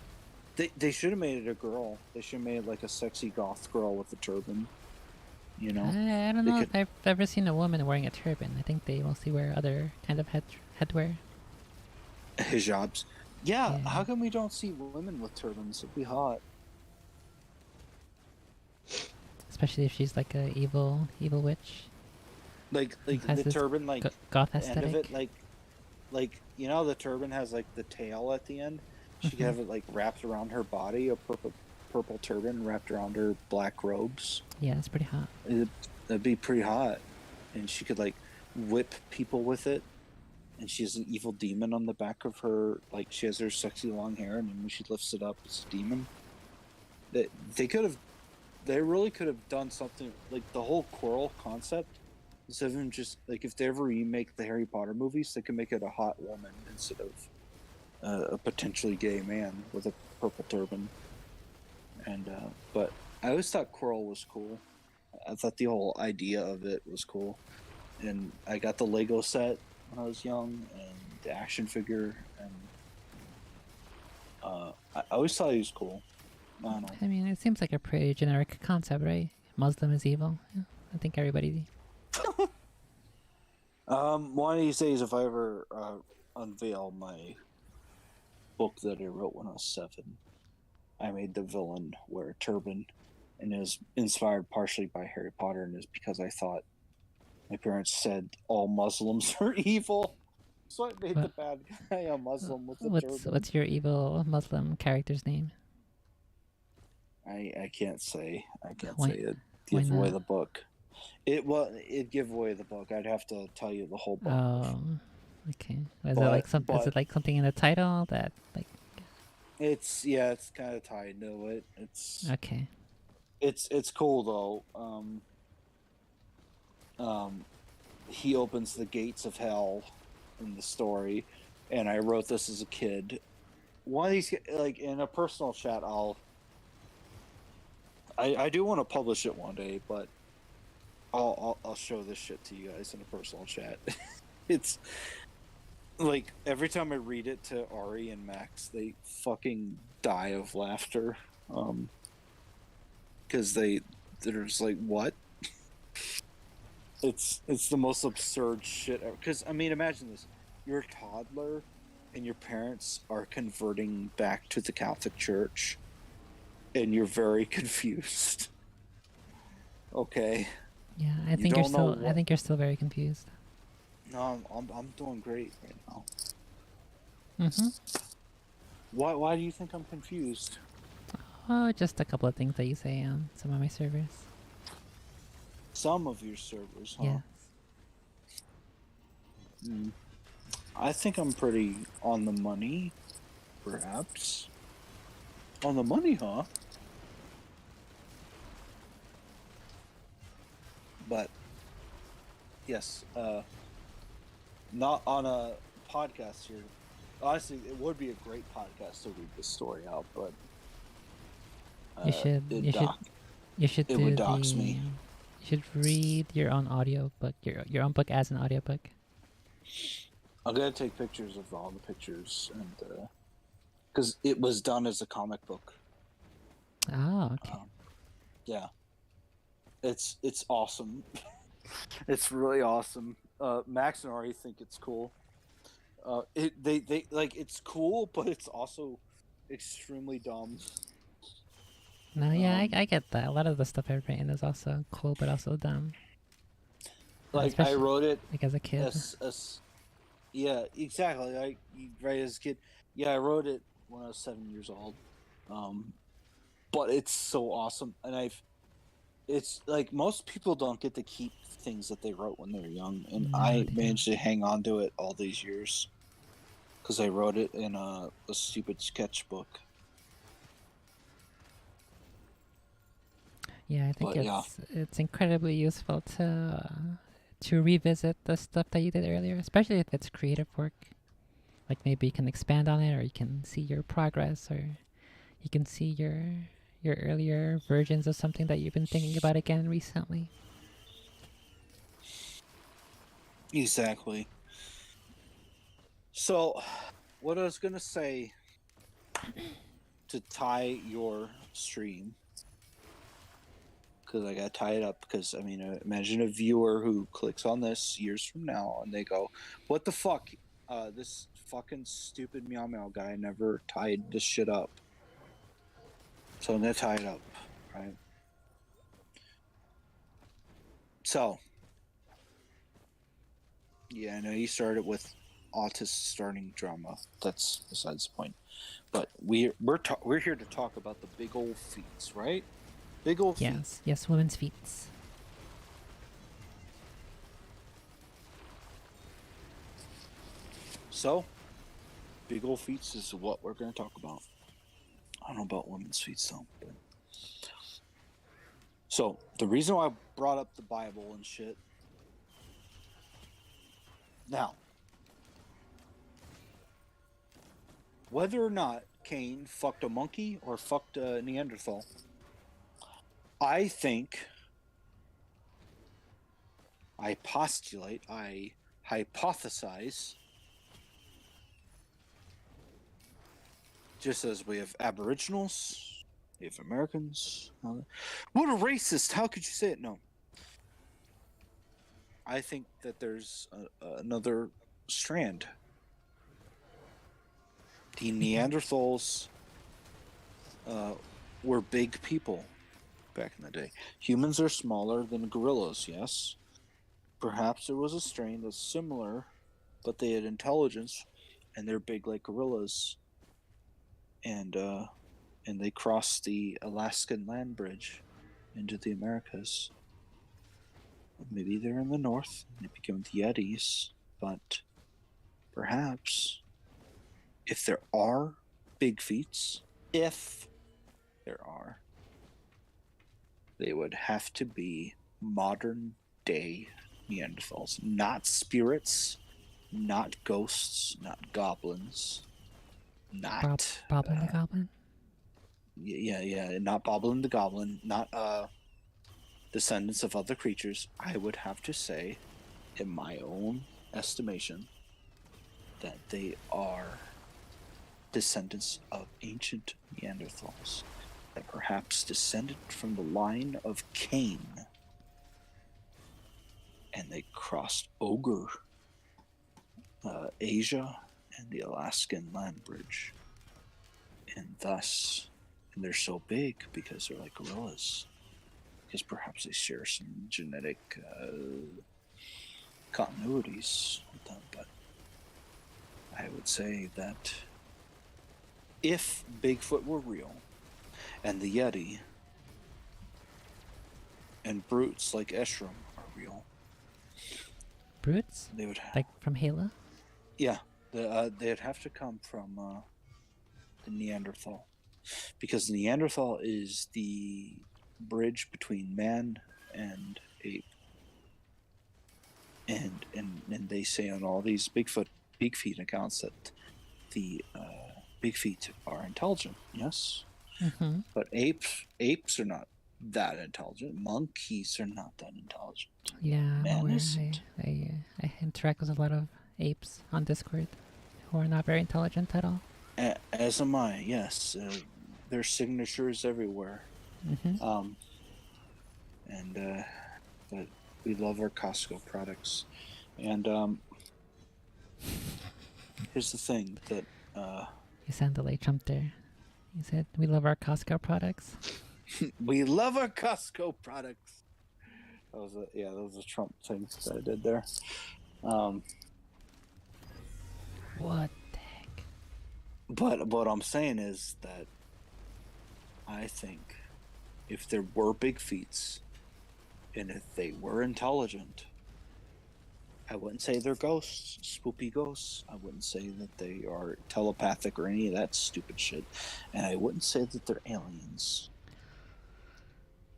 They should have made it a girl. They should have made it like a sexy goth girl with a turban. You know, I don't know if I've ever seen a woman wearing a turban. I think they mostly wear other kind of headwear. hijabs. Yeah, how come we don't see women with turbans? It'd be hot. Especially if she's like a evil witch. Like Has the this turban, like goth end of aesthetic. it, like you know, the turban has like the tail at the end. She could have it like wrapped around her body, a purple turban wrapped around her black robes. Yeah, it's pretty hot. That'd be pretty hot, and she could like whip people with it. And she has an evil demon on the back of her. Like she has her sexy long hair, and then when she lifts it up, it's a demon. They really could have done something like the whole Quirrell concept. Instead of him just like if they ever remake the Harry Potter movies, they could make it a hot woman instead of a potentially gay man with a purple turban. And but I always thought Quirrell was cool. I thought the whole idea of it was cool, and I got the Lego set when I was young, and the action figure, and I always thought he was cool. I don't know. I mean, it seems like a pretty generic concept, right? Muslim is evil. Yeah, I think everybody. One of these days, if I ever unveil my book that I wrote when I was 7, I made the villain wear a turban, and it was inspired partially by Harry Potter, and it's because I thought my parents said all Muslims are evil, so I made the bad guy a Muslim with a turban. What's your evil Muslim character's name? I can't say. I can't Why- say it. why Give away not? the book. It'd give away the book. I'd have to tell you the whole book. Oh, okay. Is But- it like some? Is it like something in the title that like? It's kind of tied to it. Okay. It's cool though. He opens the gates of hell in the story, and I wrote this as a kid. One of these, like in a personal chat, I do want to publish it one day, but I'll show this shit to you guys in a personal chat. It's like every time I read it to Ari and Max, they fucking die of laughter, because they're just like, what? It's the most absurd shit ever. Because I mean, imagine this: you're a toddler, and your parents are converting back to the Catholic Church, and you're very confused. Okay. Yeah, I think you're still very confused. No, I'm doing great right now. Mm-hmm. Why do you think I'm confused? Oh, just a couple of things that you say on some of my servers. Some of your servers, huh? Yes. I think I'm pretty on the money, perhaps. On the money, huh? But yes, not on a podcast here. Honestly, it would be a great podcast to read this story out, but You should it would dox me. You should read your own audiobook, your own book as an audiobook. I'm gonna take pictures of all the pictures, and because it was done as a comic book. Oh, okay. Yeah, it's awesome. It's really awesome. Max and Ari think it's cool. They like it's cool, but it's also extremely dumb. No, yeah, I get that. A lot of the stuff I've written is also cool, but also dumb. Like I Especially wrote it like as a kid. as yeah, exactly. I right as a kid. Yeah, I wrote it when I was 7 years old. But it's so awesome, and it's like most people don't get to keep things that they wrote when they were young, and No, I they managed to hang on to it all these years because I wrote it in a stupid sketchbook. Yeah, I think But yeah, it's incredibly useful to revisit the stuff that you did earlier, especially if it's creative work. Like maybe you can expand on it, or you can see your progress, or you can see your earlier versions of something that you've been thinking about again recently. exactly. So, what I was gonna say to tie your stream, because I got to tie it up. Because I mean, imagine a viewer who clicks on this years from now and they go, "What the fuck? This fucking stupid meow meow guy never tied this shit up." So I'm gonna tie it up, right? So, yeah, I know you started with autist starting drama. That's besides the point. But we're here to talk about the big old feats, right? Big old feet. Yes, women's feet. So, big old feats is what we're going to talk about. I don't know about women's feet though, but so the reason why I brought up the Bible and shit. Now, whether or not Cain fucked a monkey or fucked a Neanderthal, I think, I postulate, I hypothesize, just as we have Aboriginals, we have Americans. What a racist! How could you say it? No. I think that there's another strand. The Neanderthals were big people back in the day. Humans are smaller than gorillas, yes. Perhaps there was a strain that's similar, but they had intelligence, and they're big like gorillas. And they crossed the Alaskan land bridge into the Americas. Maybe they're in the north. They became the Yetis, but perhaps if there are big feats, if there are, they would have to be modern day Neanderthals, not spirits, not ghosts, not goblins, not Boblin the Goblin. yeah, not Boblin the Goblin, not descendants of other creatures. I would have to say, in my own estimation, that they are descendants of ancient Neanderthals that perhaps descended from the line of Cain, and they crossed Ogre, Asia, and the Alaskan land bridge, and thus, and they're so big because they're like gorillas, because perhaps they share some genetic continuities with them. But I would say that if Bigfoot were real, and the Yeti and brutes like Eshram are real, Brutes? they would Like from Halo? yeah, they'd have to come from the Neanderthal, because the Neanderthal is the bridge between man and ape, and they say on all these big feet accounts that the big feet are intelligent, yes, Mm-hmm. but apes are not that intelligent. Monkeys are not that intelligent. Yeah, I'm Man aware. isn't. I interact with a lot of apes on Discord who are not very intelligent at all. As am I. Yes, their signatures everywhere. Mm-hmm. But we love our Costco products, and here's the thing that You sound the late Trump there. He said, "We love our Costco products." We love our Costco products. That was a Trump thing that I did there. What the heck? But what I'm saying is that I think if there were big feats and if they were intelligent, I wouldn't say they're ghosts, spoopy ghosts. I wouldn't say that they are telepathic or any of that stupid shit. And I wouldn't say that they're aliens.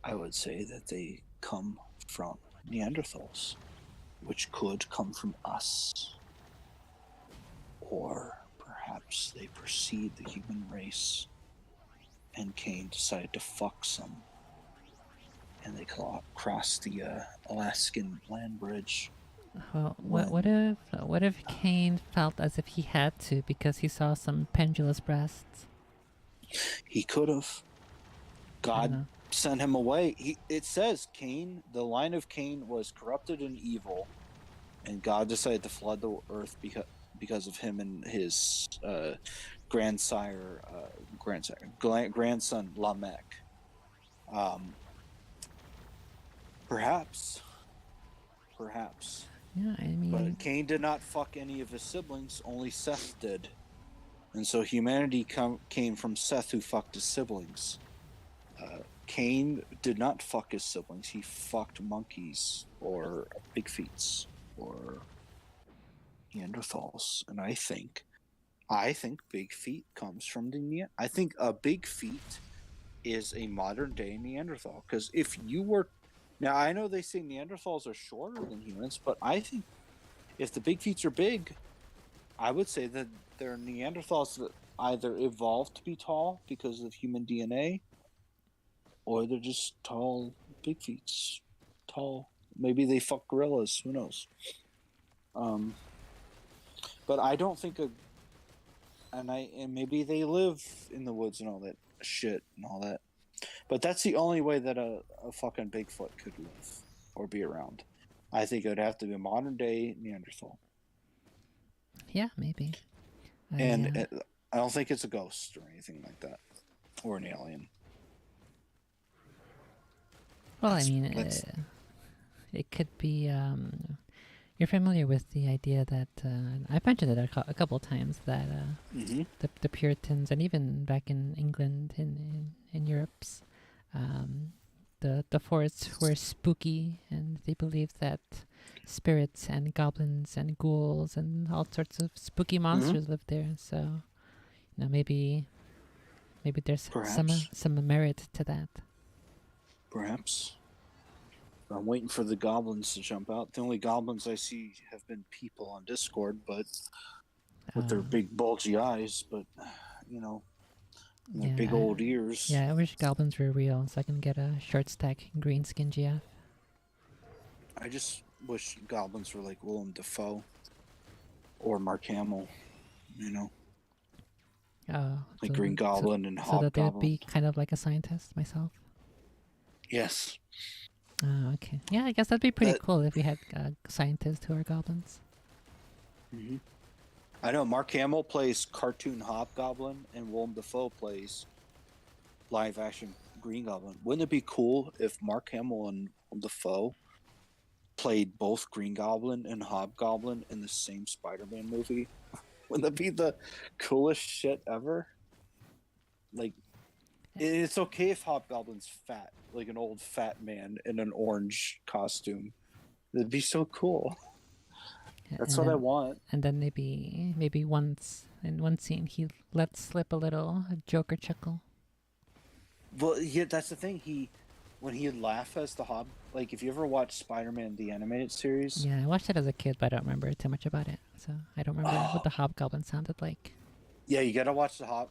I would say that they come from Neanderthals, which could come from us. Or perhaps they precede the human race and Cain decided to fuck some. And they crossed the Alaskan land bridge. Well, what if Cain felt as if he had to because he saw some pendulous breasts? He could have. God sent him away. It says Cain, the line of Cain was corrupted and evil, and God decided to flood the earth because of him and his grandson Lamech. Perhaps. Yeah, I mean, But Cain did not fuck any of his siblings. Only Seth did, and so humanity came from Seth, who fucked his siblings. Cain did not fuck his siblings. He fucked monkeys or big feets or Neanderthals. And I think big feet comes from I think a big feet is a modern day Neanderthal. Because if you were, now I know they say Neanderthals are shorter than humans, but I think if the big feet are big, I would say that they're Neanderthals that either evolved to be tall because of human DNA, or they're just tall big feet. Tall. Maybe they fuck gorillas. Who knows? But I don't think and maybe they live in the woods and all that shit and all that. But that's the only way that a fucking Bigfoot could live or be around. I think it would have to be a modern day Neanderthal. Yeah, maybe. I don't think it's a ghost or anything like that, or an alien. Well, I mean, it could be. You're familiar with the idea that I've mentioned it a couple times that the Puritans and even back in England in Europe's the forests were spooky, and they believed that spirits and goblins and ghouls and all sorts of spooky monsters lived there. So, maybe there's some merit to that. Perhaps. I'm waiting for the goblins to jump out. The only goblins I see have been people on Discord, but with their big bulgy eyes, but and their big old ears. Yeah, I wish goblins were real so I can get a short stack green skin GF. I just wish goblins were like Willem Dafoe or Mark Hamill, like Green Goblin and Hobgoblin. So that they would be kind of like a scientist myself. Yes. Oh, okay. Yeah, I guess that'd be pretty cool if we had scientists who are goblins. Mm-hmm. I know Mark Hamill plays cartoon Hobgoblin and Willem Dafoe plays live action Green Goblin. Wouldn't it be cool if Mark Hamill and Willem Dafoe played both Green Goblin and Hobgoblin in the same Spider-Man movie? Wouldn't that be the coolest shit ever? Like, it's okay if Hobgoblin's fat, like an old fat man in an orange costume. That'd be so cool. That's what I want. And then maybe once in one scene he lets slip a little Joker chuckle. Well, yeah, that's the thing. When he'd laugh as the like if you ever watched Spider-Man the animated series. Yeah, I watched it as a kid, but I don't remember too much about it, so I don't remember what the Hobgoblin sounded like. Yeah, you gotta watch the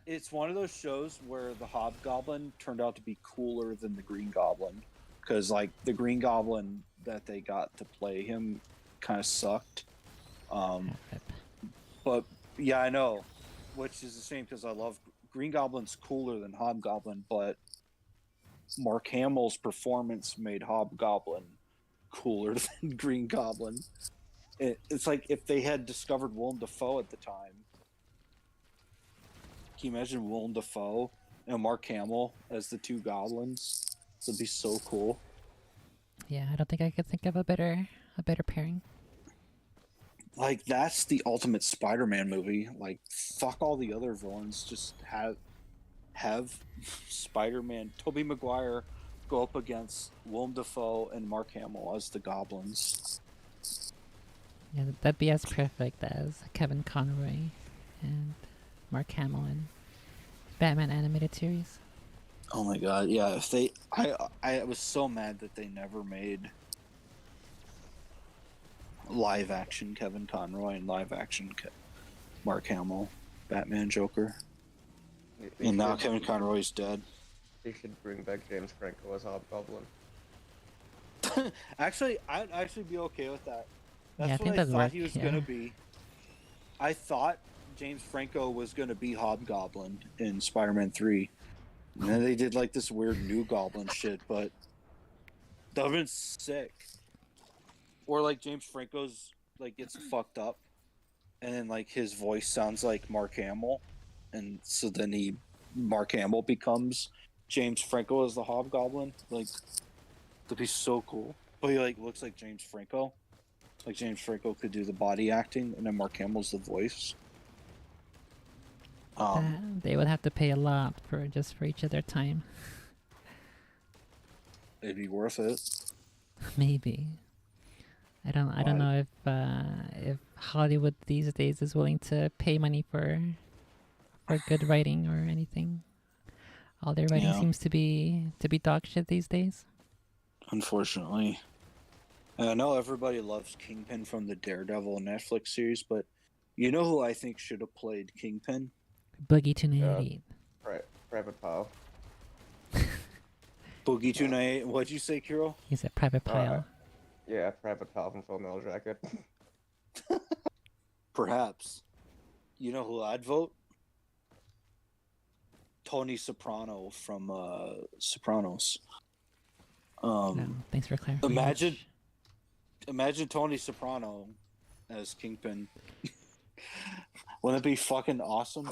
It's one of those shows where the Hobgoblin turned out to be cooler than the Green Goblin, because like the Green Goblin that they got to play him kind of sucked. But yeah, I know, which is a shame because I love Green Goblin's cooler than Hobgoblin, but Mark Hamill's performance made Hobgoblin cooler than Green Goblin. It's like if they had discovered Willem Dafoe at the time. Can you imagine Willem Dafoe and Mark Hamill as the two goblins? That'd be so cool. Yeah, I don't think I could think of a better pairing. Like, that's the ultimate Spider-Man movie. Like, fuck all the other villains. Just have Spider-Man, Tobey Maguire, go up against Willem Dafoe and Mark Hamill as the goblins. Yeah, that'd be as perfect as Kevin Conroy and Mark Hamill in Batman animated series. Oh my god, yeah. If they, I was so mad that they never made live action Kevin Conroy and live action Mark Hamill Batman Joker. And now Kevin Conroy's dead. They should bring back James Franco as Hobgoblin. Actually, I'd actually be okay with that. That's Yeah, I what think I that'd thought work, he was yeah. gonna be. I thought James Franco was gonna be Hobgoblin in Spider-Man 3. And then they did like this weird new Goblin shit, but that would've been sick. Or like James Franco's like gets fucked up, and then like his voice sounds like Mark Hamill, and so then Mark Hamill becomes James Franco as the Hobgoblin. Like, that'd be so cool. But he like looks like James Franco. Like James Franco could do the body acting, and then Mark Hamill's the voice. They would have to pay a lot for each of their time. It'd be worth it. Maybe. I don't know if Hollywood these days is willing to pay money for good writing or anything. All their writing seems to be dog shit these days. Unfortunately. And I know everybody loves Kingpin from the Daredevil Netflix series, but you know who I think should have played Kingpin? Boogie 298. Private Pile. Boogie 298. What'd you say, Kiro? He said Private Pile. Yeah, Private Pile from Full Metal Jacket. Perhaps. You know who I'd vote? Tony Soprano from Sopranos. Thanks for clarifying. Imagine Tony Soprano as Kingpin. Wouldn't it be fucking awesome?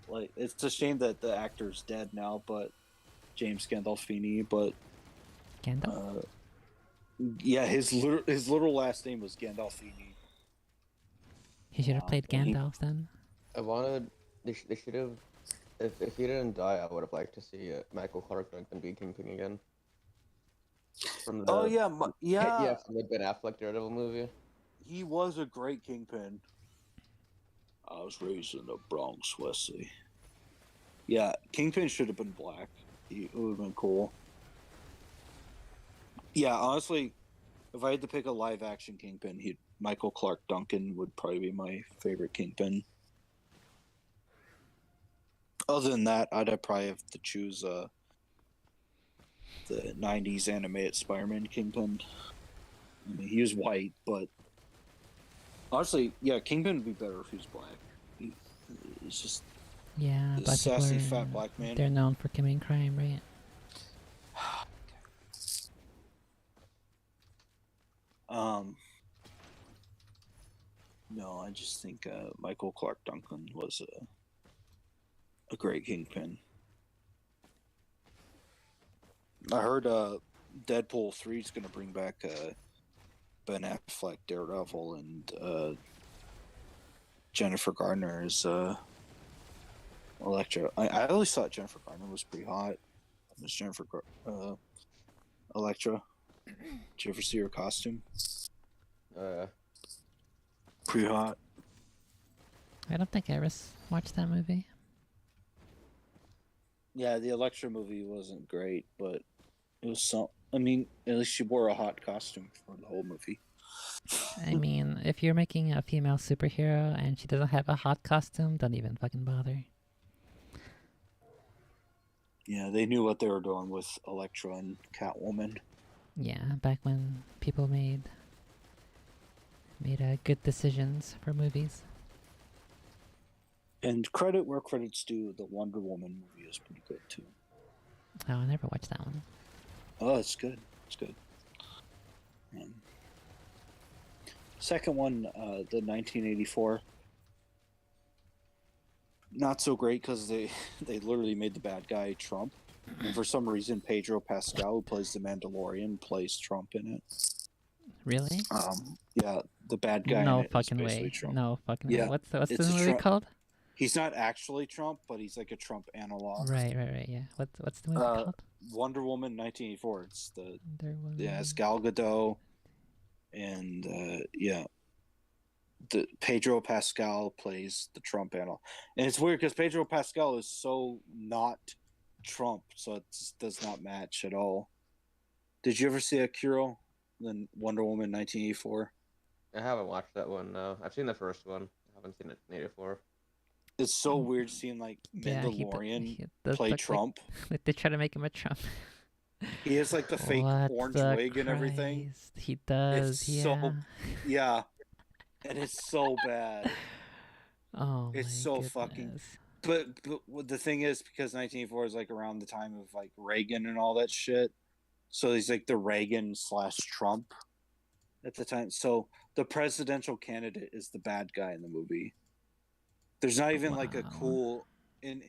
Like, it's a shame that the actor's dead now, but James Gandolfini. But Gandalf? yeah, his literal last name was Gandolfini. He should have played Gandalf then. They should have. If he didn't die, I would have liked to see Michael Clark Duncan be Kingpin again. From the, yeah, from the Ben Affleck Daredevil movie. He was a great Kingpin. I was raised in the Bronx, Wesley. Yeah, Kingpin should have been black. It would have been cool. Yeah, honestly, if I had to pick a live action Kingpin, Michael Clark Duncan would probably be my favorite Kingpin. Other than that, I'd probably have to choose the 90s animated Spider-Man Kingpin. I mean, he was white, but honestly, yeah, Kingpin would be better if he was black. He's just black sassy, people fat black man. They're known for committing crime, right? No, I just think Michael Clark Duncan was a great Kingpin. I heard Deadpool 3 is going to bring back Ben Affleck Daredevil and Jennifer Garner as Elektra. I always thought Jennifer Garner was pretty hot. Miss Jennifer Elektra. Did you ever see her costume? Pretty hot. I don't think I ever watched that movie. Yeah, the Elektra movie wasn't great, but it was some. I mean, at least she wore a hot costume for the whole movie. I mean, if you're making a female superhero and she doesn't have a hot costume, don't even fucking bother. Yeah, they knew what they were doing with Elektra and Catwoman. Yeah, back when people made good decisions for movies. And credit where credit's due, the Wonder Woman movie is pretty good too. Oh, I never watched that one. Oh, it's good. It's good. Second one, the 1984. not so great because they literally made the bad guy Trump, and for some reason Pedro Pascal, who plays the Mandalorian, plays Trump in it. Really? Yeah, the bad guy in No it is fucking basically way. Trump. No fucking way. Yeah, What's it's this a movie Trump. called? He's not actually Trump, but he's like a Trump analog. Right. Yeah. What's the movie called? Wonder Woman 1984. It's it's Woman. Gal Gadot, and the Pedro Pascal plays the Trump analog, and it's weird because Pedro Pascal is so not Trump, so it does not match at all. Did you ever see Akira, then Wonder Woman 1984? I haven't watched that one. No, I've seen the first one. I haven't seen it in '84. It's so weird seeing like Yeah, Mandalorian he does play look Trump. like they try to make him a Trump. He has like the fake What orange the wig and everything. Christ? He does, It's yeah. so yeah, and it's so bad. Oh It's my so goodness. fucking. But the thing is, because 1984 is like around the time of like Reagan and all that shit, so he's like the Reagan / Trump at the time. So the presidential candidate is the bad guy in the movie. There's not even like a Wow. cool and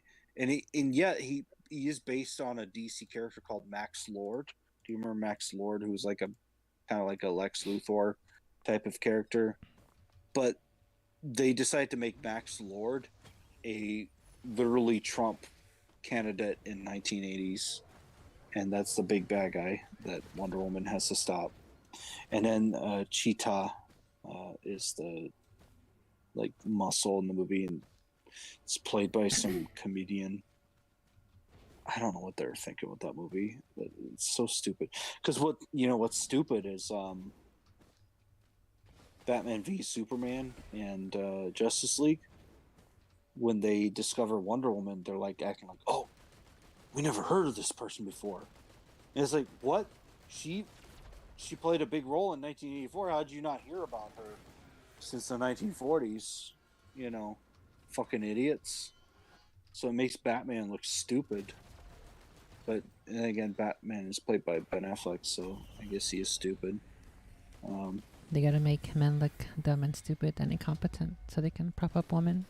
yet he is based on a DC character called Max Lord. Do you remember Max Lord, who was like a kind of like a Lex Luthor type of character? But they decided to make Max Lord a literally Trump candidate in 1980s, and that's the big bad guy that Wonder Woman has to stop. And then Cheetah is the like muscle in the movie, and it's played by some comedian. I don't know what they're thinking with that movie, but it's so stupid. Because what's stupid is Batman v Superman and Justice League. When they discover Wonder Woman, they're like acting like, "Oh, we never heard of this person before." And it's like, what? She played a big role in 1984. How did you not hear about her since the 1940s? You know, fucking idiots. So it makes Batman look stupid. But and again, Batman is played by Ben Affleck, so I guess he is stupid. They gotta make men look dumb and stupid and incompetent so they can prop up women.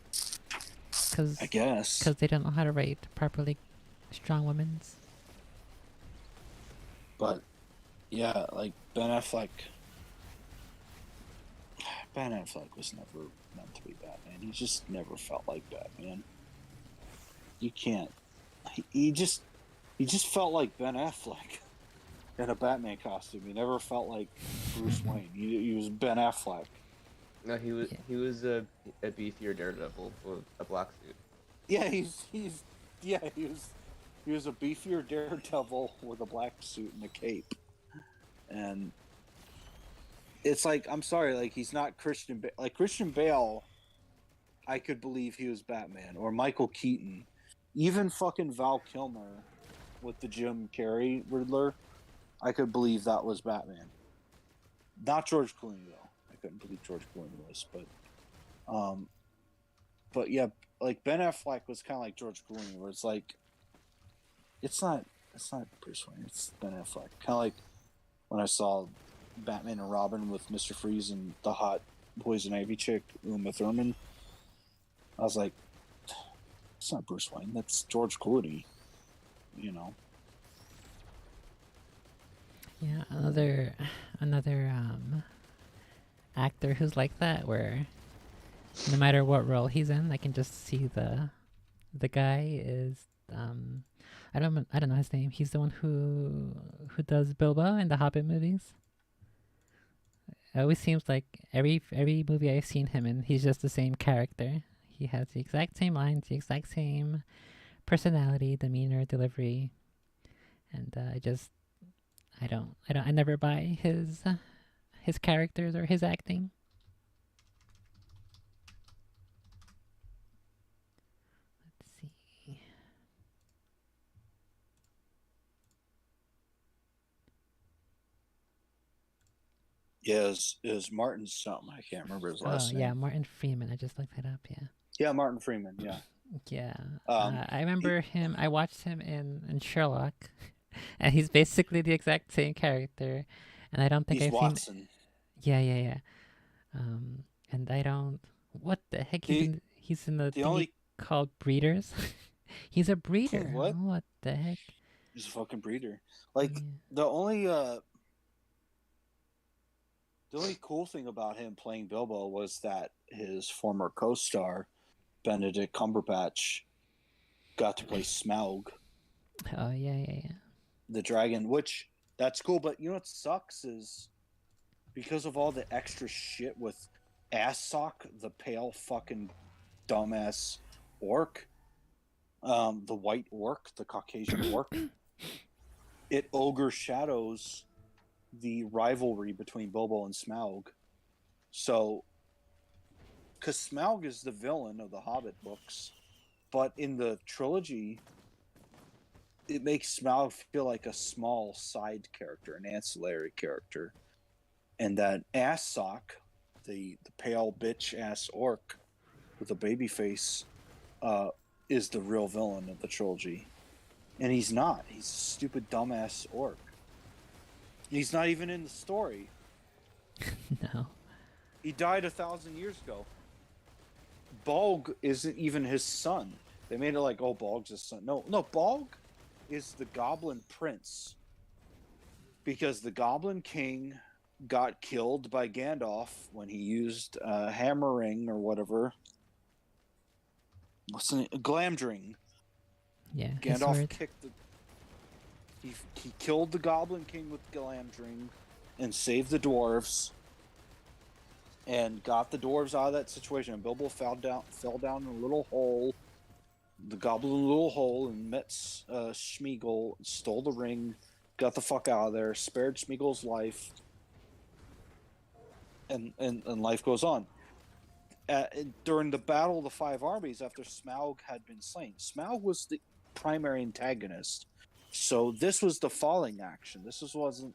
I guess. Because they don't know how to write properly strong women's. But yeah, like Ben Affleck was never meant to be Batman. He just never felt like Batman. You can't. He just felt like Ben Affleck in a Batman costume. He never felt like Bruce Wayne. He was Ben Affleck. No, he was a beefier Daredevil with a black suit. Yeah, he was a beefier Daredevil with a black suit and a cape. And it's like, I'm sorry, like he's not Christian Bale. Like Christian Bale, I could believe he was Batman, or Michael Keaton, even fucking Val Kilmer with the Jim Carrey Riddler. I could believe that was Batman. Not George Clooney though. I couldn't believe George Clooney was, but yeah, like Ben Affleck was kind of like George Clooney, where it's like, it's not Bruce Wayne, it's Ben Affleck. Kind of like when I saw Batman and Robin with Mr. Freeze and the hot Poison Ivy chick Uma Thurman, I was like, it's not Bruce Wayne, that's George Clooney, you know. Yeah, another actor who's like that, where no matter what role he's in, I can just see the guy is I don't know his name. He's the one who does Bilbo in the Hobbit movies. It always seems like every movie I've seen him in, he's just the same character. He has the exact same lines, the exact same personality, demeanor, delivery, and I never buy his characters or his acting. Let's see. Yeah, it was Martin something. I can't remember his last name. Yeah, Martin Freeman. I just looked that up. Yeah. Yeah, Martin Freeman. Yeah. Yeah. I remember him. I watched him in Sherlock, and he's basically the exact same character. And I don't think He's I've Watson. seen. Yeah. And I don't. What the heck? He's in the only called breeders. He's a breeder. What? What the heck? He's a fucking breeder. Like Yeah. the only cool thing about him playing Bilbo was that his former co-star Benedict Cumberbatch got to play Smaug, Oh yeah. the dragon, which that's cool. But you know what sucks is because of all the extra shit with Assok, the pale fucking dumbass orc, the white orc, the Caucasian orc, it overshadows the rivalry between Bilbo and Smaug. So, because Smaug is the villain of the Hobbit books, but in the trilogy, it makes Smaug feel like a small side character, an ancillary character. And that Assok, the pale bitch ass orc with a baby face, is the real villain of the trilogy. And he's not. He's a stupid dumbass orc. He's not even in the story. No. He died 1,000 years ago. Bolg isn't even his son. They made it like, oh, Bolg's his son. No, Bolg is the Goblin Prince. Because the Goblin King got killed by Gandalf when he used hammering or whatever. What's the name? Glamdring. Yeah. Gandalf kicked the... He killed the Goblin King with Glamdring and saved the dwarves and got the dwarves out of that situation. And Bilbo fell down in a little hole, the goblin little hole, and met Smeagol, stole the ring, got the fuck out of there, spared Smeagol's life, and life goes on. During the Battle of the Five Armies, after Smaug had been slain, Smaug was the primary antagonist. So this was the falling action. Wasn't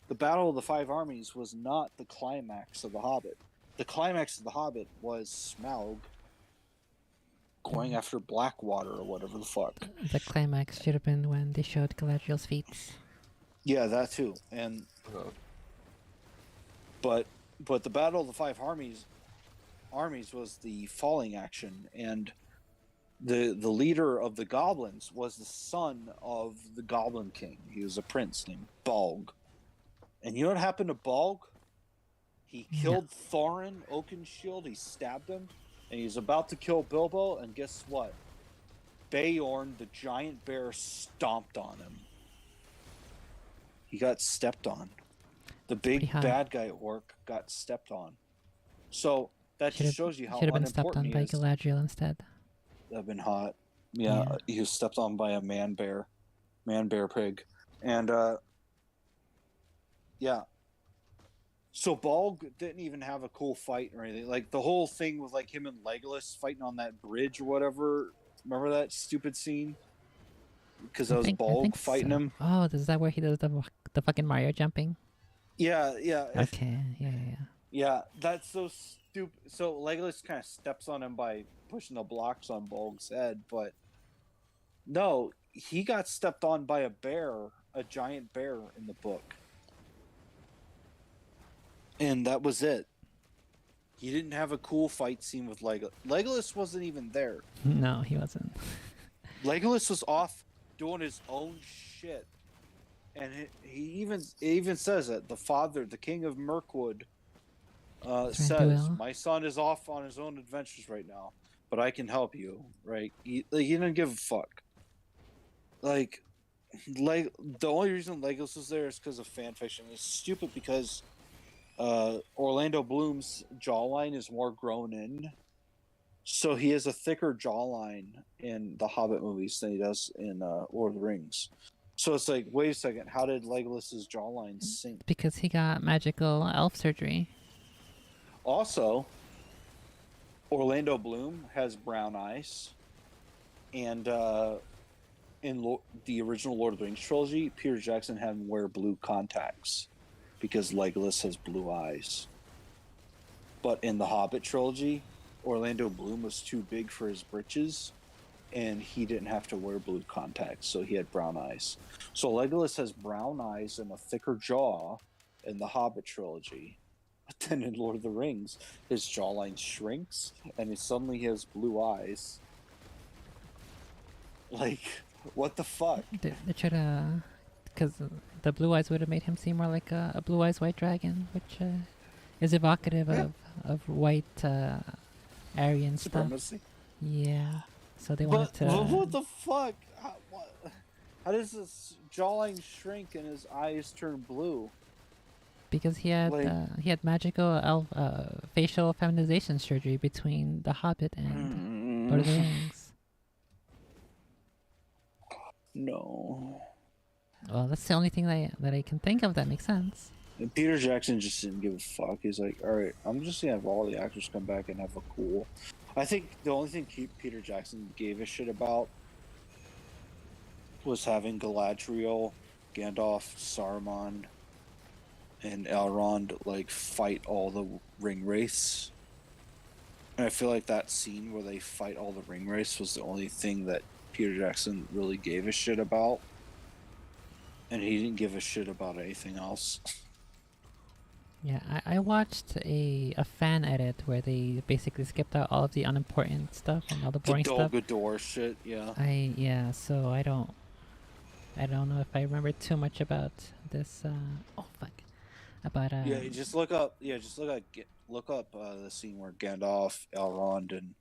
the Battle of the Five Armies was not the climax of The Hobbit. The climax of The Hobbit was Smaug going after Blackwater or whatever the fuck. The climax should have been when they showed Galadriel's feet. Yeah, that too. And but the Battle of the Five Armies was the falling action, and the leader of the goblins was the son of the Goblin King. He was a prince named Bolg. And you know what happened to Bolg? He killed Thorin Oakenshield. He stabbed him, and he's about to kill Bilbo. And guess what? Beorn, the giant bear, stomped on him. He got stepped on. The big bad guy orc got stepped on. So that just shows you how should have been stepped on unimportant by he is. Galadriel instead. That'd been hot. Yeah, he was stepped on by a man bear pig, and yeah. So Bolg didn't even have a cool fight or anything. Like the whole thing was like him and Legolas fighting on that bridge or whatever. Remember that stupid scene? Because that was Bolg fighting him. Oh, is that where he does the fucking Mario jumping? Yeah. Okay, yeah. Yeah, that's so stupid. So Legolas kind of steps on him by pushing the blocks on Bolg's head, but no, he got stepped on by a bear, a giant bear in the book. And that was it. He didn't have a cool fight scene with Legolas. Legolas wasn't even there. No, he wasn't. Legolas was off doing his own shit. And he even says that the king of Mirkwood, says, my son is off on his own adventures right now, but I can help you, right? He didn't give a fuck. Like, the only reason Legolas was there is because of fan fiction. It's stupid because Orlando Bloom's jawline is more grown in, so he has a thicker jawline in the Hobbit movies than he does in Lord of the Rings. So it's like, wait a second, how did Legolas's jawline sink? Because he got magical elf surgery. Also, Orlando Bloom has brown eyes, and in the original Lord of the Rings trilogy, Peter Jackson had him wear blue contacts because Legolas has blue eyes. But in the Hobbit trilogy, Orlando Bloom was too big for his britches, and he didn't have to wear blue contacts, so he had brown eyes. So Legolas has brown eyes and a thicker jaw in the Hobbit trilogy. But then in Lord of the Rings, his jawline shrinks, and suddenly he has blue eyes. Like, what the fuck? They should because the blue eyes would have made him seem more like a blue eyes white dragon, which is evocative Yeah. of white Aryan stuff. Supremacy. Yeah. So they wanted But to what the fuck? How does his jawline shrink and his eyes turn blue? because he Like, had magical facial feminization surgery between The Hobbit and Lord of the Rings. no. Well, that's the only thing that I can think of that makes sense. And Peter Jackson just didn't give a fuck. He's like, all right, I'm just gonna have all the actors come back and have a cool. I think the only thing Peter Jackson gave a shit about was having Galadriel, Gandalf, Saruman, and Elrond like fight all the ring wraiths. And I feel like that scene where they fight all the ring wraiths was the only thing that Peter Jackson really gave a shit about. And he didn't give a shit about anything else. Yeah, I watched a fan edit where they basically skipped out all of the unimportant stuff and all the boring The stuff. Dol Guldur shit, yeah. So I don't know if I remember too much about this. Oh fuck, about Yeah, just look up. Yeah, just look up the scene where Gandalf, Elrond, and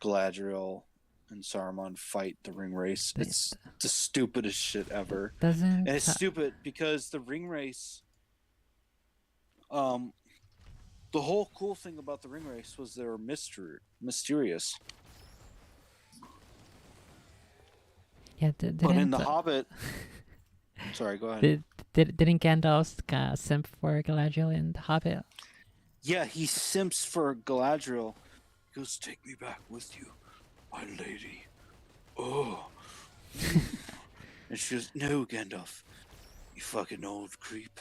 Galadriel and Saruman fight the ring race. It's the stupidest shit ever, doesn't and it's stupid because the ring race. The whole cool thing about the ring race was they were mysterious. Yeah, but in the Hobbit. Sorry, go ahead. Didn't Gandalf simp for Galadriel in the Hobbit? Yeah, he simps for Galadriel. He goes, "Take me back with you, my lady." Oh. And she goes, "No, Gandalf. You fucking old creep.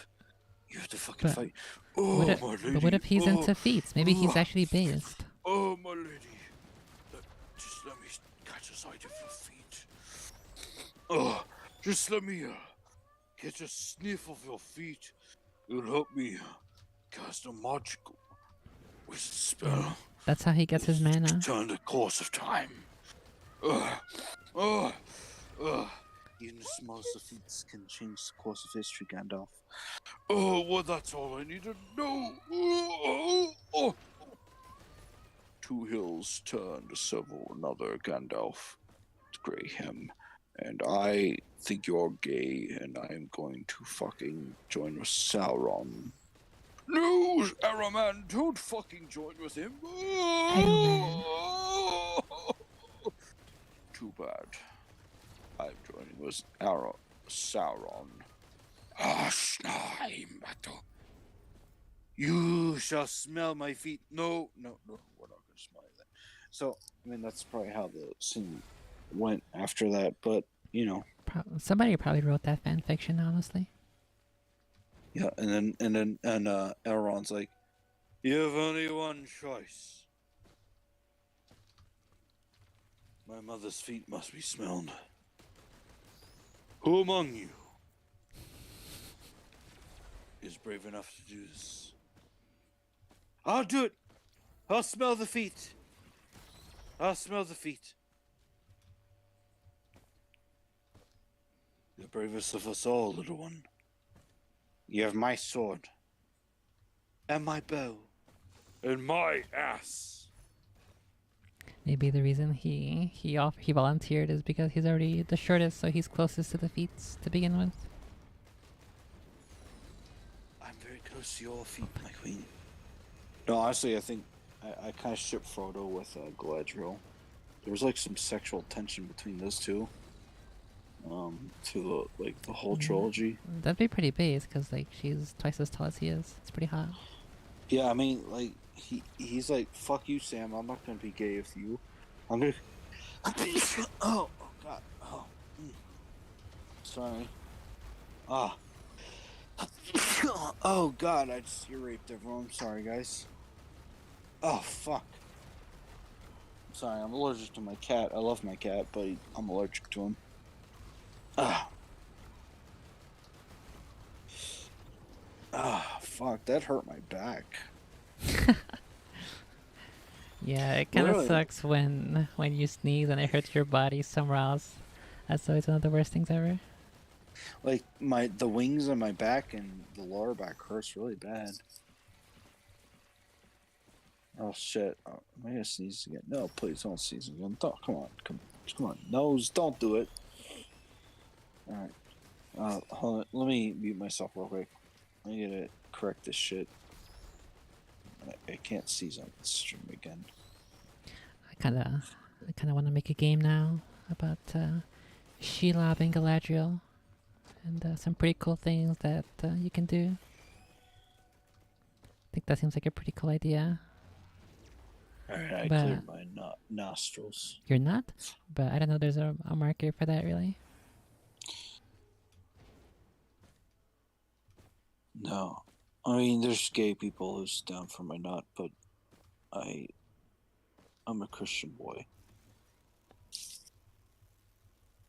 You have to fucking fight." Oh, my lady. But what if he's into feats? Maybe he's actually based. Oh, my lady. Just let me catch a sight of your feet. Oh, just let me get a sniff of your feet. It'll help me cast a magical spell. That's how he gets his mana. Turn the course of time. Even the smallest of feats can change the course of history, Gandalf. Oh, well, that's all I need to know. Two hills turn to several another, Gandalf. It's Graham. And I think you're gay, and I'm going to fucking join with Sauron. No, Araman, don't fucking join with him. Too bad. I'm joining with Sauron. You shall smell my feet. No, we're not going to smell that. So, I mean, that's probably how the scene went after that, but, you know. Somebody probably wrote that fan fiction, honestly. Yeah, and Elrond's like, "You have only one choice. My mother's feet must be smelled. Who among you is brave enough to do this?" "I'll do it. I'll smell the feet. I'll smell the feet." "The bravest of us all, little one. You have my sword, and my bow, and my ass." Maybe the reason he volunteered is because he's already the shortest, so he's closest to the feats to begin with. "I'm very close to your feet, my queen." No, honestly, I think I kind of ship Frodo with Galadriel. There was like some sexual tension between those two. To the whole trilogy. That'd be pretty base, because like she's twice as tall as he is. It's pretty hot. Yeah, I mean, like he's like, "Fuck you, Sam. I'm not gonna be gay with you. I'm gonna." Oh God. Oh. Sorry. Ah. Oh God, I just ear raped everyone. I'm sorry, guys. Oh fuck. I'm sorry. I'm allergic to my cat. I love my cat, but I'm allergic to him. Fuck, that hurt my back. Yeah, it kind of Really? sucks when you sneeze and it hurts your body somewhere else. That's always one of the worst things ever. Like the wings on my back and the lower back hurts really bad. Oh shit! Oh, am I gonna sneeze again? No, please don't sneeze again. Don't, come on. Nose, don't do it. All right. Hold on. Let me mute myself real quick. I gotta correct this shit. I can't sneeze on this stream again. I kind of want to make a game now about Shelob and Galadriel, and some pretty cool things that you can do. I think that seems like a pretty cool idea. All right, I But cleared my nostrils. you're not? But I don't know. There's a marker for that, really. No, I mean there's gay people who's down for my nut, but I'm a Christian boy.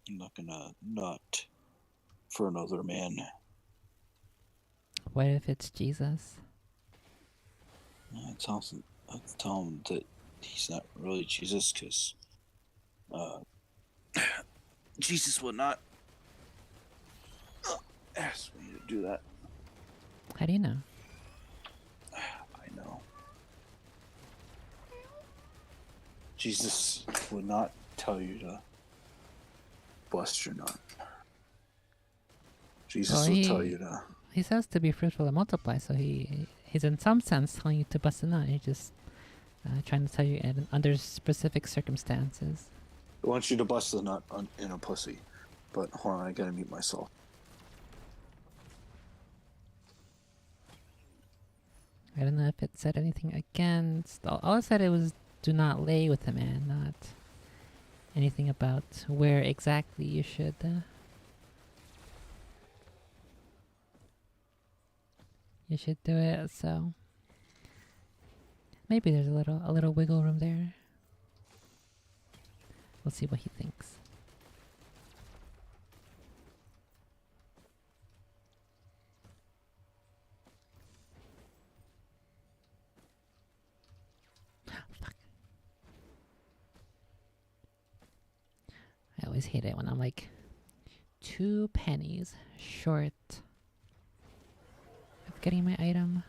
I'm not gonna nut for another man. What if it's Jesus? I tell him that he's not really Jesus, because Jesus would not ask me to do that. How do you know? I know. Jesus would not tell you to bust your nut. Jesus Well, will tell you to. He says to be fruitful and multiply, so he's in some sense telling you to bust a nut. He's just trying to tell you under specific circumstances. I want you to bust the nut in a pussy. But hold on, I gotta mute myself. I don't know if it said anything against. All it said it was do not lay with a man, not anything about where exactly you should. You should do it. So maybe there's a little wiggle room there. We'll see what he thinks. Fuck. I always hate it when I'm like 2 pennies short of getting my item.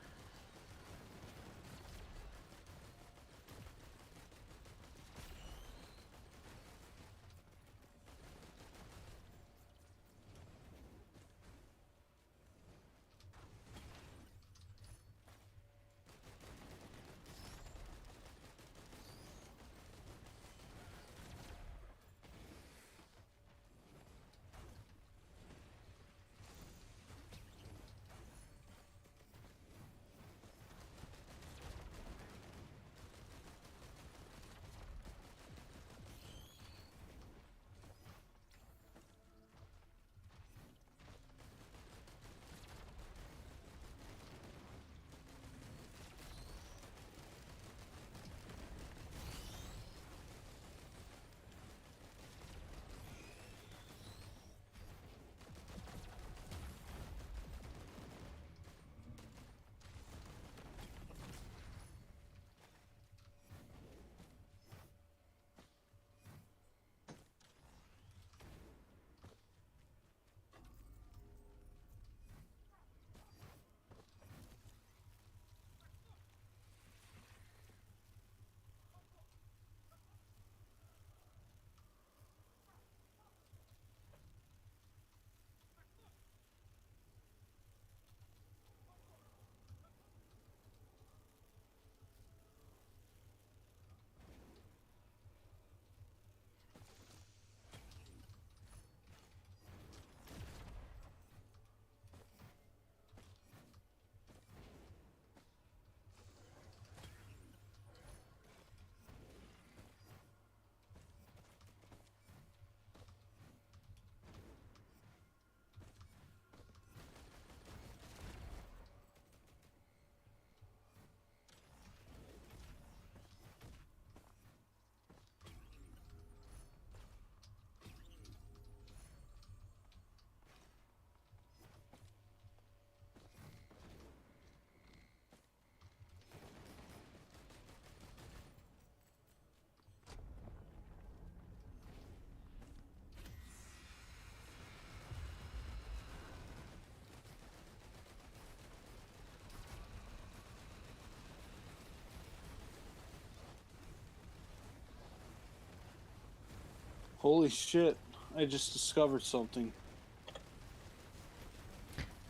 Holy shit! I just discovered something.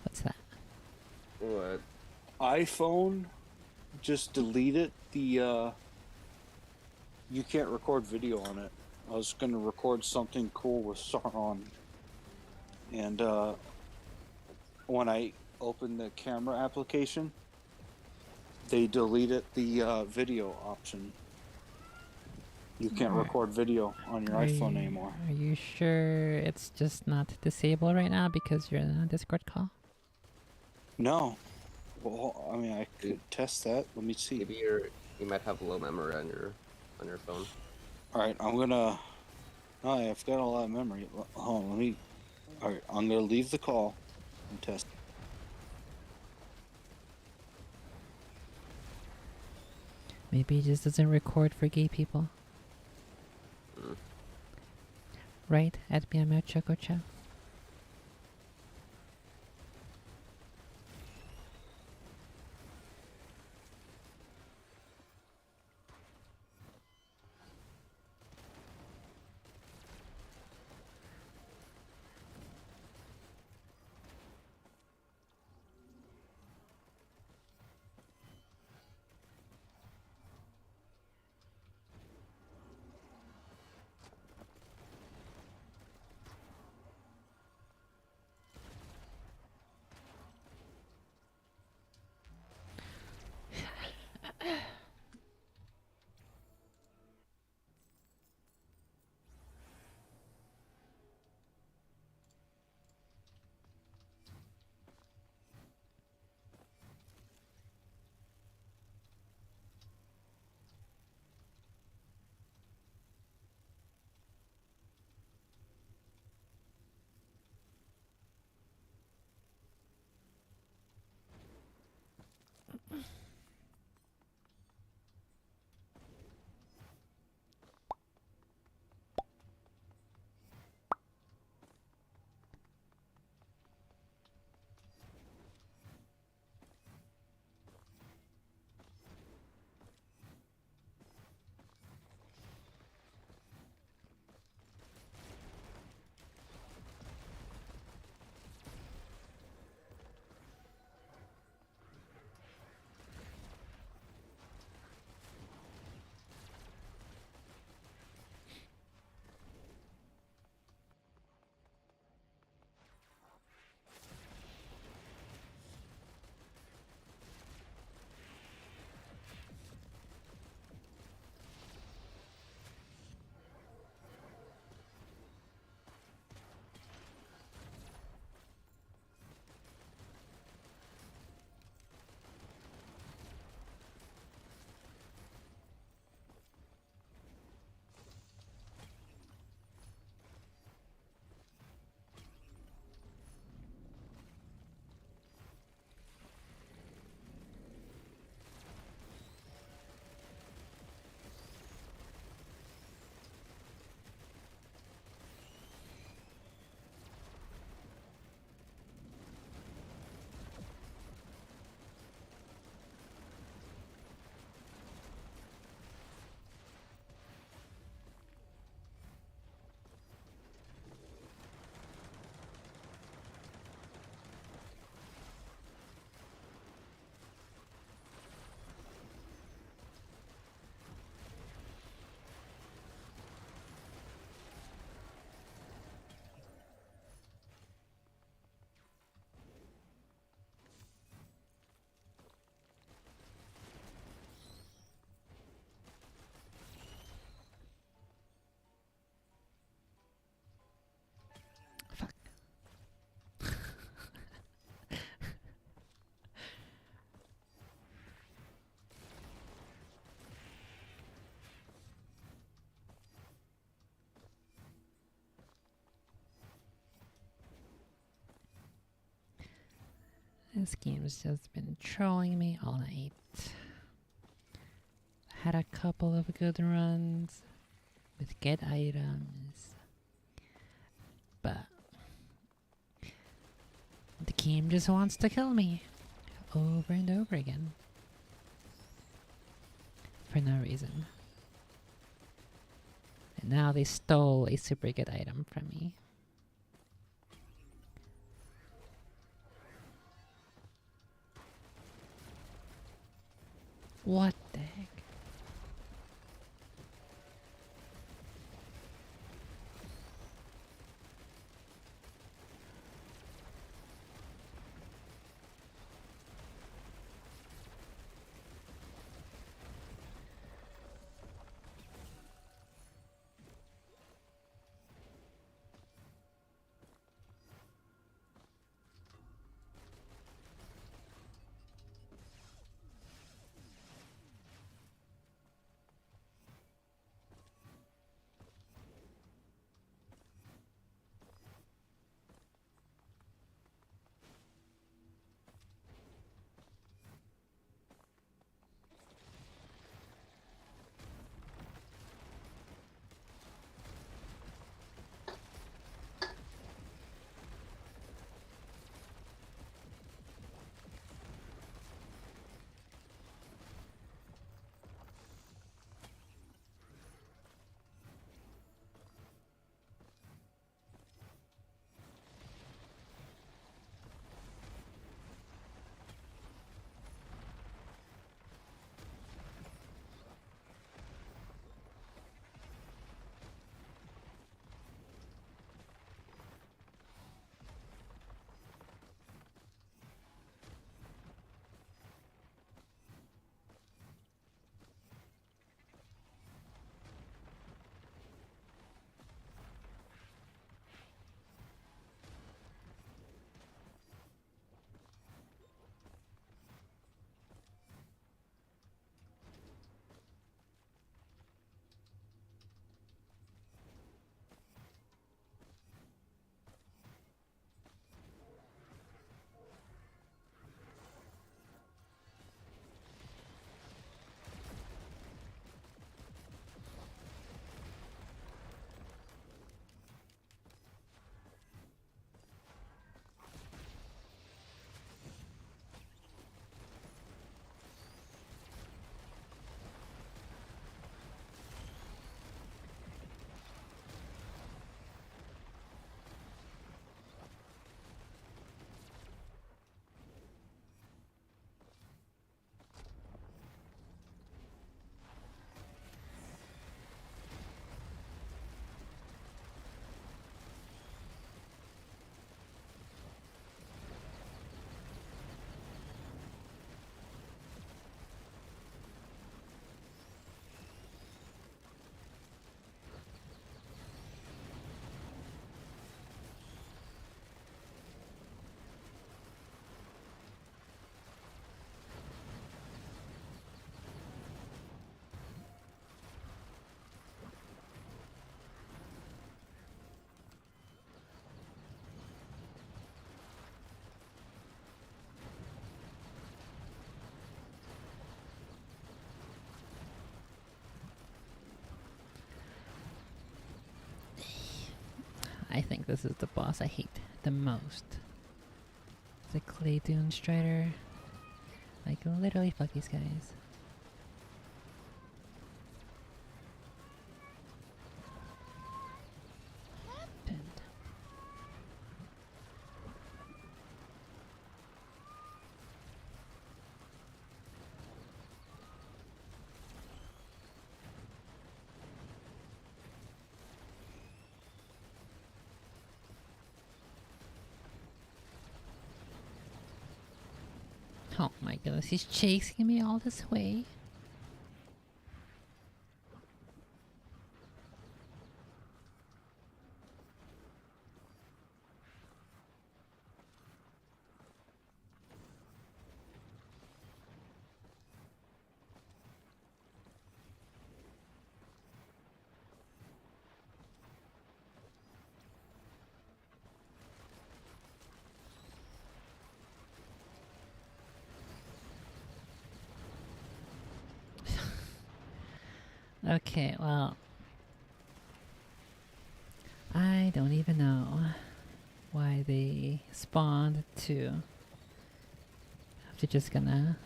What's that? What? iPhone just deleted the you can't record video on it. I was gonna record something cool with Sauron, and when I opened the camera application, they deleted the video option. You can't Alright. record video on your iPhone anymore. Are you sure it's just not disabled right now because you're in a Discord call? No. Well, I mean, I could test that. Let me see. Maybe you might have low memory on your phone. All right, I'm gonna. Oh, I've got a lot of memory. Hold on, let me. All right, I'm gonna leave the call and test. Maybe it just doesn't record for gay people. Right? At BMO Choco Chow. This game's just been trolling me all night. Had a couple of good runs with good items, but the game just wants to kill me over and over again for no reason. Now they stole a super good item from me. What the heck? I think this is the boss I hate the most. The Clay Dune Strider. Like, literally fuck these guys. Happened. Oh my goodness, he's chasing me all this way. Okay, well, I don't even know why they spawned two. They're just gonna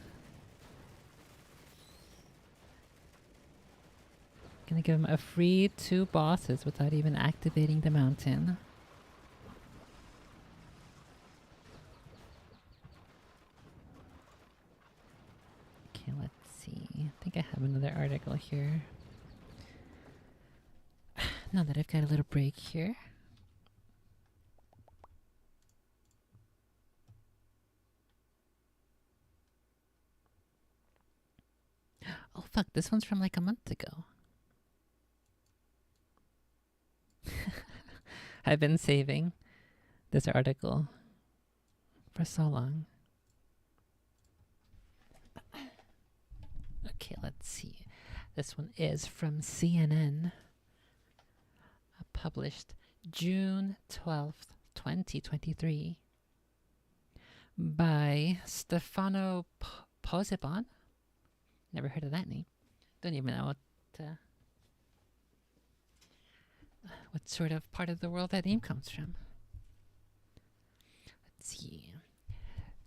Gonna give him a free 2 bosses without even activating the mountain. Okay, let's see. I think I have another article here. Now that I've got a little break here. Oh fuck, this one's from like a month ago. I've been saving this article for so long. Okay, let's see. This one is from CNN, published June 12th, 2023, by Stefano Posebon. Never heard of that name. Don't even know what sort of part of the world that name comes from. Let's see.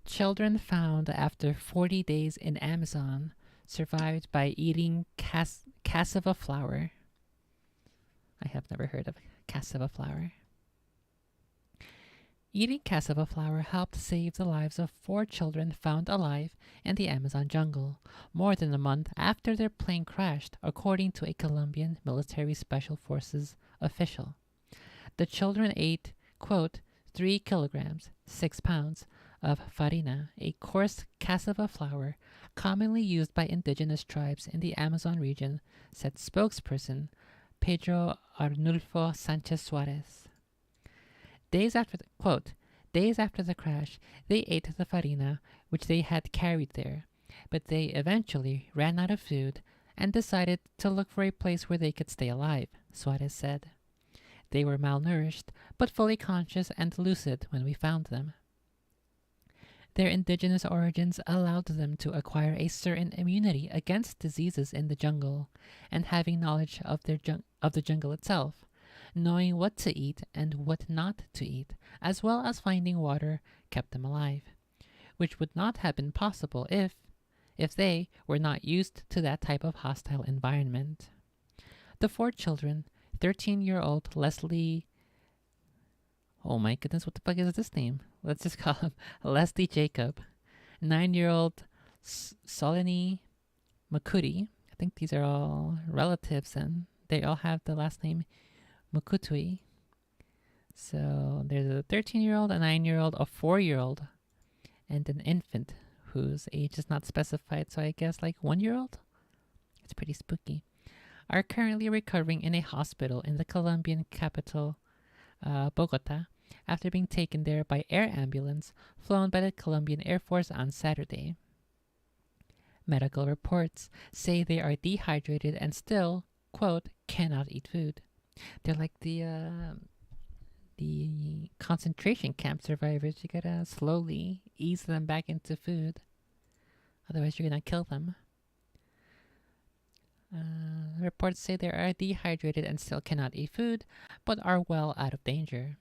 Children found after 40 days in Amazon survived by eating cassava flour. I have never heard of cassava flour. Eating cassava flour helped save the lives of 4 children found alive in the Amazon jungle, more than a month after their plane crashed, according to a Colombian military special forces official. The children ate, quote, 3 kilograms, 6 pounds, of farina, a coarse cassava flour commonly used by indigenous tribes in the Amazon region, said spokesperson Pedro Arnulfo Sanchez Suarez. Days after the crash, they ate the farina which they had carried there, but they eventually ran out of food and decided to look for a place where they could stay alive, Suarez said. They were malnourished, but fully conscious and lucid when we found them. Their indigenous origins allowed them to acquire a certain immunity against diseases in the jungle, and having knowledge of the jungle itself, knowing what to eat and what not to eat, as well as finding water, kept them alive, which would not have been possible if they were not used to that type of hostile environment. The 4 children, 13-year-old Leslie... Oh my goodness, what the fuck is this name? Let's just call him Leslie Jacob. 9-year-old Solini Makuri. I think these are all relatives and they all have the last name Mukutui. So there's a 13-year-old, a 9-year-old, a 4-year-old, and an infant whose age is not specified, so I guess like 1-year-old? It's pretty spooky. Are currently recovering in a hospital in the Colombian capital, Bogota, after being taken there by air ambulance flown by the Colombian Air Force on Saturday. Medical reports say they are dehydrated and still, quote, cannot eat food. They're like the concentration camp survivors. You gotta slowly ease them back into food. Otherwise, you're gonna kill them. Reports say they are dehydrated and still cannot eat food, but are well out of danger.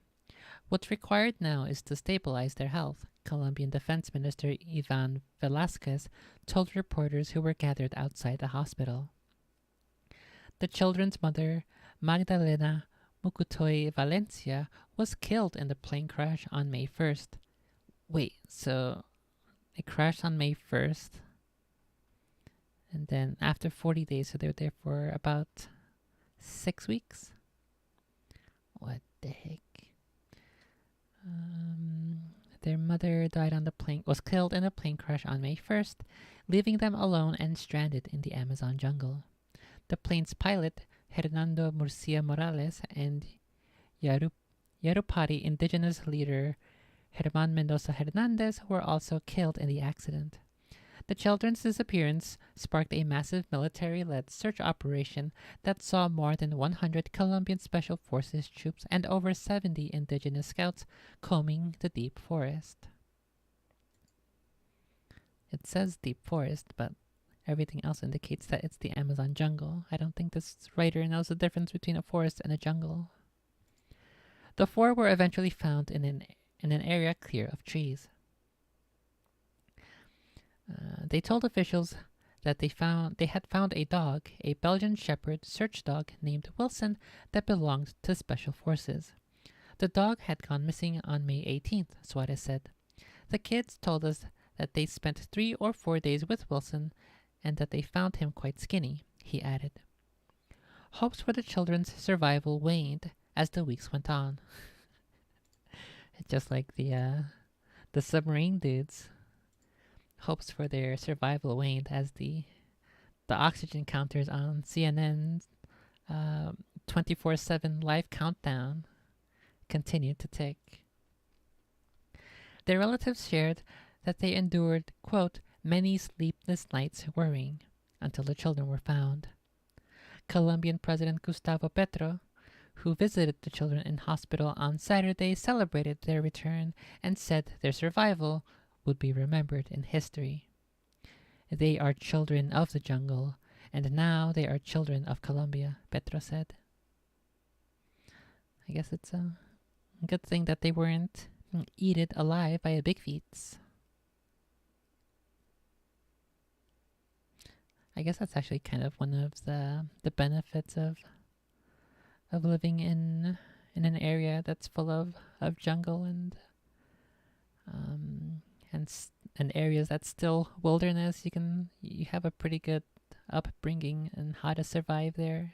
What's required now is to stabilize their health, Colombian Defense Minister Ivan Velasquez told reporters who were gathered outside the hospital. The children's mother, Magdalena Mucutoy Valencia, was killed in the plane crash on May 1st. Wait, so it crashed on May 1st? And then after 40 days, so they were there for about 6 weeks? What the heck? Their mother was killed in a plane crash on May 1st, leaving them alone and stranded in the Amazon jungle. The plane's pilot, Hernando Murcia Morales, and Yarupari indigenous leader Herman Mendoza Hernandez were also killed in the accident. The children's disappearance sparked a massive military-led search operation that saw more than 100 Colombian Special Forces troops and over 70 indigenous scouts combing the deep forest. It says deep forest, but everything else indicates that it's the Amazon jungle. I don't think this writer knows the difference between a forest and a jungle. The 4 were eventually found in an area clear of trees. They told officials that they had found a dog, a Belgian Shepherd search dog named Wilson, that belonged to Special Forces. The dog had gone missing on May 18th, Suarez said. The kids told us that they spent 3 or 4 days with Wilson and that they found him quite skinny, he added. Hopes for the children's survival waned as the weeks went on. Just like the submarine dudes. Hopes for their survival waned as the oxygen counters on CNN's 24/7 live countdown continued to tick. Their relatives shared that they endured, quote, many sleepless nights worrying until the children were found. Colombian President Gustavo Petro, who visited the children in hospital on Saturday, celebrated their return and said their survival would be remembered in history. They are children of the jungle, and now they are children of Colombia, Petro said. I guess it's a good thing that they weren't eaten alive by a big feet. I guess that's actually kind of one of the benefits of living in an area that's full of jungle and areas that's still wilderness. You have a pretty good upbringing and how to survive there.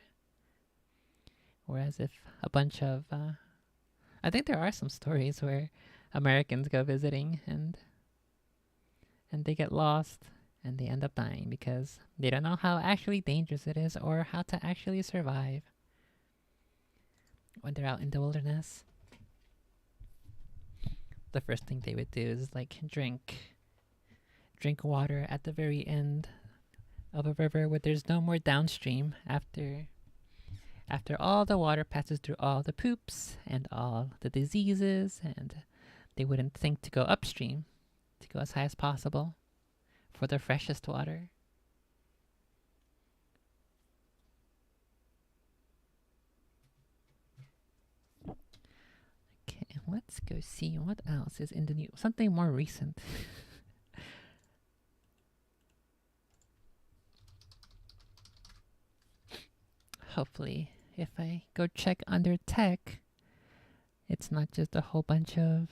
Whereas if a bunch of I think there are some stories where Americans go visiting and they get lost and they end up dying because they don't know how actually dangerous it is or how to actually survive when they're out in the wilderness. The first thing they would do is like drink water at the very end of a river where there's no more downstream after all the water passes through all the poops and all the diseases, and they wouldn't think to go upstream to go as high as possible for the freshest water. Okay, let's go see what else is in the news. Something more recent. Hopefully, if I go check under tech, it's not just a whole bunch of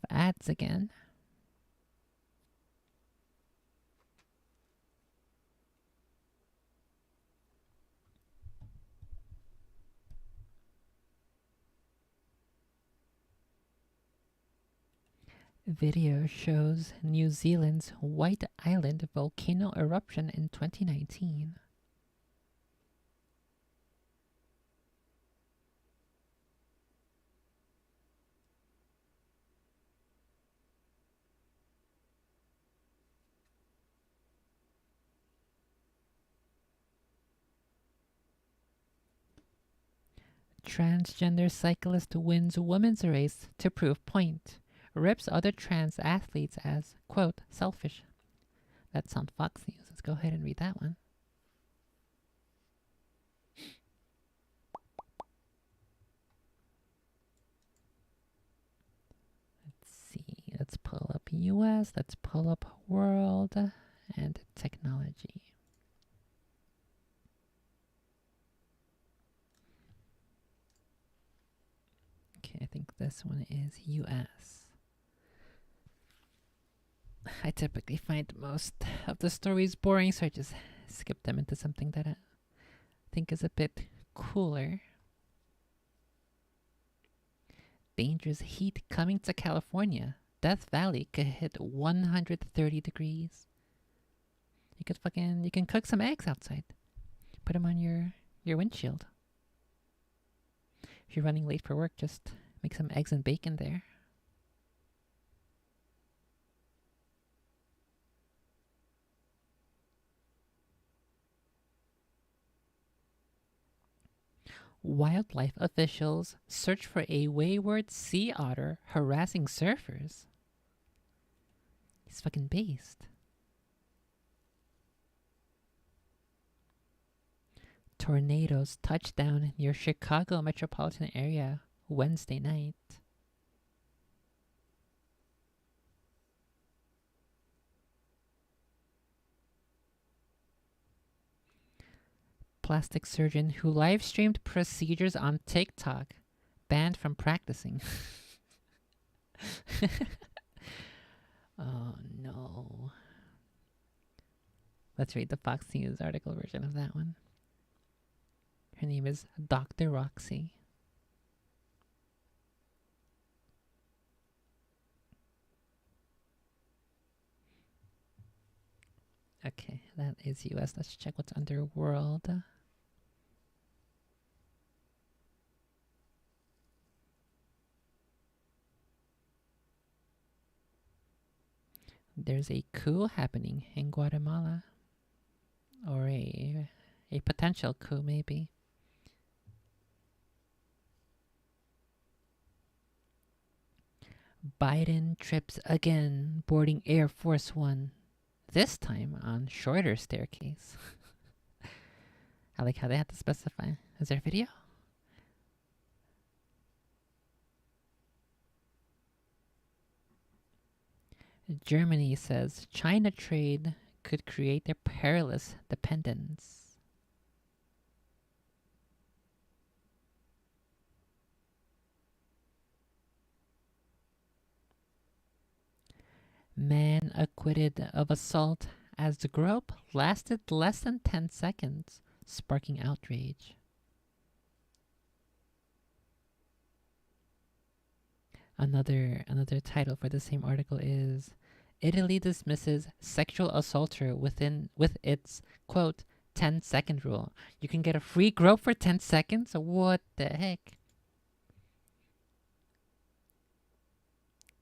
ads again. Video shows New Zealand's White Island volcano eruption in 2019. Transgender cyclist wins women's race to prove point. Rips other trans athletes as, quote, selfish. That's on Fox News. Let's go ahead and read that one. Let's see. Let's pull up US. Let's pull up world and technology. Okay, I think this one is US. I typically find most of the stories boring, so I just skip them into something that I think is a bit cooler. Dangerous heat coming to California. Death Valley could hit 130 degrees. You can cook some eggs outside. Put them on your windshield. If you're running late for work, just make some eggs and bacon there. Wildlife officials search for a wayward sea otter harassing surfers. He's fucking based. Tornadoes touched down near Chicago metropolitan area Wednesday night. Plastic surgeon who live streamed procedures on TikTok banned from practicing. Oh no. Let's read the Fox News article version of that one. Her name is Dr. Roxy. Okay, that is US. Let's check what's underworld. There's a coup happening in Guatemala. Or a potential coup, maybe. Biden trips again boarding Air Force One. This time on shorter staircase. I like how they had to specify. Is there a video? Germany says China trade could create a perilous dependence. Man acquitted of assault as the grope lasted less than 10 seconds, sparking outrage. Another title for the same article is Italy dismisses sexual assaulter with its, quote, 10-second rule. You can get a free grope for 10 seconds? What the heck?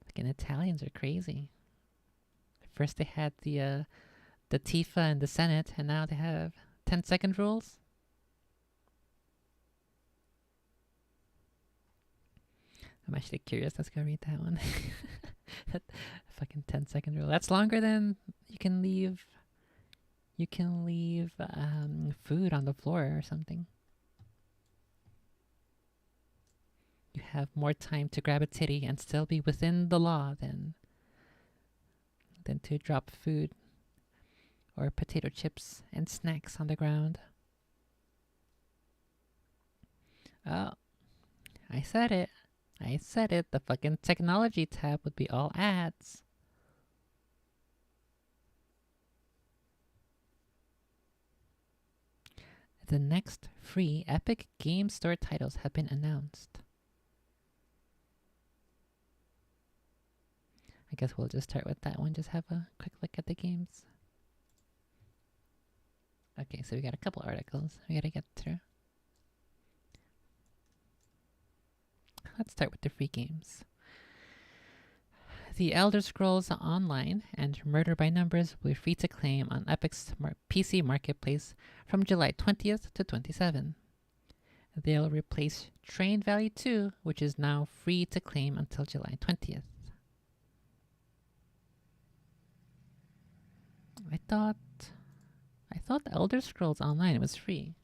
Fucking Italians are crazy. First they had the Tifa in the Senate, and now they have 10-second rules? I'm actually curious. Let's go read that one. That fucking 10-second rule. That's longer than you can leave food on the floor or something. You have more time to grab a titty and still be within the law than to drop food or potato chips and snacks on the ground. Oh, I said it. The fucking technology tab would be all ads. The next free Epic Game Store titles have been announced. I guess we'll just start with that one. Just have a quick look at the games. Okay, so we got a couple articles we gotta get through. Let's start with the free games. The Elder Scrolls Online and Murder by Numbers will be free to claim on Epic's PC Marketplace from July 20th to 27. They'll replace Train Valley 2, which is now free to claim until July 20th. I thought the Elder Scrolls Online was free.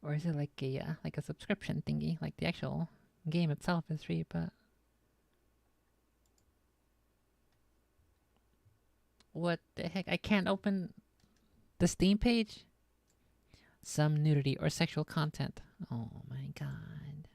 Or is it like a subscription thingy? Like the actual game itself is free, but what the heck? I can't open the Steam page? Some nudity or sexual content. Oh my god.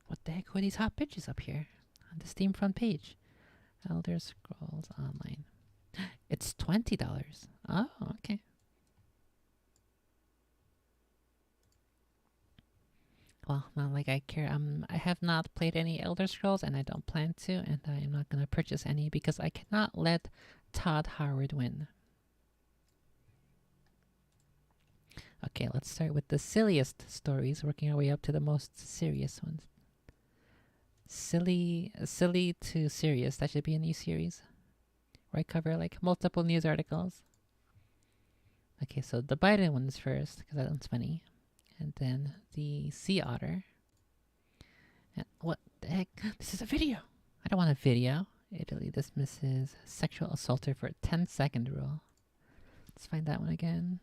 What the heck were these hot bitches up here on the Steam front page? Elder Scrolls Online. It's $20. Oh, okay. Well, not like I care. I have not played any Elder Scrolls, and I don't plan to, and I am not gonna purchase any because I cannot let Todd Howard win. Okay, let's start with the silliest stories, working our way up to the most serious ones. Silly to serious. That should be a new series where I cover like multiple news articles. Okay, so the Biden one's first because that one's funny, and then the sea otter, What the heck? This is a video. I don't want a video. Italy dismisses sexual assaulter for a 10-second rule. Let's find that one again.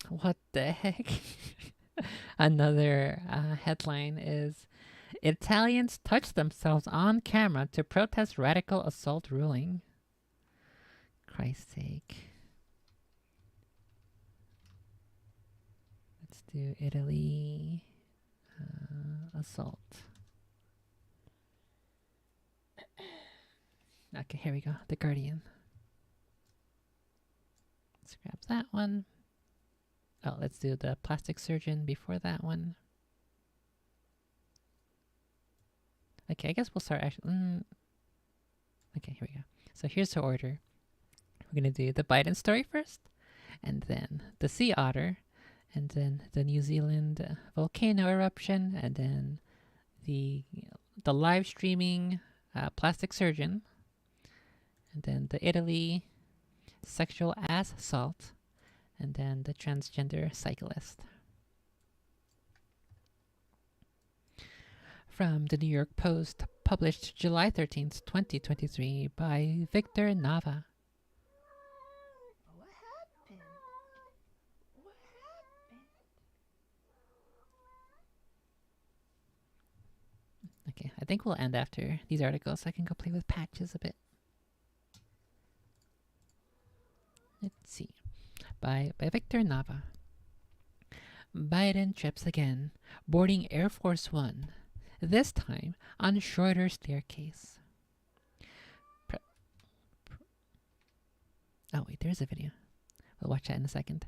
What the heck? Another headline is Italians touch themselves on camera to protest radical assault ruling. Christ's sake. Let's do Italy assault. Okay, here we go. The Guardian. Let's grab that one. Oh, let's do the plastic surgeon before that one. Okay, I guess we'll start actually. Okay, here we go. So here's the order. We're going to do the Biden story first, and then the sea otter, and then the New Zealand volcano eruption, and then the live streaming plastic surgeon, and then the Italy sexual assault, and then the transgender cyclist. From the New York Post, published July 13th, 2023 by Victor Nava. What happened? What happened? Okay, I think we'll end after these articles so I can go play with patches a bit. Let's see. By Victor Nava. Biden trips again, boarding Air Force One, this time on shorter staircase. Oh wait, there's a video. We'll watch that in a second.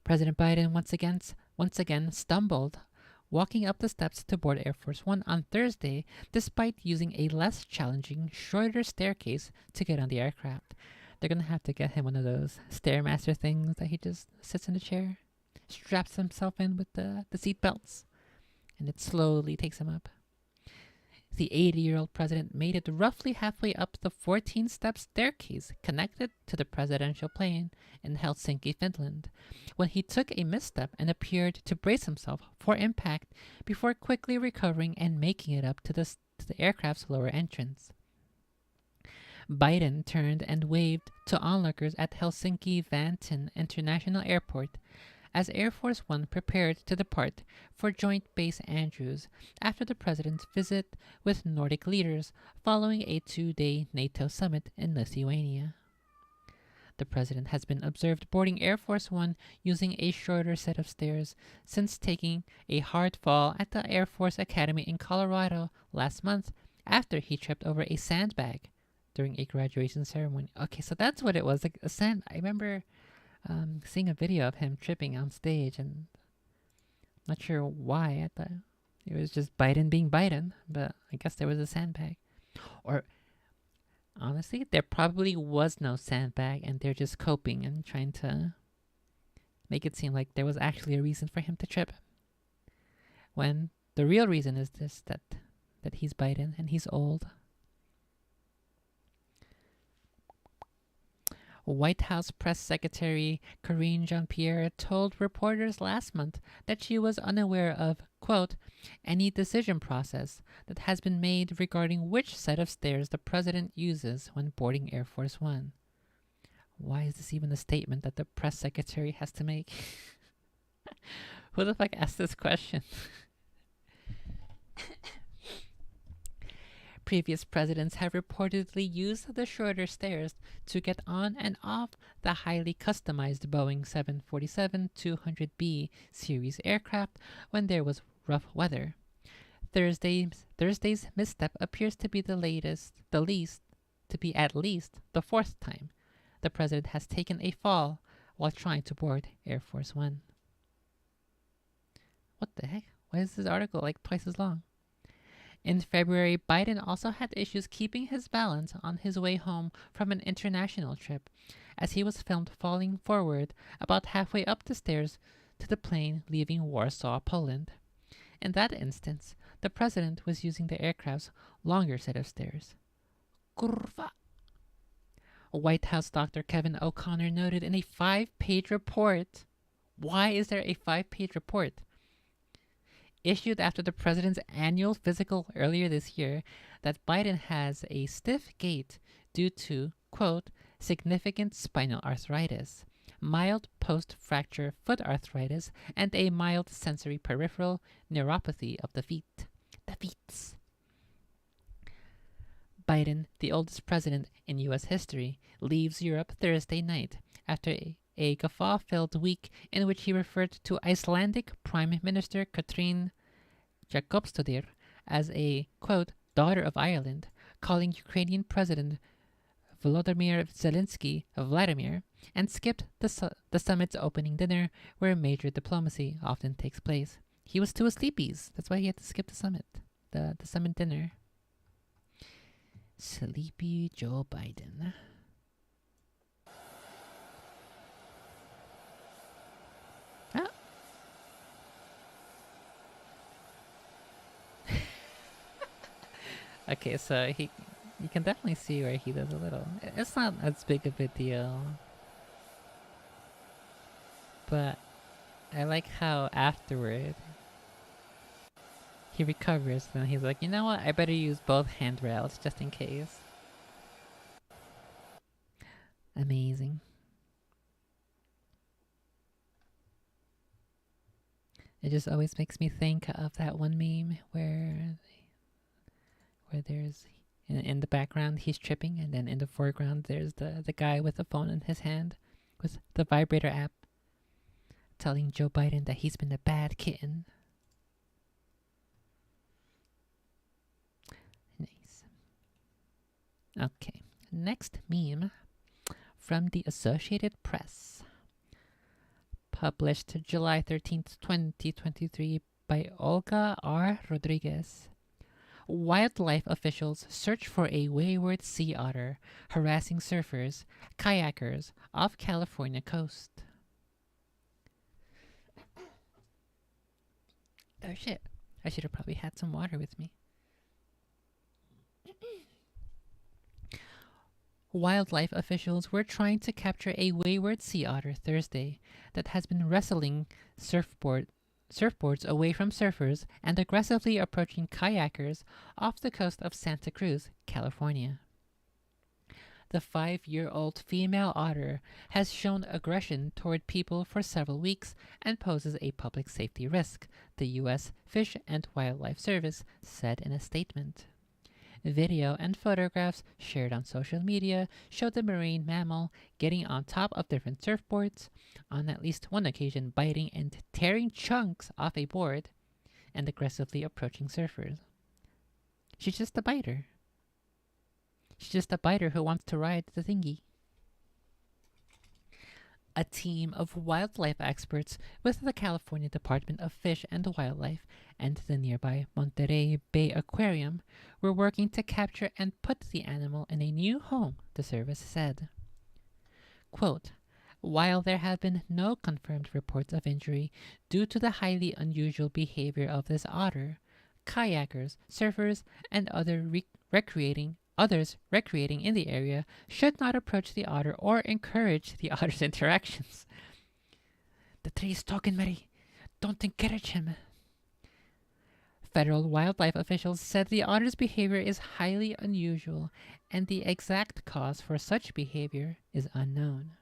President Biden once again stumbled walking up the steps to board Air Force One on Thursday, despite using a less challenging, shorter staircase to get on the aircraft. They're gonna have to get him one of those Stairmaster things that he just sits in a chair, straps himself in with the seat belts, and it slowly takes him up. The 80-year-old president made it roughly halfway up the 14-step staircase connected to the presidential plane in Helsinki, Finland, when he took a misstep and appeared to brace himself for impact before quickly recovering and making it up to the aircraft's lower entrance. Biden turned and waved to onlookers at Helsinki-Vantaan International Airport as Air Force One prepared to depart for Joint Base Andrews after the president's visit with Nordic leaders following a 2-day NATO summit in Lithuania. The president has been observed boarding Air Force One using a shorter set of stairs since taking a hard fall at the Air Force Academy in Colorado last month after he tripped over a sandbag during a graduation ceremony. Okay, so that's what it was. Like a sand. I remember seeing a video of him tripping on stage, and not sure why. I thought it was just Biden being Biden, but I guess there was a sandbag. Or honestly, there probably was no sandbag, and they're just coping and trying to make it seem like there was actually a reason for him to trip. When the real reason is this, that he's Biden and he's old. White House Press Secretary Karine Jean-Pierre told reporters last month that she was unaware of, quote, any decision process that has been made regarding which set of stairs the president uses when boarding Air Force One. Why is this even a statement that the press secretary has to make? Who the fuck asked this question? Previous presidents have reportedly used the shorter stairs to get on and off the highly customized Boeing 747-200B series aircraft when there was rough weather. Thursday's misstep appears to be at least the fourth time the president has taken a fall while trying to board Air Force One. What the heck? Why is this article like twice as long? In February, Biden also had issues keeping his balance on his way home from an international trip, as he was filmed falling forward about halfway up the stairs to the plane leaving Warsaw, Poland. In that instance, the president was using the aircraft's longer set of stairs. Kurva! White House Dr. Kevin O'Connor noted in a 5-page report. Why is there a 5-page report? Issued after the president's annual physical earlier this year, that Biden has a stiff gait due to, quote, significant spinal arthritis, mild post-fracture foot arthritis, and a mild sensory peripheral neuropathy of the feet. The feet. Biden, the oldest president in U.S. history, leaves Europe Thursday night after a guffaw-filled week in which he referred to Icelandic Prime Minister Katrín Jakobsdóttir as a, quote, daughter of Ireland, calling Ukrainian President Volodymyr Zelensky Vladimir, and skipped the summit's opening dinner where major diplomacy often takes place. He was too sleepies. That's why he had to skip the summit, the summit dinner. Sleepy Joe Biden. Ah. Okay, so you can definitely see where he does a little. It's not as big of a deal. But I like how afterward he recovers and he's like, you know what? I better use both handrails just in case. Amazing. It just always makes me think of that one meme where there's in the background he's tripping, and then in the foreground there's the guy with the phone in his hand with the vibrator app telling Joe Biden that he's been a bad kitten. Nice. Okay, next meme from the Associated Press. Published July 13th, 2023 by Olga R. Rodriguez. Wildlife officials search for a wayward sea otter harassing surfers, kayakers off California coast. Oh shit, I should have probably had some water with me. Wildlife officials were trying to capture a wayward sea otter Thursday that has been wrestling surfboards away from surfers and aggressively approaching kayakers off the coast of Santa Cruz, California. The 5-year-old female otter has shown aggression toward people for several weeks and poses a public safety risk, the U.S. Fish and Wildlife Service said in a statement. Video and photographs shared on social media showed the marine mammal getting on top of different surfboards, on at least one occasion biting and tearing chunks off a board, and aggressively approaching surfers. She's just a biter. She's just a biter who wants to ride the thingy. A team of wildlife experts with the California Department of Fish and Wildlife and the nearby Monterey Bay Aquarium were working to capture and put the animal in a new home, the service said. Quote, while there have been no confirmed reports of injury due to the highly unusual behavior of this otter, kayakers, surfers, and others recreating in the area should not approach the otter or encourage the otter's interactions. The tree's talking, Mary. Don't encourage him. Federal wildlife officials said the otter's behavior is highly unusual and the exact cause for such behavior is unknown.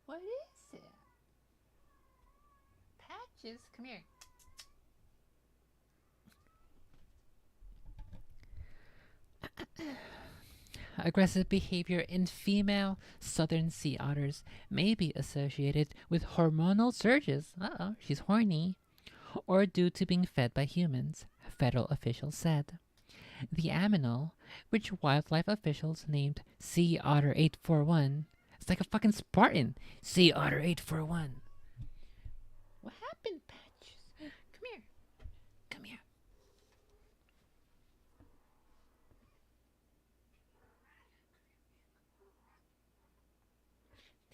What is it? Patches, come here. Aggressive behavior in female southern sea otters may be associated with hormonal surges. Uh-oh, she's horny. Or due to being fed by humans, federal officials said. The aminal, which wildlife officials named Sea Otter 841, it's like a fucking Spartan. Sea Otter 841. What happened, Patches? Come here. Come here.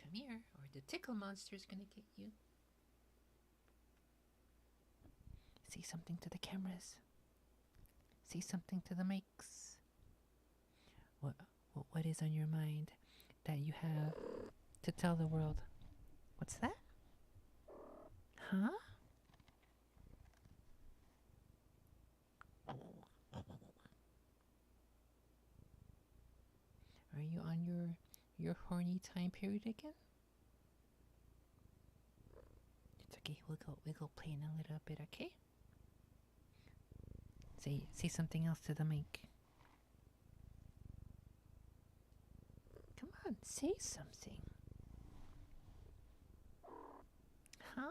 Come here, or the tickle monster's gonna get you. Say something to the cameras. Say something to the mics. what is on your mind that you have to tell the world. What's that? Huh? Are you on your horny time period again? It's okay. We'll play in a little bit, okay? Say something else to the mic. Come on, say something. Huh?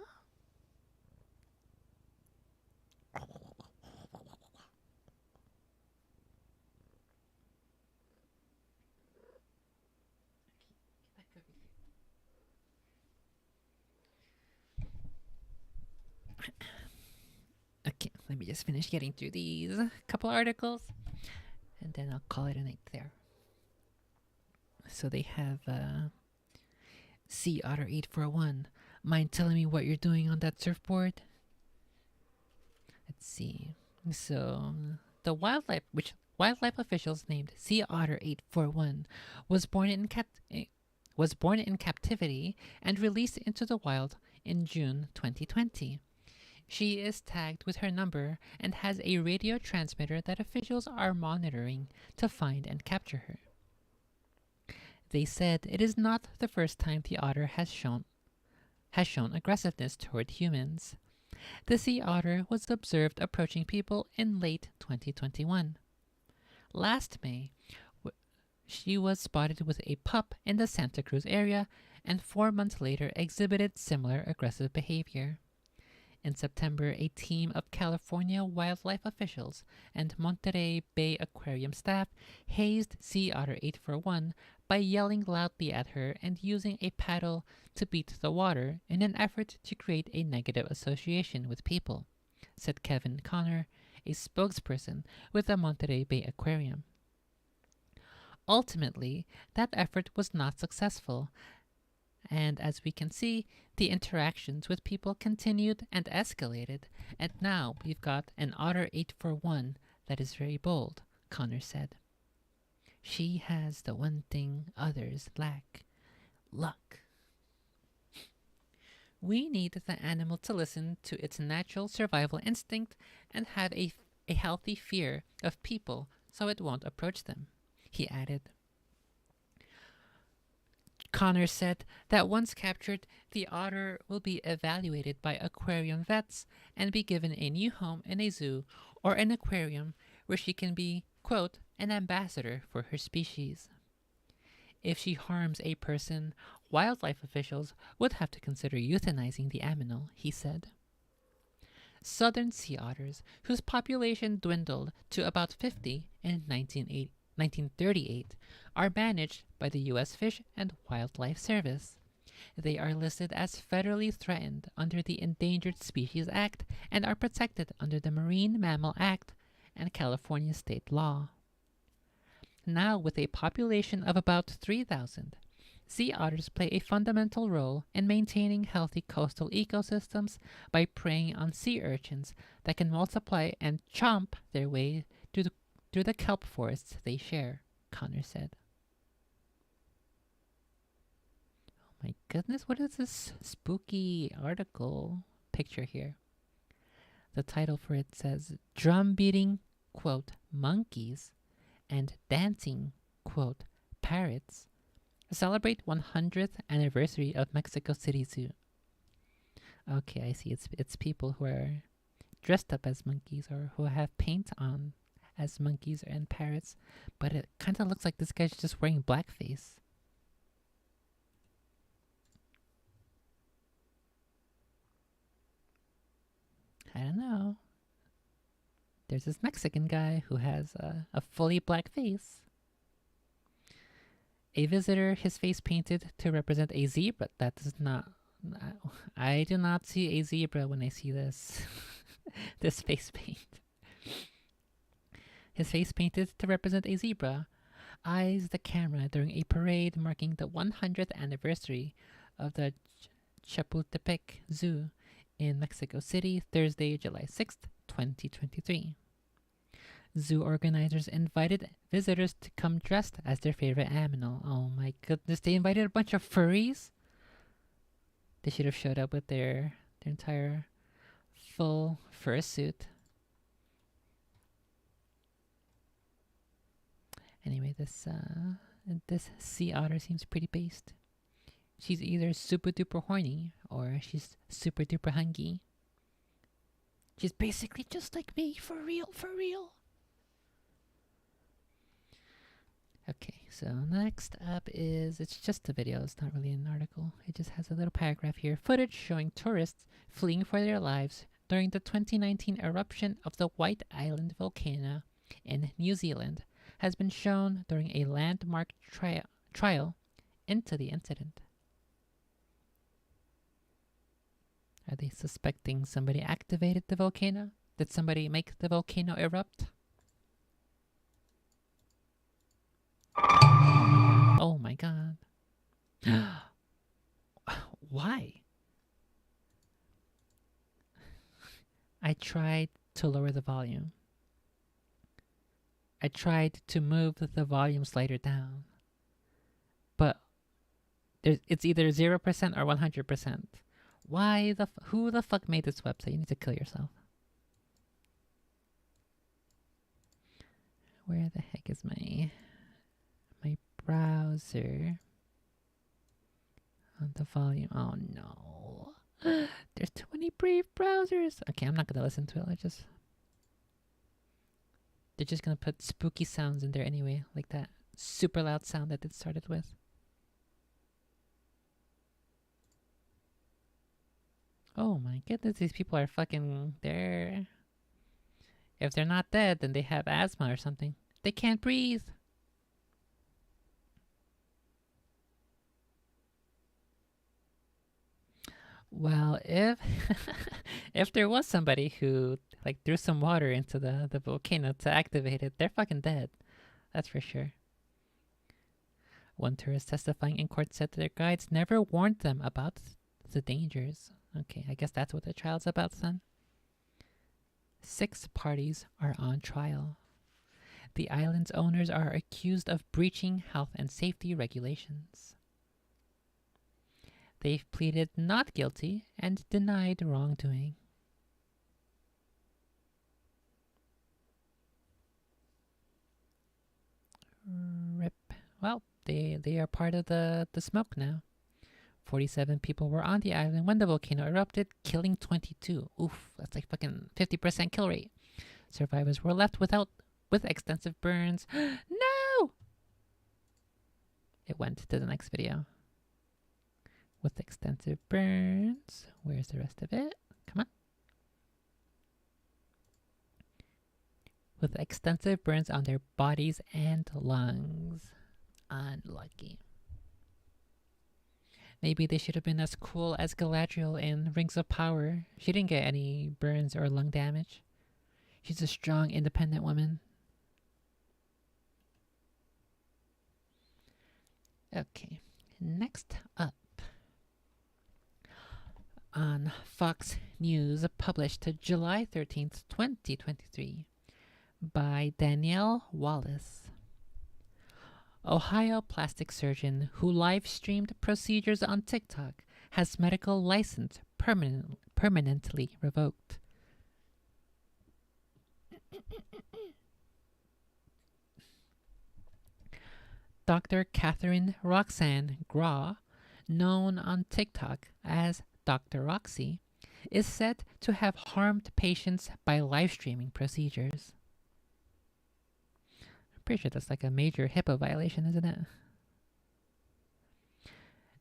Okay, let me just finish getting through these couple articles, and then I'll call it a night there. So they have Sea Otter 841. Mind telling me what you're doing on that surfboard? Let's see. So the wildlife officials named Sea Otter 841 was born in captivity and released into the wild in June 2020. She is tagged with her number and has a radio transmitter that officials are monitoring to find and capture her. They said it is not the first time the otter has shown aggressiveness toward humans. The sea otter was observed approaching people in late 2021. Last May, she was spotted with a pup in the Santa Cruz area and 4 months later exhibited similar aggressive behavior. In September, a team of California wildlife officials and Monterey Bay Aquarium staff hazed Sea Otter 841 by yelling loudly at her and using a paddle to beat the water in an effort to create a negative association with people, said Kevin Connor, a spokesperson with the Monterey Bay Aquarium. Ultimately, that effort was not successful, and as we can see, the interactions with people continued and escalated, and now we've got an Otter 841 that is very bold, Connor said. She has the one thing others lack: luck. We need the animal to listen to its natural survival instinct and have a healthy fear of people so it won't approach them, he added. Connor said that once captured, the otter will be evaluated by aquarium vets and be given a new home in a zoo or an aquarium where she can be, quote, an ambassador for her species. If she harms a person, wildlife officials would have to consider euthanizing the animal, he said. Southern sea otters, whose population dwindled to about 50 in 1938, are managed by the U.S. Fish and Wildlife Service. They are listed as federally threatened under the Endangered Species Act and are protected under the Marine Mammal Act and California state law. Now, with a population of about 3,000, sea otters play a fundamental role in maintaining healthy coastal ecosystems by preying on sea urchins that can multiply and chomp their way through the kelp forests they share, Connor said. Oh my goodness, what is this spooky article picture here? The title for it says, drum beating, quote, monkeys and dancing, quote, parrots celebrate 100th anniversary of Mexico City Zoo. Okay, I see. It's people who are dressed up as monkeys or who have paint on as monkeys and parrots, but it kind of looks like this guy's just wearing blackface. I don't know. There's this Mexican guy who has a fully black face. A visitor, his face painted to represent a zebra. That does not... I do not see a zebra when I see this. This face paint. His face painted to represent a zebra eyes the camera during a parade marking the 100th anniversary of the Chapultepec Zoo in Mexico City, Thursday, July 6th, 2023. Zoo organizers invited visitors to come dressed as their favorite animal. Oh my goodness, they invited a bunch of furries? They should have showed up with their entire full fursuit. Anyway, this sea otter seems pretty based. She's either super duper horny or she's super duper hungry. She's basically just like me, for real, for real. Okay, so next up is, it's just a video, it's not really an article. It just has a little paragraph here. Footage showing tourists fleeing for their lives during the 2019 eruption of the White Island volcano in New Zealand has been shown during a landmark trial into the incident. Are they suspecting somebody activated the volcano? Did somebody make the volcano erupt? Oh my god. Why? I tried to lower the volume. I tried to move the volume slider down. But it's either 0% or 100%. Why who the fuck made this website? You need to kill yourself. Where the heck is my browser? On the volume. Oh no. There's too many Brave browsers. Okay, I'm not gonna listen to it. They're just gonna put spooky sounds in there anyway, like that super loud sound that it started with. Oh my goodness, these people are fucking there. If they're not dead, then they have asthma or something. They can't breathe. Well, if if there was somebody who like threw some water into the volcano to activate it, they're fucking dead. That's for sure. One tourist testifying in court said that their guides never warned them about the dangers. Okay, I guess that's what the trial's about then. 6 parties are on trial. The island's owners are accused of breaching health and safety regulations. They've pleaded not guilty and denied wrongdoing. Rip. Well, they are part of the smoke now. 47 people were on the island when the volcano erupted, killing 22. Oof, that's like fucking 50% kill rate. Survivors were left with extensive burns. No! It went to the next video. With extensive burns. Where's the rest of it? Come on. With extensive burns on their bodies and lungs. Unlucky. Maybe they should have been as cool as Galadriel in Rings of Power. She didn't get any burns or lung damage. She's a strong, independent woman. Okay, next up. On Fox News, published July 13th, 2023, by Danielle Wallace. Ohio plastic surgeon who live-streamed procedures on TikTok has medical license permanently revoked. Dr. Catherine Roxanne Graw, known on TikTok as Dr. Roxy, is said to have harmed patients by live-streaming procedures. I'm pretty sure that's like a major HIPAA violation, isn't it?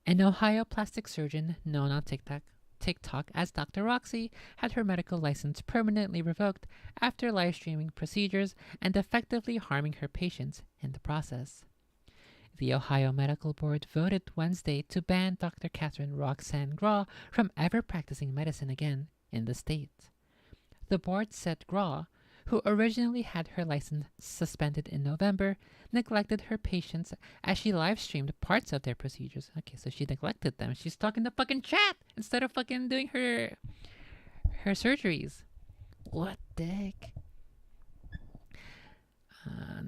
An Ohio plastic surgeon known on TikTok as Dr. Roxy had her medical license permanently revoked after live-streaming procedures and effectively harming her patients in the process. The Ohio Medical Board voted Wednesday to ban Dr. Catherine Roxanne Graw from ever practicing medicine again in the state. The board said Graw, who originally had her license suspended in November, neglected her patients as she live-streamed parts of their procedures. Okay, so she neglected them. She's talking the fucking chat instead of fucking doing her surgeries. What the heck?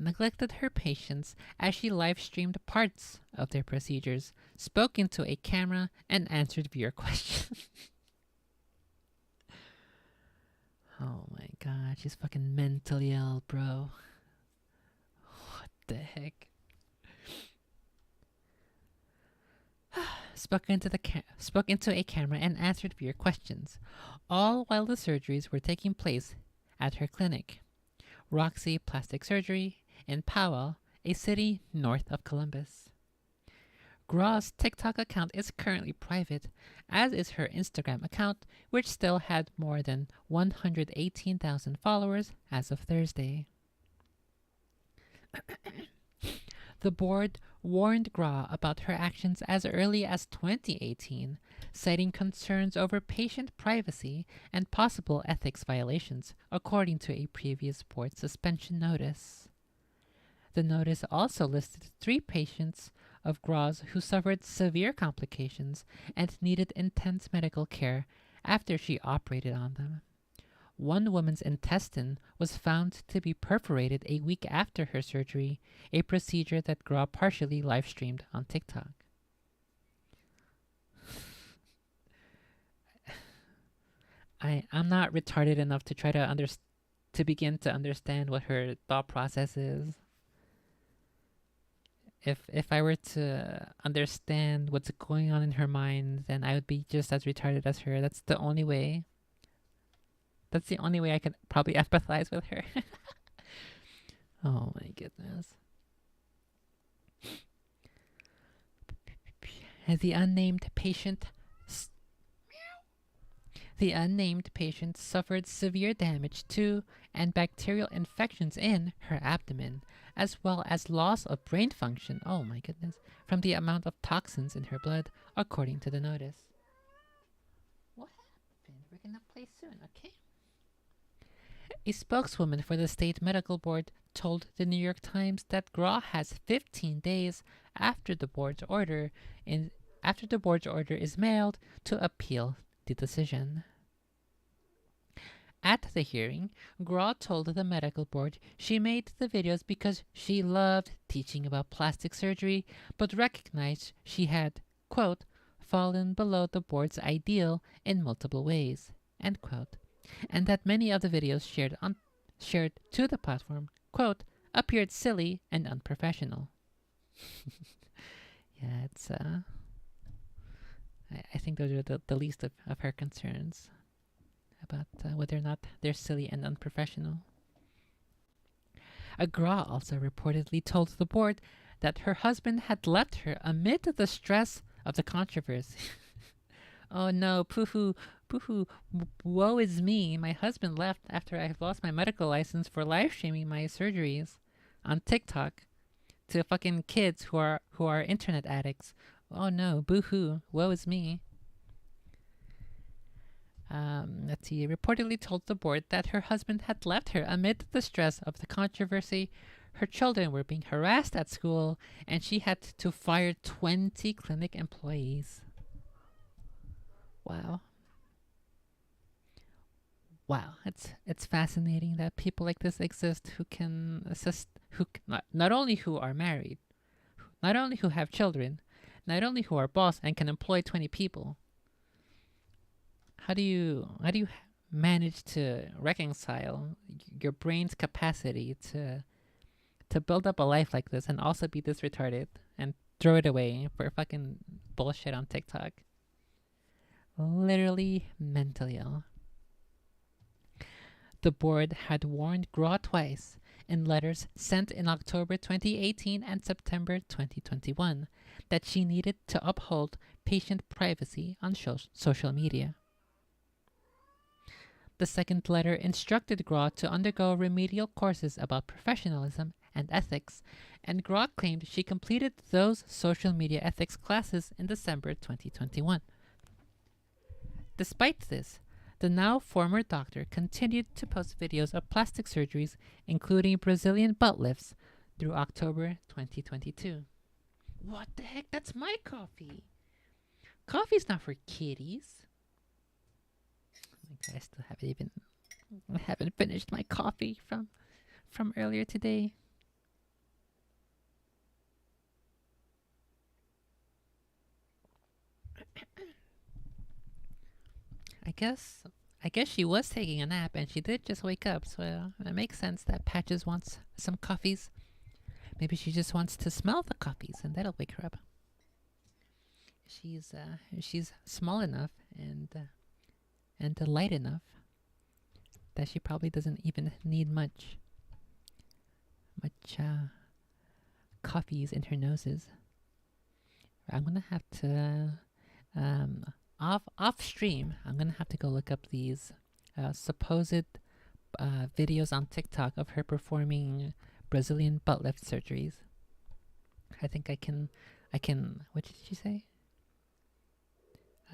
neglected her patients as she live streamed parts of their procedures, spoke into a camera, and answered viewer questions. Oh my god, she's fucking mentally ill, bro. What the heck? Spoke into a camera and answered viewer questions, all while the surgeries were taking place at her clinic, Roxy Plastic Surgery in Powell, a city north of Columbus. Graw's TikTok account is currently private, as is her Instagram account, which still had more than 118,000 followers as of Thursday. The board warned Graw about her actions as early as 2018, citing concerns over patient privacy and possible ethics violations, according to a previous board suspension notice. The notice also listed 3 patients of Graw's who suffered severe complications and needed intense medical care after she operated on them. One woman's intestine was found to be perforated a week after her surgery, a procedure that Graw partially live-streamed on TikTok. I'm not retarded enough to try to begin to understand what her thought process is. If I were to understand what's going on in her mind, then I would be just as retarded as her. That's the only way. That's the only way I can probably empathize with her. Oh my goodness. The unnamed patient suffered severe damage to and bacterial infections in her abdomen, as well as loss of brain function, oh my goodness, from the amount of toxins in her blood, according to the notice. What happened? We're gonna play soon, okay? A spokeswoman for the state medical board told the New York Times that Graw has 15 days after the board's order is mailed to appeal the decision. At the hearing, Graw told the medical board she made the videos because she loved teaching about plastic surgery, but recognized she had, quote, fallen below the board's ideal in multiple ways, end quote, and that many of the videos shared to the platform, quote, appeared silly and unprofessional. Yeah, it's I think those are the least of her concerns about whether or not they're silly and unprofessional. Graw also reportedly told the board that her husband had left her amid the stress of the controversy. Oh no, poohoo, woe is me. My husband left after I lost my medical license for live streaming my surgeries on TikTok to fucking kids who are internet addicts. Oh no, boo-hoo, woe is me. Let's see, reportedly told the board that her husband had left her amid the stress of the controversy. Her children were being harassed at school, and she had to fire 20 clinic employees. Wow. Wow, it's fascinating that people like this exist who can assist, not only who are married, not only who have children, not only who are boss and can employ 20 people. How do you manage to reconcile your brain's capacity to build up a life like this and also be this retarded and throw it away for fucking bullshit on TikTok? Literally mentally ill. The board had warned Graw twice in letters sent in October 2018 and September 2021 that she needed to uphold patient privacy on social media. The second letter instructed Graw to undergo remedial courses about professionalism and ethics, and Graw claimed she completed those social media ethics classes in December 2021. Despite this, the now former doctor continued to post videos of plastic surgeries, including Brazilian butt lifts, through October 2022. What the heck? That's my coffee. Coffee's not for kitties. I still haven't finished my coffee from earlier today. I guess she was taking a nap and she did just wake up, so it makes sense that Patches wants some coffees. Maybe she just wants to smell the coffees and that'll wake her up. She's small enough and light enough that she probably doesn't even need much coffees in her noses. I'm gonna have to off stream. I'm gonna have to go look up these supposed videos on TikTok of her performing Brazilian butt lift surgeries. I think I can. What did she say?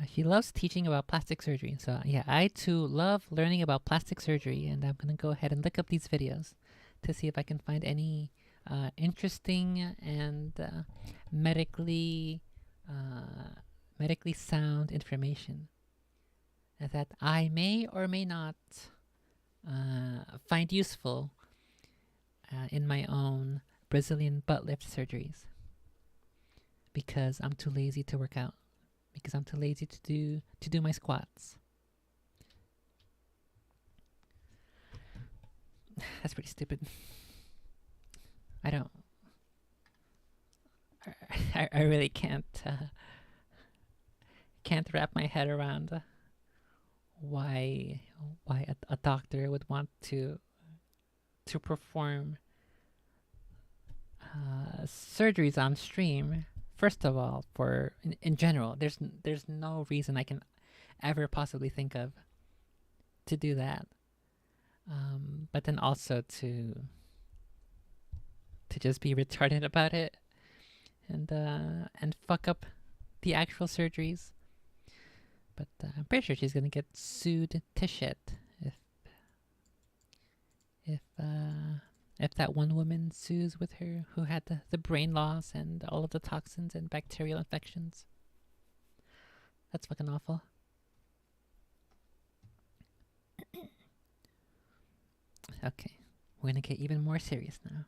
She loves teaching about plastic surgery. So yeah, I too love learning about plastic surgery, and I'm gonna go ahead and look up these videos to see if I can find any interesting and medically sound information that I may or may not find useful in my own Brazilian butt lift surgeries, because I'm too lazy to work out, because I'm too lazy to do my squats. That's pretty stupid. I don't. I really can't wrap my head around why a doctor would want to perform surgeries on stream. First of all, in general, there's no reason I can ever possibly think of to do that. But then also to just be retarded about it and fuck up the actual surgeries. But I'm pretty sure she's gonna get sued to shit if that one woman sues with her who had the brain loss and all of the toxins and bacterial infections. That's fucking awful. Okay, we're gonna get even more serious now.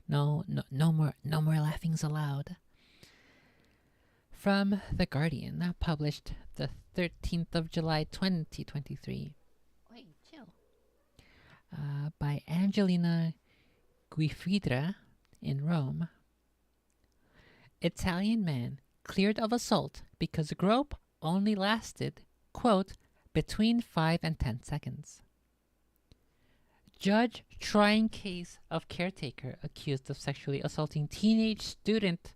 No more laughings allowed. From The Guardian, published the 13th of July 2023. Wait, chill. By Angelina Guifidra in Rome. Italian man cleared of assault because grope only lasted, quote, between 5 and 10 seconds. Judge trying case of caretaker accused of sexually assaulting teenage student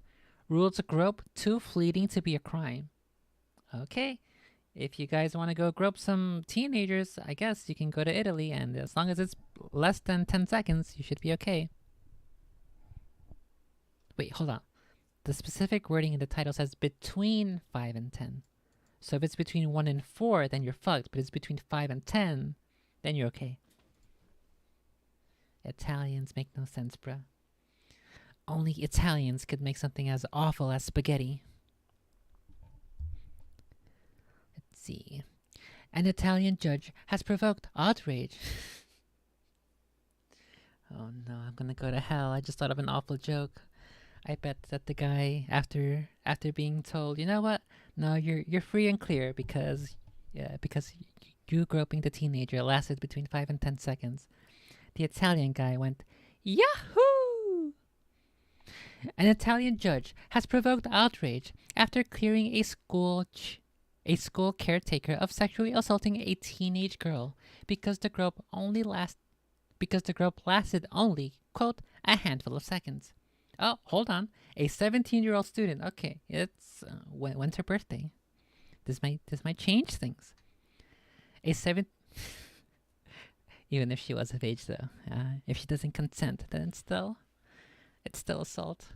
rules grope too fleeting to be a crime. Okay, if you guys want to go grope some teenagers, I guess you can go to Italy, and as long as it's less than 10 seconds, you should be okay. Wait, hold on. The specific wording in the title says between 5 and 10. So if it's between 1 and 4, then you're fucked, but it's between 5 and 10, then you're okay. Italians make no sense, bruh. Only Italians could make something as awful as spaghetti. Let's see. An Italian judge has provoked outrage. Oh no, I'm gonna go to hell. I just thought of an awful joke. I bet that the guy, after being told, you know what? No, you're free and clear because you groping the teenager lasted between 5 and 10 seconds. The Italian guy went, Yahoo! An Italian judge has provoked outrage after clearing a school caretaker of sexually assaulting a teenage girl because the grope lasted only, quote, a handful of seconds. Oh, hold on. A 17-year-old student. Okay, it's when's her birthday? This might change things. Even if she was of age, though, if she doesn't consent, then it's still assault.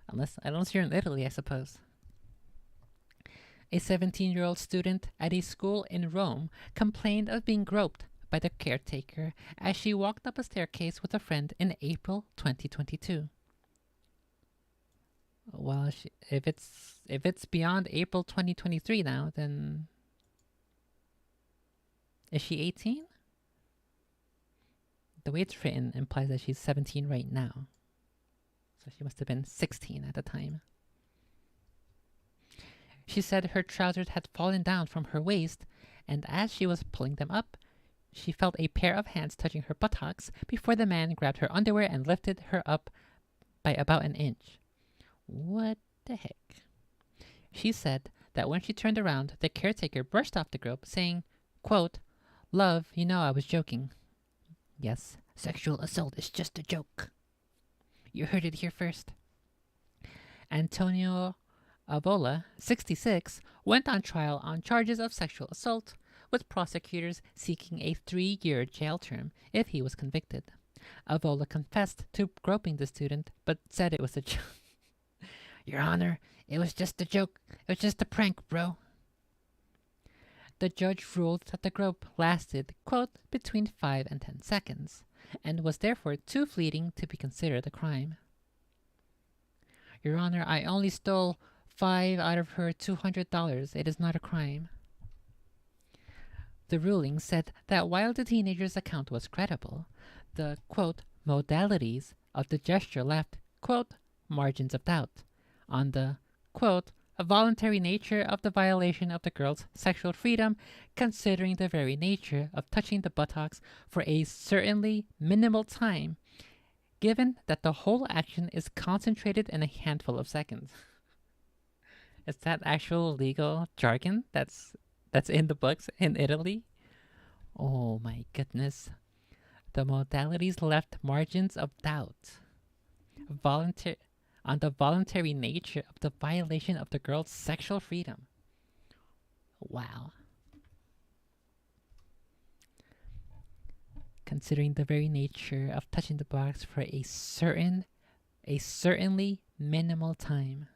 Unless you're in Italy, I suppose. A 17-year-old student at a school in Rome complained of being groped by the caretaker as she walked up a staircase with a friend in April 2022. Well, if it's beyond April 2023 now, then is she 18? The way it's written implies that she's 17 right now. So she must have been 16 at the time. She said her trousers had fallen down from her waist and as she was pulling them up, she felt a pair of hands touching her buttocks before the man grabbed her underwear and lifted her up by about an inch. What the heck? She said that when she turned around, the caretaker brushed off the grope, saying, quote, "Love, you know I was joking." Yes, sexual assault is just a joke. You heard it here first. Antonio Avola, 66, went on trial on charges of sexual assault, with prosecutors seeking a 3-year jail term if he was convicted. Avola confessed to groping the student, but said it was a joke. Your Honor, it was just a joke. It was just a prank, bro. The judge ruled that the grope lasted, quote, between 5 and 10 seconds, and was therefore too fleeting to be considered a crime. Your Honor, I only stole 5 out of her $200. It is not a crime. The ruling said that while the teenager's account was credible, the, quote, modalities of the gesture left, quote, margins of doubt on the, quote, a voluntary nature of the violation of the girl's sexual freedom, considering the very nature of touching the buttocks for a certainly minimal time, given that the whole action is concentrated in a handful of seconds. Is that actual legal jargon that's in the books in Italy? Oh my goodness. The modalities left margins of doubt. On the voluntary nature of the violation of the girl's sexual freedom. Wow. Considering the very nature of touching the box for a certainly minimal time.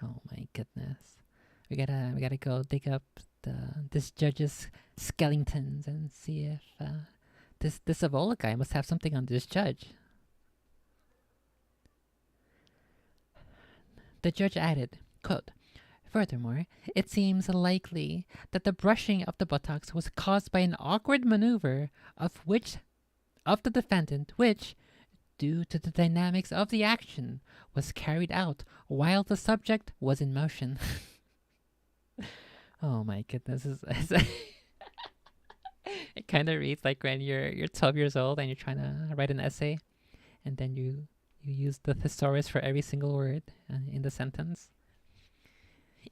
Oh my goodness. We gotta go dig up this judge's skeletons and see if this Avola guy must have something on this judge. The judge added, quote, furthermore, it seems likely that the brushing of the buttocks was caused by an awkward maneuver of the defendant, which, due to the dynamics of the action, was carried out while the subject was in motion. Oh my goodness. It kind of reads like when you're 12 years old and you're trying to write an essay, and then you use the thesaurus for every single word in the sentence.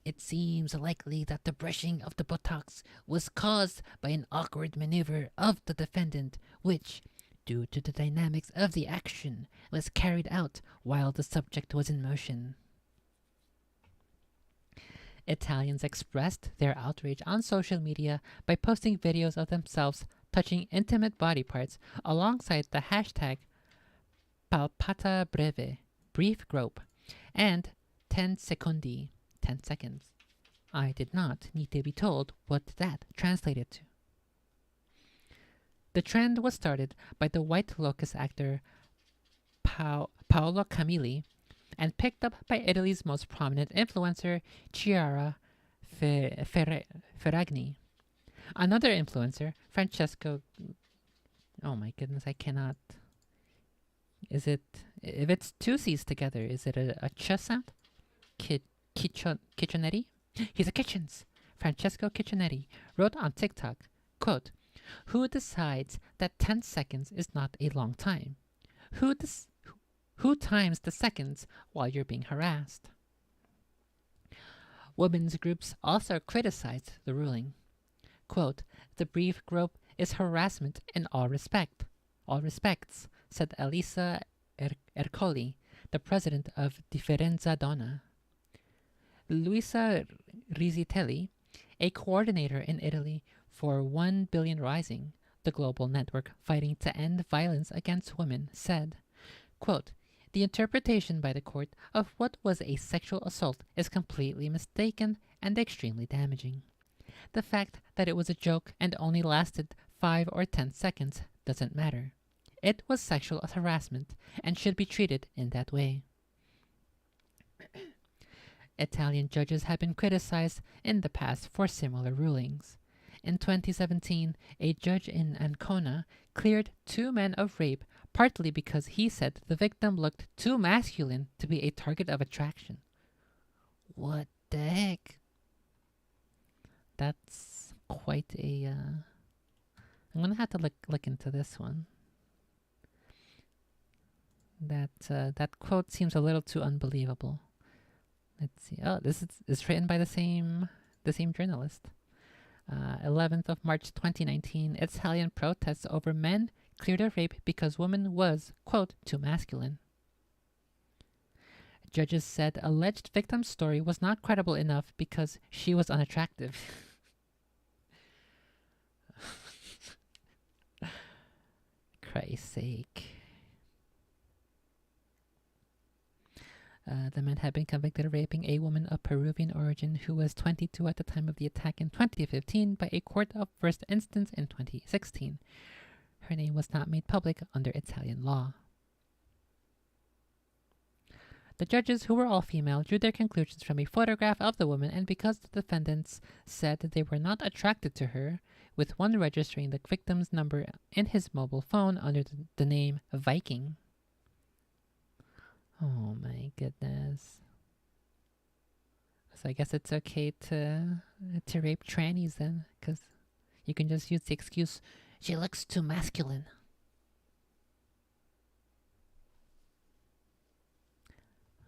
It seems likely that the brushing of the buttocks was caused by an awkward maneuver of the defendant, which, due to the dynamics of the action, was carried out while the subject was in motion. Italians expressed their outrage on social media by posting videos of themselves touching intimate body parts alongside the hashtag palpata breve, brief grope, and 10 secondi, 10 seconds. I did not need to be told what that translated to. The trend was started by the White Lotus actor Paolo Camilli and picked up by Italy's most prominent influencer, Chiara Ferragni. Another influencer, Francesco... Oh my goodness, I cannot... Is it... If it's two C's together, is it a ch sound? Kitchenetti? He's a Kitchens. Francesco Kitchenetti wrote on TikTok, quote, who decides that 10 seconds is not a long time? Who times the seconds while you're being harassed? Women's groups also criticized the ruling. Quote, the brief grope is harassment in all respects, said Elisa Ercoli, the president of Differenza Donna. Luisa Rizzitelli, a coordinator in Italy for 1 Billion Rising, the global network fighting to end violence against women, said, quote, the interpretation by the court of what was a sexual assault is completely mistaken and extremely damaging. The fact that it was a joke and only lasted 5 or 10 seconds doesn't matter. It was sexual harassment and should be treated in that way. Italian judges have been criticized in the past for similar rulings. In 2017, a judge in Ancona cleared 2 men of rape partly because he said the victim looked too masculine to be a target of attraction. What the heck? That's quite a. I'm gonna have to look into this one. That quote seems a little too unbelievable. Let's see. Oh, this is written by the same journalist. 11th of March 2019. Italian protests over men cleared of rape because woman was, quote, too masculine. Judges said alleged victim's story was not credible enough because she was unattractive. Christ's sake. The man had been convicted of raping a woman of Peruvian origin who was 22 at the time of the attack in 2015 by a court of first instance in 2016. Her name was not made public under Italian law. The judges, who were all female, drew their conclusions from a photograph of the woman, and because the defendants said that they were not attracted to her, with one registering the victim's number in his mobile phone under the name Viking. Oh my goodness. So I guess it's okay to rape trannies then, because you can just use the excuse, she looks too masculine.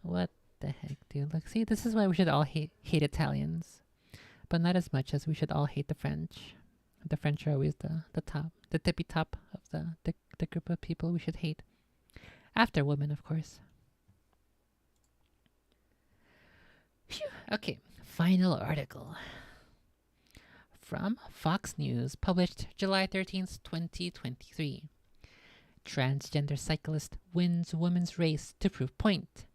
What the heck, dude? Look, see, this is why we should all hate Italians, but not as much as we should all hate the French. The French are always the top, the tippy top of the group of people we should hate. After women, of course. Phew. Okay, final article. From Fox News, published July 13th, 2023. Transgender cyclist wins women's race to prove point.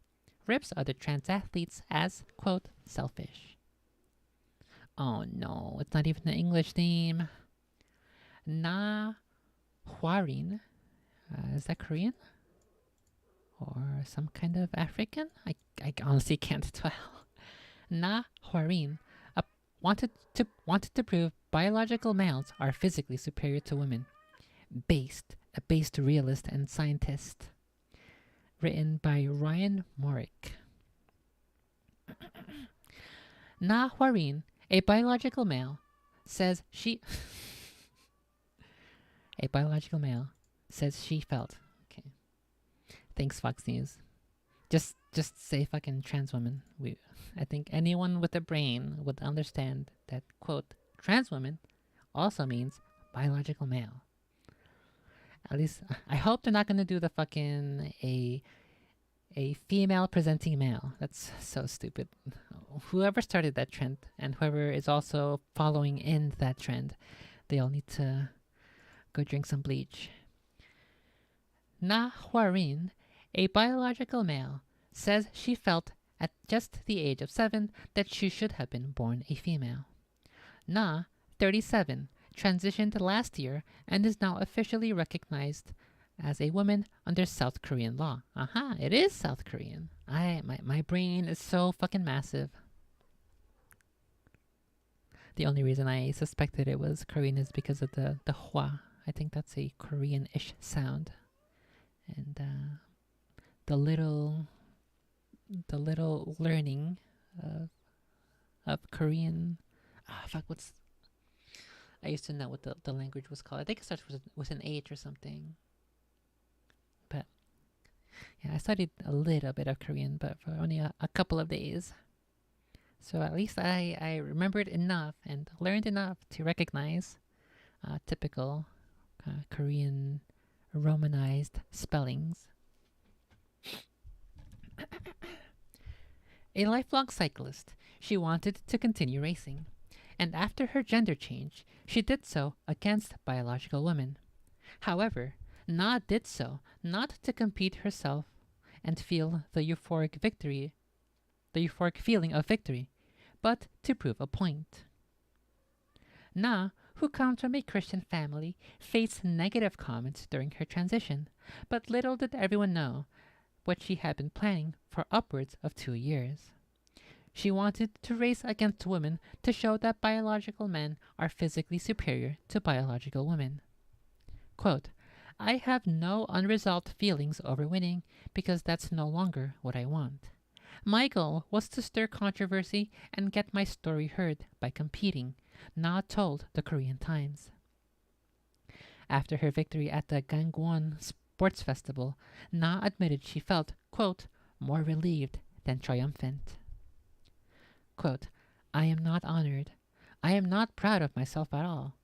Rips other trans athletes as, quote, selfish. Oh no, it's not even an English name. Na Hwarin. Is that Korean? Or some kind of African? I honestly can't tell. Na Hwarin wanted to prove biological males are physically superior to women. A based realist and scientist. Written by Ryan Morick. Na Hwarin, a biological male, says she felt. Okay. Thanks, Fox News. Just say fucking trans woman. I think anyone with a brain would understand that, quote, trans woman also means biological male. At least, I hope they're not going to do the fucking a female presenting male. That's so stupid. Whoever started that trend and whoever is also following in that trend, they all need to go drink some bleach. Na Hwarin, a biological male, says she felt at just the age of 7 that she should have been born a female. Na, 37, transitioned last year and is now officially recognized as a woman under South Korean law. Aha, it is South Korean. My brain is so fucking massive. The only reason I suspected it was Korean is because of the hwa. I think that's a Korean-ish sound. And the little learning of Korean. I used to know what the language was called. I think it starts with an H or something. But yeah, I studied a little bit of Korean, but for only a couple of days. So at least I remembered enough and learned enough to recognize typical Korean Romanized spellings. A lifelong cyclist, she wanted to continue racing, and after her gender change, she did so against biological women. However, Na did so not to compete herself and feel the euphoric feeling of victory, but to prove a point. Na, who comes from a Christian family, faced negative comments during her transition, but little did everyone know what she had been planning for upwards of 2 years. She wanted to race against women to show that biological men are physically superior to biological women. Quote, I have no unresolved feelings over winning because that's no longer what I want. My goal was to stir controversy and get my story heard by competing, Na told the Korean Times. After her victory at the Gangwon Sports Festival, Na admitted she felt, quote, more relieved than triumphant. Quote, I am not honored. I am not proud of myself at all.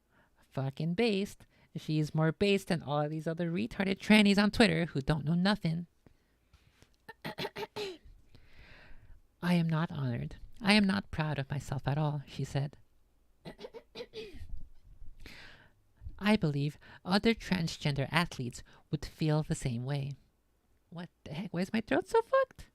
Fucking based. She's more based than all of these other retarded trannies on Twitter who don't know nothing. I am not honored. I am not proud of myself at all, she said. I believe other transgender athletes would feel the same way. What the heck? Why is my throat so fucked?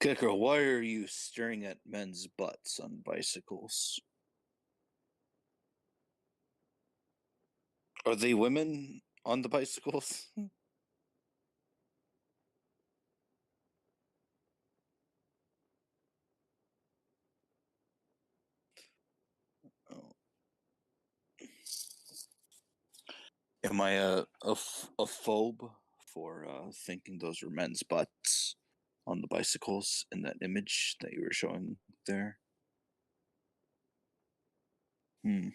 Kicker, why are you staring at men's butts on bicycles? Are they women on the bicycles? Oh. Am I a phobe for thinking those were men's butts on the bicycles in that image that you were showing there? Hmm.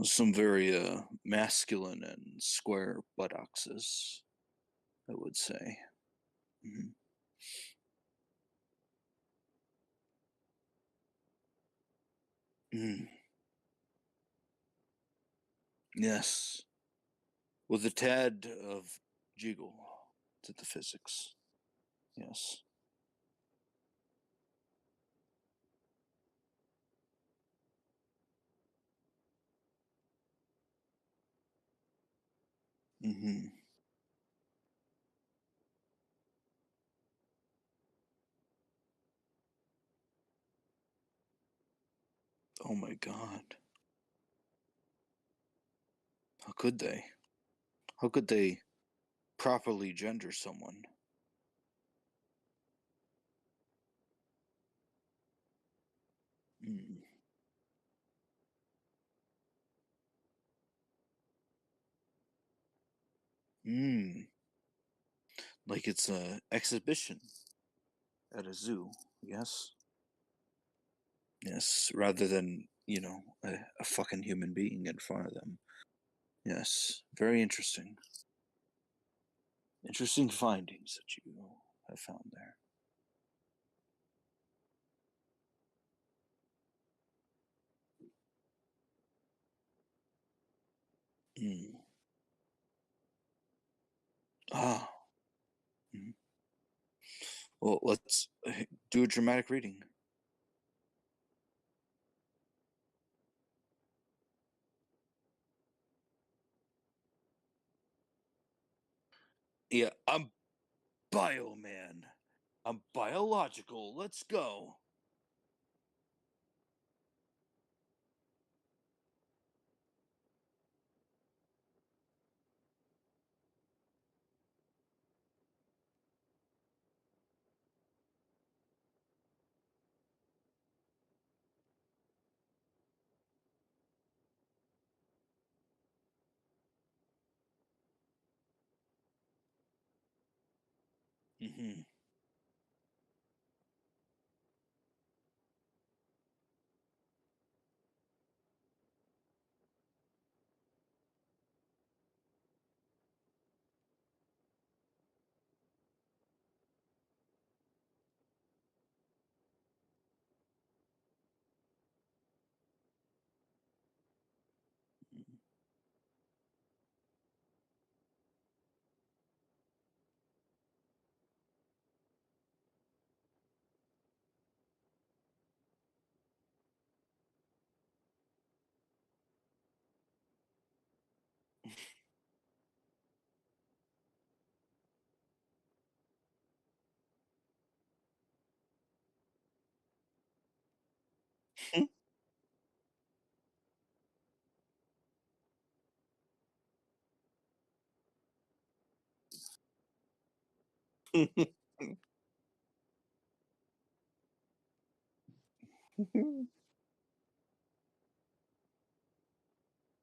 Some very masculine and square buttocks, I would say. Mhm. Mm. Yes, with a tad of jiggle to the physics. Yes. Hmm. Oh my God. How could they? How could they properly gender someone? Mm. Mm. Like it's a exhibition at a zoo. Yes. Yes. Rather than, a fucking human being in front of them. Yes. Very interesting. Interesting findings that you have found there. Mm. Ah. Mm. Well, let's do a dramatic reading. Yeah, I'm Bioman. I'm biological. Let's go. Hmm.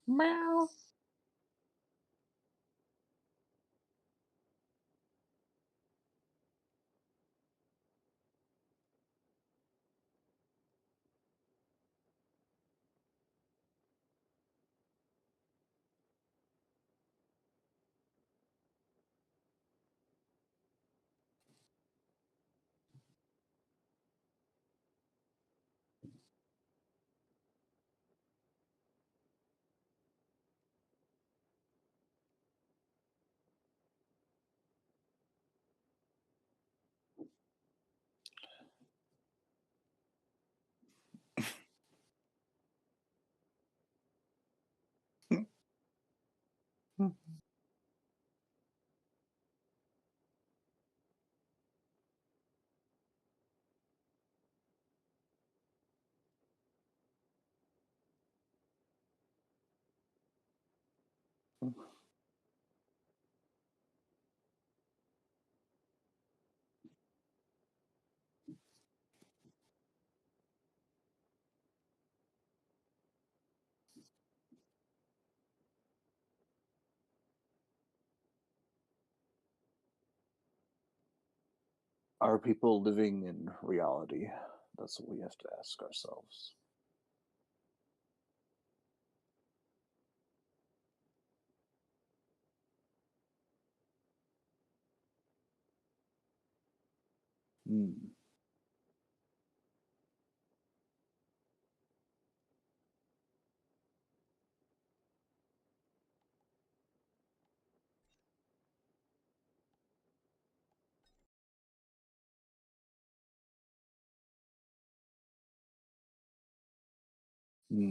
Meow. Are people living in reality? That's what we have to ask ourselves. Hmm. Hmm.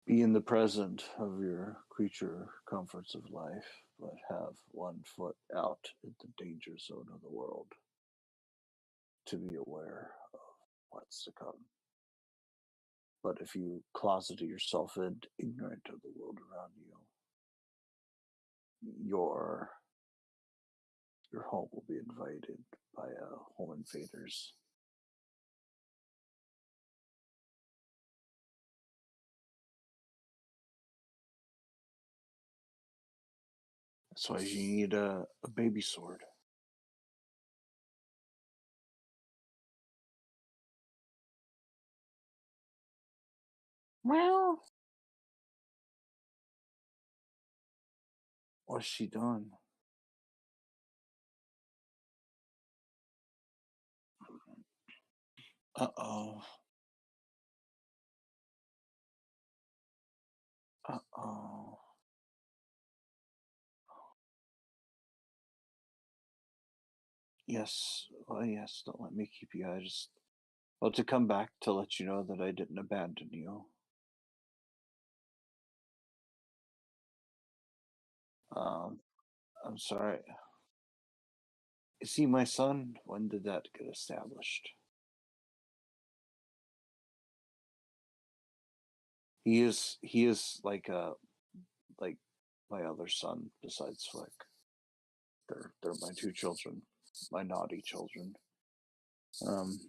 Be in the present of your creature comforts of life, but have one foot out in the danger zone of the world to be aware of what's to come. But if you closet yourself in, ignorant of the world around you, your home will be invaded by home invaders. That's why you need a baby sword. Well, what's she done? Uh-oh. Uh-oh. Yes. Well, yes, don't let me keep you. I just well to come back to let you know that I didn't abandon you. Um, I'm sorry. You see, my son, when did that get established? He is like like my other son besides Flick. They're my two children, my naughty children. Um,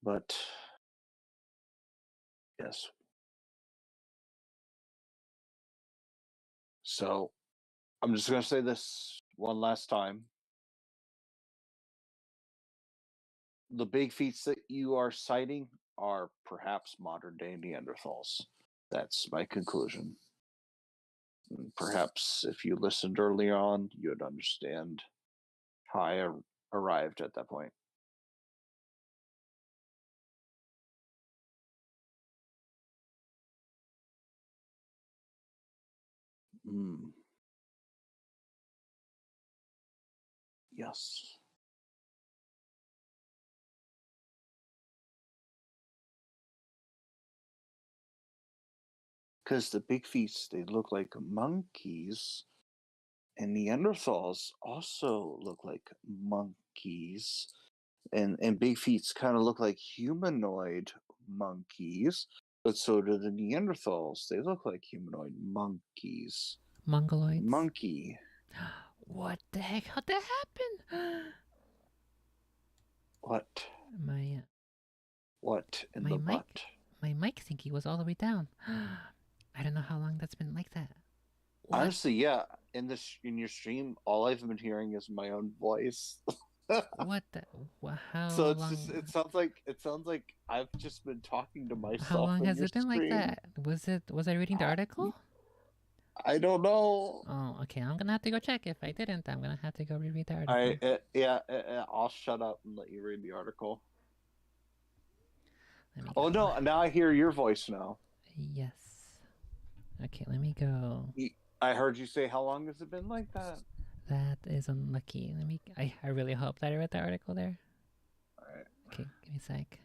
but yes. So I'm just gonna say this one last time. The big feats that you are citing are perhaps modern day Neanderthals. That's my conclusion. Perhaps if you listened early on, you'd understand how I arrived at that point. Mm, yes. Because the big feats, they look like monkeys, and Neanderthals also look like monkeys. And big feets kind of look like humanoid monkeys, but so do the Neanderthals. They look like humanoid monkeys. Mongoloids. Monkey. What the heck? How'd that happen? What? My What in my the mic, butt? my mic thingy was all the way down. I don't know how long that's been like that. What? Honestly, yeah. In your stream, all I've been hearing is my own voice. What the? How So it's long? just it sounds like I've just been talking to How myself long on has your it been like screen. that? Was I reading the I, article? I don't know. Oh, okay. I'm gonna have to go check. If I didn't, I'm gonna have to go reread the I article. yeah, I'll shut up and let you read the article. Let me Oh go. no, now I hear your voice now. Yes. Okay, let me go. I heard you say, "How long has it been like that?" That is unlucky. Let me. I really hope that I read the article there. All right. Okay, give me a sec.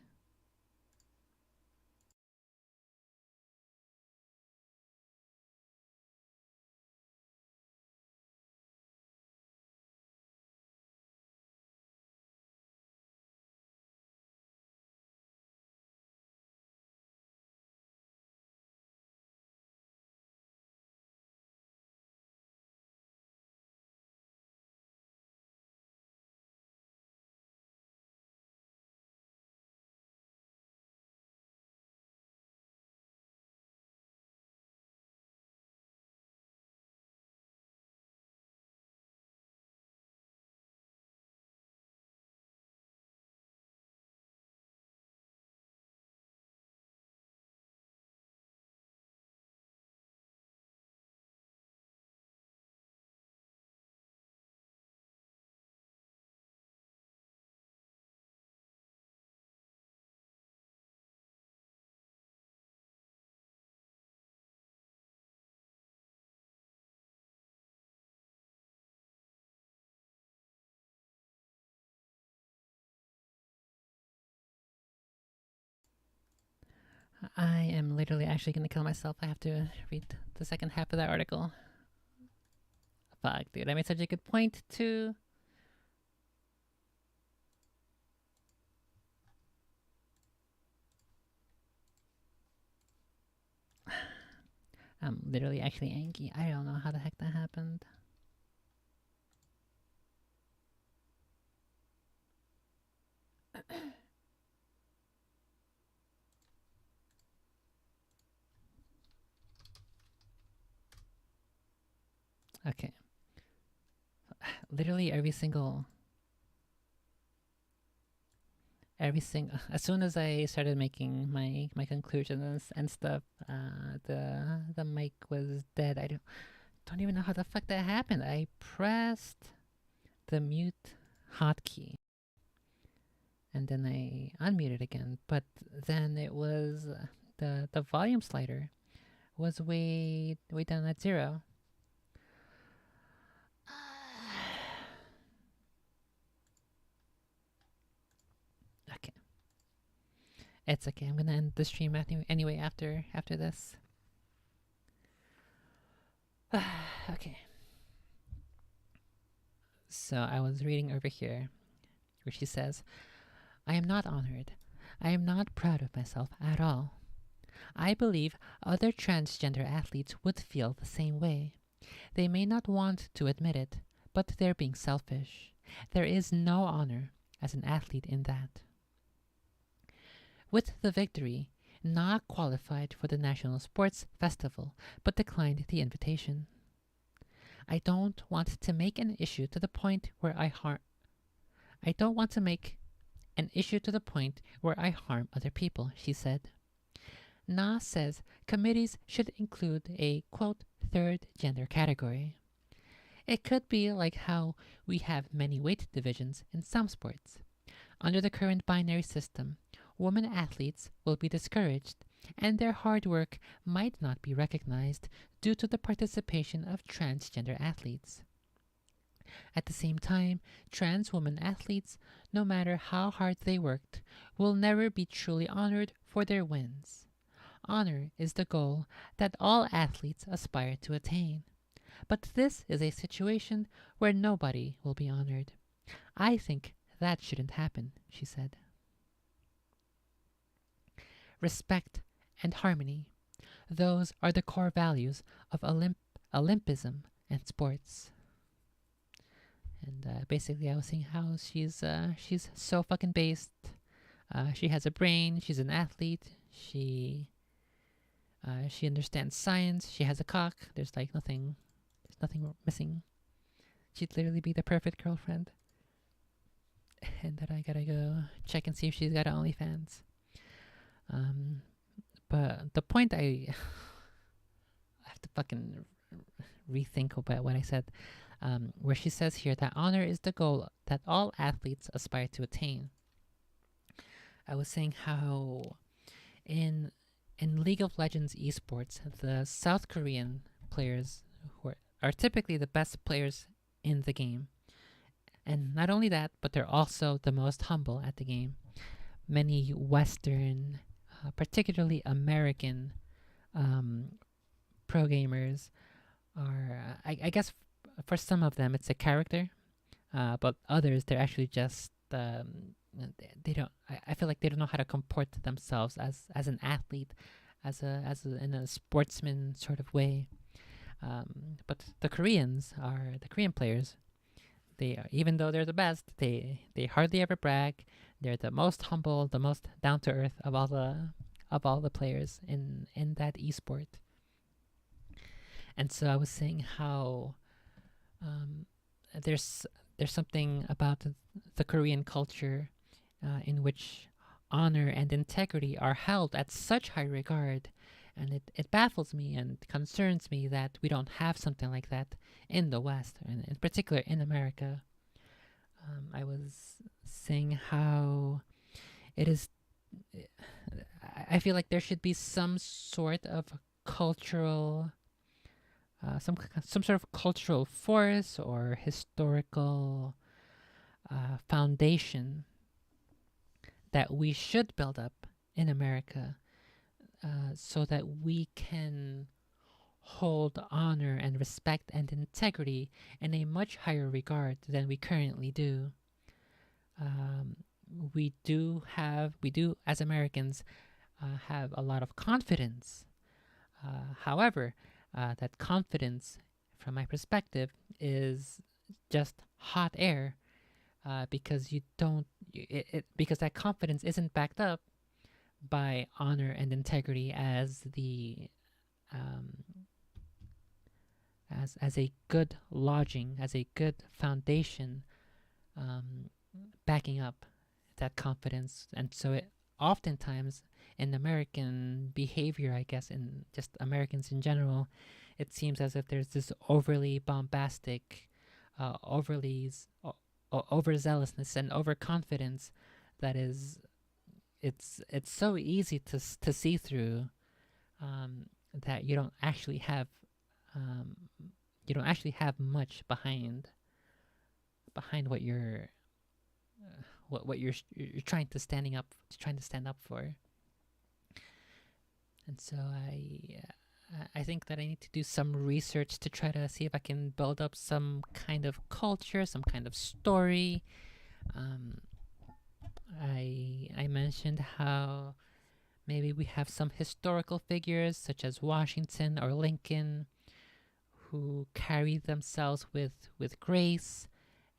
I am literally actually gonna kill myself. I have to read the second half of that article. Fuck, dude. I made such a good point, too. I'm literally actually angry. I don't know how the heck that happened. Okay. Literally as soon as I started making my conclusions and stuff, the mic was dead. I don't even know how the fuck that happened. I pressed the mute hotkey and then I unmuted again, but then it was the volume slider was way down at 0. Okay. It's okay. I'm gonna end the stream anyway after this. Okay. So I was reading over here where she says, I am not honored. I am not proud of myself at all. I believe other transgender athletes would feel the same way. They may not want to admit it, but they're being selfish. There is no honor as an athlete in that. With the victory, Na qualified for the National Sports Festival but declined the invitation. I don't want to make an issue to the point where I harm other people, she said. Na says committees should include a, quote, third gender category. It could be like how we have many weight divisions in some sports. Under the current binary system, women athletes will be discouraged, and their hard work might not be recognized due to the participation of transgender athletes. At the same time, trans women athletes, no matter how hard they worked, will never be truly honored for their wins. Honor is the goal that all athletes aspire to attain. But this is a situation where nobody will be honored. I think that shouldn't happen, she said. Respect and harmony. Those are the core values of Olympism and sports. And basically, I was saying how she's so fucking based. She has a brain. She's an athlete. She understands science. She has a cock. There's nothing. There's nothing missing. She'd literally be the perfect girlfriend. and that I gotta go check and see if she's got OnlyFans. Um, but the point I have to fucking rethink about what I said, where she says here that honor is the goal that all athletes aspire to attain. I was saying how in League of Legends esports, the South Korean players who are typically the best players in the game. And not only that, but they're also the most humble at the game. Many Western, particularly American pro gamers are, I guess, for some of them it's a character, but others they're actually just they don't. I feel like they don't know how to comport themselves as an athlete, as a in a sportsman sort of way. But the Korean players. They are, even though they're the best, they hardly ever brag. They're the most humble, the most down to earth of all the players in that esport. And so I was saying how there's something about the Korean culture in which honor and integrity are held at such high regard, and it baffles me and concerns me that we don't have something like that in the West, and in particular in America. I was saying how it is. I feel like there should be some sort of cultural some sort of cultural force or historical foundation that we should build up in America, so that we can hold honor and respect and integrity in a much higher regard than we currently do. Um, we do as Americans have a lot of confidence. However, that confidence, from my perspective, is just hot air, because you don't because that confidence isn't backed up by honor and integrity as the um, as a good lodging, as a good foundation, um, backing up that confidence. And so it oftentimes in American behavior, I guess, in just Americans in general, it seems as if there's this overly bombastic, overzealousness and overconfidence that is it's so easy to see through, that um, you don't actually have much behind what you're trying to stand up for. And so I think that I need to do some research to try to see if I can build up some kind of culture, some kind of story. Um, I mentioned how maybe we have some historical figures such as Washington or Lincoln who carry themselves with grace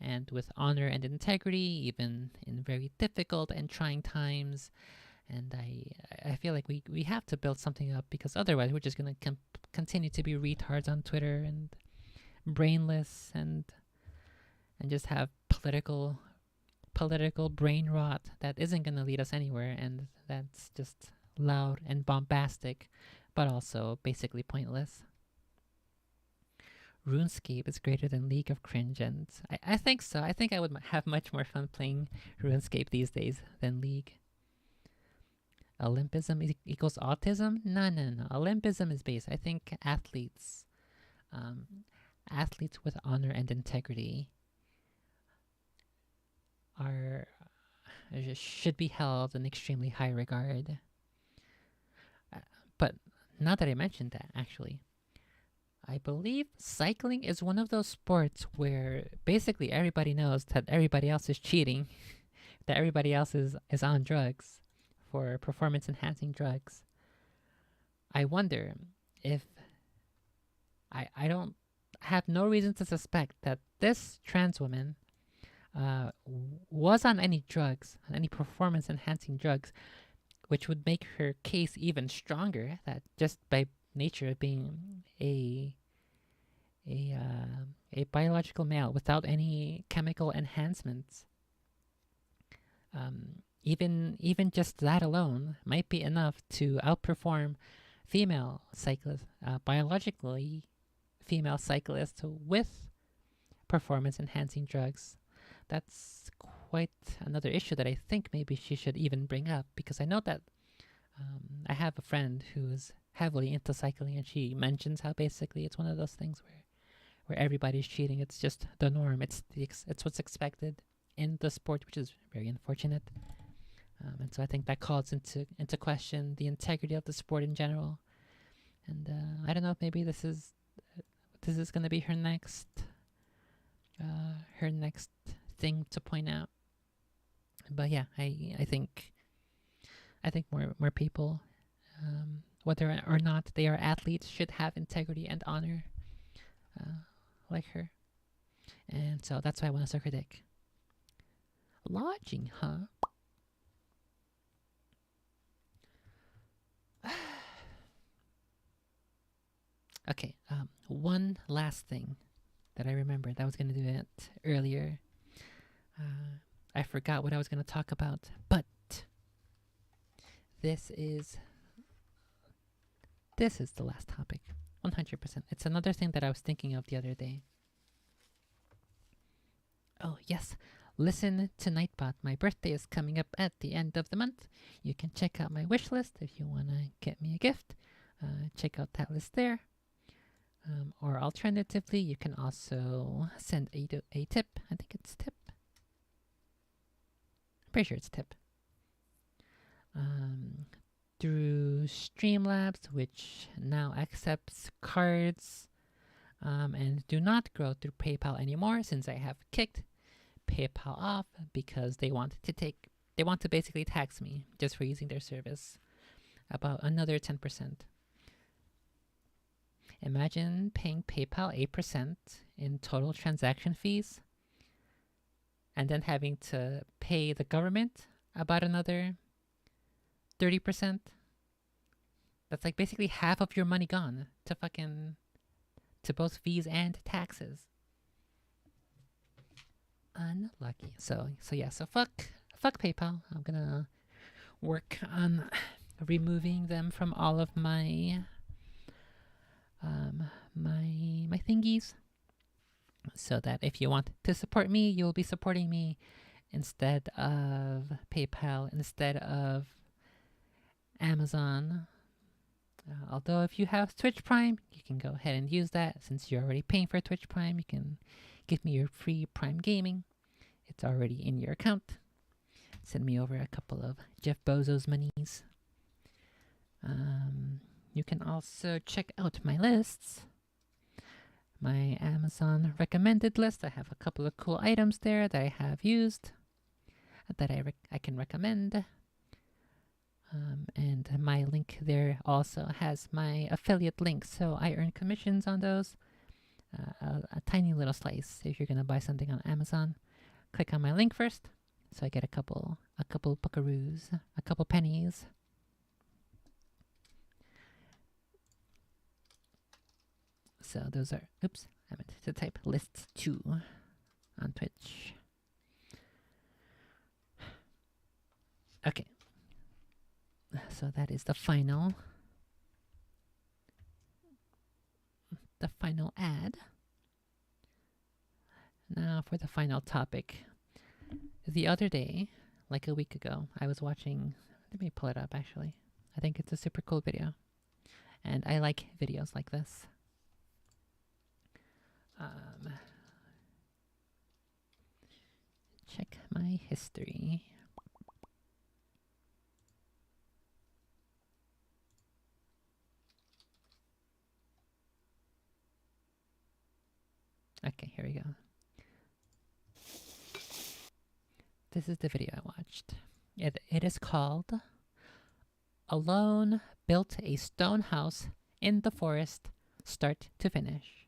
and with honor and integrity, even in very difficult and trying times. And I feel like we have to build something up, because otherwise we're just going to continue to be retards on Twitter and brainless, and just have political brain rot that isn't going to lead us anywhere, and that's just loud and bombastic, but also basically pointless. RuneScape is greater than League of Cringe, and I think so. I think I would have much more fun playing RuneScape these days than League. Olympism equals autism? No. Olympism is base. I think athletes with honor and integrity should be held in extremely high regard. But now that I mentioned that, actually, I believe cycling is one of those sports where basically everybody knows that everybody else is cheating, that everybody else is on drugs, for performance enhancing drugs. I wonder if I don't have no reason to suspect that this trans woman was on any drugs, on any performance enhancing drugs, which would make her case even stronger, that just by nature of being a biological male without any chemical enhancements, Even just that alone might be enough to outperform female cyclists, biologically female cyclists with performance enhancing drugs. That's quite another issue that I think maybe she should even bring up, because I know that I have a friend who is heavily into cycling, and she mentions how basically it's one of those things where everybody's cheating. It's just the norm. It's what's expected in the sport, which is very unfortunate. And so I think that calls into question the integrity of the sport in general. And I don't know if maybe this is going to be her next thing to point out. But yeah, I think more people, whether or not they are athletes, should have integrity and honor, like her. And so that's why I want to suck her dick. Lodging, huh? Okay, one last thing that I remembered. I was going to do it earlier. I forgot what I was going to talk about, but this is the last topic. 100%. It's another thing that I was thinking of the other day. Oh, yes. Listen to Nightbot. My birthday is coming up at the end of the month. You can check out my wish list if you want to get me a gift. Check out that list there. Or alternatively, you can also send a tip. I think it's tip. I'm pretty sure it's tip. Through Streamlabs, which now accepts cards, and do not go through PayPal anymore, since I have kicked PayPal off because they want to basically tax me just for using their service about another 10%. Imagine paying PayPal 8% in total transaction fees, and then having to pay the government about another 30%. That's like basically half of your money gone to both fees and taxes. Unlucky. So fuck PayPal. I'm gonna work on removing them from all of my my thingies, so that if you want to support me, you'll be supporting me instead of PayPal, instead of Amazon. Although if you have Twitch Prime, you can go ahead and use that. Since you're already paying for Twitch Prime, you can give me your free Prime Gaming. It's already in your account. Send me over a couple of Jeff Bezos monies. You can also check out my lists. My Amazon recommended list. I have a couple of cool items there that I have used, that I can recommend. And my link there also has my affiliate link, so I earn commissions on those. A tiny little slice if you're gonna buy something on Amazon. Click on my link first, so I get a couple buckaroos, a couple pennies. So those are, oops, I meant to type lists 2 on Twitch. Okay. So that is the final ad. Now for the final topic. The other day, like a week ago, I was watching, let me pull it up actually. I think it's a super cool video. And I like videos like this. Check my history. Okay, here we go. This is the video I watched. It is called Alone Built a Stone House in the Forest, Start to Finish.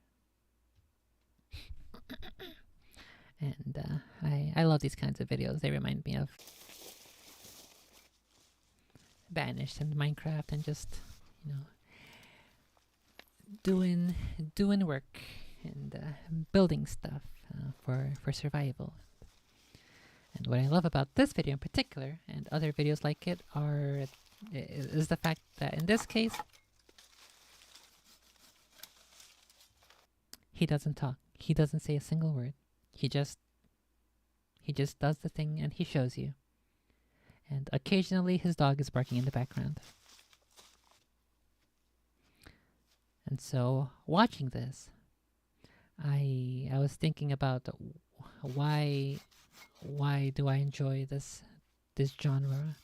And I love these kinds of videos. They remind me of Banished and Minecraft, and just, you know, doing work and building stuff for survival. And what I love about this video in particular, and other videos like it, is the fact that in this case, he doesn't talk. He doesn't say a single word. He just does the thing and he shows you. And occasionally his dog is barking in the background. And so watching this, I was thinking about why do I enjoy this genre,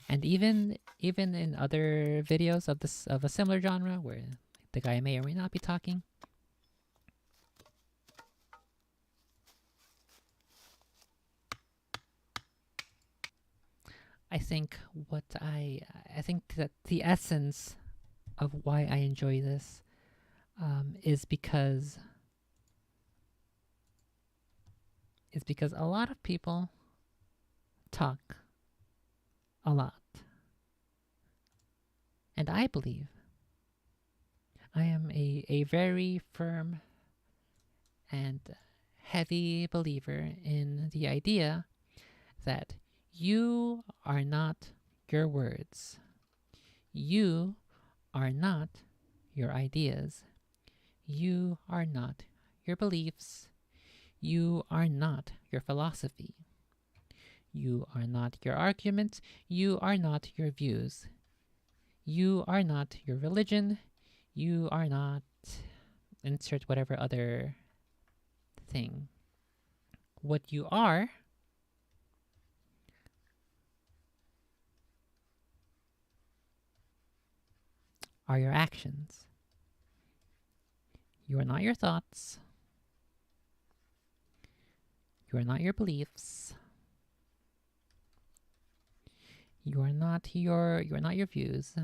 and even in other videos of a similar genre where the guy may or may not be talking. I think that the essence of why I enjoy this is because a lot of people talk a lot. And I believe I am a very firm and heavy believer in the idea that you are not your words. You are not your ideas. You are not your beliefs. You are not your philosophy. You are not your arguments. You are not your views. You are not your religion. You are not insert whatever other thing. What you are your actions. You are not your thoughts. You are not your beliefs. You are not your views.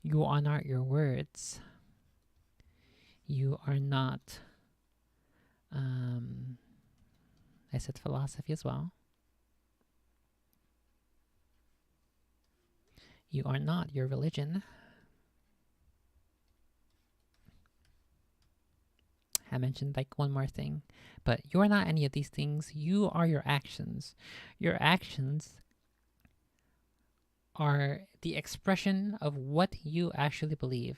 You are not your words. You are not I said philosophy as well. You are not your religion. I mentioned like one more thing, but you are not any of these things. You are your actions. Your actions are the expression of what you actually believe.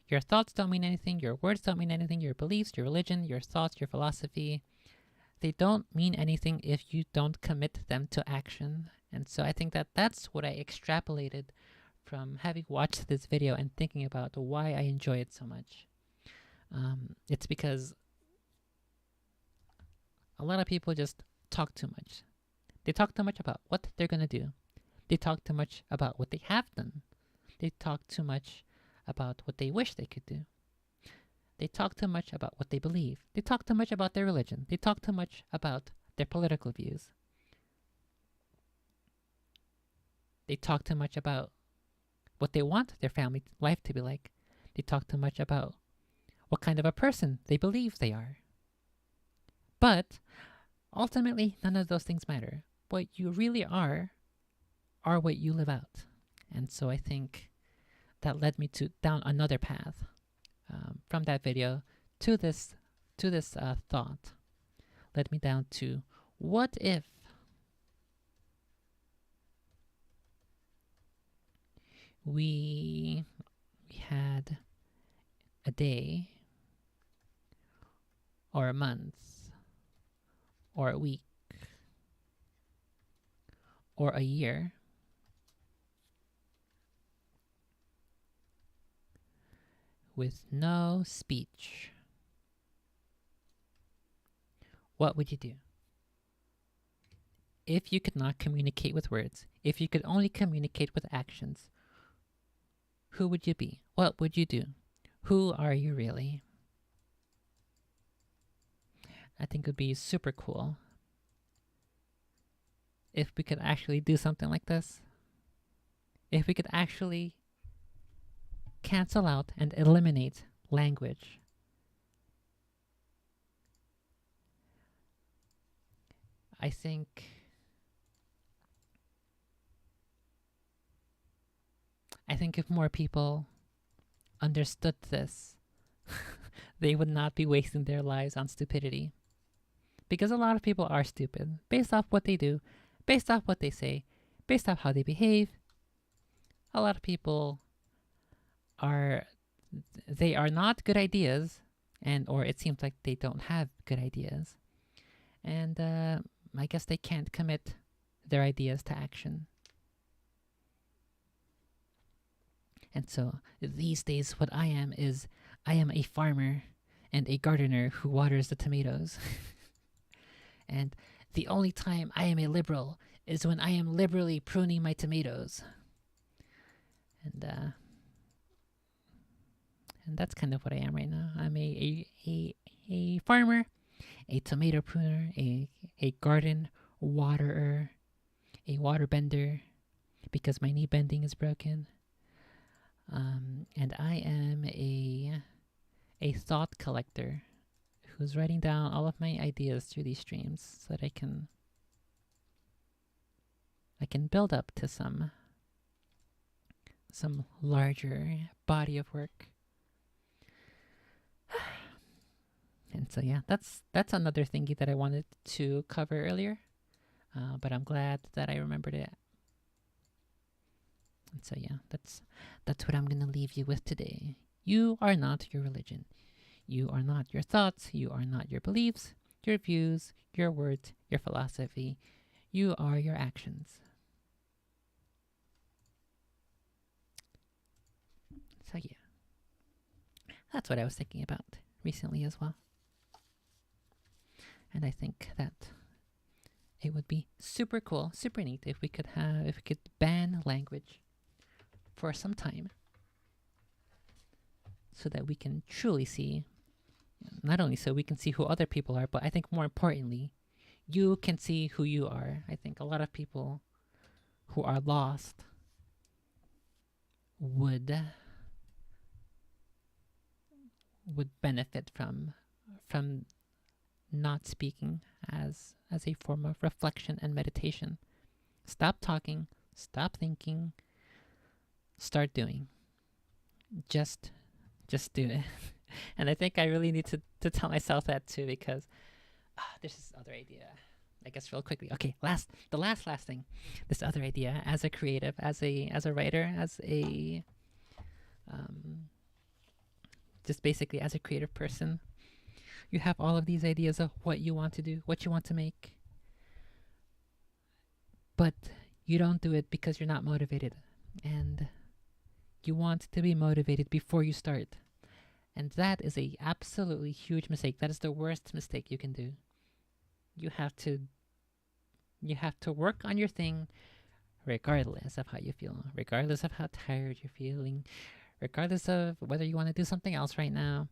Your thoughts don't mean anything. Your words don't mean anything. Your beliefs, your religion, your thoughts, your philosophy, they don't mean anything if you don't commit them to action. And so I think that that's what I extrapolated from having watched this video and thinking about why I enjoy it so much. It's because a lot of people just talk too much. They talk too much about what they're going to do. They talk too much about what they have done. They talk too much about what they wish they could do. They talk too much about what they believe. They talk too much about their religion. They talk too much about their political views. They talk too much about what they want their family life to be like. They talk too much about what kind of a person they believe they are. But ultimately, none of those things matter. What you really are what you live out. And so I think that led me down another path from that video to this thought. Led me down to, what if we had a day or a month or a week or a year with no speech? What would you do? If you could not communicate with words, if you could only communicate with actions, who would you be? What would you do? Who are you really? I think it would be super cool if we could actually do something like this. If we could actually cancel out and eliminate language. I think if more people understood this, they would not be wasting their lives on stupidity. because a lot of people are stupid based off what they do, based off what they say, based off how they behave. A lot of people are they are not good ideas, and or it seems like they don't have good ideas, and I guess they can't commit their ideas to action. And so these days, what I am is I am a farmer and a gardener who waters the tomatoes. And the only time I am a liberal is when I am liberally pruning my tomatoes. And that's kind of what I am right now. I'm a farmer, a tomato pruner, a garden waterer, a water bender because my knee bending is broken. And I am a thought collector who's writing down all of my ideas through these streams so that I can build up to some larger body of work. And so yeah, that's another thingy that I wanted to cover earlier, but I'm glad that I remembered it. And so yeah, that's what I'm gonna leave you with today. You are not your religion. You are not your thoughts. You are not your beliefs, your views, your words, your philosophy. You are your actions. So yeah, that's what I was thinking about recently as well. And I think that it would be super cool, super neat if we could ban language for some time, so that we can truly see, not only so we can see who other people are, but I think more importantly, you can see who you are. I think a lot of people who are lost would benefit from not speaking as a form of reflection and meditation. Stop talking, stop thinking, start doing. Just do it. And I think I really need to tell myself that too, because there's this other idea. I guess real quickly. Okay, the last thing. This other idea as a creative, as a writer, as a just basically as a creative person. You have all of these ideas of what you want to do, what you want to make, but you don't do it because you're not motivated, and you want to be motivated before you start. And that is a absolutely huge mistake. That is the worst mistake you can do. You have to work on your thing regardless of how you feel, regardless of how tired you're feeling, regardless of whether you want to do something else right now.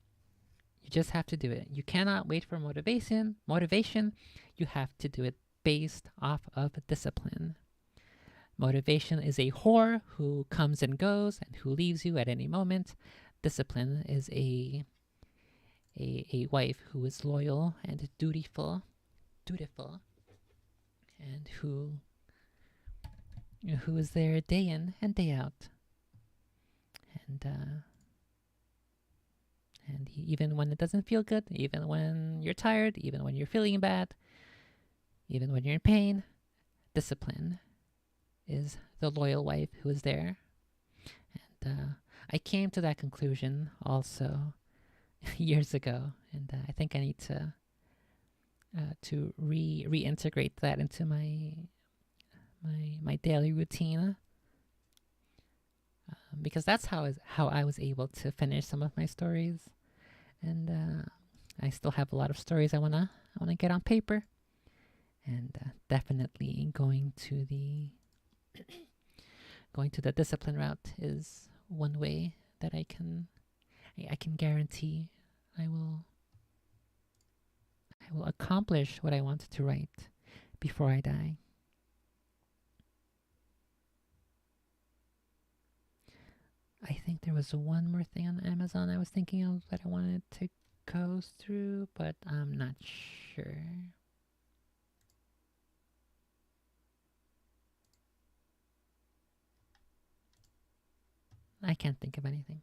You just have to do it. You cannot wait for motivation. You have to do it based off of discipline. Motivation is a whore who comes and goes and who leaves you at any moment. Discipline is a wife who is loyal and dutiful, and who is there day in and day out. And even when it doesn't feel good, even when you're tired, even when you're feeling bad, even when you're in pain, discipline is the loyal wife who is there. And I came to that conclusion also years ago, and I think I need to reintegrate that into my daily routine, because that's how I was able to finish some of my stories. And I still have a lot of stories I wanna get on paper, and definitely going to the discipline route is one way that I can guarantee I will accomplish what I wanted to write before I die. I think there was one more thing on Amazon I was thinking of that I wanted to go through, but I'm not sure. I can't think of anything.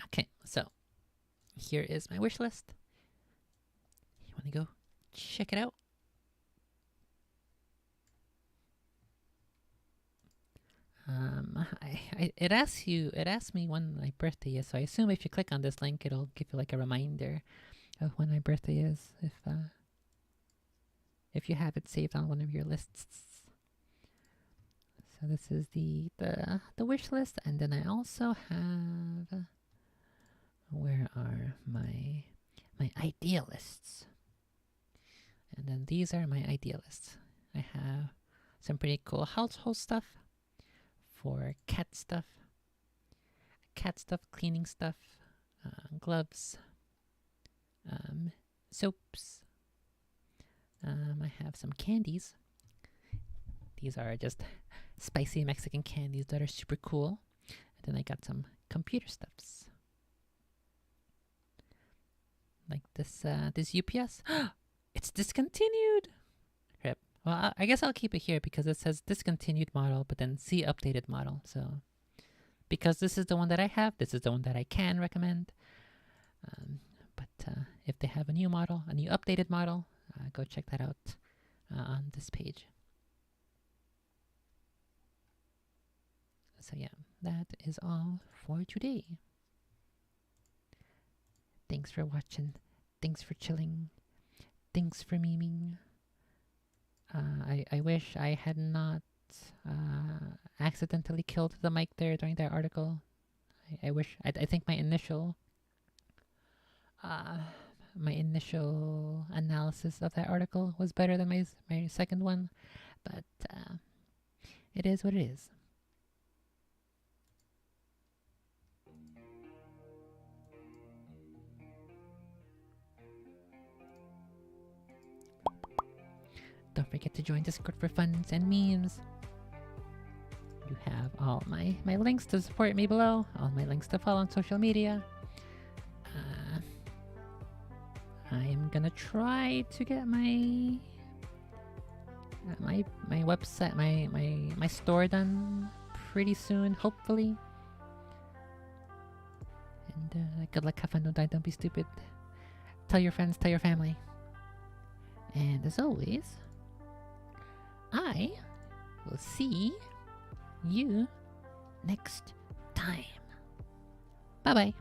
Okay, so here is my wish list. You want to go check it out? It asks me when my birthday is, so I assume if you click on this link, it'll give you like a reminder of when my birthday is, if you have it saved on one of your lists. So this is the wish list, and then I also have, where are my idea lists? And then these are my idea lists. I have some pretty cool household stuff for cat stuff, cleaning stuff, gloves, soaps. I have some candies. These are just spicy Mexican candies that are super cool. And then I got some computer stuffs. Like this UPS. It's discontinued! Rip. Well, I guess I'll keep it here because it says discontinued model, but then see updated model. So, because this is the one that I have, this is the one that I can recommend. But if they have a new model, a new updated model, go check that out on this page. So yeah, that is all for today. Thanks for watching. Thanks for chilling. Thanks for memeing. I wish I had not accidentally killed the mic there during that article. I wish. I think my initial analysis of that article was better than my second one, but it is what it is. Don't forget to join Discord for funs and memes. You have all my links to support me below, all my links to follow on social media. I am gonna try to get my website, my store done pretty soon, hopefully. And good luck, have fun, don't die, don't be stupid. Tell your friends, tell your family. And as always, I will see you next time. Bye bye.